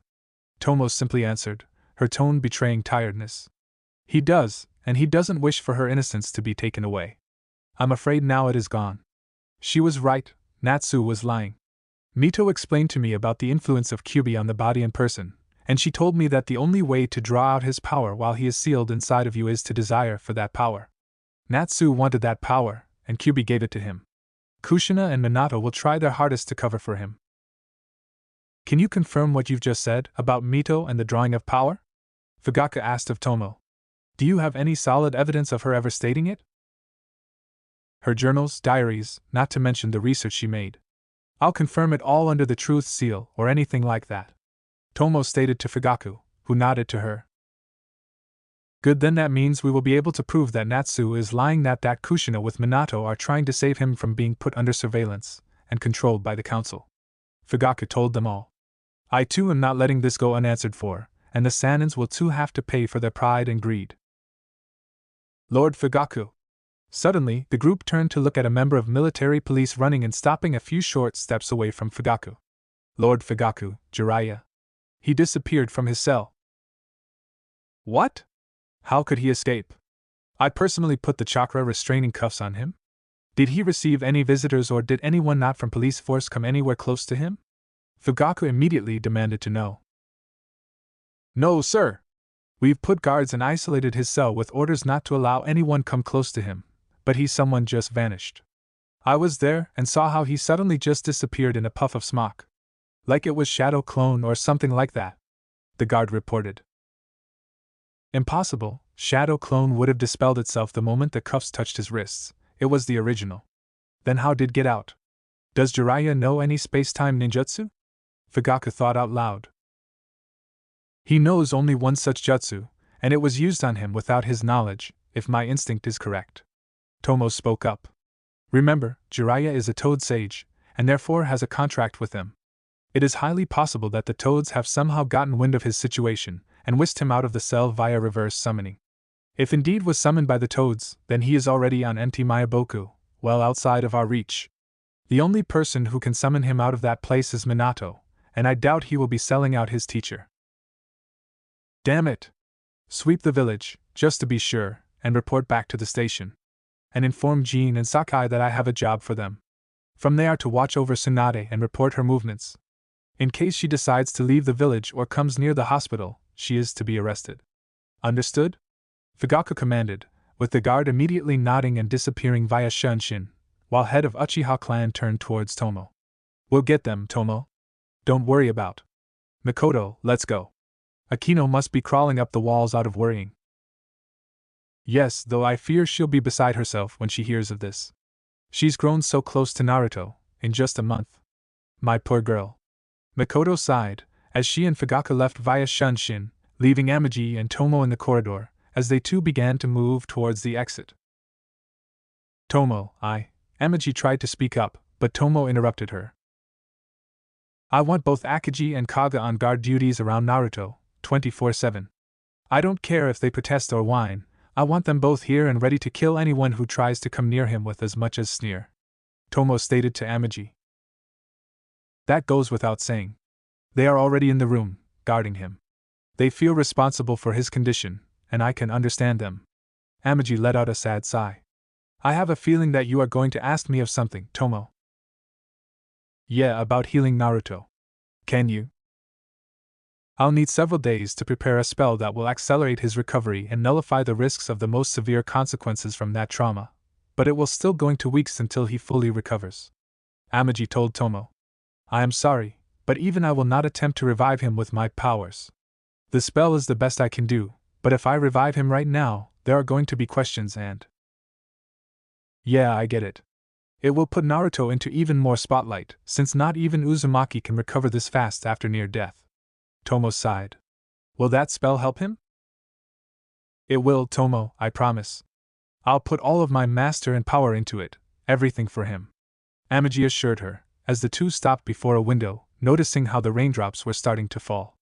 Tomo simply answered, her tone betraying tiredness. He does, and he doesn't wish for her innocence to be taken away. I'm afraid now it is gone. She was right, Natsu was lying. Mito explained to me about the influence of Kyuubi on the body and person, and she told me that the only way to draw out his power while he is sealed inside of you is to desire for that power. Natsu wanted that power, and Kyuubi gave it to him. Kushina and Minato will try their hardest to cover for him. Can you confirm what you've just said about Mito and the drawing of power? Fugaku asked of Tomo. Do you have any solid evidence of her ever stating it? Her journals, diaries, not to mention the research she made. I'll confirm it all under the truth seal or anything like that. Tomo stated to Fugaku, who nodded to her. Good, then that means we will be able to prove that Natsu is lying, that Kushina with Minato are trying to save him from being put under surveillance and controlled by the council. Fugaku told them all. I too am not letting this go unanswered for, and the Sanins will too have to pay for their pride and greed. Lord Fugaku. Suddenly, the group turned to look at a member of military police running and stopping a few short steps away from Fugaku. Lord Fugaku, Jiraiya. He disappeared from his cell. What? How could he escape? I personally put the chakra restraining cuffs on him. Did he receive any visitors, or did anyone not from police force come anywhere close to him? Fugaku immediately demanded to know. No, sir. We've put guards and isolated his cell with orders not to allow anyone come close to him, but someone just vanished. I was there and saw how he suddenly just disappeared in a puff of smoke. Like it was Shadow Clone or something like that, the guard reported. Impossible, Shadow Clone would have dispelled itself the moment the cuffs touched his wrists. It was the original. Then how did it get out? Does Jiraiya know any space-time ninjutsu? Fugaku thought out loud. He knows only one such jutsu, and it was used on him without his knowledge, if my instinct is correct. Tomo spoke up. Remember, Jiraiya is a Toad Sage, and therefore has a contract with them. It is highly possible that the Toads have somehow gotten wind of his situation, and whisked him out of the cell via reverse summoning. If indeed was summoned by the Toads, then he is already on empty Mayaboku, well outside of our reach. The only person who can summon him out of that place is Minato, and I doubt he will be selling out his teacher. Damn it! Sweep the village, just to be sure, and report back to the station. And inform Jean and Sakai that I have a job for them. From there to watch over Tsunade and report her movements. In case she decides to leave the village or comes near the hospital, she is to be arrested. Understood? Fugaku commanded, with the guard immediately nodding and disappearing via Shunshin, while head of Uchiha clan turned towards Tomo. We'll get them, Tomo. Don't worry about. Mikoto, let's go. Akino must be crawling up the walls out of worrying. Yes, though I fear she'll be beside herself when she hears of this. She's grown so close to Naruto, in just a month. My poor girl. Mikoto sighed, as she and Fugaku left via Shunshin, leaving Amagi and Tomo in the corridor, as they too began to move towards the exit. Tomo, Amagi tried to speak up, but Tomo interrupted her. I want both Akagi and Kaga on guard duties around Naruto, 24/7. I don't care if they protest or whine, I want them both here and ready to kill anyone who tries to come near him with as much as sneer. Tomo stated to Amagi. That goes without saying. They are already in the room, guarding him. They feel responsible for his condition, and I can understand them. Amagi let out a sad sigh. I have a feeling that you are going to ask me of something, Tomo. Yeah, about healing Naruto. Can you? I'll need several days to prepare a spell that will accelerate his recovery and nullify the risks of the most severe consequences from that trauma, but it will still going to weeks until he fully recovers. Amagi told Tomo. I am sorry, but even I will not attempt to revive him with my powers. The spell is the best I can do, but if I revive him right now, there are going to be questions and… Yeah, I get it. It will put Naruto into even more spotlight, since not even Uzumaki can recover this fast after near death. Tomo sighed. Will that spell help him? It will, Tomo, I promise. I'll put all of my master and power into it, everything for him. Amagi assured her, as the two stopped before a window, noticing how the raindrops were starting to fall.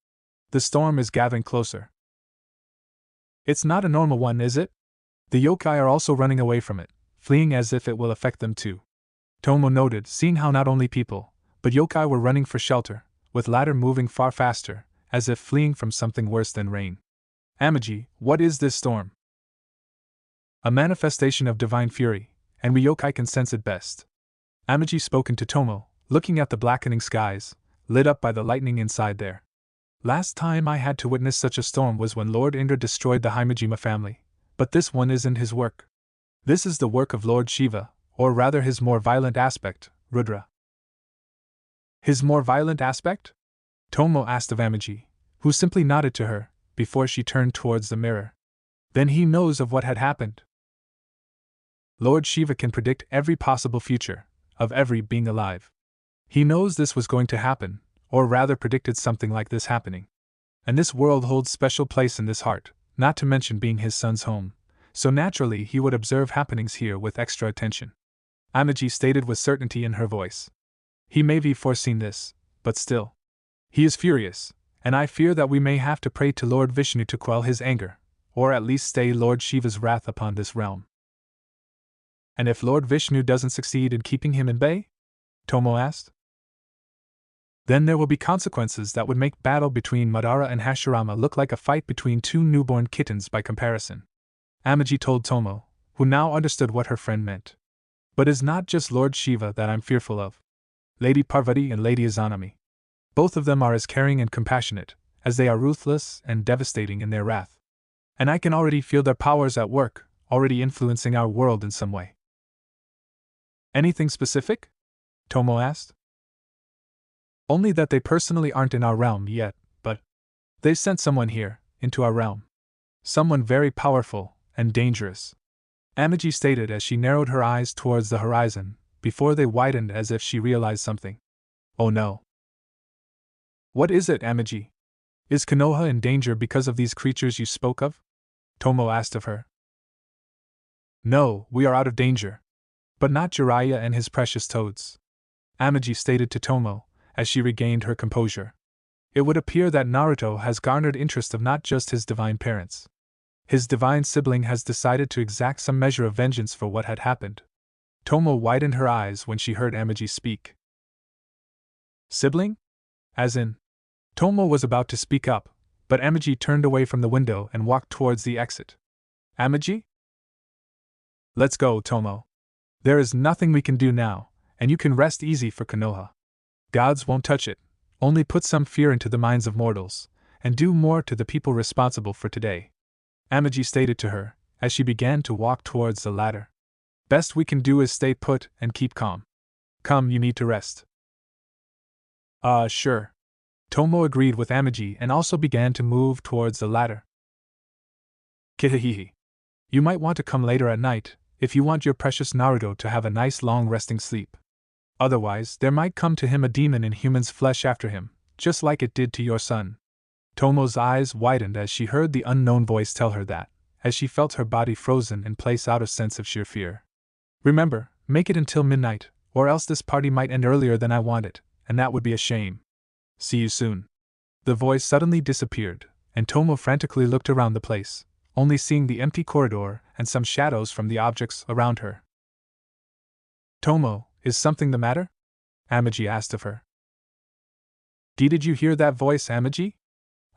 The storm is gathering closer. It's not a normal one, is it? The yokai are also running away from it, fleeing as if it will affect them too. Tomo noted, seeing how not only people, but yokai were running for shelter, with latter moving far faster, as if fleeing from something worse than rain. Amagi, what is this storm? A manifestation of divine fury, and we yokai can sense it best. Amagi spoke to Tomo, looking at the blackening skies, lit up by the lightning inside there. Last time I had to witness such a storm was when Lord Indra destroyed the Himejima family, but this one isn't his work. This is the work of Lord Shiva, or rather his more violent aspect, Rudra. His more violent aspect? Tomo asked of Amagi, who simply nodded to her, before she turned towards the mirror. Then he knows of what had happened. Lord Shiva can predict every possible future, of every being alive. He knows this was going to happen, or rather predicted something like this happening. And this world holds special place in this heart, not to mention being his son's home, so naturally he would observe happenings here with extra attention. Amagi stated with certainty in her voice. He may be foreseen this, but still. He is furious, and I fear that we may have to pray to Lord Vishnu to quell his anger, or at least stay Lord Shiva's wrath upon this realm. And if Lord Vishnu doesn't succeed in keeping him in bay? Tomo asked. Then there will be consequences that would make battle between Madara and Hashirama look like a fight between two newborn kittens by comparison. Amagi told Tomo, who now understood what her friend meant. But it's not just Lord Shiva that I'm fearful of. Lady Parvati and Lady Izanami. Both of them are as caring and compassionate, as they are ruthless and devastating in their wrath. And I can already feel their powers at work, already influencing our world in some way. Anything specific? Tomo asked. Only that they personally aren't in our realm yet, but they've sent someone here, into our realm. Someone very powerful and dangerous. Amagi stated as she narrowed her eyes towards the horizon, before they widened as if she realized something. Oh no. What is it, Amagi? Is Konoha in danger because of these creatures you spoke of? Tomo asked of her. No, we are out of danger. But not Jiraiya and his precious toads. Amagi stated to Tomo, as she regained her composure. It would appear that Naruto has garnered interest of not just his divine parents. His divine sibling has decided to exact some measure of vengeance for what had happened. Tomo widened her eyes when she heard Amagi speak. Sibling? As in… Tomo was about to speak up, but Amagi turned away from the window and walked towards the exit. Amagi? Let's go, Tomo. There is nothing we can do now, and you can rest easy for Konoha. Gods won't touch it, only put some fear into the minds of mortals, and do more to the people responsible for today. Amagi stated to her, as she began to walk towards the ladder. Best we can do is stay put and keep calm. Come, you need to rest. Sure. Tomo agreed with Amagi and also began to move towards the ladder. Kihihihi. You might want to come later at night, if you want your precious Naruto to have a nice long resting sleep. Otherwise, there might come to him a demon in human's flesh after him, just like it did to your son. Tomo's eyes widened as she heard the unknown voice tell her that, as she felt her body frozen in place out of sense of sheer fear. Remember, make it until midnight, or else this party might end earlier than I want it, and that would be a shame. See you soon. The voice suddenly disappeared, and Tomo frantically looked around the place, only seeing the empty corridor and some shadows from the objects around her. Tomo, is something the matter? Amagi asked of her. Did you hear that voice, Amagi?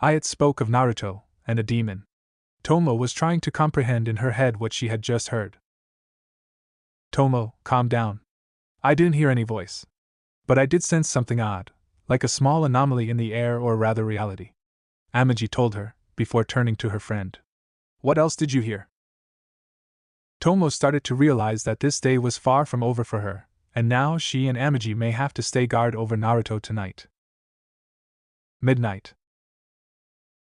It spoke of Naruto, and a demon. Tomo was trying to comprehend in her head what she had just heard. Tomo, calm down. I didn't hear any voice. But I did sense something odd, like a small anomaly in the air or rather reality. Amagi told her, before turning to her friend. What else did you hear? Tomo started to realize that this day was far from over for her, and now she and Amagi may have to stay guard over Naruto tonight. Midnight.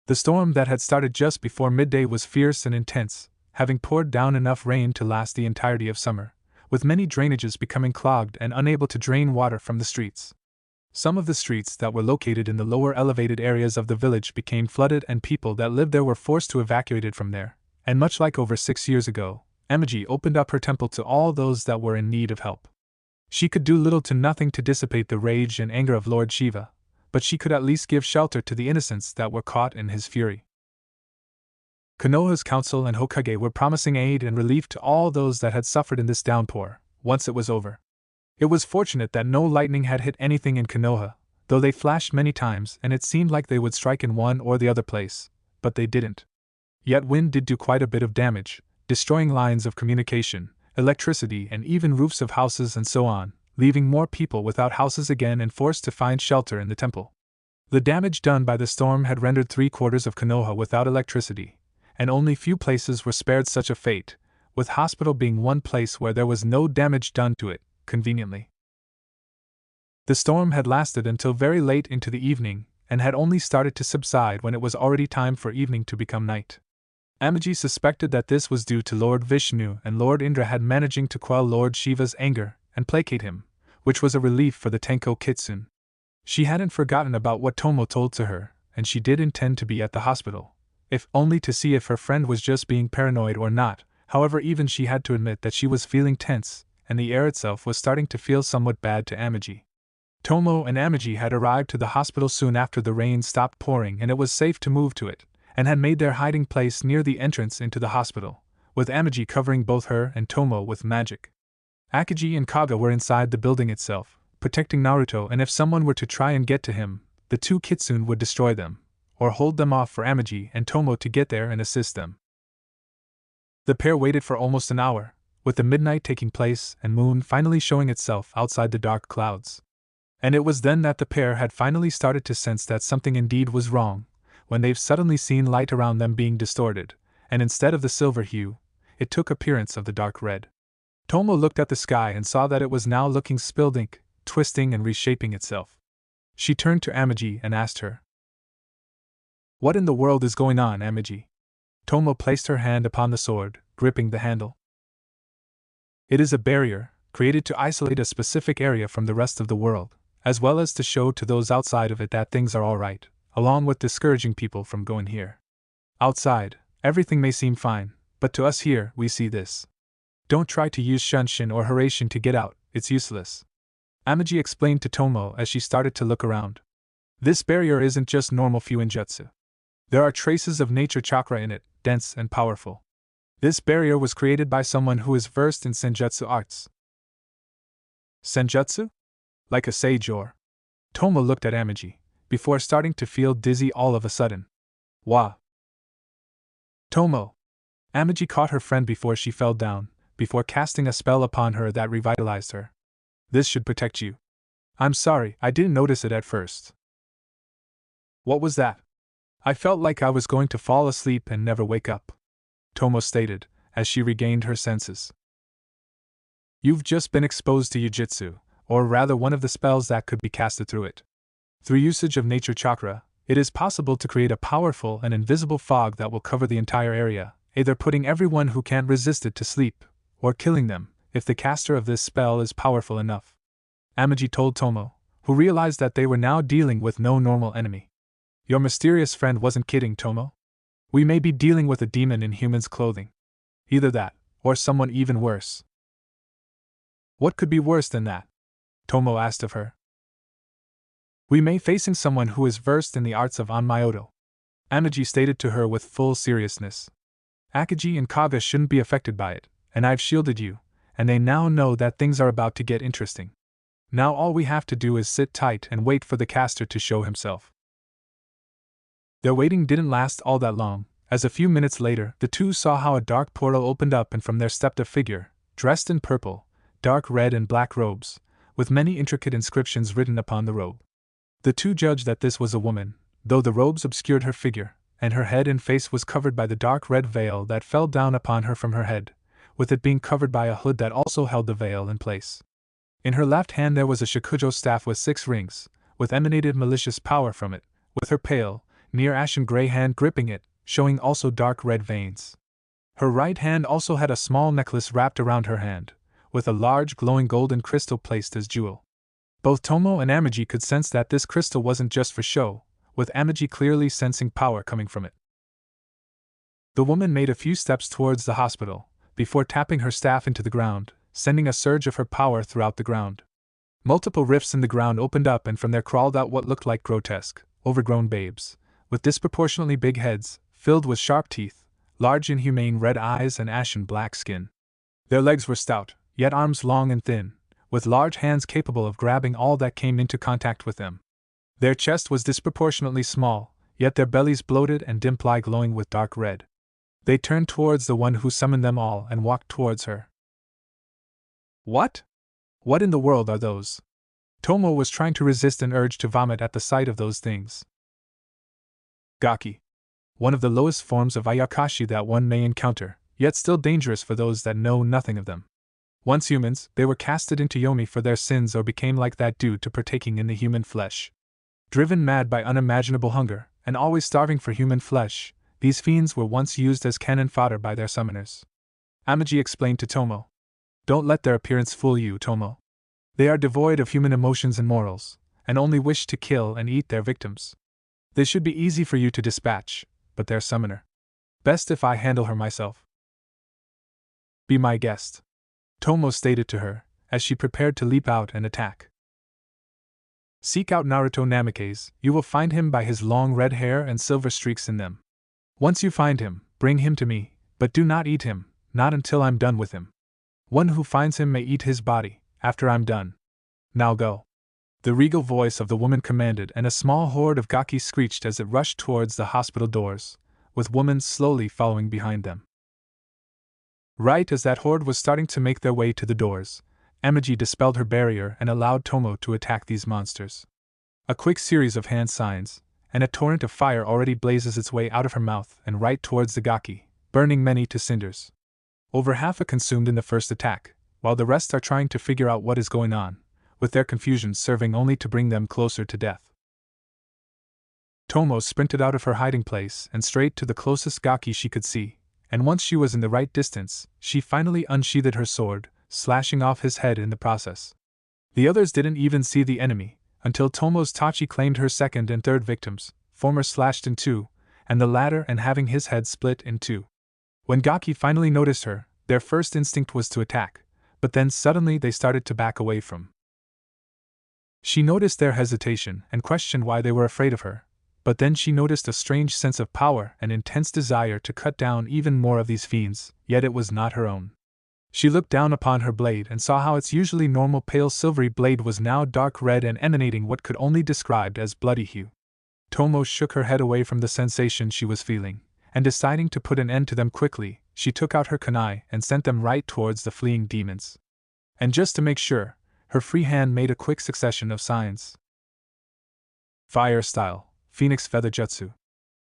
The storm that had started just before midday was fierce and intense, having poured down enough rain to last the entirety of summer, with many drainages becoming clogged and unable to drain water from the streets. Some of the streets that were located in the lower elevated areas of the village became flooded and people that lived there were forced to evacuate from there, and much like over 6 years ago, Amagi opened up her temple to all those that were in need of help. She could do little to nothing to dissipate the rage and anger of Lord Shiva, but she could at least give shelter to the innocents that were caught in his fury. Konoha's council and Hokage were promising aid and relief to all those that had suffered in this downpour, once it was over. It was fortunate that no lightning had hit anything in Konoha, though they flashed many times and it seemed like they would strike in one or the other place, but they didn't. Yet wind did do quite a bit of damage, destroying lines of communication, electricity and even roofs of houses and so on, leaving more people without houses again and forced to find shelter in the temple. The damage done by the storm had rendered 3/4 of Konoha without electricity, and only few places were spared such a fate, with hospital being one place where there was no damage done to it, conveniently. The storm had lasted until very late into the evening, and had only started to subside when it was already time for evening to become night. Amagi suspected that this was due to Lord Vishnu and Lord Indra had managing to quell Lord Shiva's anger and placate him, which was a relief for the Tenko Kitsune. She hadn't forgotten about what Tomo told to her, and she did intend to be at the hospital, if only to see if her friend was just being paranoid or not. However, even she had to admit that she was feeling tense, and the air itself was starting to feel somewhat bad to Amagi. Tomo and Amagi had arrived to the hospital soon after the rain stopped pouring and it was safe to move to it, and had made their hiding place near the entrance into the hospital, with Amagi covering both her and Tomo with magic. Akagi and Kaga were inside the building itself, protecting Naruto, and if someone were to try and get to him, the two kitsune would destroy them, or hold them off for Amagi and Tomo to get there and assist them. The pair waited for almost an hour, with the midnight taking place and moon finally showing itself outside the dark clouds. And it was then that the pair had finally started to sense that something indeed was wrong, when they've suddenly seen light around them being distorted, and instead of the silver hue, it took appearance of the dark red. Tomo looked at the sky and saw that it was now looking spilled ink, twisting and reshaping itself. She turned to Amagi and asked her, "What in the world is going on, Amagi?" Tomo placed her hand upon the sword, gripping the handle. "It is a barrier, created to isolate a specific area from the rest of the world, as well as to show to those outside of it that things are alright, along with discouraging people from going here. Outside, everything may seem fine, but to us here, we see this. Don't try to use Shunshin or Haration to get out, it's useless." Amagi explained to Tomo as she started to look around. "This barrier isn't just normal Fuinjutsu. There are traces of nature chakra in it, dense and powerful. This barrier was created by someone who is versed in Senjutsu arts." "Senjutsu? Like a sage or?" Tomo looked at Amagi, before starting to feel dizzy all of a sudden. "Wah!" "Tomo!" Amagi caught her friend before she fell down, before casting a spell upon her that revitalized her. "This should protect you." "I'm sorry, I didn't notice it at first." "What was that? I felt like I was going to fall asleep and never wake up," Tomo stated, as she regained her senses. "You've just been exposed to Ujitsu, or rather one of the spells that could be casted through it. Through usage of nature chakra, it is possible to create a powerful and invisible fog that will cover the entire area, either putting everyone who can't resist it to sleep, or killing them, if the caster of this spell is powerful enough," Amagi told Tomo, who realized that they were now dealing with no normal enemy. "Your mysterious friend wasn't kidding, Tomo. We may be dealing with a demon in human's clothing. Either that, or someone even worse." "What could be worse than that?" Tomo asked of her. "We may facing someone who is versed in the arts of Onmyoto," Amagi stated to her with full seriousness. "Akagi and Kaga shouldn't be affected by it, and I've shielded you, and they now know that things are about to get interesting. Now all we have to do is sit tight and wait for the caster to show himself." Their waiting didn't last all that long, as a few minutes later the two saw how a dark portal opened up and from there stepped a figure, dressed in purple, dark red and black robes, with many intricate inscriptions written upon the robe. The two judged that this was a woman, though the robes obscured her figure, and her head and face was covered by the dark red veil that fell down upon her from her head, with it being covered by a hood that also held the veil in place. In her left hand there was a shakujo staff with 6 rings, with emanated malicious power from it, with her pale, near ashen gray hand gripping it, showing also dark red veins. Her right hand also had a small necklace wrapped around her hand, with a large glowing golden crystal placed as jewel. Both Tomo and Amagi could sense that this crystal wasn't just for show, with Amagi clearly sensing power coming from it. The woman made a few steps towards the hospital, before tapping her staff into the ground, sending a surge of her power throughout the ground. Multiple rifts in the ground opened up, and from there crawled out what looked like grotesque, overgrown babes, with disproportionately big heads, filled with sharp teeth, large inhumane red eyes and ashen black skin. Their legs were stout, yet arms long and thin, with large hands capable of grabbing all that came into contact with them. Their chest was disproportionately small, yet their bellies bloated and dimple glowing with dark red. They turned towards the one who summoned them all and walked towards her. What? What in the world are those? Tomo was trying to resist an urge to vomit at the sight of those things. Gaki. One of the lowest forms of ayakashi that one may encounter, yet still dangerous for those that know nothing of them. Once humans, they were casted into yomi for their sins or became like that due to partaking in the human flesh. Driven mad by unimaginable hunger, and always starving for human flesh, these fiends were once used as cannon fodder by their summoners. Amagi explained to Tomo. Don't let their appearance fool you, Tomo. They are devoid of human emotions and morals, and only wish to kill and eat their victims. This should be easy for you to dispatch, but their summoner. Best if I handle her myself. Be my guest, Tomo stated to her, as she prepared to leap out and attack. Seek out Naruto Namikaze, you will find him by his long red hair and silver streaks in them. Once you find him, bring him to me, but do not eat him, not until I'm done with him. One who finds him may eat his body, after I'm done. Now go. The regal voice of the woman commanded, and a small horde of gaki screeched as it rushed towards the hospital doors, with women slowly following behind them. Right as that horde was starting to make their way to the doors, Amagi dispelled her barrier and allowed Tomo to attack these monsters. A quick series of hand signs, and a torrent of fire already blazes its way out of her mouth and right towards the gaki, burning many to cinders. Over half are consumed in the first attack, while the rest are trying to figure out what is going on, with their confusion serving only to bring them closer to death. Tomo sprinted out of her hiding place and straight to the closest gaki she could see, and once she was in the right distance, she finally unsheathed her sword, slashing off his head in the process. The others didn't even see the enemy, until Tomo's Tachi claimed her second and third victims, former slashed in 2, and the latter and having his head split in 2. When gaki finally noticed her, their first instinct was to attack, but then suddenly they started to back away from. She noticed their hesitation and questioned why they were afraid of her, but then she noticed a strange sense of power and intense desire to cut down even more of these fiends, yet it was not her own. She looked down upon her blade and saw how its usually normal pale silvery blade was now dark red and emanating what could only be described as bloody hue. Tomo shook her head away from the sensation she was feeling, and deciding to put an end to them quickly, she took out her kunai and sent them right towards the fleeing demons. And just to make sure, her free hand made a quick succession of signs. Fire style, Phoenix Feather Jutsu.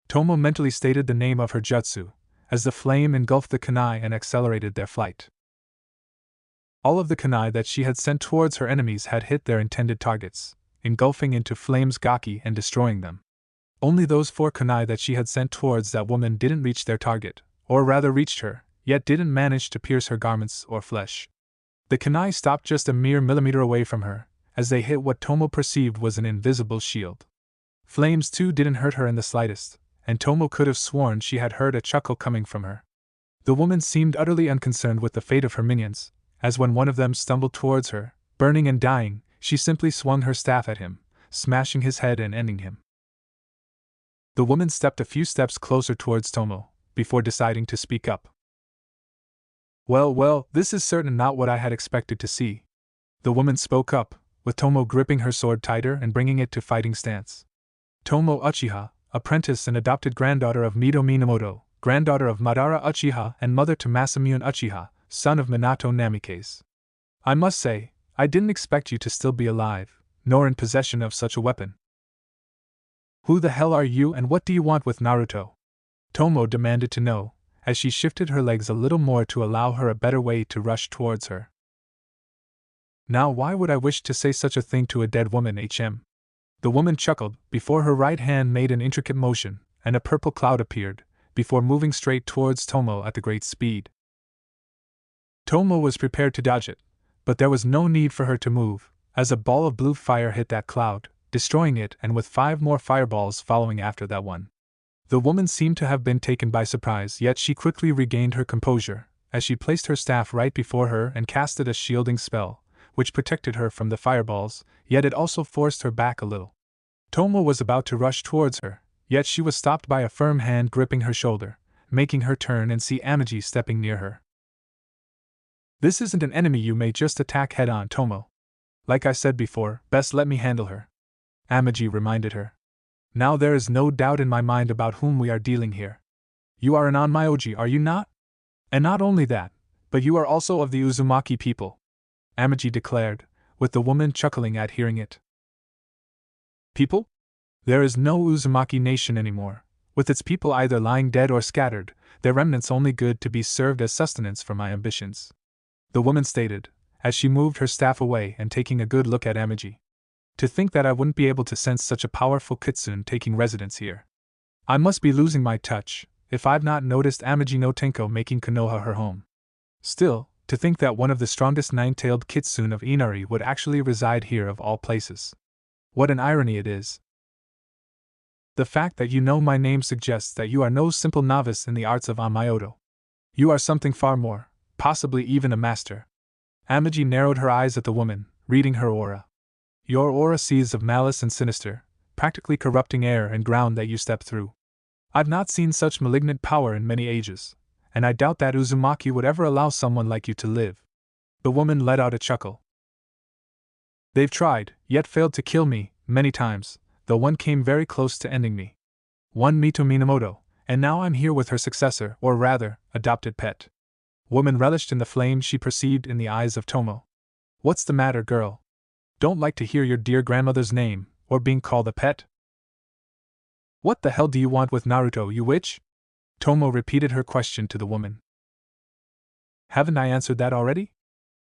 Tomo mentally stated the name of her jutsu, as the flame engulfed the kunai and accelerated their flight. All of the kunai that she had sent towards her enemies had hit their intended targets, engulfing into flames gaki and destroying them. Only those 4 kunai that she had sent towards that woman didn't reach their target, or rather reached her, yet didn't manage to pierce her garments or flesh. The kunai stopped just a mere millimeter away from her, as they hit what Tomo perceived was an invisible shield. Flames too didn't hurt her in the slightest, and Tomo could have sworn she had heard a chuckle coming from her. The woman seemed utterly unconcerned with the fate of her minions, as when one of them stumbled towards her, burning and dying, she simply swung her staff at him, smashing his head and ending him. The woman stepped a few steps closer towards Tomo, before deciding to speak up. Well, this is certainly not what I had expected to see. The woman spoke up, with Tomo gripping her sword tighter and bringing it to fighting stance. Tomo Uchiha, apprentice and adopted granddaughter of Mido Minamoto, granddaughter of Madara Uchiha and mother to Masamune Uchiha, son of Minato Namikaze. I must say, I didn't expect you to still be alive, nor in possession of such a weapon. Who the hell are you and what do you want with Naruto? Tomo demanded to know, as she shifted her legs a little more to allow her a better way to rush towards her. Now why would I wish to say such a thing to a dead woman, HM? The woman chuckled, before her right hand made an intricate motion, and a purple cloud appeared, before moving straight towards Tomo at a great speed. Tomo was prepared to dodge it, but there was no need for her to move, as a ball of blue fire hit that cloud, destroying it and with 5 more fireballs following after that one. The woman seemed to have been taken by surprise, yet she quickly regained her composure, as she placed her staff right before her and casted a shielding spell, which protected her from the fireballs, yet it also forced her back a little. Tomo was about to rush towards her, yet she was stopped by a firm hand gripping her shoulder, making her turn and see Amagi stepping near her. This isn't an enemy you may just attack head-on, Tomo. Like I said before, best let me handle her. Amagi reminded her. Now there is no doubt in my mind about whom we are dealing here. You are an Onmyoji, are you not? And not only that, but you are also of the Uzumaki people, Amagi declared, with the woman chuckling at hearing it. People? There is no Uzumaki nation anymore, with its people either lying dead or scattered, their remnants only good to be served as sustenance for my ambitions, the woman stated, as she moved her staff away and taking a good look at Amagi. To think that I wouldn't be able to sense such a powerful kitsune taking residence here. I must be losing my touch, if I've not noticed Amagi no Tenko making Konoha her home. Still, to think that one of the strongest 9-tailed kitsune of Inari would actually reside here of all places. What an irony it is. The fact that you know my name suggests that you are no simple novice in the arts of Onmyoto. You are something far more, possibly even a master. Amagi narrowed her eyes at the woman, reading her aura. Your aura sees of malice and sinister, practically corrupting air and ground that you step through. I've not seen such malignant power in many ages, and I doubt that Uzumaki would ever allow someone like you to live. The woman let out a chuckle. They've tried, yet failed to kill me, many times, though one came very close to ending me. One Mito Minamoto, and now I'm here with her successor, or rather, adopted pet. Woman relished in the flame she perceived in the eyes of Tomo. What's the matter, girl? Don't like to hear your dear grandmother's name, or being called a pet? What the hell do you want with Naruto, you witch? Tomo repeated her question to the woman. Haven't I answered that already?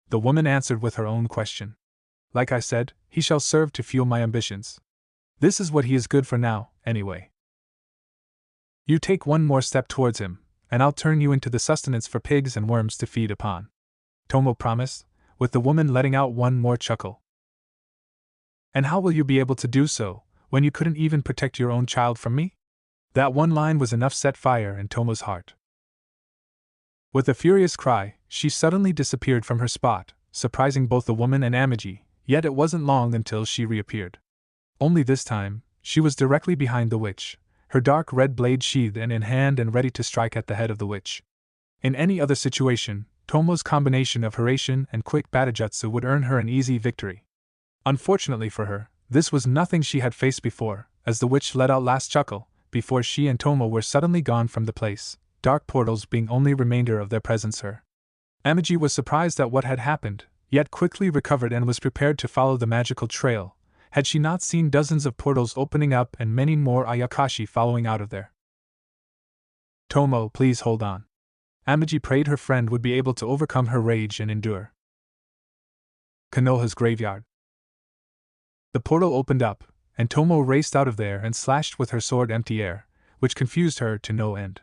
The woman answered with her own question. Like I said, he shall serve to fuel my ambitions. This is what he is good for now, anyway. You take one more step towards him, and I'll turn you into the sustenance for pigs and worms to feed upon. Tomo promised, with the woman letting out one more chuckle. And how will you be able to do so, when you couldn't even protect your own child from me? That one line was enough set fire in Tomo's heart. With a furious cry, she suddenly disappeared from her spot, surprising both the woman and Amagi, yet it wasn't long until she reappeared. Only this time, she was directly behind the witch, her dark red blade sheathed and in hand and ready to strike at the head of the witch. In any other situation, Tomo's combination of Hiraishin and quick Batajutsu would earn her an easy victory. Unfortunately for her, this was nothing she had faced before, as the witch let out last chuckle, before she and Tomo were suddenly gone from the place, dark portals being only remainder of their presence her. Amagi was surprised at what had happened, yet quickly recovered and was prepared to follow the magical trail, had she not seen dozens of portals opening up and many more Ayakashi following out of there. Tomo, please hold on. Amagi prayed her friend would be able to overcome her rage and endure. Konoha's graveyard. The portal opened up, and Tomo raced out of there and slashed with her sword empty air, which confused her to no end.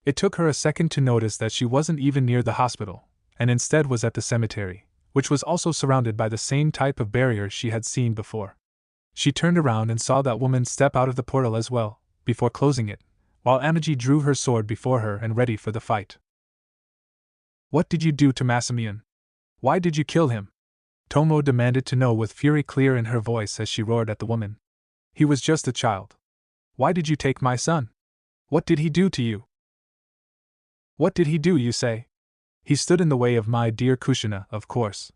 It took her a second to notice that she wasn't even near the hospital, and instead was at the cemetery, which was also surrounded by the same type of barrier she had seen before. She turned around and saw that woman step out of the portal as well, before closing it, while Amagi drew her sword before her and ready for the fight. What did you do to Masamiun? Why did you kill him? Tomo demanded to know with fury clear in her voice as she roared at the woman. He was just a child. Why did you take my son? What did he do to you? What did he do, you say? He stood in the way of my dear Kushina, of course.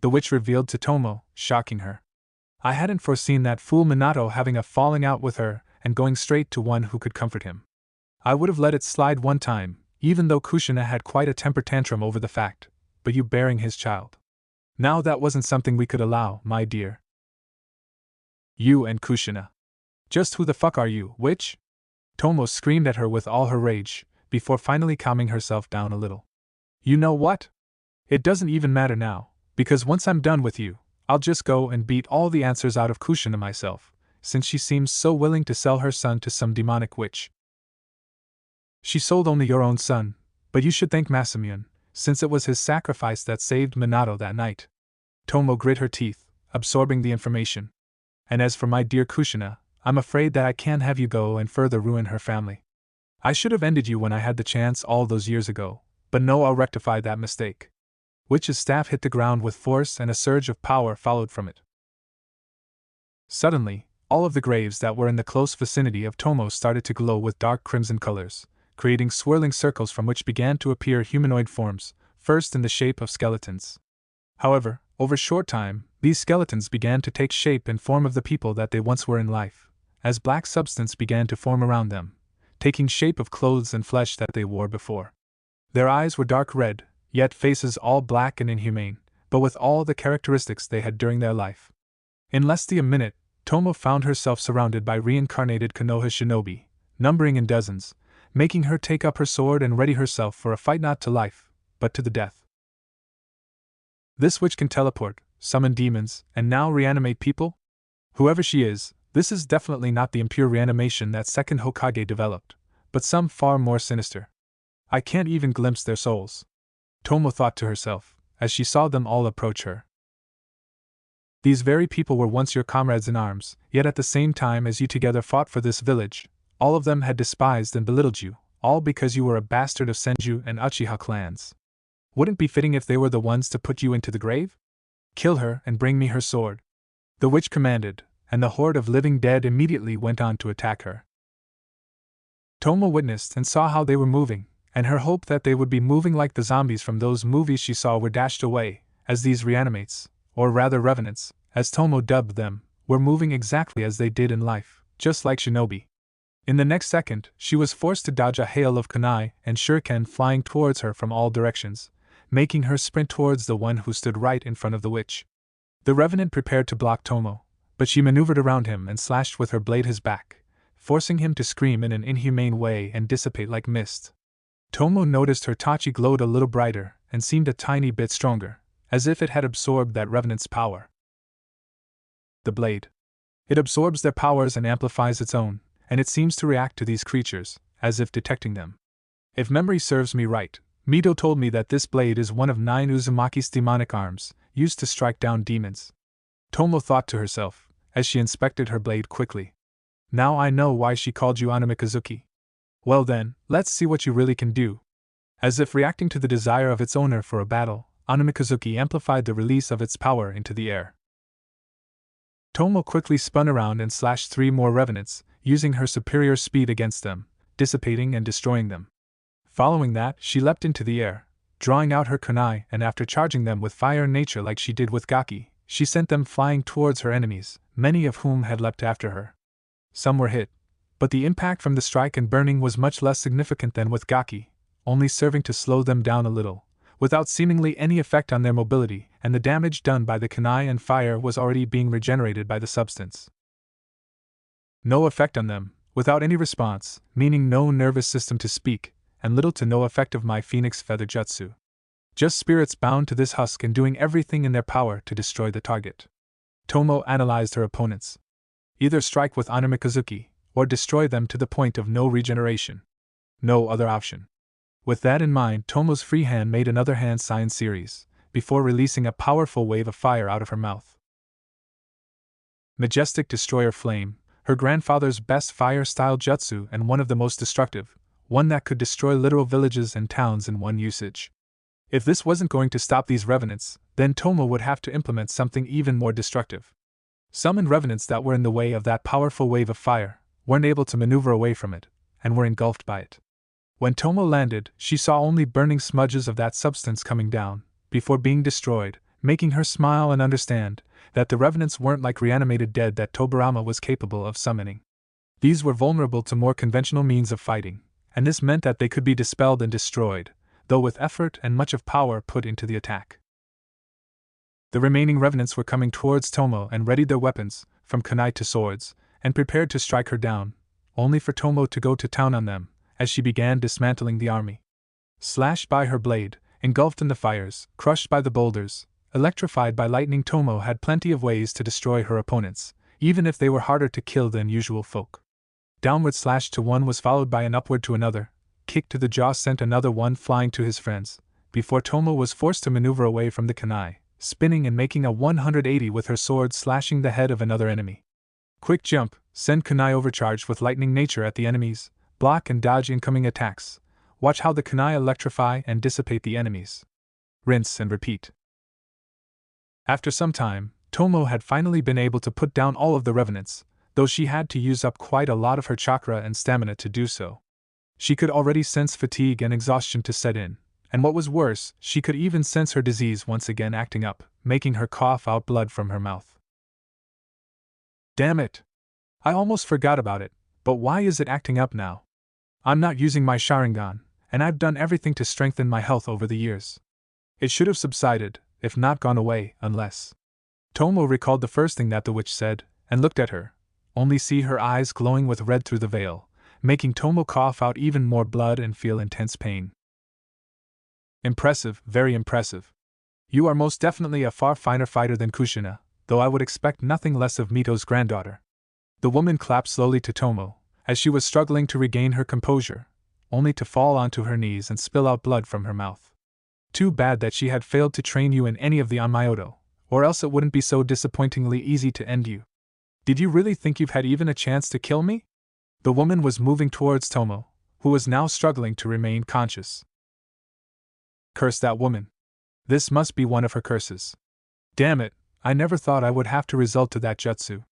The witch revealed to Tomo, shocking her. I hadn't foreseen that fool Minato having a falling out with her and going straight to one who could comfort him. I would have let it slide one time, even though Kushina had quite a temper tantrum over the fact, but you bearing his child. Now that wasn't something we could allow, my dear. You and Kushina. Just who the fuck are you, witch? Tomo screamed at her with all her rage, before finally calming herself down a little. You know what? It doesn't even matter now, because once I'm done with you, I'll just go and beat all the answers out of Kushina myself, since she seems so willing to sell her son to some demonic witch. She sold only your own son, but you should thank Masamune, since it was his sacrifice that saved Minato that night. Tomo grit her teeth, absorbing the information. And as for my dear Kushina, I'm afraid that I can't have you go and further ruin her family. I should have ended you when I had the chance all those years ago, but no, I'll rectify that mistake. Witch's staff hit the ground with force and a surge of power followed from it. Suddenly, all of the graves that were in the close vicinity of Tomo started to glow with dark crimson colors, creating swirling circles from which began to appear humanoid forms, first in the shape of skeletons. However, over short time, these skeletons began to take shape and form of the people that they once were in life, as black substance began to form around them, taking shape of clothes and flesh that they wore before. Their eyes were dark red, yet faces all black and inhumane, but with all the characteristics they had during their life. In less than a minute, Tomo found herself surrounded by reincarnated Konoha shinobi, numbering in dozens, making her take up her sword and ready herself for a fight not to life, but to the death. This witch can teleport, summon demons, and now reanimate people? Whoever she is, this is definitely not the impure reanimation that second Hokage developed, but some far more sinister. I can't even glimpse their souls. Tomo thought to herself, as she saw them all approach her. These very people were once your comrades in arms, yet at the same time as you together fought for this village, all of them had despised and belittled you, all because you were a bastard of Senju and Uchiha clans. Wouldn't it be fitting if they were the ones to put you into the grave? Kill her and bring me her sword. The witch commanded, and the horde of living dead immediately went on to attack her. Tomo witnessed and saw how they were moving, and her hope that they would be moving like the zombies from those movies she saw were dashed away, as these reanimates, or rather revenants, as Tomo dubbed them, were moving exactly as they did in life, just like shinobi. In the next second, she was forced to dodge a hail of kunai and shuriken flying towards her from all directions, making her sprint towards the one who stood right in front of the witch. The revenant prepared to block Tomo, but she maneuvered around him and slashed with her blade his back, forcing him to scream in an inhumane way and dissipate like mist. Tomo noticed her tachi glowed a little brighter and seemed a tiny bit stronger, as if it had absorbed that revenant's power. The blade. It absorbs their powers and amplifies its own, and it seems to react to these creatures, as if detecting them. If memory serves me right, Mito told me that this blade is one of 9 Uzumaki's demonic arms, used to strike down demons. Tomo thought to herself, as she inspected her blade quickly. Now I know why she called you Anamikazuki. Well then, let's see what you really can do. As if reacting to the desire of its owner for a battle, Anamikazuki amplified the release of its power into the air. Tomo quickly spun around and slashed 3 more revenants, using her superior speed against them, dissipating and destroying them. Following that, she leapt into the air, drawing out her kunai, and after charging them with fire nature like she did with Gaki, she sent them flying towards her enemies, many of whom had leapt after her. Some were hit, but the impact from the strike and burning was much less significant than with Gaki, only serving to slow them down a little, without seemingly any effect on their mobility, and the damage done by the kunai and fire was already being regenerated by the substance. No effect on them, without any response, meaning no nervous system to speak, and little to no effect of my phoenix feather jutsu. Just spirits bound to this husk and doing everything in their power to destroy the target. Tomo analyzed her opponents. Either strike with Anamikazuki, or destroy them to the point of no regeneration. No other option. With that in mind, Tomo's free hand made another hand sign series, before releasing a powerful wave of fire out of her mouth. Majestic Destroyer Flame, her grandfather's best fire-style jutsu and one of the most destructive, one that could destroy literal villages and towns in one usage. If this wasn't going to stop these revenants, then Tomo would have to implement something even more destructive. Summoned revenants that were in the way of that powerful wave of fire weren't able to maneuver away from it, and were engulfed by it. When Tomo landed, she saw only burning smudges of that substance coming down, before being destroyed, making her smile and understand that the revenants weren't like reanimated dead that Tobirama was capable of summoning. These were vulnerable to more conventional means of fighting, and this meant that they could be dispelled and destroyed, though with effort and much of power put into the attack. The remaining revenants were coming towards Tomo and readied their weapons, from kunai to swords, and prepared to strike her down, only for Tomo to go to town on them, as she began dismantling the army. Slashed by her blade, engulfed in the fires, crushed by the boulders, electrified by lightning, Tomo had plenty of ways to destroy her opponents, even if they were harder to kill than usual folk. Downward slash to one was followed by an upward to another, kick to the jaw sent another one flying to his friends, before Tomo was forced to maneuver away from the kunai, spinning and making a 180 with her sword, slashing the head of another enemy. Quick jump, send kunai overcharged with lightning nature at the enemies, block and dodge incoming attacks, watch how the kunai electrify and dissipate the enemies. Rinse and repeat. After some time, Tomo had finally been able to put down all of the revenants, though she had to use up quite a lot of her chakra and stamina to do so. She could already sense fatigue and exhaustion to set in, and what was worse, she could even sense her disease once again acting up, making her cough out blood from her mouth. Damn it! I almost forgot about it, but why is it acting up now? I'm not using my Sharingan, and I've done everything to strengthen my health over the years. It should have subsided, if not gone away, unless… Tomo recalled the first thing that the witch said, and looked at her, only see her eyes glowing with red through the veil, making Tomo cough out even more blood and feel intense pain. Impressive, very impressive. You are most definitely a far finer fighter than Kushina, though I would expect nothing less of Mito's granddaughter. The woman clapped slowly to Tomo, as she was struggling to regain her composure, only to fall onto her knees and spill out blood from her mouth. Too bad that she had failed to train you in any of the Anmyoto, or else it wouldn't be so disappointingly easy to end you. Did you really think you've had even a chance to kill me? The woman was moving towards Tomo, who was now struggling to remain conscious. Curse that woman. This must be one of her curses. Damn it, I never thought I would have to resort to that jutsu.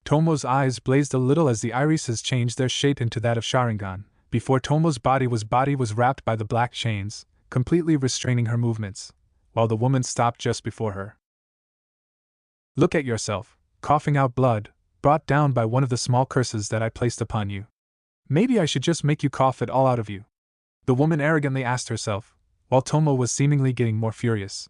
Tomo's eyes blazed a little as the irises changed their shape into that of Sharingan, before Tomo's body was wrapped by the black chains, completely restraining her movements, while the woman stopped just before her. Look at yourself, coughing out blood, brought down by one of the small curses that I placed upon you. Maybe I should just make you cough it all out of you. The woman arrogantly asked herself, while Tomo was seemingly getting more furious.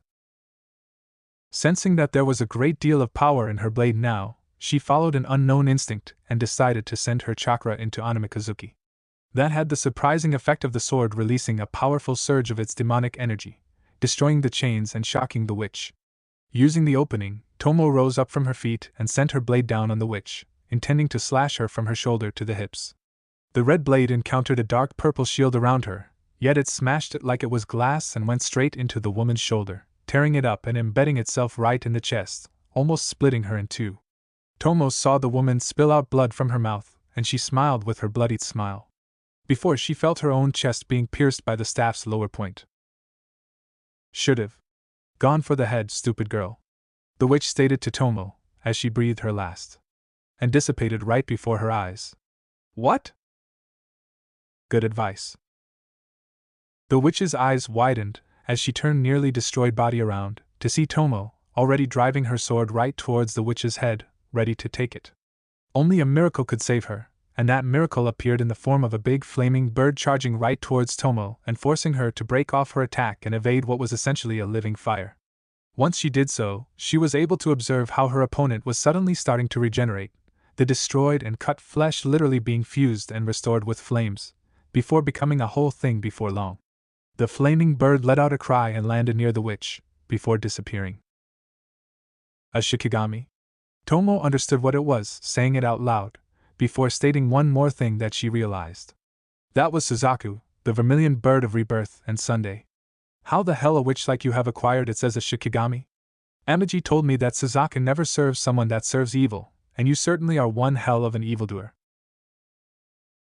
Sensing that there was a great deal of power in her blade now, she followed an unknown instinct and decided to send her chakra into Anamikazuki. That had the surprising effect of the sword releasing a powerful surge of its demonic energy, destroying the chains and shocking the witch. Using the opening, Tomo rose up from her feet and sent her blade down on the witch, intending to slash her from her shoulder to the hips. The red blade encountered a dark purple shield around her, yet it smashed it like it was glass and went straight into the woman's shoulder, tearing it up and embedding itself right in the chest, almost splitting her in two. Tomo saw the woman spill out blood from her mouth, and she smiled with her bloodied smile, before she felt her own chest being pierced by the staff's lower point. Should've gone for the head, stupid girl, the witch stated to Tomo, as she breathed her last, and dissipated right before her eyes. What? Good advice. The witch's eyes widened, as she turned nearly destroyed body around, to see Tomo, already driving her sword right towards the witch's head, ready to take it. Only a miracle could save her, and that miracle appeared in the form of a big flaming bird charging right towards Tomo and forcing her to break off her attack and evade what was essentially a living fire. Once she did so, she was able to observe how her opponent was suddenly starting to regenerate, the destroyed and cut flesh literally being fused and restored with flames, before becoming a whole thing before long. The flaming bird let out a cry and landed near the witch, before disappearing. A Shikigami? Tomo understood what it was, saying it out loud, before stating one more thing that she realized. That was Suzaku, the vermilion bird of rebirth and Sunday. How the hell a witch like you have acquired it as a Shikigami? Amagi told me that Suzaku never serves someone that serves evil, and you certainly are one hell of an evildoer.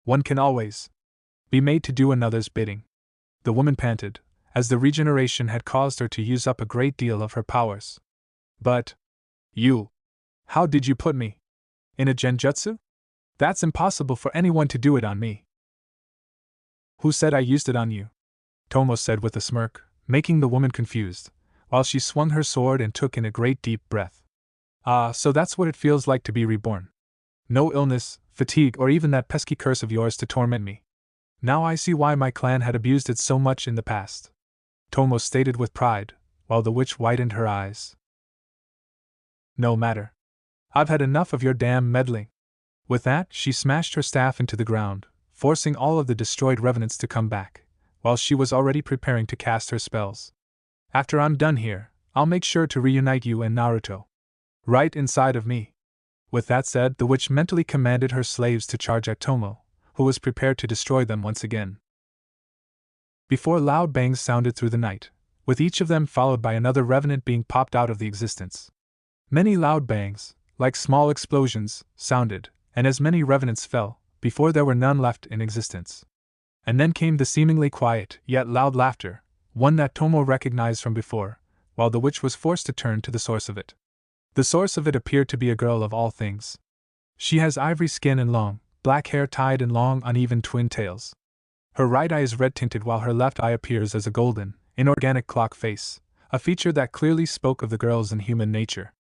One can always be made to do another's bidding. The woman panted, as the regeneration had caused her to use up a great deal of her powers. But you… how did you put me in a genjutsu? That's impossible for anyone to do it on me. Who said I used it on you? Tomo said with a smirk, making the woman confused, while she swung her sword and took in a great deep breath. Ah, so that's what it feels like to be reborn. No illness, fatigue, or even that pesky curse of yours to torment me. Now I see why my clan had abused it so much in the past, Tomo stated with pride, while the witch widened her eyes. No matter. I've had enough of your damn meddling. With that, she smashed her staff into the ground, forcing all of the destroyed revenants to come back, while she was already preparing to cast her spells. After I'm done here, I'll make sure to reunite you and Naruto. Right inside of me. With that said, the witch mentally commanded her slaves to charge at Tomo, who was prepared to destroy them once again. Before loud bangs sounded through the night, with each of them followed by another revenant being popped out of the existence. Many loud bangs, like small explosions, sounded, and as many revenants fell, before there were none left in existence. And then came the seemingly quiet, yet loud laughter, one that Tomo recognized from before, while the witch was forced to turn to the source of it. The source of it appeared to be a girl of all things. She has ivory skin and long, black hair tied in long, uneven twin tails. Her right eye is red-tinted while her left eye appears as a golden, inorganic clock face, a feature that clearly spoke of the girl's inhuman nature.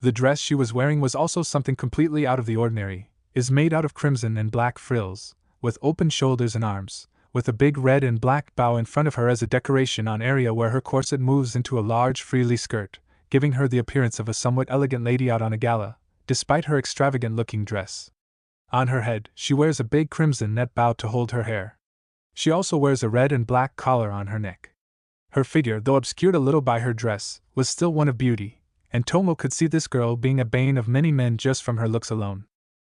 The dress she was wearing was also something completely out of the ordinary, is made out of crimson and black frills, with open shoulders and arms, with a big red and black bow in front of her as a decoration on area where her corset moves into a large frilly skirt, giving her the appearance of a somewhat elegant lady out on a gala, despite her extravagant-looking dress. On her head, she wears a big crimson net bow to hold her hair. She also wears a red and black collar on her neck. Her figure, though obscured a little by her dress, was still one of beauty, and Tomo could see this girl being a bane of many men just from her looks alone.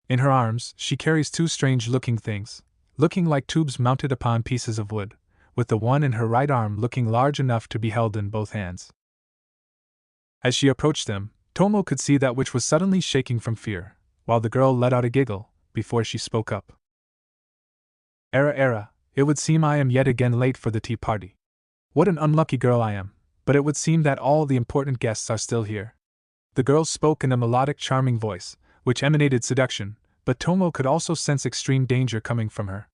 In her arms, she carries two strange-looking things, looking like tubes mounted upon pieces of wood, with the one in her right arm looking large enough to be held in both hands. As she approached them, Tomo could see that which was suddenly shaking from fear, while the girl let out a giggle, before she spoke up. Era, it would seem I am yet again late for the tea party. What an unlucky girl I am, but it would seem that all the important guests are still here. The girl spoke in a melodic, charming voice, which emanated seduction, but Tomo could also sense extreme danger coming from her.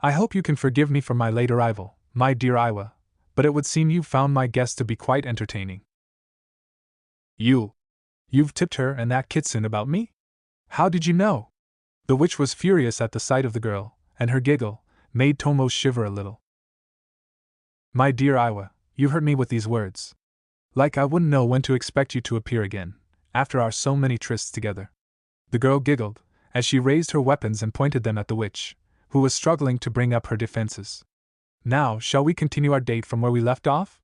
I hope you can forgive me for my late arrival, my dear Iwa, but it would seem you found my guest to be quite entertaining. You've tipped her and that kitsune about me? How did you know? The witch was furious at the sight of the girl, and her giggle made Tomo shiver a little. My dear Iwa, you hurt me with these words. Like I wouldn't know when to expect you to appear again, after our so many trysts together. The girl giggled, as she raised her weapons and pointed them at the witch, who was struggling to bring up her defenses. Now, shall we continue our date from where we left off?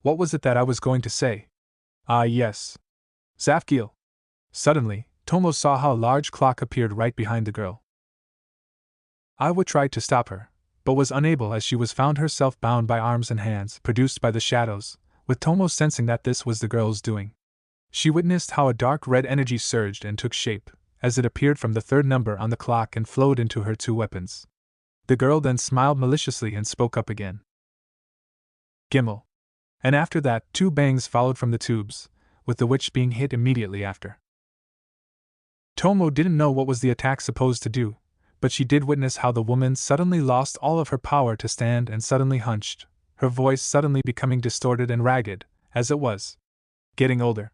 What was it that I was going to say? Ah, yes. Zafgil. Suddenly, Tomo saw how a large clock appeared right behind the girl. Iwa tried to stop her, but was unable as she was found herself bound by arms and hands produced by the shadows, with Tomo sensing that this was the girl's doing. She witnessed how a dark red energy surged and took shape, as it appeared from the third number on the clock and flowed into her two weapons. The girl then smiled maliciously and spoke up again. Gimel. And after that, two bangs followed from the tubes, with the witch being hit immediately after. Tomo didn't know what was the attack supposed to do, but she did witness how the woman suddenly lost all of her power to stand and suddenly hunched, her voice suddenly becoming distorted and ragged, as it was getting older.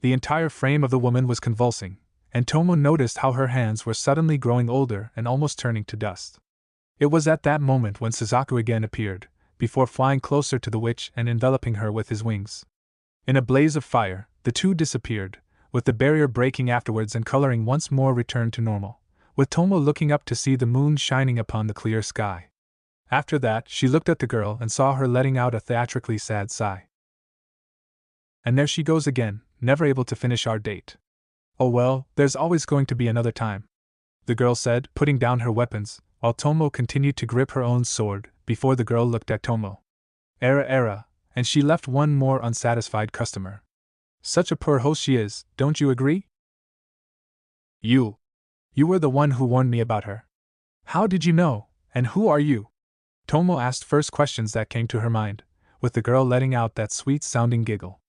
The entire frame of the woman was convulsing, and Tomo noticed how her hands were suddenly growing older and almost turning to dust. It was at that moment when Suzaku again appeared, before flying closer to the witch and enveloping her with his wings. In a blaze of fire, the two disappeared, with the barrier breaking afterwards and coloring once more returned to normal, with Tomo looking up to see the moon shining upon the clear sky. After that, she looked at the girl and saw her letting out a theatrically sad sigh. And there she goes again, never able to finish our date. Oh well, there's always going to be another time, the girl said, putting down her weapons, while Tomo continued to grip her own sword, before the girl looked at Tomo. Era, and she left one more unsatisfied customer. Such a poor host she is, don't you agree? You were the one who warned me about her. How did you know, and who are you? Tomo asked first questions that came to her mind, with the girl letting out that sweet-sounding giggle.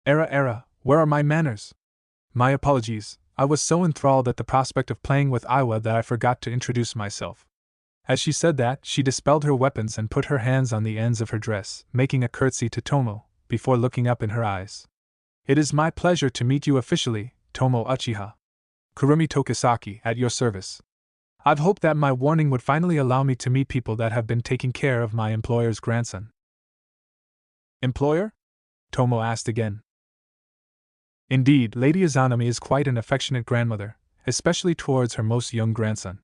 Era, where are my manners? My apologies, I was so enthralled at the prospect of playing with Iwa that I forgot to introduce myself. As she said that, she dispelled her weapons and put her hands on the ends of her dress, making a curtsy to Tomo, before looking up in her eyes. It is my pleasure to meet you officially, Tomo Uchiha. Kurumi Tokisaki, at your service. I've hoped that my warning would finally allow me to meet people that have been taking care of my employer's grandson. Employer? Tomo asked again. Indeed, Lady Izanami is quite an affectionate grandmother, especially towards her most young grandson.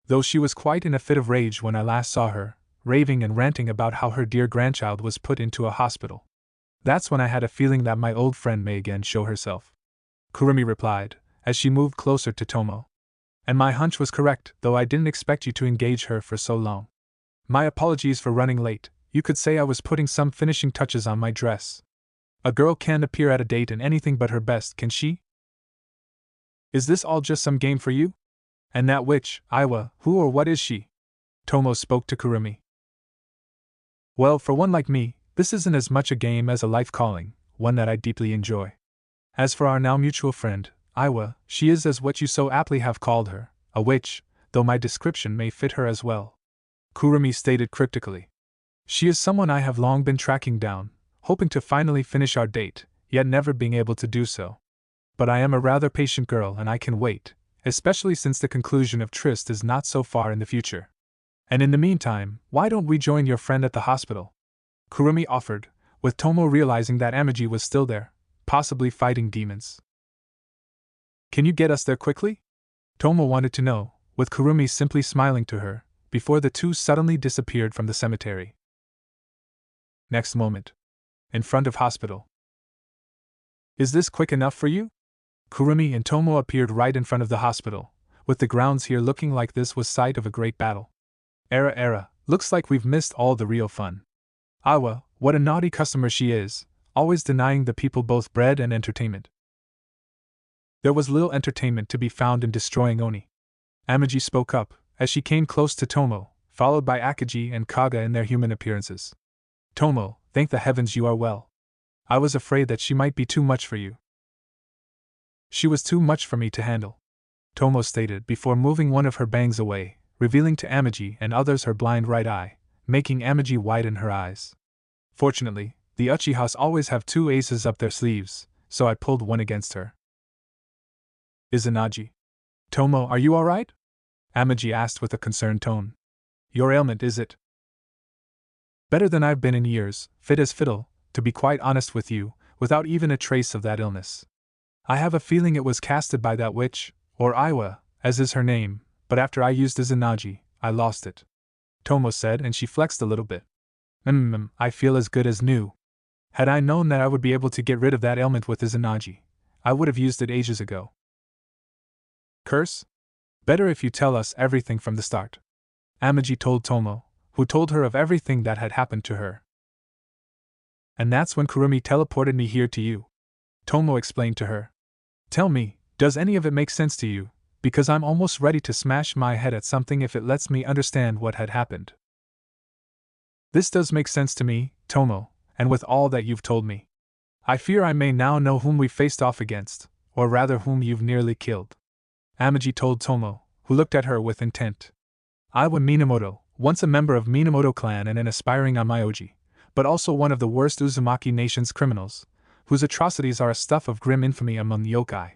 Though she was quite in a fit of rage when I last saw her, raving and ranting about how her dear grandchild was put into a hospital. That's when I had a feeling that my old friend may again show herself. Kurumi replied, as she moved closer to Tomo. And my hunch was correct, though I didn't expect you to engage her for so long. My apologies for running late. You could say I was putting some finishing touches on my dress. A girl can't appear at a date in anything but her best, can she? Is this all just some game for you? And that witch, Iwa, who or what is she? Tomo spoke to Kurumi. Well, for one like me, this isn't as much a game as a life calling, one that I deeply enjoy. As for our now mutual friend, Iwa, she is as what you so aptly have called her, a witch, though my description may fit her as well. Kurumi stated cryptically. She is someone I have long been tracking down, hoping to finally finish our date, yet never being able to do so. But I am a rather patient girl and I can wait, especially since the conclusion of tryst is not so far in the future. And in the meantime, why don't we join your friend at the hospital? Kurumi offered, with Tomo realizing that Amagi was still there, possibly fighting demons. Can you get us there quickly? Tomo wanted to know, with Kurumi simply smiling to her, before the two suddenly disappeared from the cemetery. Next moment. In front of hospital. Is this quick enough for you? Kurumi and Tomo appeared right in front of the hospital, with the grounds here looking like this was site of a great battle. Era, looks like we've missed all the real fun. Awa, what a naughty customer she is, always denying the people both bread and entertainment. There was little entertainment to be found in destroying Oni. Amagi spoke up, as she came close to Tomo, followed by Akagi and Kaga in their human appearances. Tomo, thank the heavens you are well. I was afraid that she might be too much for you. She was too much for me to handle, Tomo stated before moving one of her bangs away, revealing to Amagi and others her blind right eye, making Amagi widen her eyes. Fortunately, the uchihas always have two aces up their sleeves, so I pulled one against her. Izanagi. Tomo, are you alright? Amagi asked with a concerned tone. Your ailment, is it? Better than I've been in years, fit as fiddle, to be quite honest with you, without even a trace of that illness. I have a feeling it was casted by that witch, or Iwa, as is her name, but after I used Izanagi, I lost it. Tomo said, and she flexed a little bit. I feel as good as new. Had I known that I would be able to get rid of that ailment with Izanagi, I would have used it ages ago. Curse? Better if you tell us everything from the start. Amagi told Tomo, who told her of everything that had happened to her. And that's when Kurumi teleported me here to you. Tomo explained to her. Tell me, does any of it make sense to you, because I'm almost ready to smash my head at something if it lets me understand what had happened. This does make sense to me, Tomo, and with all that you've told me. I fear I may now know whom we faced off against, or rather whom you've nearly killed. Amagi told Tomo, who looked at her with intent. Iwa Minamoto, once a member of Minamoto clan and an aspiring Amayoji, but also one of the worst Uzumaki nation's criminals, whose atrocities are a stuff of grim infamy among yokai.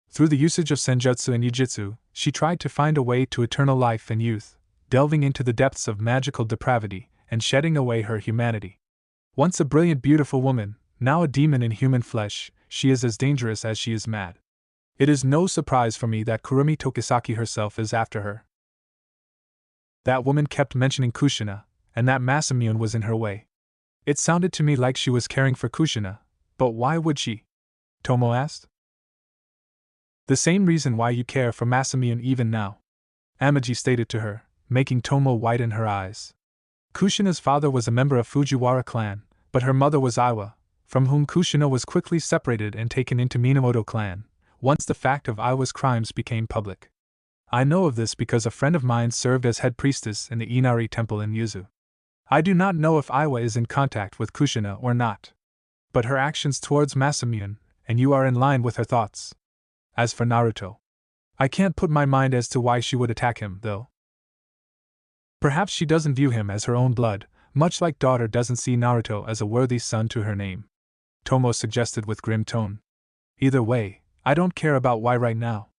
Through the usage of senjutsu and yujitsu, she tried to find a way to eternal life and youth, delving into the depths of magical depravity and shedding away her humanity. Once a brilliant, beautiful woman, now a demon in human flesh, she is as dangerous as she is mad. It is no surprise for me that Kurumi Tokisaki herself is after her. That woman kept mentioning Kushina, and that Masamune was in her way. It sounded to me like she was caring for Kushina, but why would she? Tomo asked. The same reason why you care for Masamune even now, Amagi stated to her, making Tomo widen her eyes. Kushina's father was a member of Fujiwara clan, but her mother was Iwa, from whom Kushina was quickly separated and taken into Minamoto clan, once the fact of Iwa's crimes became public. I know of this because a friend of mine served as head priestess in the Inari temple in Yuzu. I do not know if Iwa is in contact with Kushina or not. But her actions towards Masamune, and you are in line with her thoughts. As for Naruto, I can't put my mind as to why she would attack him, though. Perhaps she doesn't view him as her own blood, much like daughter doesn't see Naruto as a worthy son to her name. Tomo suggested with grim tone. Either way, I don't care about why right now.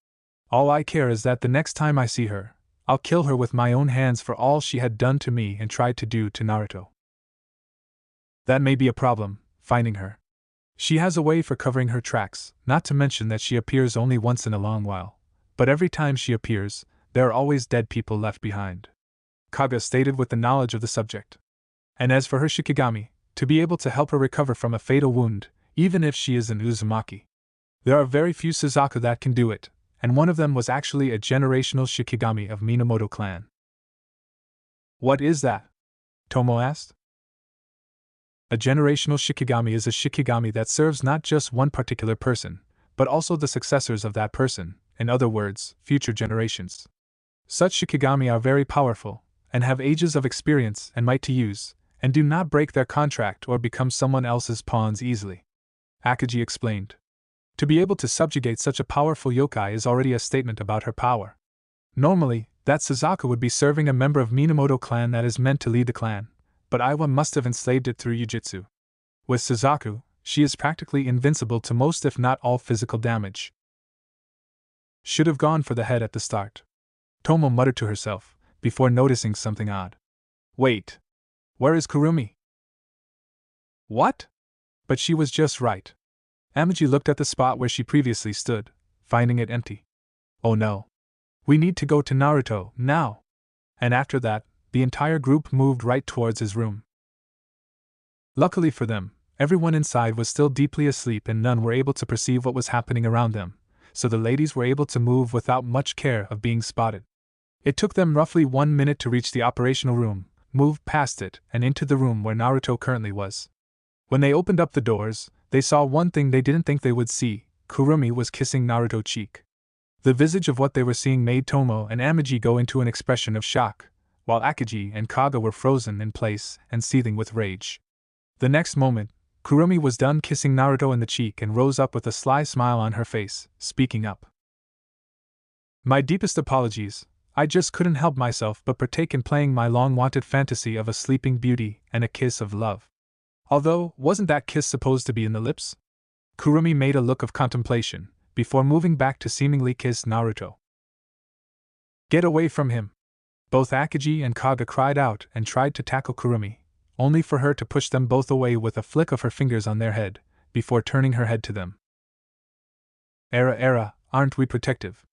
All I care is that the next time I see her, I'll kill her with my own hands for all she had done to me and tried to do to Naruto. That may be a problem, finding her. She has a way for covering her tracks, not to mention that she appears only once in a long while. But every time she appears, there are always dead people left behind. Kaga stated with the knowledge of the subject. And as for her Shikigami, to be able to help her recover from a fatal wound, even if she is an Uzumaki. There are very few Suzaku that can do it, and one of them was actually a generational Shikigami of Minamoto clan. What is that? Tomo asked. A generational Shikigami is a Shikigami that serves not just one particular person, but also the successors of that person, in other words, future generations. Such Shikigami are very powerful, and have ages of experience and might to use, and do not break their contract or become someone else's pawns easily. Akagi explained. To be able to subjugate such a powerful yokai is already a statement about her power. Normally, that Suzaku would be serving a member of Minamoto clan that is meant to lead the clan, but Aiwa must have enslaved it through Jujutsu. With Suzaku, she is practically invincible to most if not all physical damage. Should have gone for the head at the start. Tomo muttered to herself, before noticing something odd. Wait. Where is Kurumi? What? But she was just right. Amagi looked at the spot where she previously stood, finding it empty. Oh no. We need to go to Naruto, now. And after that, the entire group moved right towards his room. Luckily for them, everyone inside was still deeply asleep and none were able to perceive what was happening around them, so the ladies were able to move without much care of being spotted. It took them roughly 1 minute to reach the operational room, move past it, and into the room where Naruto currently was. When they opened up the doors, they saw one thing they didn't think they would see. Kurumi was kissing Naruto's cheek. The visage of what they were seeing made Tomo and Amagi go into an expression of shock, while Akagi and Kaga were frozen in place and seething with rage. The next moment, Kurumi was done kissing Naruto in the cheek and rose up with a sly smile on her face, speaking up. My deepest apologies, I just couldn't help myself but partake in playing my long-wanted fantasy of a sleeping beauty and a kiss of love. Although, wasn't that kiss supposed to be in the lips? Kurumi made a look of contemplation, before moving back to seemingly kiss Naruto. Get away from him! Both Akagi and Kaga cried out and tried to tackle Kurumi, only for her to push them both away with a flick of her fingers on their head, before turning her head to them. Era, aren't we protective?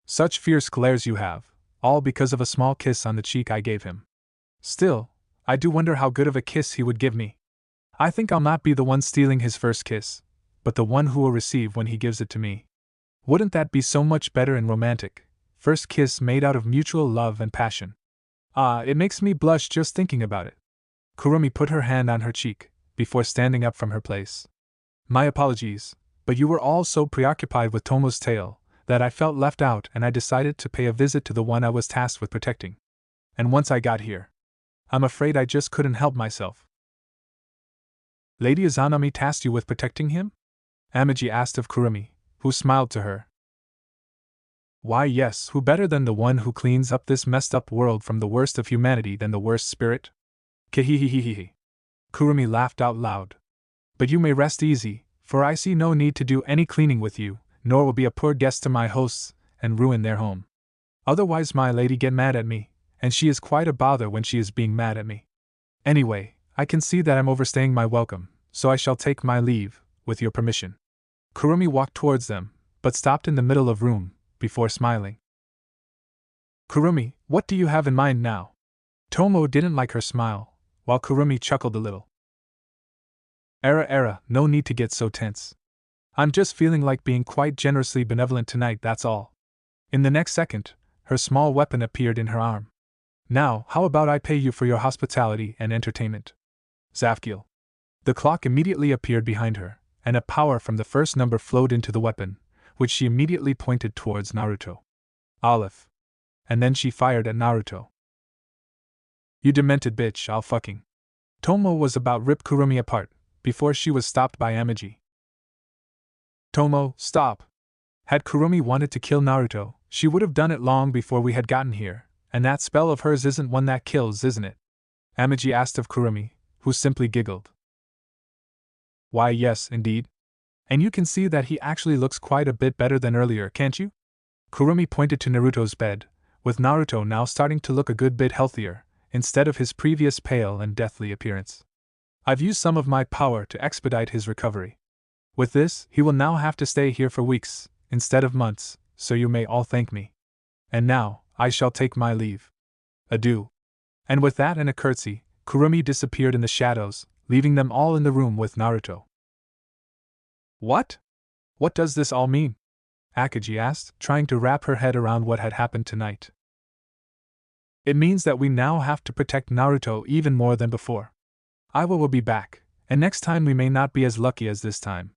Such fierce glares you have, all because of a small kiss on the cheek I gave him. Still, I do wonder how good of a kiss he would give me. I think I'll not be the one stealing his first kiss, but the one who will receive when he gives it to me. Wouldn't that be so much better and romantic? First kiss made out of mutual love and passion. It makes me blush just thinking about it. Kurumi put her hand on her cheek, before standing up from her place. My apologies, but you were all so preoccupied with Tomo's tale, that I felt left out and I decided to pay a visit to the one I was tasked with protecting. And once I got here, I'm afraid I just couldn't help myself. Lady Izanami tasked you with protecting him? Amagi asked of Kurumi, who smiled to her. Why yes, who better than the one who cleans up this messed up world from the worst of humanity than the worst spirit? Kehehehehe. Kurumi laughed out loud. But you may rest easy, for I see no need to do any cleaning with you, nor will be a poor guest to my hosts, and ruin their home. Otherwise my lady get mad at me, and she is quite a bother when she is being mad at me. Anyway, I can see that I'm overstaying my welcome, so I shall take my leave, with your permission. Kurumi walked towards them, but stopped in the middle of room, before smiling. Kurumi, what do you have in mind now? Tomo didn't like her smile, while Kurumi chuckled a little. Era, no need to get so tense. I'm just feeling like being quite generously benevolent tonight, that's all. In the next second, her small weapon appeared in her arm. Now, how about I pay you for your hospitality and entertainment? Zafgil. The clock immediately appeared behind her, and a power from the first number flowed into the weapon, which she immediately pointed towards Naruto. Olive. And then she fired at Naruto. You demented bitch, I'll fucking. Tomo was about rip Kurumi apart, before she was stopped by Amagi. Tomo, stop. Had Kurumi wanted to kill Naruto, she would have done it long before we had gotten here, and that spell of hers isn't one that kills, isn't it? Amagi asked of Kurumi, who simply giggled. Why yes, indeed. And you can see that he actually looks quite a bit better than earlier, can't you? Kurumi pointed to Naruto's bed, with Naruto now starting to look a good bit healthier, instead of his previous pale and deathly appearance. I've used some of my power to expedite his recovery. With this, he will now have to stay here for weeks, instead of months, so you may all thank me. And now, I shall take my leave. Adieu. And with that and a curtsy, Kurumi disappeared in the shadows, leaving them all in the room with Naruto. What? What does this all mean? Akagi asked, trying to wrap her head around what had happened tonight. It means that we now have to protect Naruto even more than before. Iwa will be back, and next time we may not be as lucky as this time.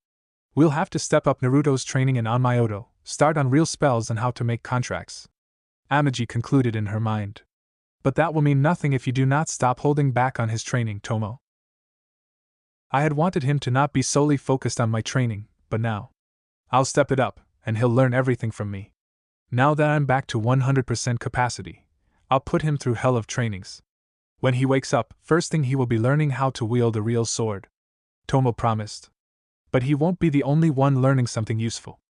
We'll have to step up Naruto's training in Onmyoto, start on real spells and how to make contracts. Amagi concluded in her mind. But that will mean nothing if you do not stop holding back on his training, Tomo. I had wanted him to not be solely focused on my training, but now I'll step it up, and he'll learn everything from me. Now that I'm back to 100% capacity, I'll put him through hell of trainings. When he wakes up, first thing he will be learning how to wield a real sword. Tomo promised. But he won't be the only one learning something useful.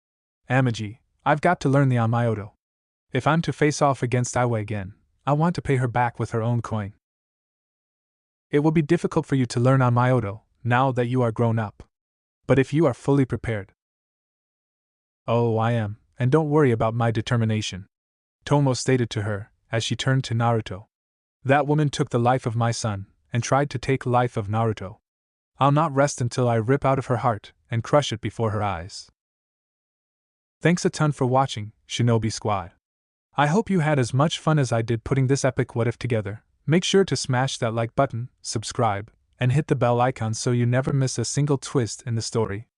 Amagi, I've got to learn the Onmyoto. If I'm to face off against Iwa again, I want to pay her back with her own coin. It will be difficult for you to learn Onmyoto, now that you are grown up. But if you are fully prepared. Oh, I am, and don't worry about my determination, Tomo stated to her, as she turned to Naruto. That woman took the life of my son, and tried to take life of Naruto. I'll not rest until I rip out of her heart, and crush it before her eyes. Thanks a ton for watching, Shinobi Squad. I hope you had as much fun as I did putting this epic what if together. Make sure to smash that like button, subscribe, and hit the bell icon so you never miss a single twist in the story.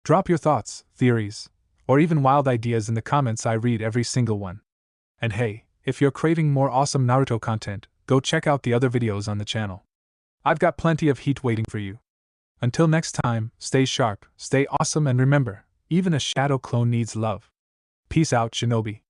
Drop your thoughts, theories, or even wild ideas in the comments. I read every single one. And hey, if you're craving more awesome Naruto content, go check out the other videos on the channel. I've got plenty of heat waiting for you. Until next time, stay sharp, stay awesome, and remember, even a shadow clone needs love. Peace out, Shinobi.